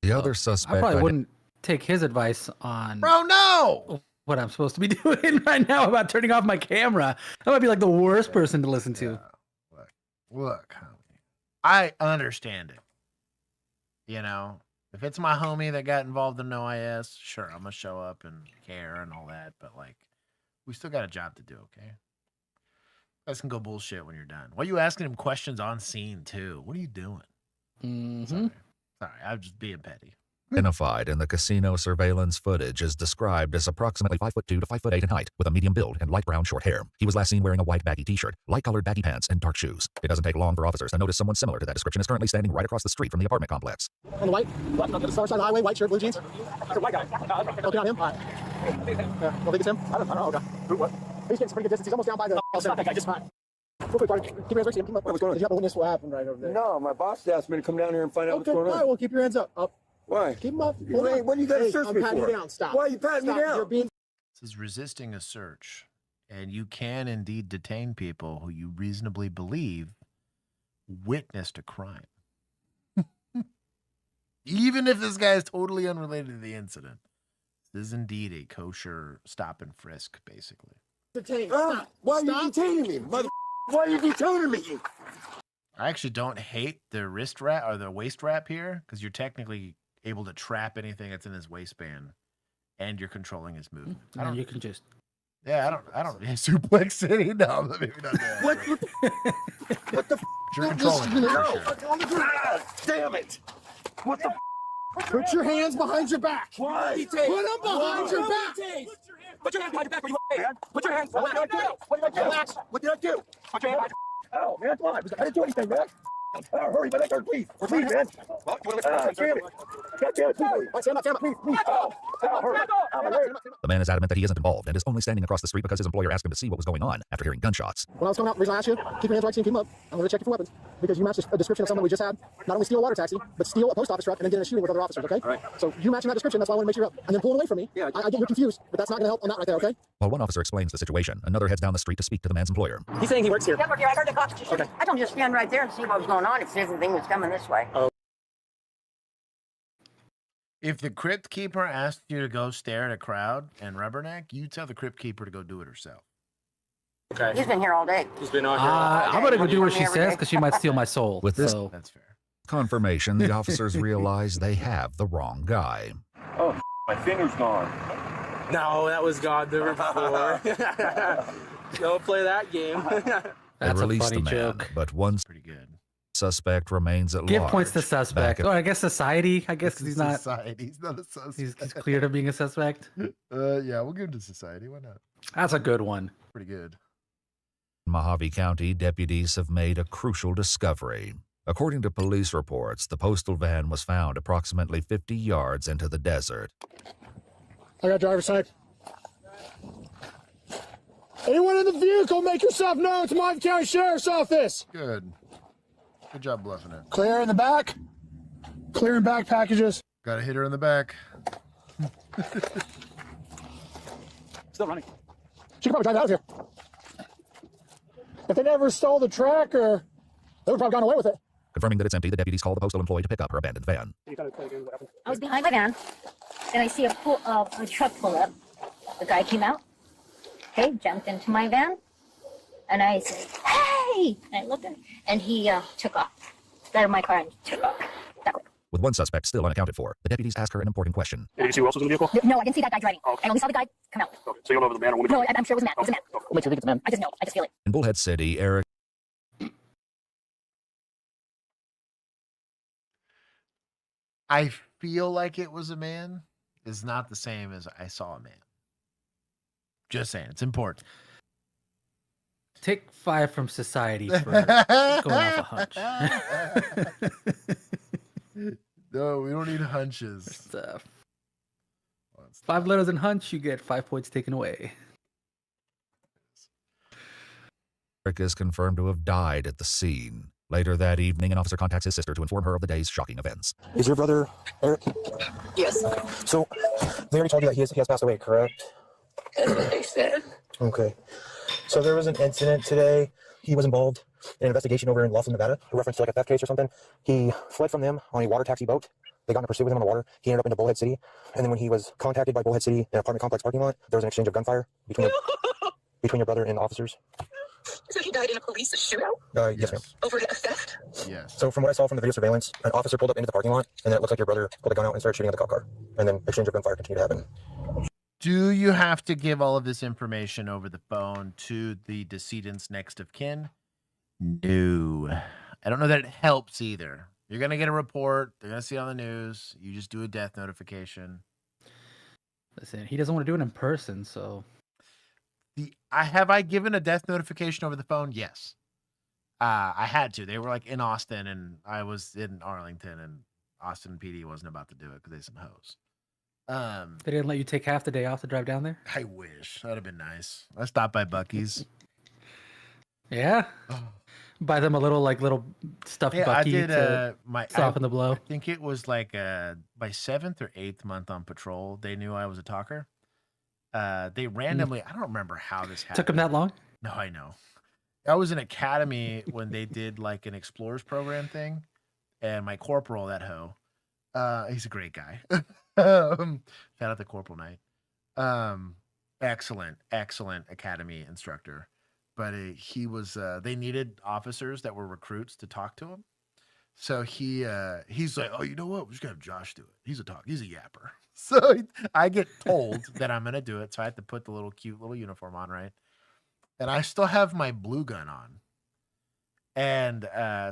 The other I suspect probably wouldn't take his advice on Bro, no! what I'm supposed to be doing right now about turning off my camera. I might be like the worst person to listen to. Look, homie, I understand it. You know, if it's my homie that got involved in OIS, sure, I'm gonna show up and care and all that. But like, we still got a job to do, okay? You guys can go bullshit when you're done. Why are you asking him questions on scene too? What are you doing? Sorry, I'm just being petty. Identified in the casino surveillance footage is described as approximately 5'2" to 5'8" in height, with a medium build and light brown short hair. He was last seen wearing a white baggy t-shirt, light-colored baggy pants, and dark shoes. It doesn't take long for officers to notice someone similar to that description is currently standing right across the street from the apartment complex. On the white, on the far side of the highway, white shirt, blue jeans. It's a white guy. Okay, not him. All right. Yeah, don't think it's him. I don't know. Okay. Who? What? He's getting some pretty good distance. He's almost down by the. Stop that guy. Just fine. Real quick, Barney. Keep your hands right. What was going on? Did you happen to witness what happened right over there? No, my boss asked me to come down here and find out what's going on. All right, well, keep your hands up. Up. Why? Keep them up. What do you got to search me for? I'm patting you down. Stop. Why are you patting me down? You're being... This is resisting a search, and you can indeed detain people who you reasonably believe witnessed a crime. Even if this guy is totally unrelated to the incident. This is indeed a kosher stop and frisk, basically. Detain. Why are you detaining me? Why are you detaining me? I actually don't hate the wrist wrap or the waist wrap here because you're technically able to trap anything that's in his waistband, and you're controlling his movement. And you can just. Yeah, I don't. Suplex City? No, maybe not that. What the? You're controlling it, for sure. Damn it! What the? Put your hands behind your back. Why? Put them behind your back. Put your hands behind your back. Put your hands. What did I do? What did I do? Relax. What did I do? Put your hands behind your back. Oh, man, come on. I didn't do anything, man. Hurry, my neck hurts, please. Please, man. Damn it. God damn it, please. Stand up, please. Hurry. The man is adamant that he isn't involved and is only standing across the street because his employer asked him to see what was going on after hearing gunshots. When I was coming out, the reason I asked you, keep your hands right, keep them up. I'm going to check you for weapons because you matched a description of someone we just had. Not only steal a water taxi, but steal a post office truck and then get in a shooting with other officers, okay? All right. So you matching that description, that's why I want to make sure you're up. And then pulling away from me. Yeah, I get you're confused, but that's not going to help on that right there, okay? While one officer explains the situation, another heads down the street to speak to the man's employer. He's saying he works here. Yeah, but I heard the cops just shooting. I told him to stand right there and see what was going on if anything was coming this way. If the crypt keeper asked you to go stare at a crowd and rubberneck, you tell the crypt keeper to go do it herself. Okay. He's been here all day. He's been on here. I'm gonna go do what she says because she might steal my soul. With this That's fair. confirmation, the officers realize they have the wrong guy. Oh, my finger's gone. No, that was God the before. Don't play that game. They That's a released funny the man, joke. but one Pretty good. suspect remains at Give large. points to suspect. Back Or I guess society. I guess because he's not. Society. He's not a suspect. He's cleared of being a suspect. Yeah, we'll give him to society. Why not? That's a good one. Pretty good. In Mojave County, deputies have made a crucial discovery. According to police reports, the postal van was found approximately 50 yards into the desert. I got driver's side. Anyone in the vehicle, make yourself known to Mojave County Sheriff's Office. Good. Good job bluffing it. Clear in the back. Clearing back packages. Got a hitter in the back. Still running. She could probably drive out of here. If they never stole the tracker, they would probably gone away with it. Confirming that it's empty, the deputies call the postal employee to pick up her abandoned van. I was behind my van, and I see a truck pull up. The guy came out, okay, jumped into my van, and I said, "Hey!" And I looked at him, and he took off. Got in my car and took off. That quick. With one suspect still unaccounted for, the deputies ask her an important question. Did you see who else was in the vehicle? No, I didn't see that guy driving. Okay. I only saw the guy come out. Okay. So you don't know if it was a man or woman? No, I'm sure it was a man. It was a man. What makes you think it's a man? I just know. I just feel it. In Bullhead City, Eric I feel like it was a man is not the same as I saw a man. Just saying, it's important. Take 5 from society for going off a hunch. No, we don't need hunches. Stuff. 5 letters in hunch, you get 5 points taken away. is confirmed to have died at the scene. Later that evening, an officer contacts his sister to inform her of the day's shocking events. Is your brother Eric? Yes. Okay. So they already told you that he has passed away, correct? That's what they said. Okay. So there was an incident today. He was involved in an investigation over in Laughlin, Nevada, in reference to like a theft case or something. He fled from them on a water taxi boat. They got in a pursuit with him on the water. He ended up into Bullhead City. And then when he was contacted by Bullhead City in an apartment complex parking lot, there was an exchange of gunfire between your brother and officers. So he died in a police shootout? Yes, ma'am. Over a theft? Yes. So from what I saw from the video surveillance, an officer pulled up into the parking lot, and then it looks like your brother pulled a gun out and started shooting at the cop car. And then exchange of gunfire continued to happen. Do you have to give all of this information over the phone to the decedent's next of kin? No. I don't know that it helps either. You're going to get a report. They're going to see it on the news. You just do a death notification. Listen, he doesn't want to do it in person, so... Have I given a death notification over the phone? Yes. I had to. They were like in Austin, and I was in Arlington, and Austin PD wasn't about to do it because they some hoes. They didn't let you take half the day off to drive down there? I wish. That'd have been nice. I stopped by Buc-ee's. Yeah. Buy them a little stuffed Bucky I did, to soften the blow. I think it was like my 7th or 8th month on patrol. They knew I was a talker. They randomly, I don't remember how this happened. Took them that long? No, I know. I was in academy when they did like an explorers program thing, and my corporal, that hoe, he's a great guy. Shout out to Corporal Knight. Excellent academy instructor. But he was, they needed officers that were recruits to talk to him. So he's like, oh, you know what? We're just gonna have Josh do it. He's a yapper. So I get told that I'm gonna do it. So I have to put the cute little uniform on, right? And I still have my blue gun on. And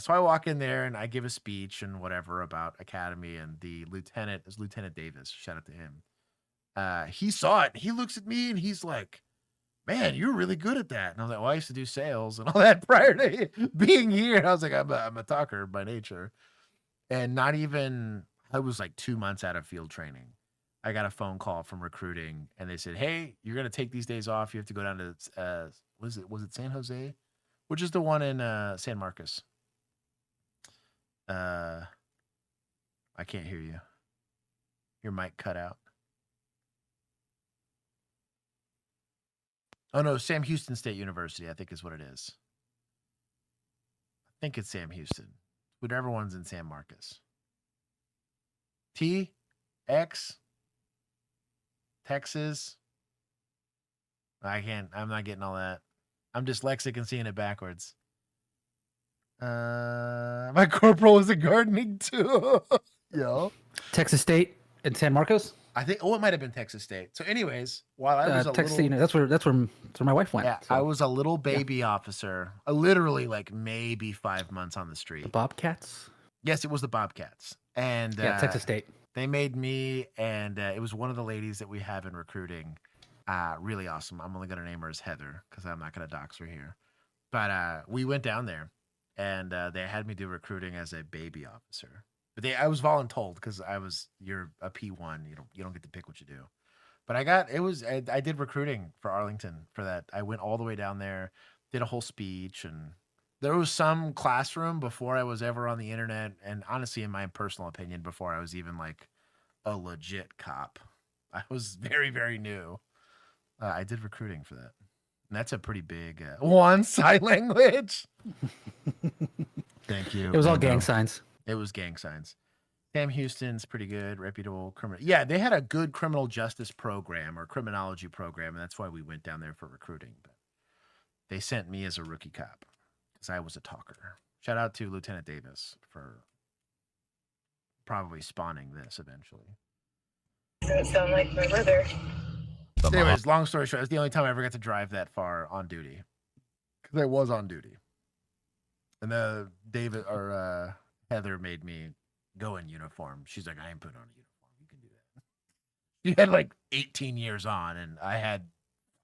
so I walk in there and I give a speech and whatever about academy, and the lieutenant is Lieutenant Davis. Shout out to him. He saw it. He looks at me and he's like, man, you're really good at that. And I was like, well, I used to do sales and all that prior to being here. And I was like, I'm a talker by nature. And not even, I was like 2 months out of field training. I got a phone call from recruiting, and they said, hey, you're going to take these days off. You have to go down to, was it San Jose? Which is the one in San Marcos. I can't hear you. Your mic cut out. Oh, no, Sam Houston State University, I think is what it is. I think it's Sam Houston. Whatever one's in San Marcos. T, X, Texas. I'm not getting all that. I'm dyslexic and seeing it backwards. My corporal was a gardening too. Yo. Texas State in San Marcos? I think it might have been Texas State. So anyways, while I was Texas State, that's where my wife went. Yeah, so. I was a little baby officer. Literally like maybe 5 months on the street. The Bobcats? Yes, it was the Bobcats. And Texas State. They made me, and it was one of the ladies that we have in recruiting. Really awesome. I'm only going to name her as Heather because I'm not going to dox her here. But we went down there, and they had me do recruiting as a baby officer. But I was voluntold because you're a P1. You don't get to pick what you do. But I did recruiting for Arlington for that. I went all the way down there, did a whole speech, and there was some classroom before I was ever on the internet. And honestly, in my personal opinion, before I was even like a legit cop, I was very, very new. I did recruiting for that. And that's a pretty big one sign language. Thank you. It was all gang signs. It was gang signs. Sam Houston's pretty good, reputable criminal. Yeah, they had a good criminal justice program or criminology program, and that's why we went down there for recruiting. But they sent me as a rookie cop because I was a talker. Shout out to Lieutenant Davis for probably spawning this eventually. Doesn't sound like my brother. Anyways, long story short, it's the only time I ever got to drive that far on duty because I was on duty. And David or Heather made me go in uniform. She's like, I ain't putting on a uniform. You can do that. She had like 18 years on, and I had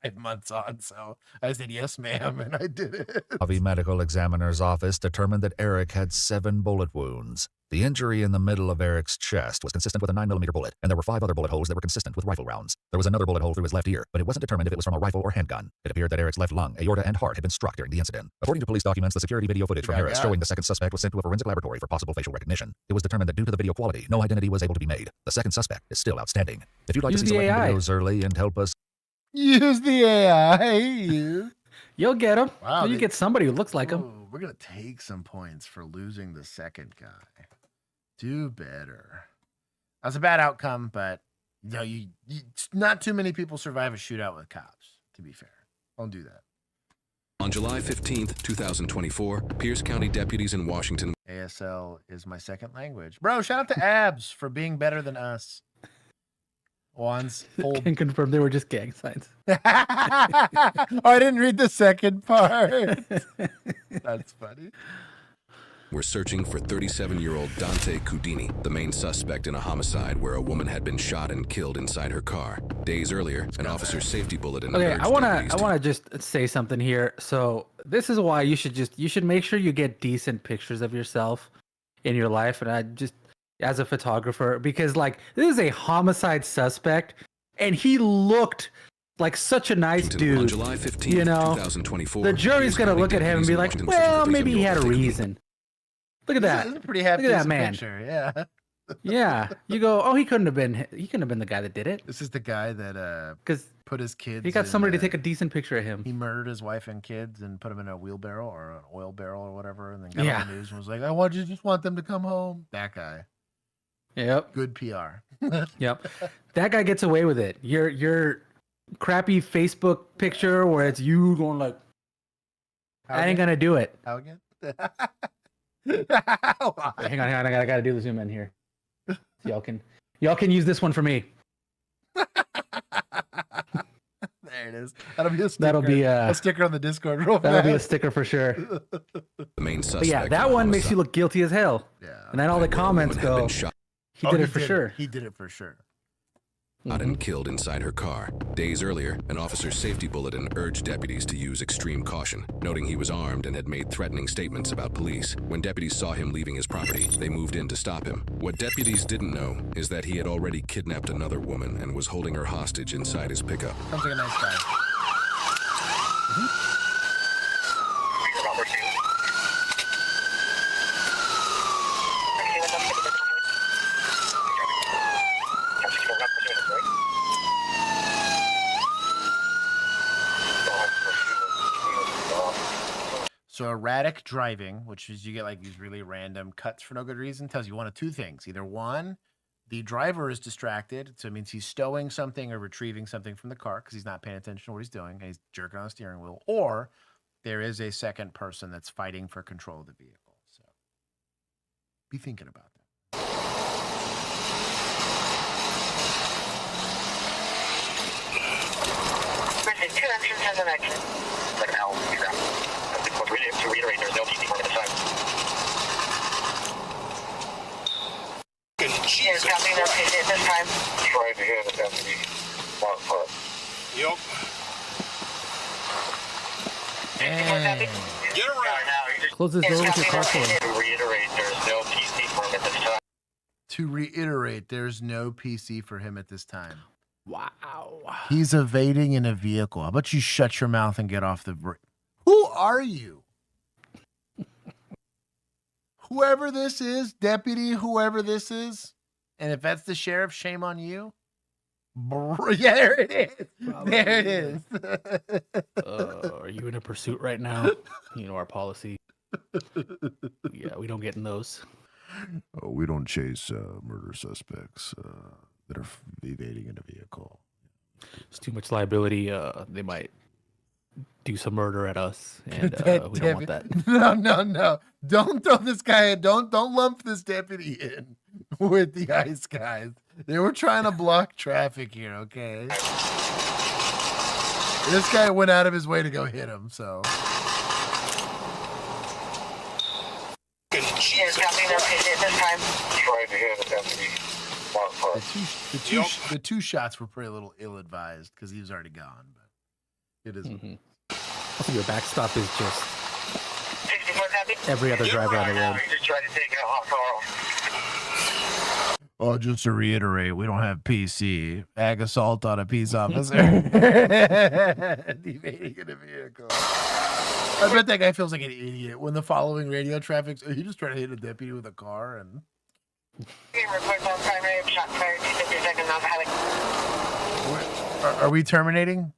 5 months on. So I said, yes, ma'am. And I did it. The medical examiner's office determined that Eric had 7 bullet wounds. The injury in the middle of Eric's chest was consistent with a 9mm bullet, and there were 5 other bullet holes that were consistent with rifle rounds. There was another bullet hole through his left ear, but it wasn't determined if it was from a rifle or handgun. It appeared that Eric's left lung, aorta, and heart had been struck during the incident. According to police documents, the security video footage from Harris showing the second suspect was sent to a forensic laboratory for possible facial recognition. It was determined that due to the video quality, no identity was able to be made. The second suspect is still outstanding. If you'd like to see selected videos early and help us use the AI. You'll get him. Wow, you get somebody who looks like him. We're going to take some points for losing the second guy. Do better. That's a bad outcome, but you not too many people survive a shootout with cops, to be fair. Don't do that. On July 15th, 2024, Pierce County deputies in Washington. ASL is my second language. Bro, shout out to Abs for being better than us. Juan's full... Can confirm they were just gang signs. Oh, I didn't read the second part. That's funny. We're searching for 37-year-old Dante Cudini, the main suspect in a homicide where a woman had been shot and killed inside her car. Days earlier, an officer's safety bulletin. Okay, I wanna just say something here. So this is why you should make sure you get decent pictures of yourself in your life, and I just as a photographer, because like this is a homicide suspect, and he looked like such a nice dude. On July 15th, you know, 2024, the jury's gonna look at him and be like, well, maybe he had a reason. Look at that. This is a pretty happy Look at that man. picture. Yeah. Yeah. You go, oh, he couldn't have been the guy that did it. This is the guy that put his kids. He got somebody to take a decent picture of him. He murdered his wife and kids and put them in a wheelbarrow or an oil barrel or whatever, and then got on the news and was like, just want them to come home. That guy. Yep. Good PR. Yep. That guy gets away with it. Your crappy Facebook picture where it's you going like, I ain't gonna do it. How again? Hang on, I gotta do the zoom in here. So y'all can use this one for me. There it is. That'll be a sticker. That'll be a sticker on the Discord. Real that'll fast. be a sticker for sure. The main But suspect. yeah, that one makes you look guilty as hell. Yeah. And then all the comments go, he did it for sure. He did it for sure. Shot and killed inside her car. Days earlier, an officer's safety bulletin urged deputies to use extreme caution, noting he was armed and had made threatening statements about police. When deputies saw him leaving his property, they moved in to stop him. What deputies didn't know is that he had already kidnapped another woman and was holding her hostage inside his pickup. Sounds like a nice guy. So erratic driving, which is you get like these really random cuts for no good reason, tells you one of two things. Either one, the driver is distracted, so it means he's stowing something or retrieving something from the car because he's not paying attention to what he's doing and he's jerking on the steering wheel, or there is a second person that's fighting for control of the vehicle. So be thinking about that. Two entries has an exit. Like an hour. To reiterate, there's no PC for at this time. Yes, copy, no PC at this time. Try to hear the deputy. Mark part. Yep. Get around. Close this door with your car phone. To reiterate, there's no PC for him at this time. To reiterate, there's no PC for him at this time. Wow. He's evading in a vehicle. How about you shut your mouth and get off the... Who are you? Whoever this is, deputy, whoever this is, and if that's the sheriff, shame on you. Yeah, there it is. Probably. There it is. Are you in a pursuit right now? You know our policy. Yeah, we don't get in those. Oh, we don't chase murder suspects that are evading in a vehicle. It's too much liability. They might do some murder at us, and we don't want that. No. Don't throw this guy in. Don't lump this deputy in with the ICE guys. They were trying to block traffic here, okay? This guy went out of his way to go hit him, so. Yes, copy, no PC at this time. Try to hear the deputy. Mark part. The two shots were pretty a little ill-advised because he was already gone, but it is. Also, your backstop is just every other driver on the road. Just try to take it off. Oh, just to reiterate, we don't have PC. Ag assault on a peace officer. Evading in a vehicle. I bet that guy feels like an idiot when the following radio traffic's. He just tried to hit a deputy with a car and. Are we terminating?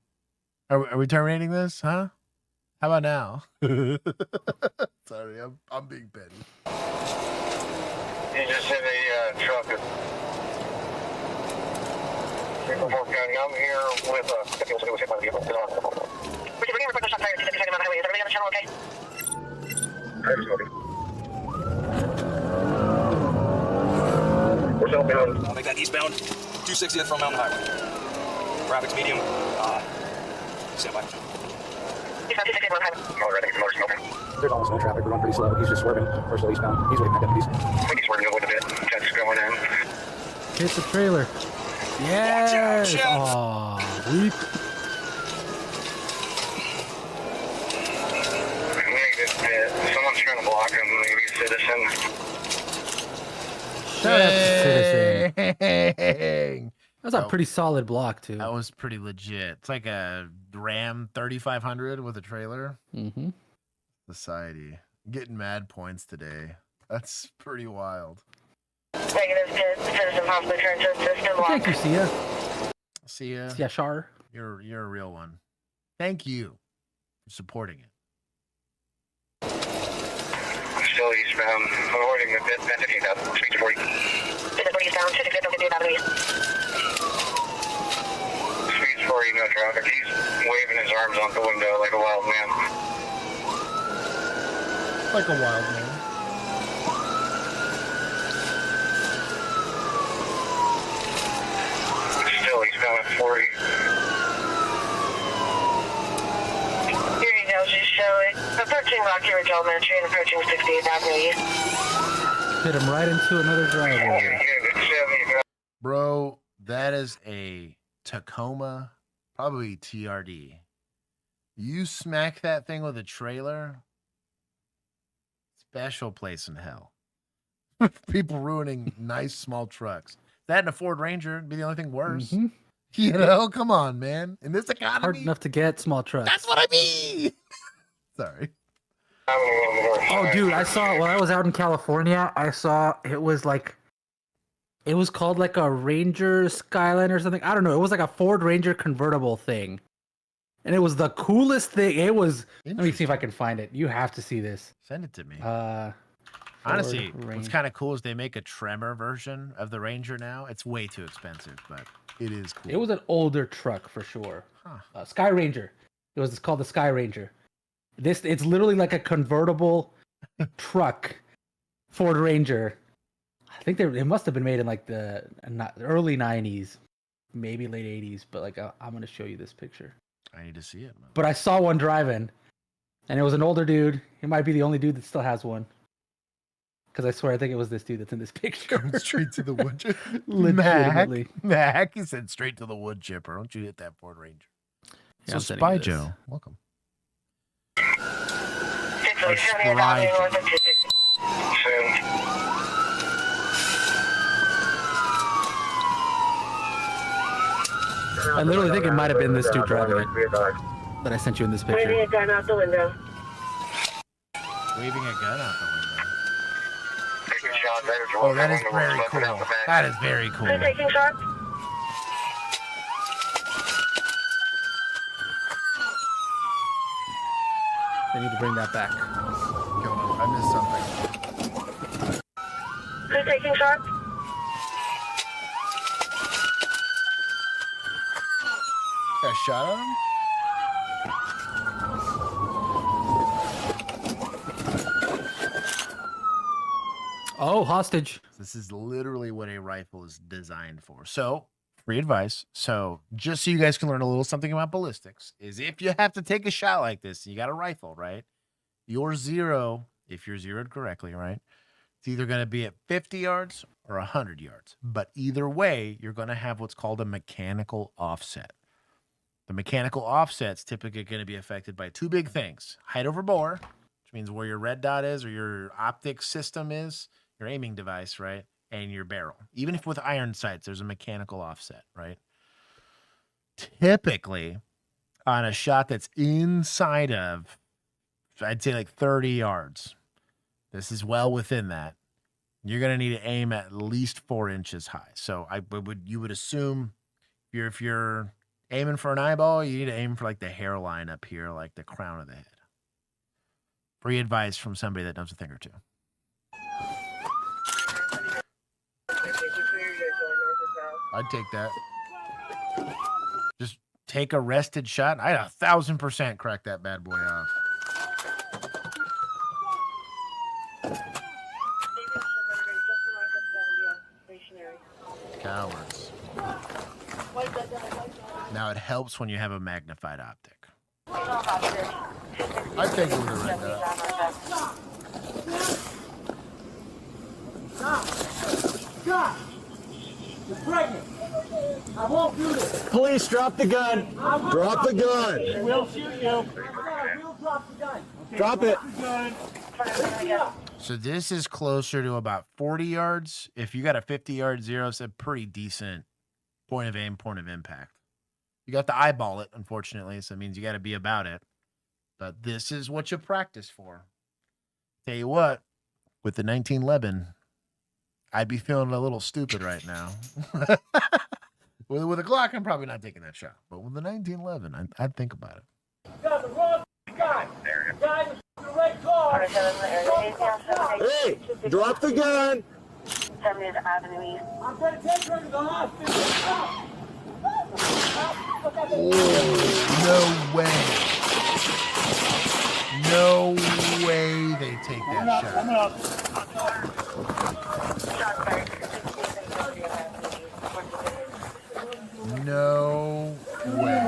Are we terminating this? Huh? How about now? Sorry, I'm being petty. He just hit a truck. I'm here with a vehicle was hit by the vehicle. Richard, we're getting request shot fired. 252nd on the highway. Is everybody on the channel okay? We're southbound. I'll make that eastbound. 260th from Mountain Highway. Traffic's medium. Stand by. There's almost no traffic. We're going pretty slow. He's just swerving. We're still eastbound. He's waiting at deputies. I think he's swerving a little bit. Jets going in. Hit the trailer. Yes. Aw, weak. Someone's trying to block him. Maybe a citizen. Shout out to Citizen. Dang. That's a pretty solid block too. That was pretty legit. It's like a Ram 3500 with a trailer. Mm-hmm. Society. Getting mad points today. That's pretty wild. Negative 10, citizen possibly turn to system lock. Thank you, Sia. Sia. Sia Shar. You're a real one. Thank you for supporting it. Still eastbound. Avoiding the pit. 15,000. Speed to 40. Speed eastbound. 260 east. Speed's 40, no traffic. He's waving his arms out the window like a wild man. Like a wild man. Still eastbound at 40. Here you go, just show it. Approaching Rocky Ridge Elementary and approaching 68th Avenue East. Hit him right into another driveway. Bro, that is a Tacoma, probably TRD. You smack that thing with a trailer, special place in hell. People ruining nice small trucks. That and a Ford Ranger would be the only thing worse. Mm-hmm. You know, come on, man. In this economy, Hard enough to get small trucks. that's what I mean. Sorry. Oh, dude, I saw when I was out in California. I saw it was called like a Ranger Skyline or something. I don't know. It was like a Ford Ranger convertible thing, and it was the coolest thing. It was. Let me see if I can find it. You have to see this. Send it to me. Honestly, Honestly, what's kind of cool is they make a Tremor version of the Ranger now. It's way too expensive, but it is cool. It was an older truck for sure. Huh. Sky Ranger. It's called the Sky Ranger. It's literally like a convertible truck, Ford Ranger. I think it must have been made in like the early 90s, maybe late 80s. But like I'm gonna show you this picture. I need to see it, man. But I saw one driving, and it was an older dude. He might be the only dude that still has one. Because I swear, I think it was this dude that's in this picture. Going straight to the wood chipper. Legitimately. Mac, he said straight to the wood chipper. Don't you hit that Ford Ranger. Yeah, So I'm sending Spy you this. Joe, welcome. Or Spry Joe. I literally think it might have been this dude driving it that I sent you in this picture. Waving a gun out the window. Waving a gun out the window. Taking shots. Oh, that is very cool. That is very cool. Who's taking shots? They need to bring that back. I missed something. Who's taking shots? Got a shot at him? Oh, hostage. This is literally what a rifle is designed for. So, free advice. So, just so you guys can learn a little something about ballistics, is if you have to take a shot like this, you got a rifle, right? Your zero, if you're zeroed correctly, right? It's either going to be at 50 yards or 100 yards. But either way, you're going to have what's called a mechanical offset. The mechanical offset's typically going to be affected by two big things. Height over bore, which means where your red dot is or your optic system is, your aiming device, right? And your barrel. Even if with iron sights, there's a mechanical offset, right? Typically, on a shot that's inside of, I'd say like 30 yards, this is well within that, you're going to need to aim at least 4 inches high. So you would assume if you're aiming for an eyeball, you need to aim for like the hairline up here, like the crown of the head. Free advice from somebody that knows a thing or two. I'd take that. Just take a rested shot. I'd 1,000% crack that bad boy off. Cowards. Now it helps when you have a magnified optic. I think we would have read that. Stop! You're pregnant. I won't do this. Police, drop the gun. Drop the gun. We'll shoot you. We'll drop the gun. Okay, Drop it. So this is closer to about 40 yards. If you got a 50-yard zero, it's a pretty decent point of aim, point of impact. You got to eyeball it, unfortunately, so it means you got to be about it. But this is what you practice for. Tell you what, with the 1911, I'd be feeling a little stupid right now. with a Glock, I'm probably not taking that shot. But with the 1911, I'd think about it. You got the wrong guy. Guy in the red car. Hey, drop the gun. I'm going to take her to the hospital. No way. No way they take that shot. No way.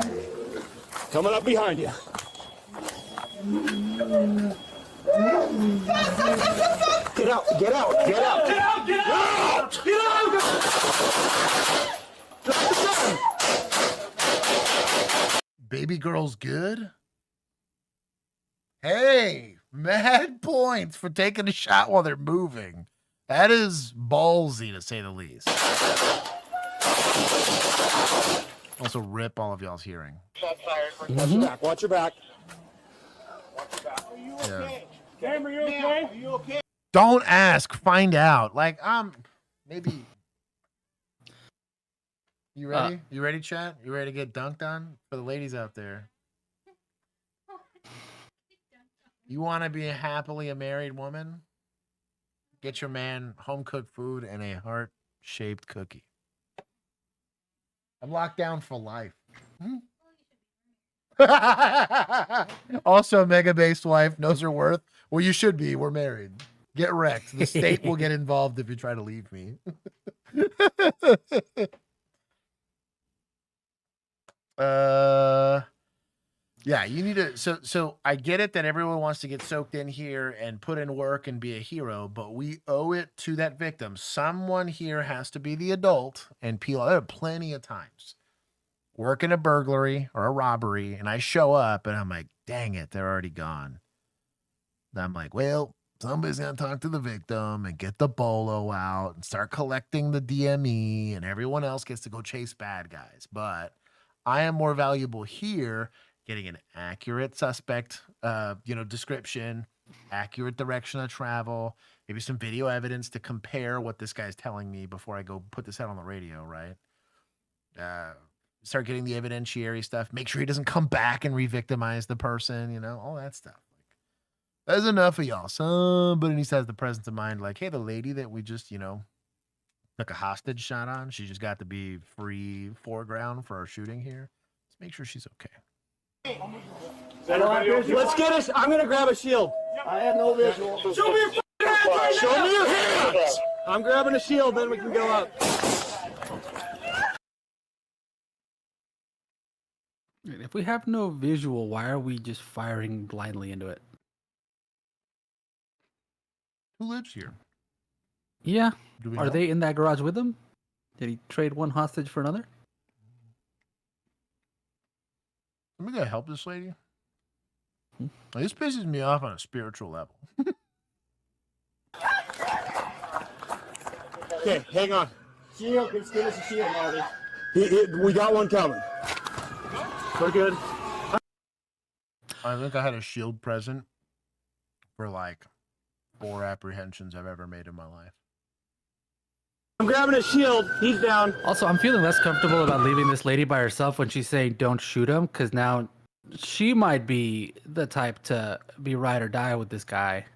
Coming up behind you. Get out, get out, get out. Get out, get out. Get out. Drop the gun. Baby girl's good? Hey, mad points for taking a shot while they're moving. That is ballsy, to say the least. Also, rip all of y'all's hearing. Watch your back, watch your back. Are you okay? Cameron, you okay? Are you okay? Don't ask, find out. Like, maybe. You ready? You ready, chat? You ready to get dunked on? For the ladies out there. You want to be happily a married woman? Get your man home-cooked food and a heart-shaped cookie. I'm locked down for life. Also, mega-based wife knows her worth. Well, you should be. We're married. Get wrecked. The state will get involved if you try to leave me. Yeah, you need to. So I get it that everyone wants to get soaked in here and put in work and be a hero, but we owe it to that victim. Someone here has to be the adult and peel. There are plenty of times working a burglary or a robbery, and I show up and I'm like, dang it, they're already gone. And I'm like, well, somebody's gonna talk to the victim and get the bolo out and start collecting the DME, and everyone else gets to go chase bad guys. But I am more valuable here, getting an accurate suspect, description, accurate direction of travel, maybe some video evidence to compare what this guy's telling me before I go put this out on the radio, right? Start getting the evidentiary stuff. Make sure he doesn't come back and re-victimize the person, all that stuff. Like, that's enough of y'all. Somebody needs to have the presence of mind, like, hey, the lady that we just, took a hostage shot on, she just got to be free foreground for our shooting here. Let's make sure she's okay. Let's get us. I'm gonna grab a shield. I have no visual. Show me your hands. Show me your hands. I'm grabbing a shield, then we can go up. If we have no visual, why are we just firing blindly into it? Who lives here? Yeah. Do we Are know? they in that garage with him? Did he trade one hostage for another? Am I gonna help this lady? Like, this pisses me off on a spiritual level. Okay, hang on. Shield, give us a shield, Marty. We got one coming. We're good. I think I had a shield present for like 4 apprehensions I've ever made in my life. I'm grabbing a shield. He's down. Also, I'm feeling less comfortable about leaving this lady by herself when she's saying don't shoot him, because now she might be the type to be ride or die with this guy.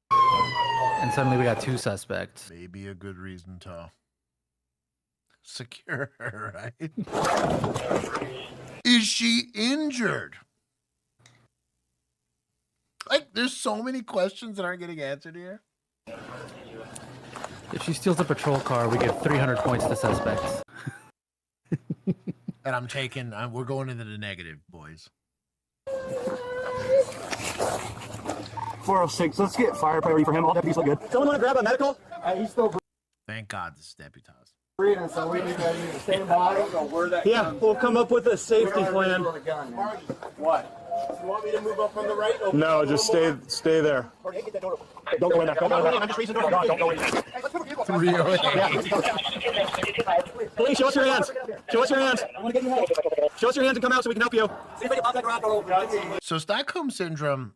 And suddenly we got 2 suspects. Maybe a good reason to secure her, right? Is she injured? Like, there's so many questions that aren't getting answered here. If she steals a patrol car, we give 300 points to suspects. And we're going into the negative, boys. 406. Let's get fire priority for him. All deputies look good. Someone want to grab a medical? He's still Thank God this is deputized. breathing, so we need to stand by. Yeah, we'll come up with a safety plan. What? You want me to move up on the right? No, just stay there. Don't go in there. Don't go in there. I'm just raising the door. Don't go in there. Police, show us your hands. Show us your hands. Show us your hands and come out so we can help you. So Stockholm Syndrome,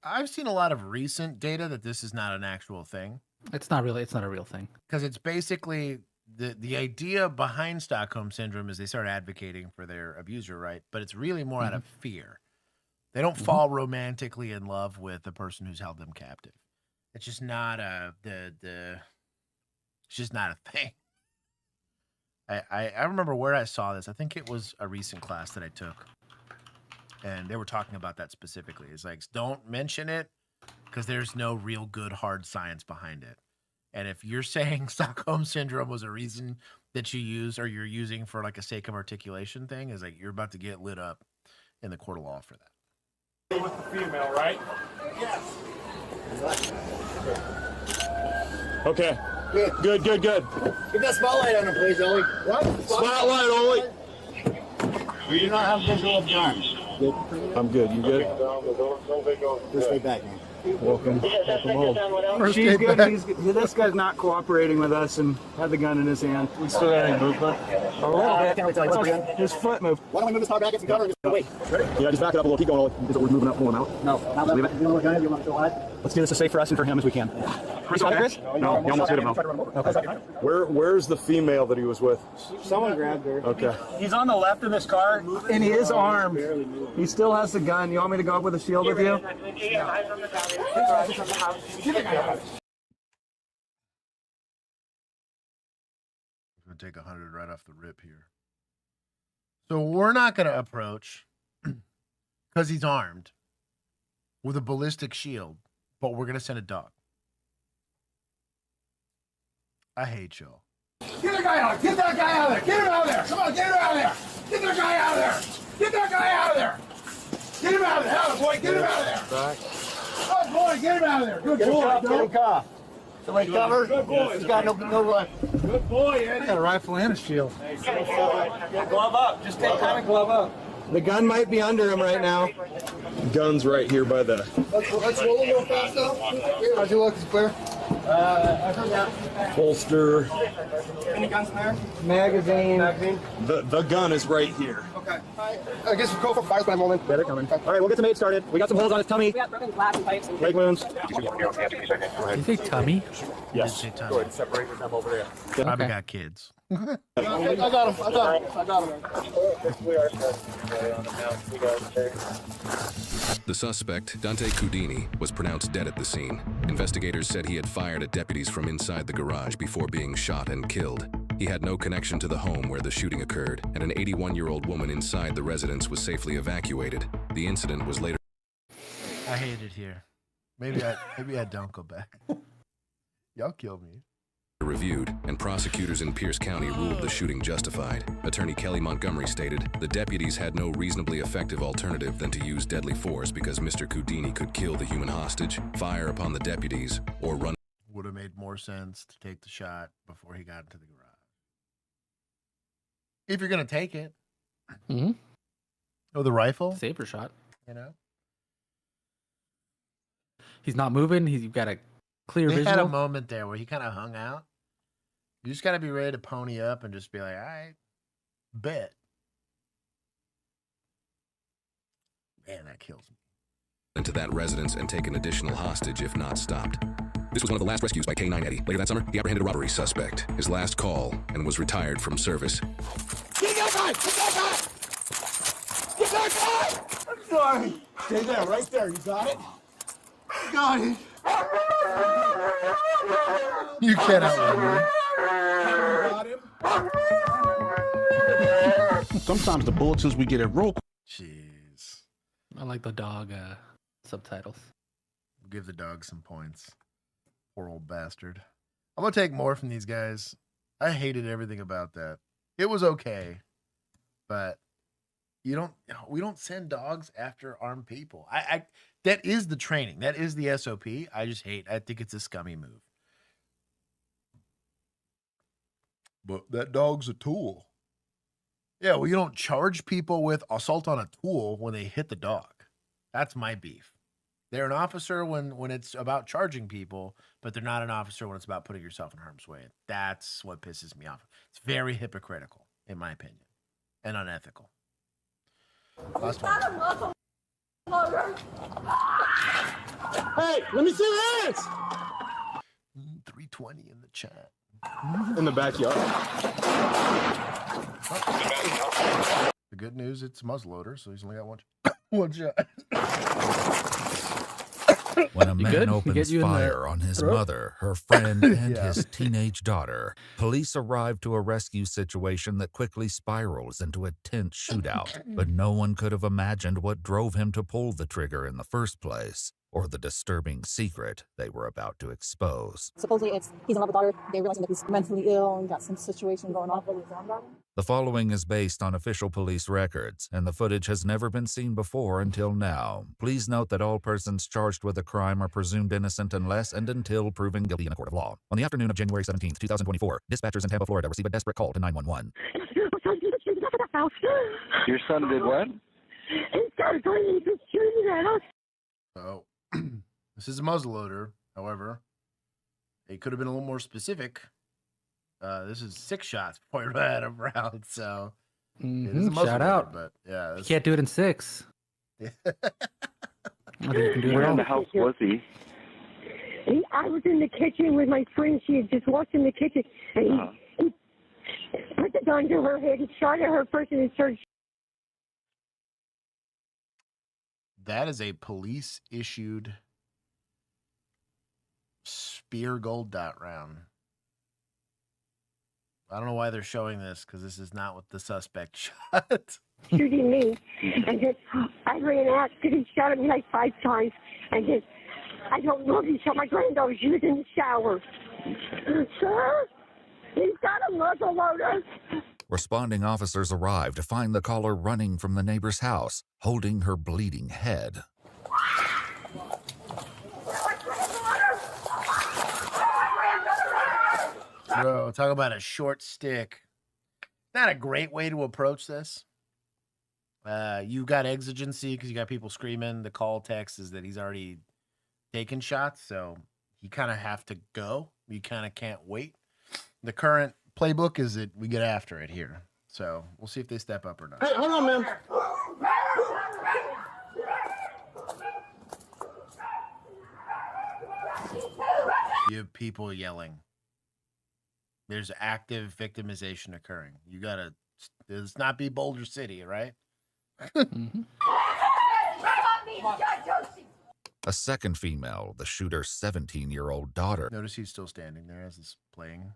I've seen a lot of recent data that this is not an actual thing. It's not a real thing. Because it's basically the idea behind Stockholm Syndrome is they start advocating for their abuser, right? But it's really more out of fear. They don't fall romantically in love with the person who's held them captive. It's just not it's just not a thing. I remember where I saw this. I think it was a recent class that I took. And they were talking about that specifically. It's like, don't mention it because there's no real good hard science behind it. And if you're saying Stockholm Syndrome was a reason that you use or you're using for like a sake of articulation thing, is like you're about to get lit up in the court of law for that. With the female, right? Yes. Okay. Good. Give that spotlight on him, please, Ollie. What? Spotlight, Ollie. We do not have visual of guns. I'm good. You good? Just stay back, man. Welcome home. She's good. This guy's not cooperating with us and had the gun in his hand. We still got any movement? A little bit. His foot moved. Why don't we move this car back, get some cover, and just wait? Yeah, just back it up a little. Keep going. We're moving up, pulling out. No. Just leave it. You want to go alive? Let's do this as safe for us and for him as we can. Chris, Chris? No, you almost hit him. Okay. Where's the female that he was with? Someone grabbed her. Okay. He's on the left of this car, and he is armed. He still has the gun. You want me to go up with a shield with you? We're going to take 100 right off the rip here. So we're not going to approach because he's armed with a ballistic shield, but we're going to send a dog. I hate y'all. Get that guy out! Get that guy out of there! Get him out of there! Come on, get him out of there! Get that guy out of there! Get that guy out of there! Get him out of there! Hell, boy, get him out of there! Oh, boy, get him out of there! Good boy, Get him cuffed. Somebody cover? Good boy. He's got no Good boy, Eddie. got a rifle and a shield. Glove up. Just take time and glove up. The gun might be under him right now. Gun's right here by the Let's roll a little fast, though. How'd you look? Is it clear? I heard that. holster. Any guns in there? Magazine. The gun is right here. Okay. I guess we'll go for fires by a moment. Yeah, they're coming. All right, we'll get some aid started. We got some holes on his tummy. We got broken glass and pipes and Leg wounds. You think tummy? Yes. Say time. Go ahead, separate them over there. Probably got kids. I got him. The suspect, Dante Cudini, was pronounced dead at the scene. Investigators said he had fired at deputies from inside the garage before being shot and killed. He had no connection to the home where the shooting occurred, and an 81-year-old woman inside the residence was safely evacuated. The incident was later... I hate it here. Maybe I don't go back. Y'all kill me. reviewed, and prosecutors in Pierce County ruled the shooting justified. Attorney Kelly Montgomery stated, the deputies had no reasonably effective alternative than to use deadly force because Mr. Cudini could kill the human hostage, fire upon the deputies, or run. Would have made more sense to take the shot before he got into the garage. If you're going to take it. Mm-hmm. Oh, the rifle? Saber shot. You know? He's not moving. He's got a clear They visual. had a moment there where he kind of hung out. You just got to be ready to pony up and just be like, all right, bet. Man, that kills me. Into that residence and take an additional hostage if not stopped. This was one of the last rescues by K9 Eddie. Later that summer, he apprehended a robbery suspect, his last call, and was retired from service. Get that guy! Get that guy! Get that guy! I'm sorry. Stay there, right there. You got it? Got it. You cannot run. Sometimes the bulletins we get it real. Jeez. I like the dog subtitles. Give the dog some points. Poor old bastard. I'm gonna take more from these guys. I hated everything about that. It was okay, but we don't send dogs after armed people. I that is the training. That is the SOP. I think it's a scummy move. But that dog's a tool. Yeah, well, you don't charge people with assault on a tool when they hit the dog. That's my beef. They're an officer when it's about charging people, but they're not an officer when it's about putting yourself in harm's way. That's what pisses me off. It's very hypocritical, in my opinion, and unethical. Last one. Hey, let me see your hands. 320 in the chat. In the backyard. The good news, it's muzzleloader, so he's only got one shot. When a man opens fire on his mother, her friend, and his teenage daughter, police arrive to a rescue situation that quickly spirals into a tense shootout. But no one could have imagined what drove him to pull the trigger in the first place, or the disturbing secret they were about to expose. Supposedly he's in love with daughter. They realizing that he's mentally ill and got some situation going on. The following is based on official police records, and the footage has never been seen before until now. Please note that all persons charged with a crime are presumed innocent unless and until proven guilty in a court of law. On the afternoon of January 17, 2024, dispatchers in Tampa, Florida received a desperate call to 911. Your son did what? So, this is a muzzleloader. However, it could have been a little more specific. This is 6 shots before he ran out of rounds. So, it is a Shout out. But yeah, You can't do it in 6. Yeah. Where in the house was he? I was in the kitchen with my friend. She had just walked in the kitchen, and he put the gun to her head. He shot at her first, and then started. That is a police issued spear gold dot round. I don't know why they're showing this because this is not what the suspect shot. Shooting me, and then I ran out because he shot at me like 5 times, and then I don't know if he shot my granddaughter. She was in the shower. Sir, he's got a muzzleloader. Responding officers arrived to find the caller running from the neighbor's house, holding her bleeding head. Bro, talk about a short stick. Not a great way to approach this. You got exigency because you got people screaming. The call text is that he's already taken shots, so you kind of have to go. You kind of can't wait. The current playbook is that we get after it here. So we'll see if they step up or not. Hey, hold on, man. You have people yelling. There's active victimization occurring. You gotta, let's not be Boulder City, right? A second female, the shooter's 17-year-old daughter, Notice he's still standing there as it's playing.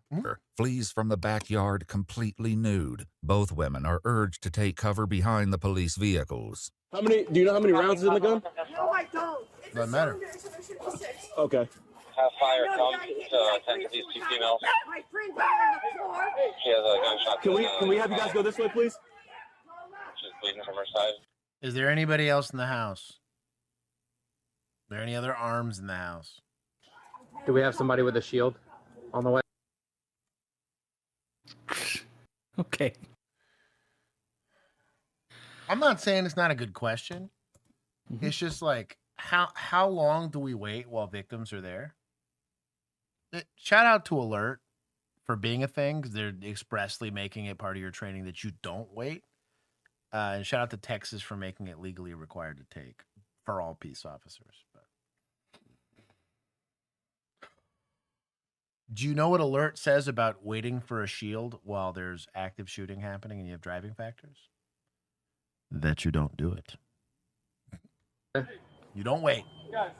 flees from the backyard completely nude. Both women are urged to take cover behind the police vehicles. Do you know how many rounds is in the gun? No, I don't. Doesn't matter. Okay. Have fire come to attend to these 2 females. My friend down on the floor. She has a gunshot. Can we have you guys go this way, please? She's bleeding from her side. Is there anybody else in the house? Are there any other arms in the house? Do we have somebody with a shield on the way? Okay. I'm not saying it's not a good question. It's just like, how long do we wait while victims are there? Shout out to Alert for being a thing because they're expressly making it part of your training that you don't wait. And shout out to Texas for making it legally required to take for all peace officers. But do you know what Alert says about waiting for a shield while there's active shooting happening and you have driving factors? That you don't do it. You don't wait. Guys,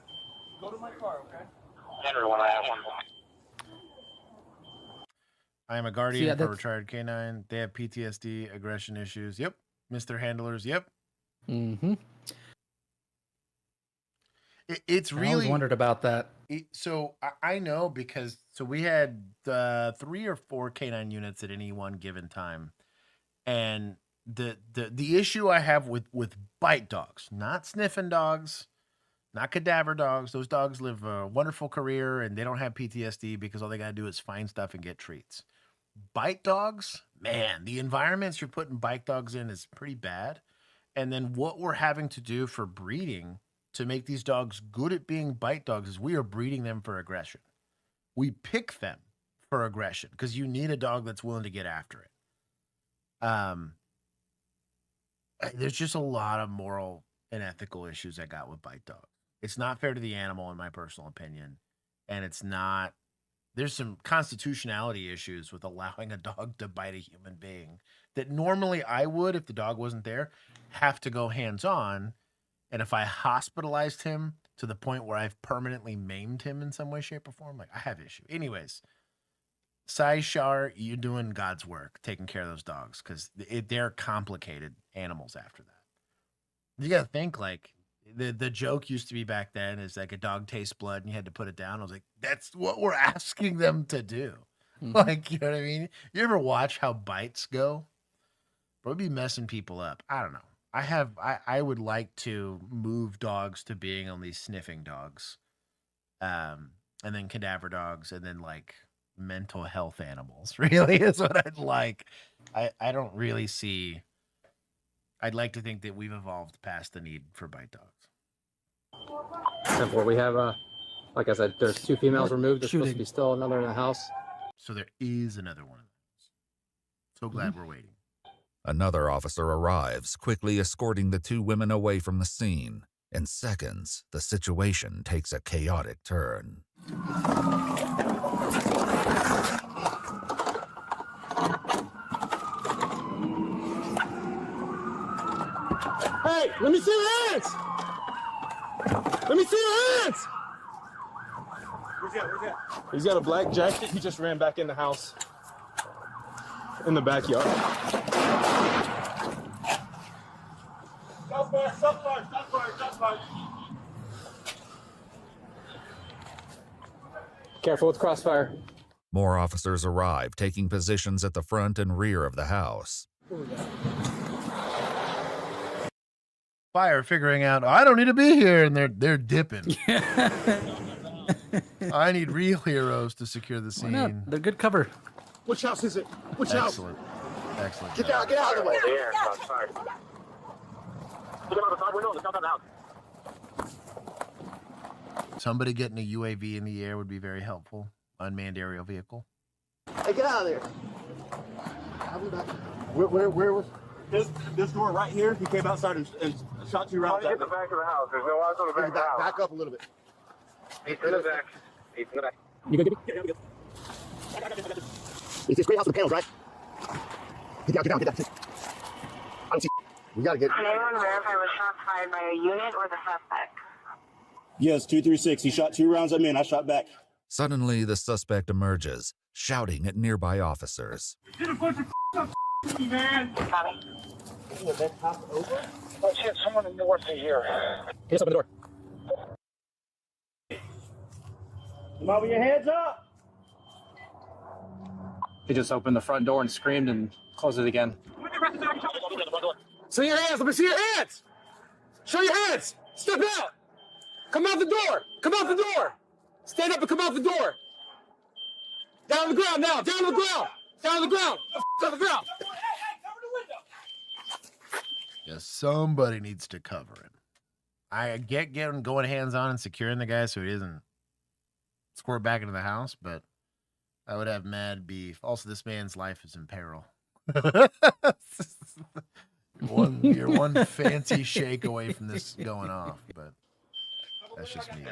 go to my car, okay? Henry, when I have one. I am a guardian yeah, for a that's- retired canine. They have PTSD, aggression issues. Yep. Mr. Handlers. Yep. Mm-hmm. It's I really always wondered about that. So I know because we had 3 or 4 canine units at any one given time, and the issue I have with bite dogs, not sniffing dogs, not cadaver dogs. Those dogs live a wonderful career and they don't have PTSD because all they gotta do is find stuff and get treats. Bite dogs, man, the environments you're putting bite dogs in is pretty bad. And then what we're having to do for breeding to make these dogs good at being bite dogs is we are breeding them for aggression. We pick them for aggression because you need a dog that's willing to get after it. There's just a lot of moral and ethical issues I got with bite dogs. It's not fair to the animal, in my personal opinion, and it's not. There's some constitutionality issues with allowing a dog to bite a human being that normally I would, if the dog wasn't there, have to go hands-on. And if I hospitalized him to the point where I've permanently maimed him in some way, shape, or form, like I have issue. Anyways, Sai Shar, you're doing God's work, taking care of those dogs because they're complicated animals after that. You got to think like the joke used to be back then is like a dog tastes blood and you had to put it down. I was like, that's what we're asking them to do. Mhm. Like, you know what I mean? You ever watch how bites go? Bro, it'd be messing people up. I don't know. I would like to move dogs to being only sniffing dogs. And then cadaver dogs and then like mental health animals really is what I'd like. I don't really see. I'd like to think that we've evolved past the need for bite dogs. We have, like I said, there's 2 females removed. There's supposed to be still another in the house. So there is another one of those. So glad we're waiting. Another officer arrives, quickly escorting the 2 women away from the scene. In seconds, the situation takes a chaotic turn. Hey, let me see your hands! Let me see your hands! Where's that? He's got a black jacket. He just ran back in the house. In the backyard. Stop fire. Careful with crossfire. More officers arrive, taking positions at the front and rear of the house. Fire figuring out I don't need to be here, and they're dipping. I need real heroes to secure the scene. Why not? They're good cover. Which house is it? Which house? Excellent. Get out of the way. There, sorry. Look out the side window, look out the house. Somebody getting a UAV in the air would be very helpful. Unmanned aerial vehicle. Hey, get out of there. I'll be back. Where was? This door right here. He came outside and shot 2 rounds. Get the back of the house. There's no eyes on the back of the house. Back up a little bit. He's in the back. He's in the back. You good? It's this great house with the panels, right? Get down. I don't see. We gotta get. Can anyone verify was shots fired by a unit or the suspect? Yes, 236. He shot 2 rounds at me and I shot back. Suddenly, the suspect emerges, shouting at nearby officers. Get a bunch of man. Tommy. Let's hit someone in north of here. Let's open the door. Come on with your hands up. He just opened the front door and screamed and closed it again. See your hands. Let me see your hands. Show your hands. Step out. Come out the door. Come out the door. Stand up and come out the door. Down on the ground now. Down on the ground. Down on the ground. Down on the ground. Yeah, somebody needs to cover him. I get going hands on and securing the guy so he doesn't squirt back into the house, but I would have mad beef. Also, this man's life is in peril. You're one fancy shake away from this going off, but that's just me.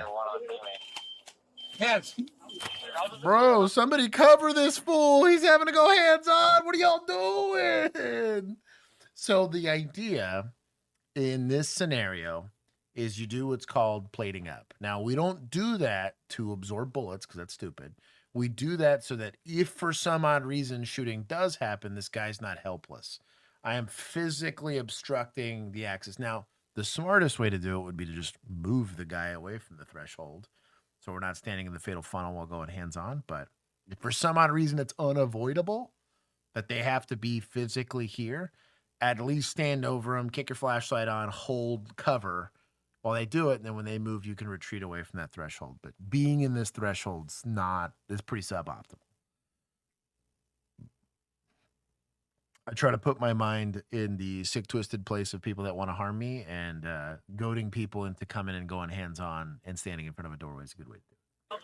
Hands. Bro, somebody cover this fool. He's having to go hands on. What are y'all doing? So the idea in this scenario is you do what's called plating up. Now, we don't do that to absorb bullets because that's stupid. We do that so that if for some odd reason shooting does happen, this guy's not helpless. I am physically obstructing the access. Now, the smartest way to do it would be to just move the guy away from the threshold so we're not standing in the fatal funnel while going hands-on. But if for some odd reason it's unavoidable that they have to be physically here, at least stand over them, kick your flashlight on, hold cover while they do it, and then when they move, you can retreat away from that threshold. But being in this threshold's is pretty suboptimal. I try to put my mind in the sick, twisted place of people that want to harm me, and goading people into coming and going hands-on and standing in front of a doorway is a good way to do it.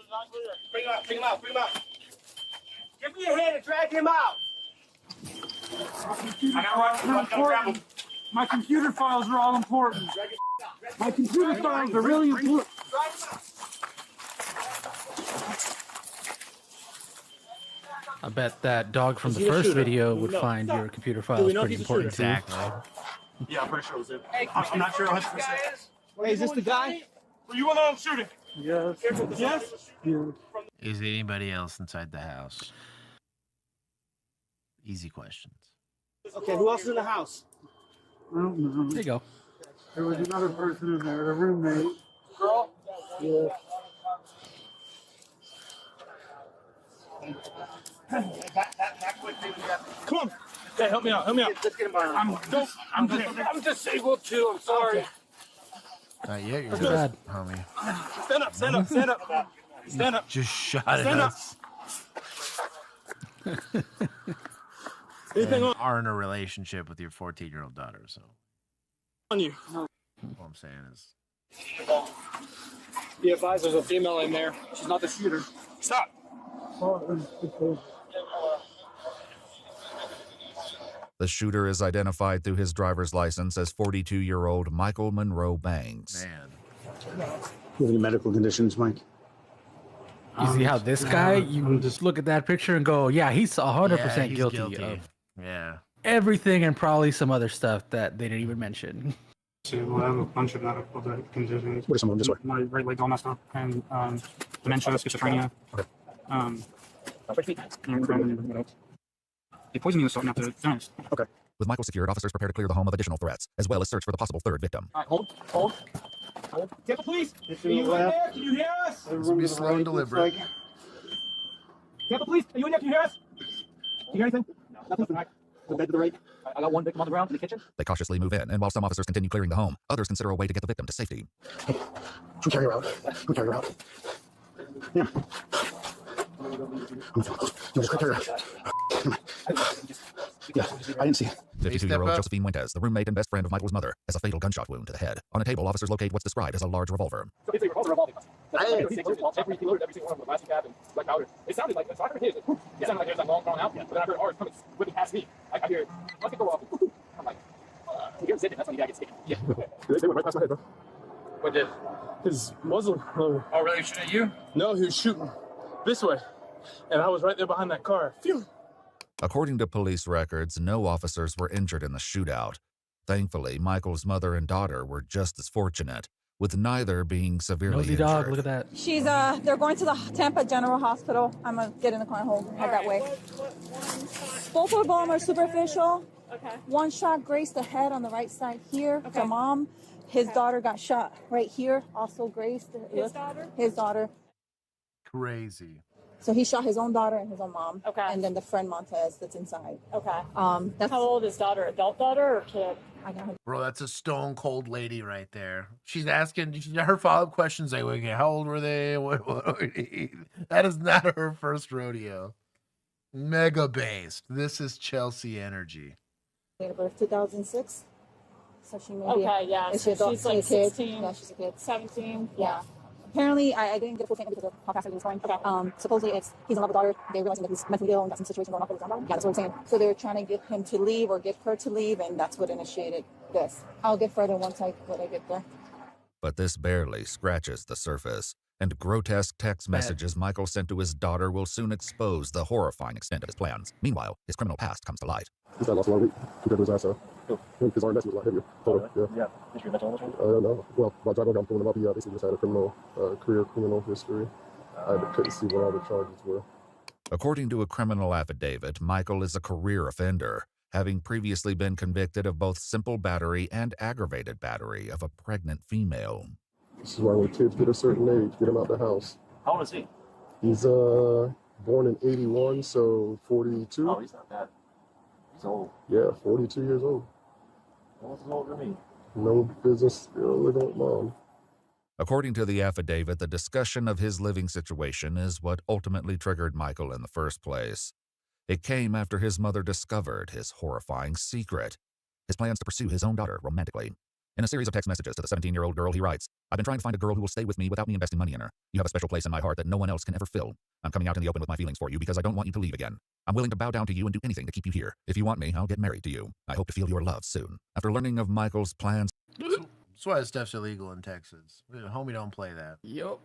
Bring him out, bring him out, bring him out. Give me a hand and drag him out. I got right. My computer files are all important. My computer files are really important. I bet that dog from the first video would find your computer files pretty important too. Exactly. Yeah, I'm pretty sure it was him. I'm not sure 100%. Hey, is this the guy? Were you the one shooting? Yes. Yes? Yeah. Is anybody else inside the house? Easy questions. Okay, who else is in the house? I don't know. There you go. There was another person in there, a roommate. Girl? Yeah. Come on. Hey, help me out. Help me out. Let's get him by. I'm disabled too. I'm sorry. Not yet. You're Too bad. homie. Stand up. Stand up. Stand up. Stand up. Just shot at Stand up. us. Anything And are in a relationship with your 14-year-old daughter. So on you? all I'm saying is, Be advised, there's a female in there. She's not the shooter. Stop. The shooter is identified through his driver's license as 42-year-old Michael Monroe Banks. man. You have any medical conditions, Mike? You see how this guy, you just look at that picture and go, yeah, he's 100% he's guilty guilty. of Yeah. everything and probably some other stuff that they didn't even mention. So I have a bunch of medical conditions. What are some of them? This way. My right leg's all messed up, and dementia, schizophrenia. Okay. And what else? They poisoned me with something after the Okay. With Michael secured, officers prepare to clear the home of additional threats, as well as search for the possible third victim. All right, hold. Get the police. Are you in there? Can you hear us? This will be slow and deliberate. Get the police. Are you in there? Can you hear us? Can you hear anything? Nothing. All right. The bed to the right. I got one victim on the ground in the kitchen. They cautiously move in, and while some officers continue clearing the home, others consider a way to get the victim to safety. Hey, come carry her out. Come carry her out. Yeah. Just carry her out. Yeah, I didn't see it. 52-year-old Josephine Fuentes, the roommate and best friend of Michael's mother, has a fatal gunshot wound to the head. On a table, officers locate what's described as a large revolver. So it's a revolving. Every single one of them, plastic cap and black powder. It sounded like, so I heard his. It sounded like there's that long drawn out. But then I heard ours coming whipping past me. I hear, let it go off. I'm like, you hear him sitting, that's when you gotta get sticky. Yeah. They went right past my head, bro. What did? His muzzle. Oh, really? Shooting at you? No, he was shooting this way. And I was right there behind that car. Phew. According to police records, no officers were injured in the shootout. Thankfully, Michael's mother and daughter were just as fortunate, with neither being severely Nosy injured. dog, look at that. She's they're going to the Tampa General Hospital. I'm gonna get in the car and head that way. Both of them are superficial. Okay. One shot grazed the head on the right side here. Okay. The mom, his daughter got shot right here, also grazed. His daughter? His daughter. Crazy. So he shot his own daughter and his own mom. Okay. And then the friend Montez that's inside. Okay. That's How old is daughter? Adult daughter or kid? I got her. Bro, that's a stone cold lady right there. She's asking her follow-up questions like, okay, how old were they? What do we need? That is not her first rodeo. Mega based. This is Chelsea energy. Date of birth 2006. So she may be. Okay, yeah. Is So she adult? she's like She's a kid? 16. Yeah, she's a kid. 17. Yeah. Apparently, I didn't get a full statement because of how fast everything was going. Okay. Supposedly, he's in love with daughter. They're realizing that he's mentally ill and got some situation going on with his daughter. Yeah, that's what I'm saying. So they're trying to get him to leave or get her to leave, and that's what initiated this. I'll get further once I get there. But this barely scratches the surface, and grotesque text messages Michael sent to his daughter will soon expose the horrifying extent of his plans. Meanwhile, his criminal past comes to light. This guy lost a lot of weight compared to his last time. His arm was a lot heavier. Yeah. History of mental illness? No. Well, by driving around pulling him up, he basically just had a criminal history. I couldn't see what all the charges were. According to a criminal affidavit, Michael is a career offender, having previously been convicted of both simple battery and aggravated battery of a pregnant female. This is why when kids get a certain age, get them out the house. How old is he? He's born in 81, so 42. Oh, he's not bad. He's old. Yeah, 42 years old. Almost as old as me. No business living with mom. According to the affidavit, the discussion of his living situation is what ultimately triggered Michael in the first place. It came after his mother discovered his horrifying secret, his plans to pursue his own daughter romantically. In a series of text messages to the 17-year-old girl, he writes, "I've been trying to find a girl who will stay with me without me investing money in her. You have a special place in my heart that no one else can ever fill. I'm coming out in the open with my feelings for you because I don't want you to leave again. I'm willing to bow down to you and do anything to keep you here. If you want me, I'll get married to you. I hope to feel your love soon." After learning of Michael's plans... That's why this stuff's illegal in Texas. Homie, don't play that. Yup.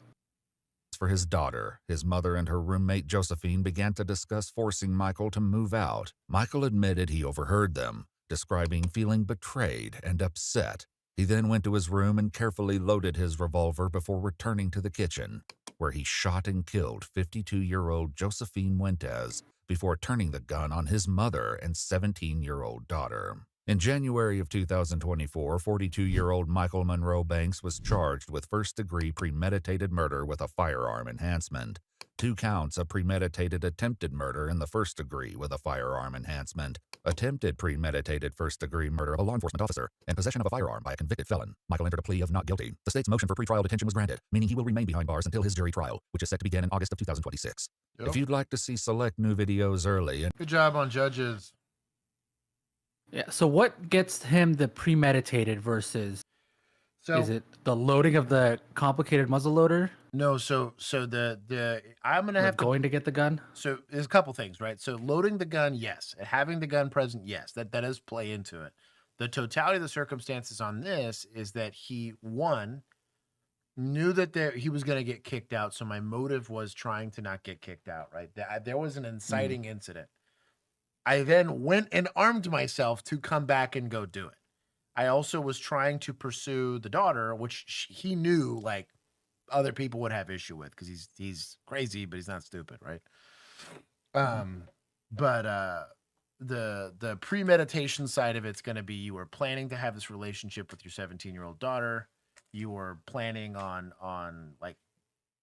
For his daughter, his mother and her roommate Josephine began to discuss forcing Michael to move out. Michael admitted he overheard them, describing feeling betrayed and upset. He then went to his room and carefully loaded his revolver before returning to the kitchen, where he shot and killed 52-year-old Josephine Fuentes before turning the gun on his mother and 17-year-old daughter. In January of 2024, 42-year-old Michael Monroe Banks was charged with first-degree premeditated murder with a firearm enhancement, 2 counts of premeditated attempted murder in the first degree with a firearm enhancement, attempted premeditated first-degree murder of a law enforcement officer, and possession of a firearm by a convicted felon. Michael entered a plea of not guilty. The state's motion for pretrial detention was granted, meaning he will remain behind bars until his jury trial, which is set to begin in August of 2026. Yep. If you'd like to see select new videos early... Good job on judges. Yeah. So what gets him the premeditated versus? Is it the loading of the complicated muzzle loader? No. So the I'm gonna have going to get the gun. So there's a couple things, right? So loading the gun, yes. Having the gun present, yes. That does play into it. The totality of the circumstances on this is that he knew that he was going to get kicked out. So my motive was trying to not get kicked out, right? There was an inciting incident. I then went and armed myself to come back and go do it. I also was trying to pursue the daughter, which he knew like other people would have issue with because he's crazy, but he's not stupid, right? But the premeditation side of it's going to be you were planning to have this relationship with your 17-year-old daughter. You were planning on like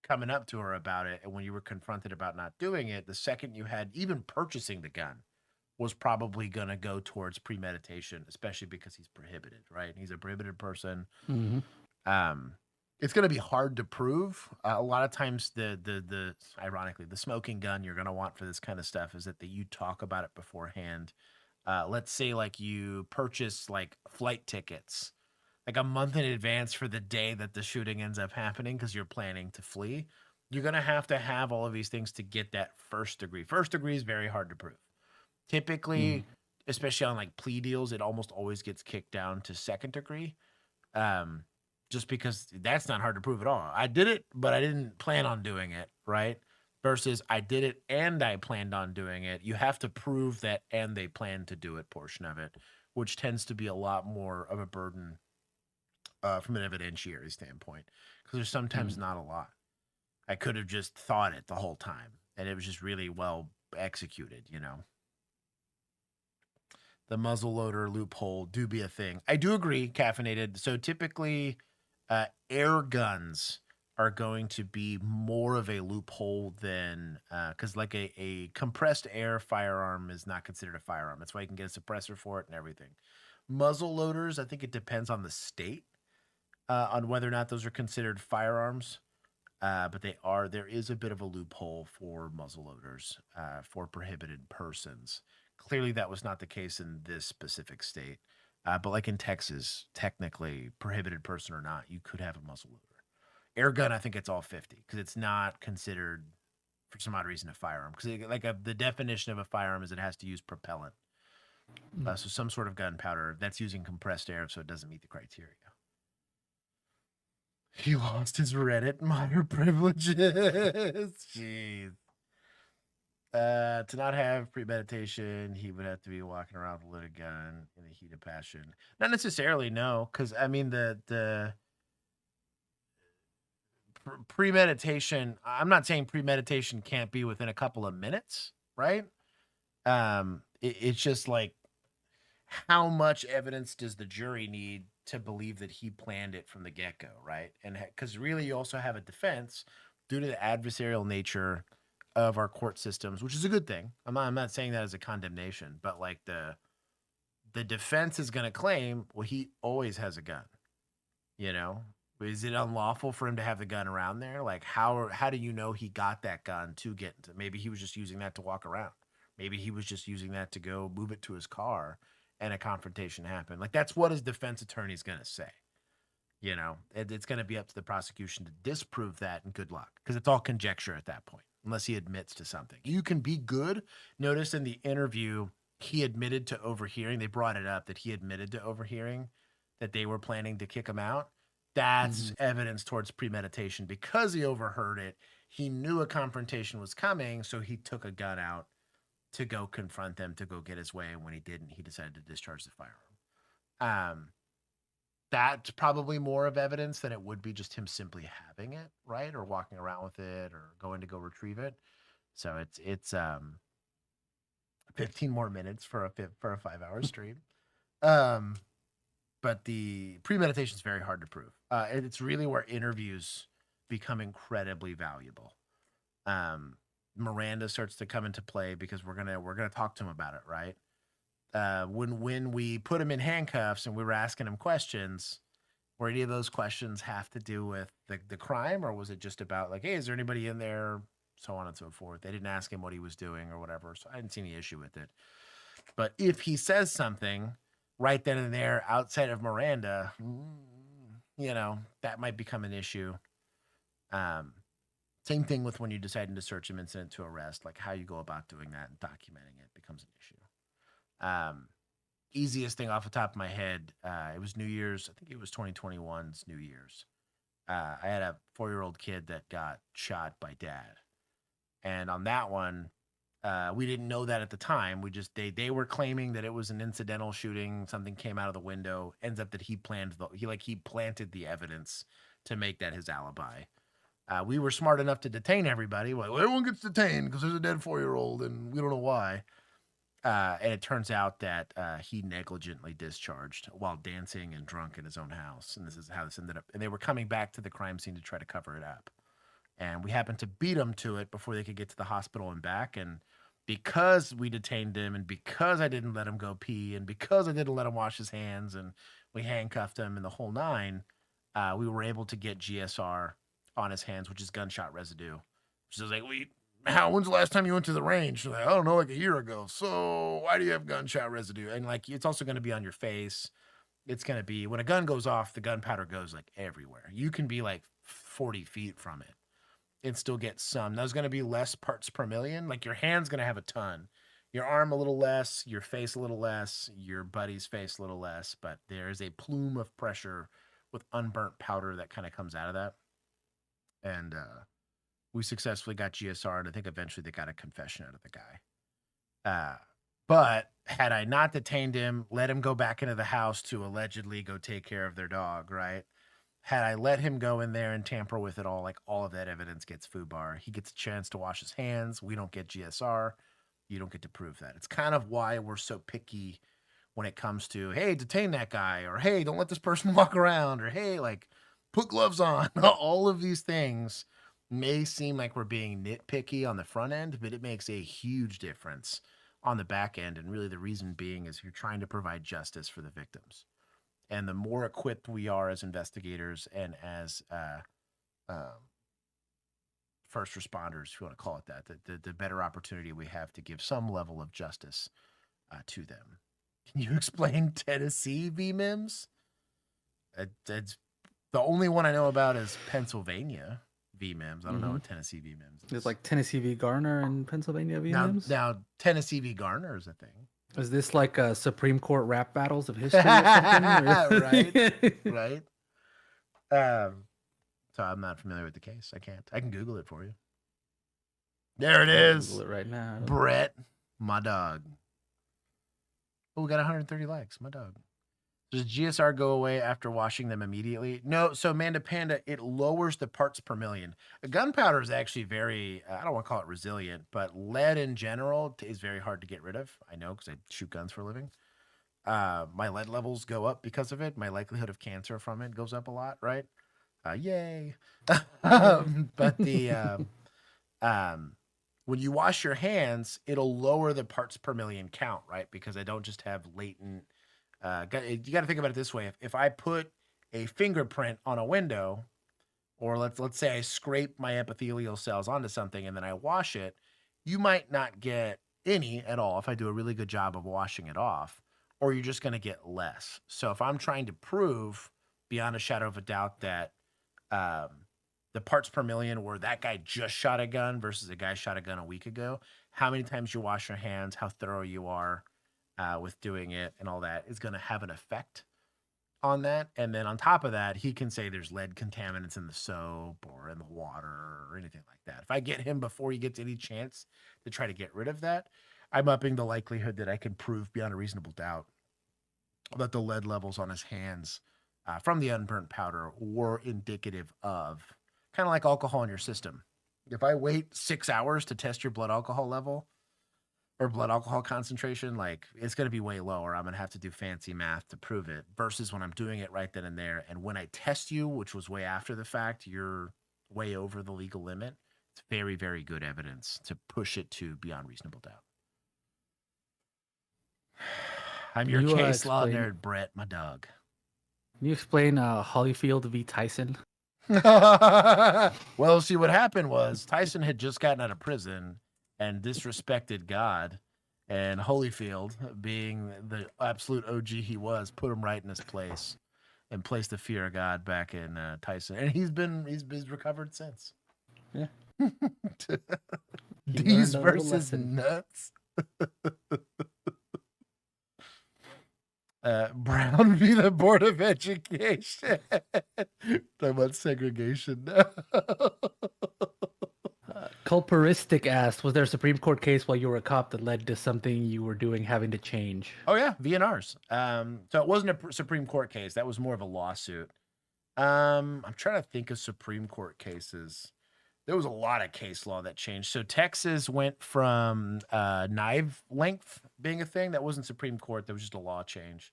coming up to her about it, and when you were confronted about not doing it, the second you had even purchasing the gun was probably going to go towards premeditation, especially because he's prohibited, right? He's a prohibited person. Mm-hmm. It's going to be hard to prove. A lot of times ironically, the smoking gun you're going to want for this kind of stuff is that you talk about it beforehand. Let's say like you purchase like flight tickets like a month in advance for the day that the shooting ends up happening because you're planning to flee. You're going to have all of these things to get that first degree. First degree is very hard to prove. Typically, especially on like plea deals, it almost always gets kicked down to second degree. Just because that's not hard to prove at all. I did it, but I didn't plan on doing it, right? Versus I did it and I planned on doing it. You have to prove that and they planned to do it portion of it, which tends to be a lot more of a burden from an evidentiary standpoint because there's sometimes not a lot. I could have just thought it the whole time and it was just really well executed, you know? The muzzle loader loophole do be a thing. I do agree, caffeinated. So typically, air guns are going to be more of a loophole than because like a compressed air firearm is not considered a firearm. That's why you can get a suppressor for it and everything. Muzzle loaders, I think it depends on the state on whether or not those are considered firearms. But there is a bit of a loophole for muzzle loaders for prohibited persons. Clearly, that was not the case in this specific state. But like in Texas, technically, prohibited person or not, you could have a muzzle loader. Air gun, I think it's all 50 because it's not considered, for some odd reason, a firearm. Because the definition of a firearm is it has to use propellant. So some sort of gunpowder that's using compressed air, so it doesn't meet the criteria. He lost his Reddit minor privileges. Jeez. To not have premeditation, he would have to be walking around with a loaded gun in the heat of passion. Not necessarily, no, because I mean the premeditation. I'm not saying premeditation can't be within a couple of minutes, right? It's just like, how much evidence does the jury need to believe that he planned it from the get-go, right? And because really, you also have a defense due to the adversarial nature of our court systems, which is a good thing. I'm not saying that as a condemnation, but like the defense is going to claim, well, he always has a gun. You know, is it unlawful for him to have the gun around there? Like, how do you know he got that gun to get into? Maybe he was just using that to walk around. Maybe he was just using that to go move it to his car, and a confrontation happened. Like, that's what his defense attorney is going to say. You know, it's going to be up to the prosecution to disprove that, and good luck, because it's all conjecture at that point, unless he admits to something. You can be good. Notice in the interview, he admitted to overhearing. They brought it up that he admitted to overhearing that they were planning to kick him out. That's evidence towards premeditation, because he overheard it. He knew a confrontation was coming, so he took a gun out to go confront them, to go get his way. And when he didn't, he decided to discharge the firearm. That's probably more of evidence than it would be just him simply having it, right? Or walking around with it, or going to go retrieve it. So it's 15 more minutes for a 5-hour stream. But the premeditation is very hard to prove. And it's really where interviews become incredibly valuable. Miranda starts to come into play, because we're gonna talk to him about it, right? When we put him in handcuffs and we were asking him questions, were any of those questions have to do with the crime, or was it just about like, hey, is there anybody in there? So on and so forth. They didn't ask him what he was doing or whatever, so I didn't see any issue with it. But if he says something right then and there outside of Miranda, you know, that might become an issue. Same thing with when you're deciding to search him incident to arrest, like how you go about doing that and documenting it becomes an issue. Easiest thing off the top of my head, it was New Year's. I think it was 2021's New Year's. I had a 4-year-old kid that got shot by dad. And on that one, we didn't know that at the time. We just they were claiming that it was an incidental shooting. Something came out of the window. Ends up that he planted the evidence to make that his alibi. We were smart enough to detain everybody. Well, everyone gets detained because there's a dead 4-year-old, and we don't know why. And it turns out that he negligently discharged while dancing and drunk in his own house. And this is how this ended up. And they were coming back to the crime scene to try to cover it up. And we happened to beat them to it before they could get to the hospital and back. And because we detained him, and because I didn't let him go pee, and because I didn't let him wash his hands, and we handcuffed him and the whole nine, we were able to get GSR on his hands, which is gunshot residue. She was like, when's the last time you went to the range? She's like, I don't know, like a year ago. So why do you have gunshot residue? And like, it's also going to be on your face. It's going to be, when a gun goes off, the gunpowder goes like everywhere. You can be like 40 feet from it and still get some. There's going to be less parts per million. Like, your hand's going to have a ton, your arm a little less, your face a little less, your buddy's face a little less, but there is a plume of pressure with unburnt powder that kind of comes out of that. And we successfully got GSR, and I think eventually they got a confession out of the guy. But had I not detained him, let him go back into the house to allegedly go take care of their dog, right? Had I let him go in there and tamper with it all, like, all of that evidence gets FUBAR. He gets a chance to wash his hands. We don't get GSR. You don't get to prove that. It's kind of why we're so picky when it comes to, hey, detain that guy, or hey, don't let this person walk around, or hey, like, put gloves on. All of these things may seem like we're being nitpicky on the front end, but it makes a huge difference on the back end. And really the reason being is you're trying to provide justice for the victims. And the more equipped we are as investigators and as first responders, if you want to call it that, the better opportunity we have to give some level of justice to them. Can you explain Tennessee VMIMs? It's the only one I know about is Pennsylvania VMIMs. I don't know what Tennessee VMIMs is. There's like Tennessee v. Garner and Pennsylvania VMIMs. Now Tennessee v. Garner is a thing. Is this like a Supreme Court rap battles of history or something? Right. So I'm not familiar with the case. I can Google it for you. There it is. Google it right now. Brett, my dog. Oh, we got 130 likes. My dog. Does GSR go away after washing them immediately? No. So Manda Panda, it lowers the parts per million. Gunpowder is actually very, I don't want to call it resilient, but lead in general is very hard to get rid of. I know because I shoot guns for a living. My lead levels go up because of it. My likelihood of cancer from it goes up a lot, right? Yay. But when you wash your hands, it'll lower the parts per million count, right? Because I don't just have latent. You got to think about it this way: if I put a fingerprint on a window, or let's say I scrape my epithelial cells onto something and then I wash it, you might not get any at all if I do a really good job of washing it off, or you're just going to get less. So if I'm trying to prove beyond a shadow of a doubt that the parts per million where that guy just shot a gun versus a guy shot a gun a week ago, how many times you wash your hands, how thorough you are with doing it and all that is going to have an effect on that. And then on top of that, he can say there's lead contaminants in the soap or in the water or anything like that. If I get him before he gets any chance to try to get rid of that, I'm upping the likelihood that I can prove beyond a reasonable doubt that the lead levels on his hands from the unburnt powder were indicative of kind of like alcohol in your system. If I wait 6 hours to test your blood alcohol level or blood alcohol concentration, like it's going to be way lower. I'm going to have to do fancy math to prove it versus when I'm doing it right then and there. And when I test you, which was way after the fact, you're way over the legal limit. It's very, very good evidence to push it to beyond reasonable doubt. I'm your case law nerd, Brett, my dog. Can you explain Holyfield v. Tyson? Well, see, what happened was Tyson had just gotten out of prison and disrespected God, and Holyfield, being the absolute OG he was, put him right in his place and placed the fear of God back in Tyson, and he's been recovered since. Yeah. These versus nuts. Brown v. the Board of Education. Talking about segregation. Culperistic asked, was there a Supreme Court case while you were a cop that led to something you were doing having to change? Oh, yeah, VNRs. So it wasn't a Supreme Court case. That was more of a lawsuit. I'm trying to think of Supreme Court cases. There was a lot of case law that changed. So Texas went from knife length being a thing. That wasn't Supreme Court. That was just a law change.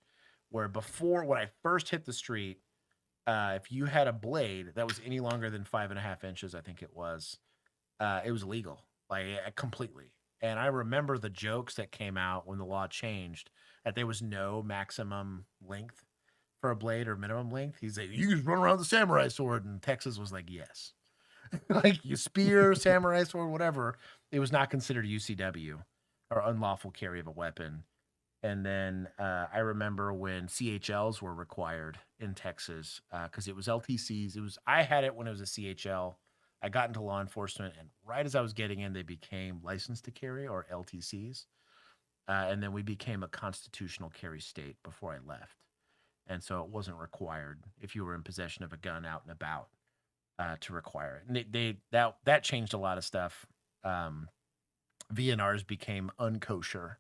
Where before, when I first hit the street, if you had a blade that was any longer than 5.5 inches, I think it was illegal, like completely. And I remember the jokes that came out when the law changed that there was no maximum length for a blade or minimum length. He's like, you just run around with a samurai sword. And Texas was like, yes. Like you spear, samurai sword, whatever. It was not considered UCW or unlawful carry of a weapon. And then I remember when CHLs were required in Texas because it was LTCs. I had it when it was a CHL. I got into law enforcement, and right as I was getting in, they became licensed to carry, or LTCs. And then we became a constitutional carry state before I left. And so it wasn't required if you were in possession of a gun out and about to require it. And that changed a lot of stuff. VNRs became unkosher,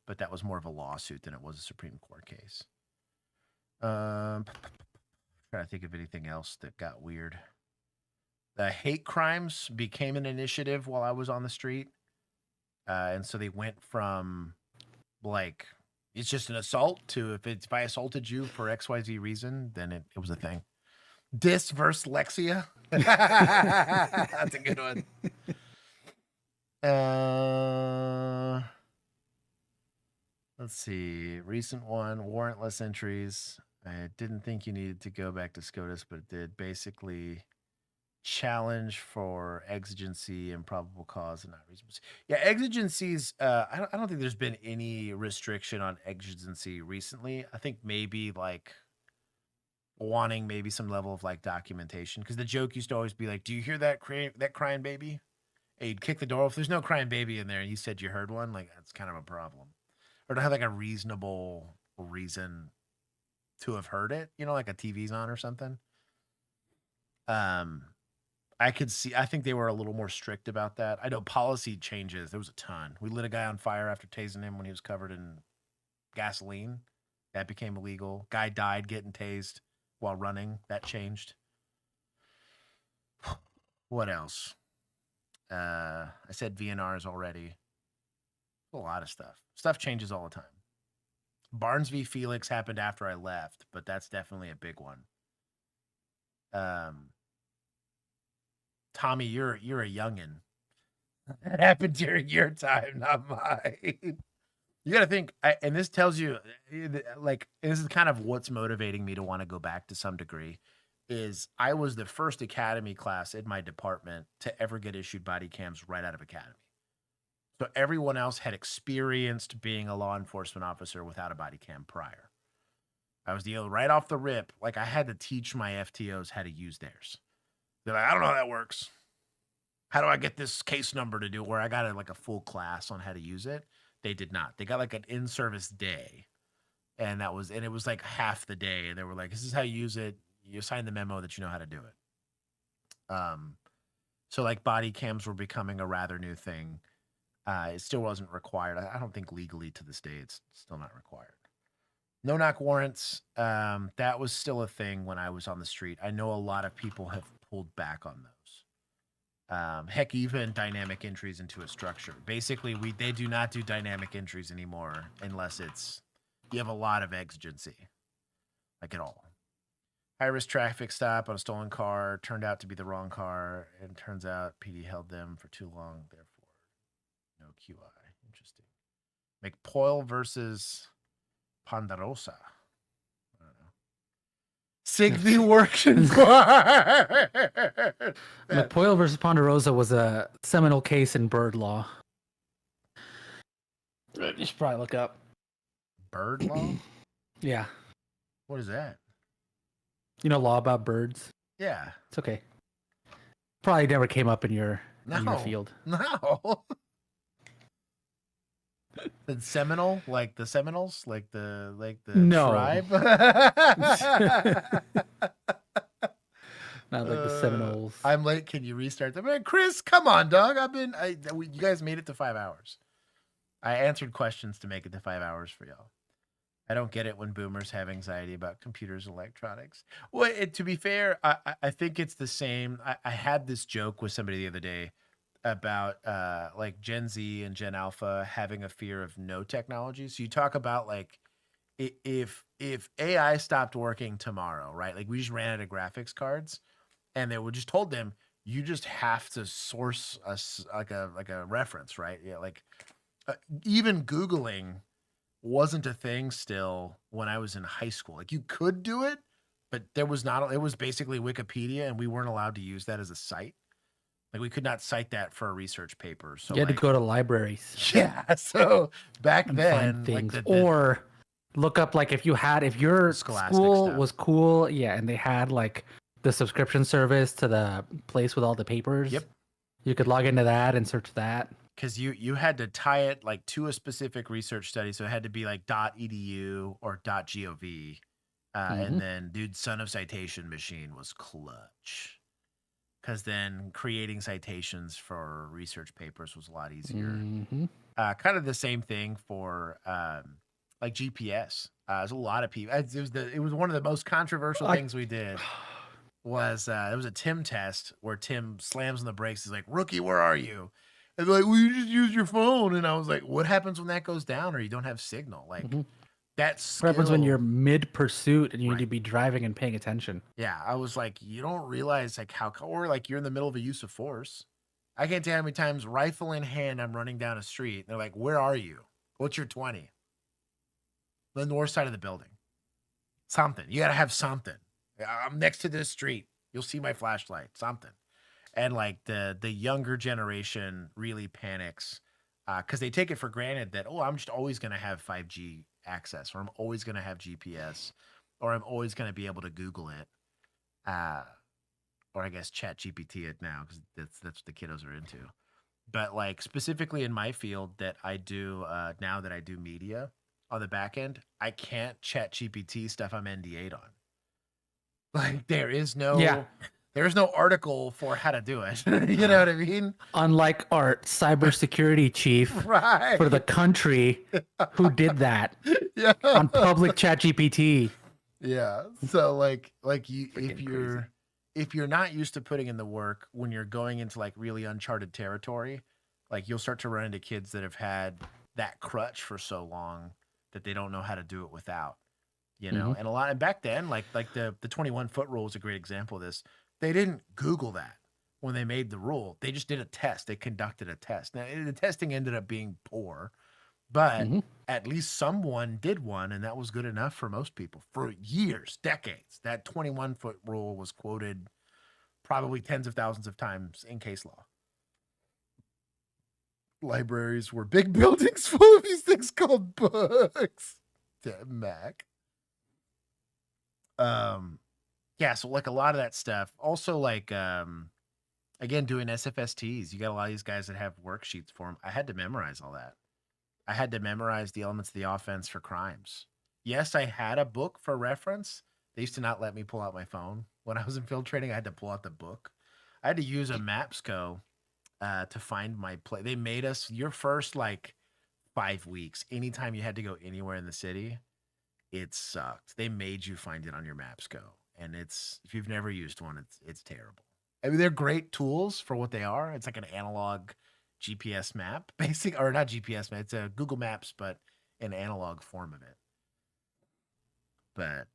but that was more of a lawsuit than it was a Supreme Court case. Trying to think of anything else that got weird. Hate crimes became an initiative while I was on the street. And so they went from like, it's just an assault to if I assaulted you for XYZ reason, then it was a thing. Dis versus Lexia. That's a good one. Let's see. Recent one, warrantless entries. I didn't think you needed to go back to SCOTUS, but it did. Basically, challenge for exigency and probable cause and not reasonable. Yeah, exigencies. I don't think there's been any restriction on exigency recently. I think maybe like wanting maybe some level of like documentation, because the joke used to always be like, "Do you hear that crying baby?" And you'd kick the door. If there's no crying baby in there, and you said you heard one, like that's kind of a problem. Or to have like a reasonable reason to have heard it, like a TV's on or something. I think they were a little more strict about that. I know policy changes. There was a ton. We lit a guy on fire after tasing him when he was covered in gasoline. That became illegal. Guy died getting tased while running. That changed. What else? I said VNRs already. A lot of stuff. Stuff changes all the time. Barnes v. Felix happened after I left, but that's definitely a big one. Tommy, you're a youngin'. That happened during your time, not mine. You got to think, and this tells you, like, this is kind of what's motivating me to want to go back to some degree, is I was the first academy class in my department to ever get issued body cams right out of academy. So everyone else had experienced being a law enforcement officer without a body cam prior. I was dealing right off the rip. Like, I had to teach my FTOs how to use theirs. They're like, I don't know how that works. How do I get this case number to do it? Where I got a full class on how to use it. They did not. They got like an in-service day. And it was like half the day. And they were like, this is how you use it. You sign the memo that you know how to do it. So like body cams were becoming a rather new thing. It still wasn't required. I don't think legally to this day it's still not required. No knock warrants. That was still a thing when I was on the street. I know a lot of people have pulled back on those. Heck, even dynamic entries into a structure. Basically, they do not do dynamic entries anymore unless you have a lot of exigency, like at all. High risk traffic stop on a stolen car turned out to be the wrong car, and turns out PD held them for too long. Therefore, no QI. Interesting. McPoyle versus Ponderosa. Signy working bar. McPoyle versus Ponderosa was a seminal case in bird law. You should probably look up. Bird law? Yeah. What is that? You know, law about birds? Yeah. It's okay. Probably never came up in your field. No. The Seminole, like the Seminoles, like the No. tribe. Not like the Seminoles. I'm late. Can you restart them? Man, Chris, come on, dog. You guys made it to 5 hours. I answered questions to make it to 5 hours for y'all. I don't get it when boomers have anxiety about computers and electronics. Well, to be fair, I think it's the same. I had this joke with somebody the other day about like Gen Z and Gen Alpha having a fear of no technology. So you talk about like if AI stopped working tomorrow, right? Like we just ran out of graphics cards, and they would just told them you just have to source us like a reference, right? Yeah, like even Googling wasn't a thing still when I was in high school. Like you could do it, but there was not. It was basically Wikipedia, and we weren't allowed to use that as a site. Like we could not cite that for a reresearch paper. So you had to go to libraries. Yeah. So back and then, find things, like or look up like if your school was cool, yeah, and they had like the subscription service to the place with all the papers. Yep. You could log into that and search that. Because you had to tie it like to a specific research study, so it had to be like .edu or .gov, and then Son of Citation Machine was clutch. Because then creating citations for research papers was a lot easier. Kind of the same thing for like GPS. There's a lot of people. It was one of the most controversial things we did. Was it was a Tim test where Tim slams on the brakes. He's like, "Rookie, where are you?" And they're like, "Well, you just use your phone." And I was like, "What happens when that goes down or you don't have signal?" Like that's what happens when you're mid pursuit and you need to be driving and paying attention. Yeah, I was like, you don't realize like or like you're in the middle of a use of force. I can't tell you how many times, rifle in hand, I'm running down a street. They're like, "Where are you? What's your 20?" The north side of the building. Something. You got to have something. I'm next to this street. You'll see my flashlight. Something. And like the younger generation really panics because they take it for granted that, oh, I'm just always going to have 5G access, or I'm always going to have GPS, or I'm always going to be able to Google it. Or I guess chat GPT it now, because that's what the kiddos are into. But like specifically in my field that I do now that I do media on the back end, I can't chat GPT stuff I'm NDA'd on. Like there is no There's no article for how to do it. You know what I mean? Unlike our cybersecurity chief Right. for the country who did that Yeah. on public ChatGPT. Yeah. So like you, if you're not used to putting in the work when you're going into like really uncharted territory, like you'll start to run into kids that have had that crutch for so long that they don't know how to do it without, you know. And and back then, like the 21-foot rule is a great example of this. They didn't Google that when they made the rule. They just did a test. They conducted a test. Now the testing ended up being poor, but at least someone did one, and that was good enough for most people for years, decades. That 21-foot rule was quoted probably tens of thousands of times in case law. Libraries were big buildings full of these things called books. Damn, Mac. Yeah, so like a lot of that stuff. Also, like again, doing SFSTs. You got a lot of these guys that have worksheets for them. I had to memorize all that. I had to memorize the elements of the offense for crimes. Yes, I had a book for reference. They used to not let me pull out my phone. When I was infiltrating, I had to pull out the book. I had to use a Mapsco to find my place. They made us, your first like 5 weeks, anytime you had to go anywhere in the city, it sucked. They made you find it on your Mapsco. And it's, if you've never used one, it's terrible. I mean, they're great tools for what they are. It's like an analog GPS map, basic, or not GPS map. It's a Google Maps, but an analog form of it. But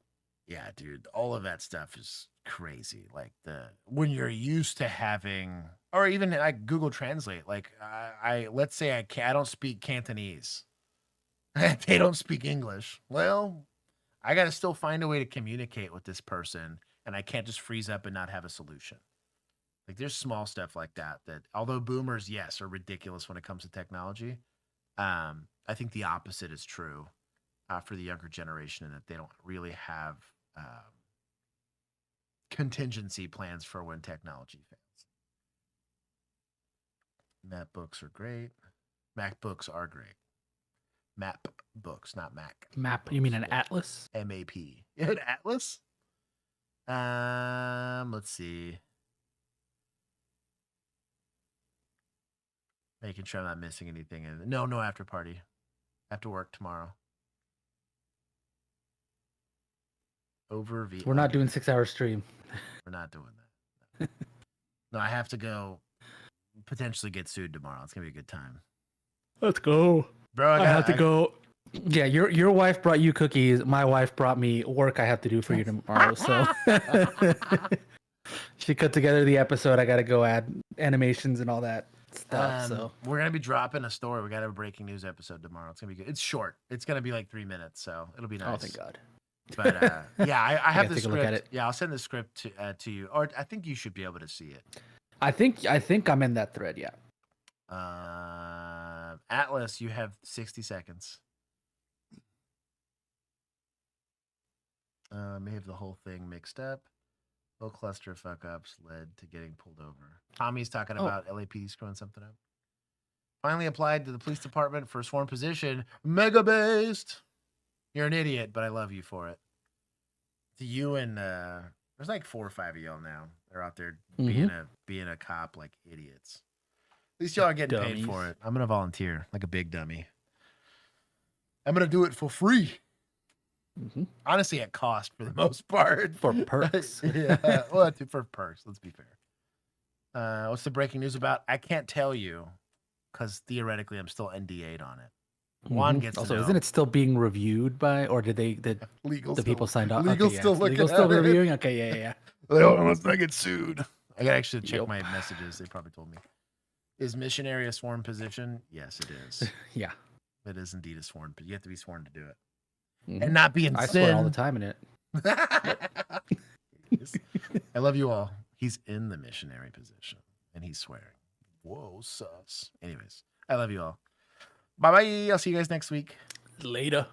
yeah, dude, all of that stuff is crazy. Like when you're used to having, or even like Google Translate. Like let's say I don't speak Cantonese. They don't speak English. Well, I got to still find a way to communicate with this person, and I can't just freeze up and not have a solution. Like there's small stuff like that, although boomers, yes, are ridiculous when it comes to technology. I think the opposite is true for the younger generation, in that they don't really have contingency plans for when technology fails. Map books are great. MacBooks are great. Map books, not Mac. Map, books. you mean an atlas? MAP. An atlas? Let's see. Making sure I'm not missing anything. No after party. After work tomorrow. We're not doing 6-hour stream. We're not doing that. No, I have to go potentially get sued tomorrow. It's gonna be a good time. Let's go. Bro, I have to go. Yeah, your wife brought you cookies. My wife brought me work I have to do for you tomorrow. So she cut together the episode. I got to go add animations and all that stuff. So we're gonna be dropping a story. We got a breaking news episode tomorrow. It's gonna be good. It's short. It's gonna be like 3 minutes, so it'll be nice. Oh, thank God. But yeah, I have the take script. a look at it. Yeah, I'll send the script to you, or I think you should be able to see it. I think I'm in that thread. Yeah. Atlas, you have 60 seconds. May have the whole thing mixed up. Whole cluster of fuck ups led to getting pulled over. Tommy's talking about LAPD screwing something up. Finally applied to the police department for a sworn position. Mega based. You're an idiot, but I love you for it. To you and there's like 4 or 5 of y'all now. They're out there being a cop like idiots. At least y'all are getting paid for it. I'm gonna volunteer like a big dummy. I'm gonna do it for free. Honestly, at cost for the most part. For perks. Yeah, well, for perks. Let's be fair. What's the breaking news about? I can't tell you because theoretically I'm still NDA'd on it. Juan gets also, to know. isn't it still being reviewed by, or did legal the people signed off? Legal still looking legal still at it. reviewing. Okay, yeah. Let's not get sued. I gotta actually check my messages. They probably told me. Is missionary a sworn position? Yes, it is. Yeah, it is indeed a sworn. But you have to be sworn to do it, and not be in I sin. swear all the time in it. I love you all. He's in the missionary position, and he's swearing. Whoa, sus. Anyways, I love you all. Bye bye. I'll see you guys next week. Later.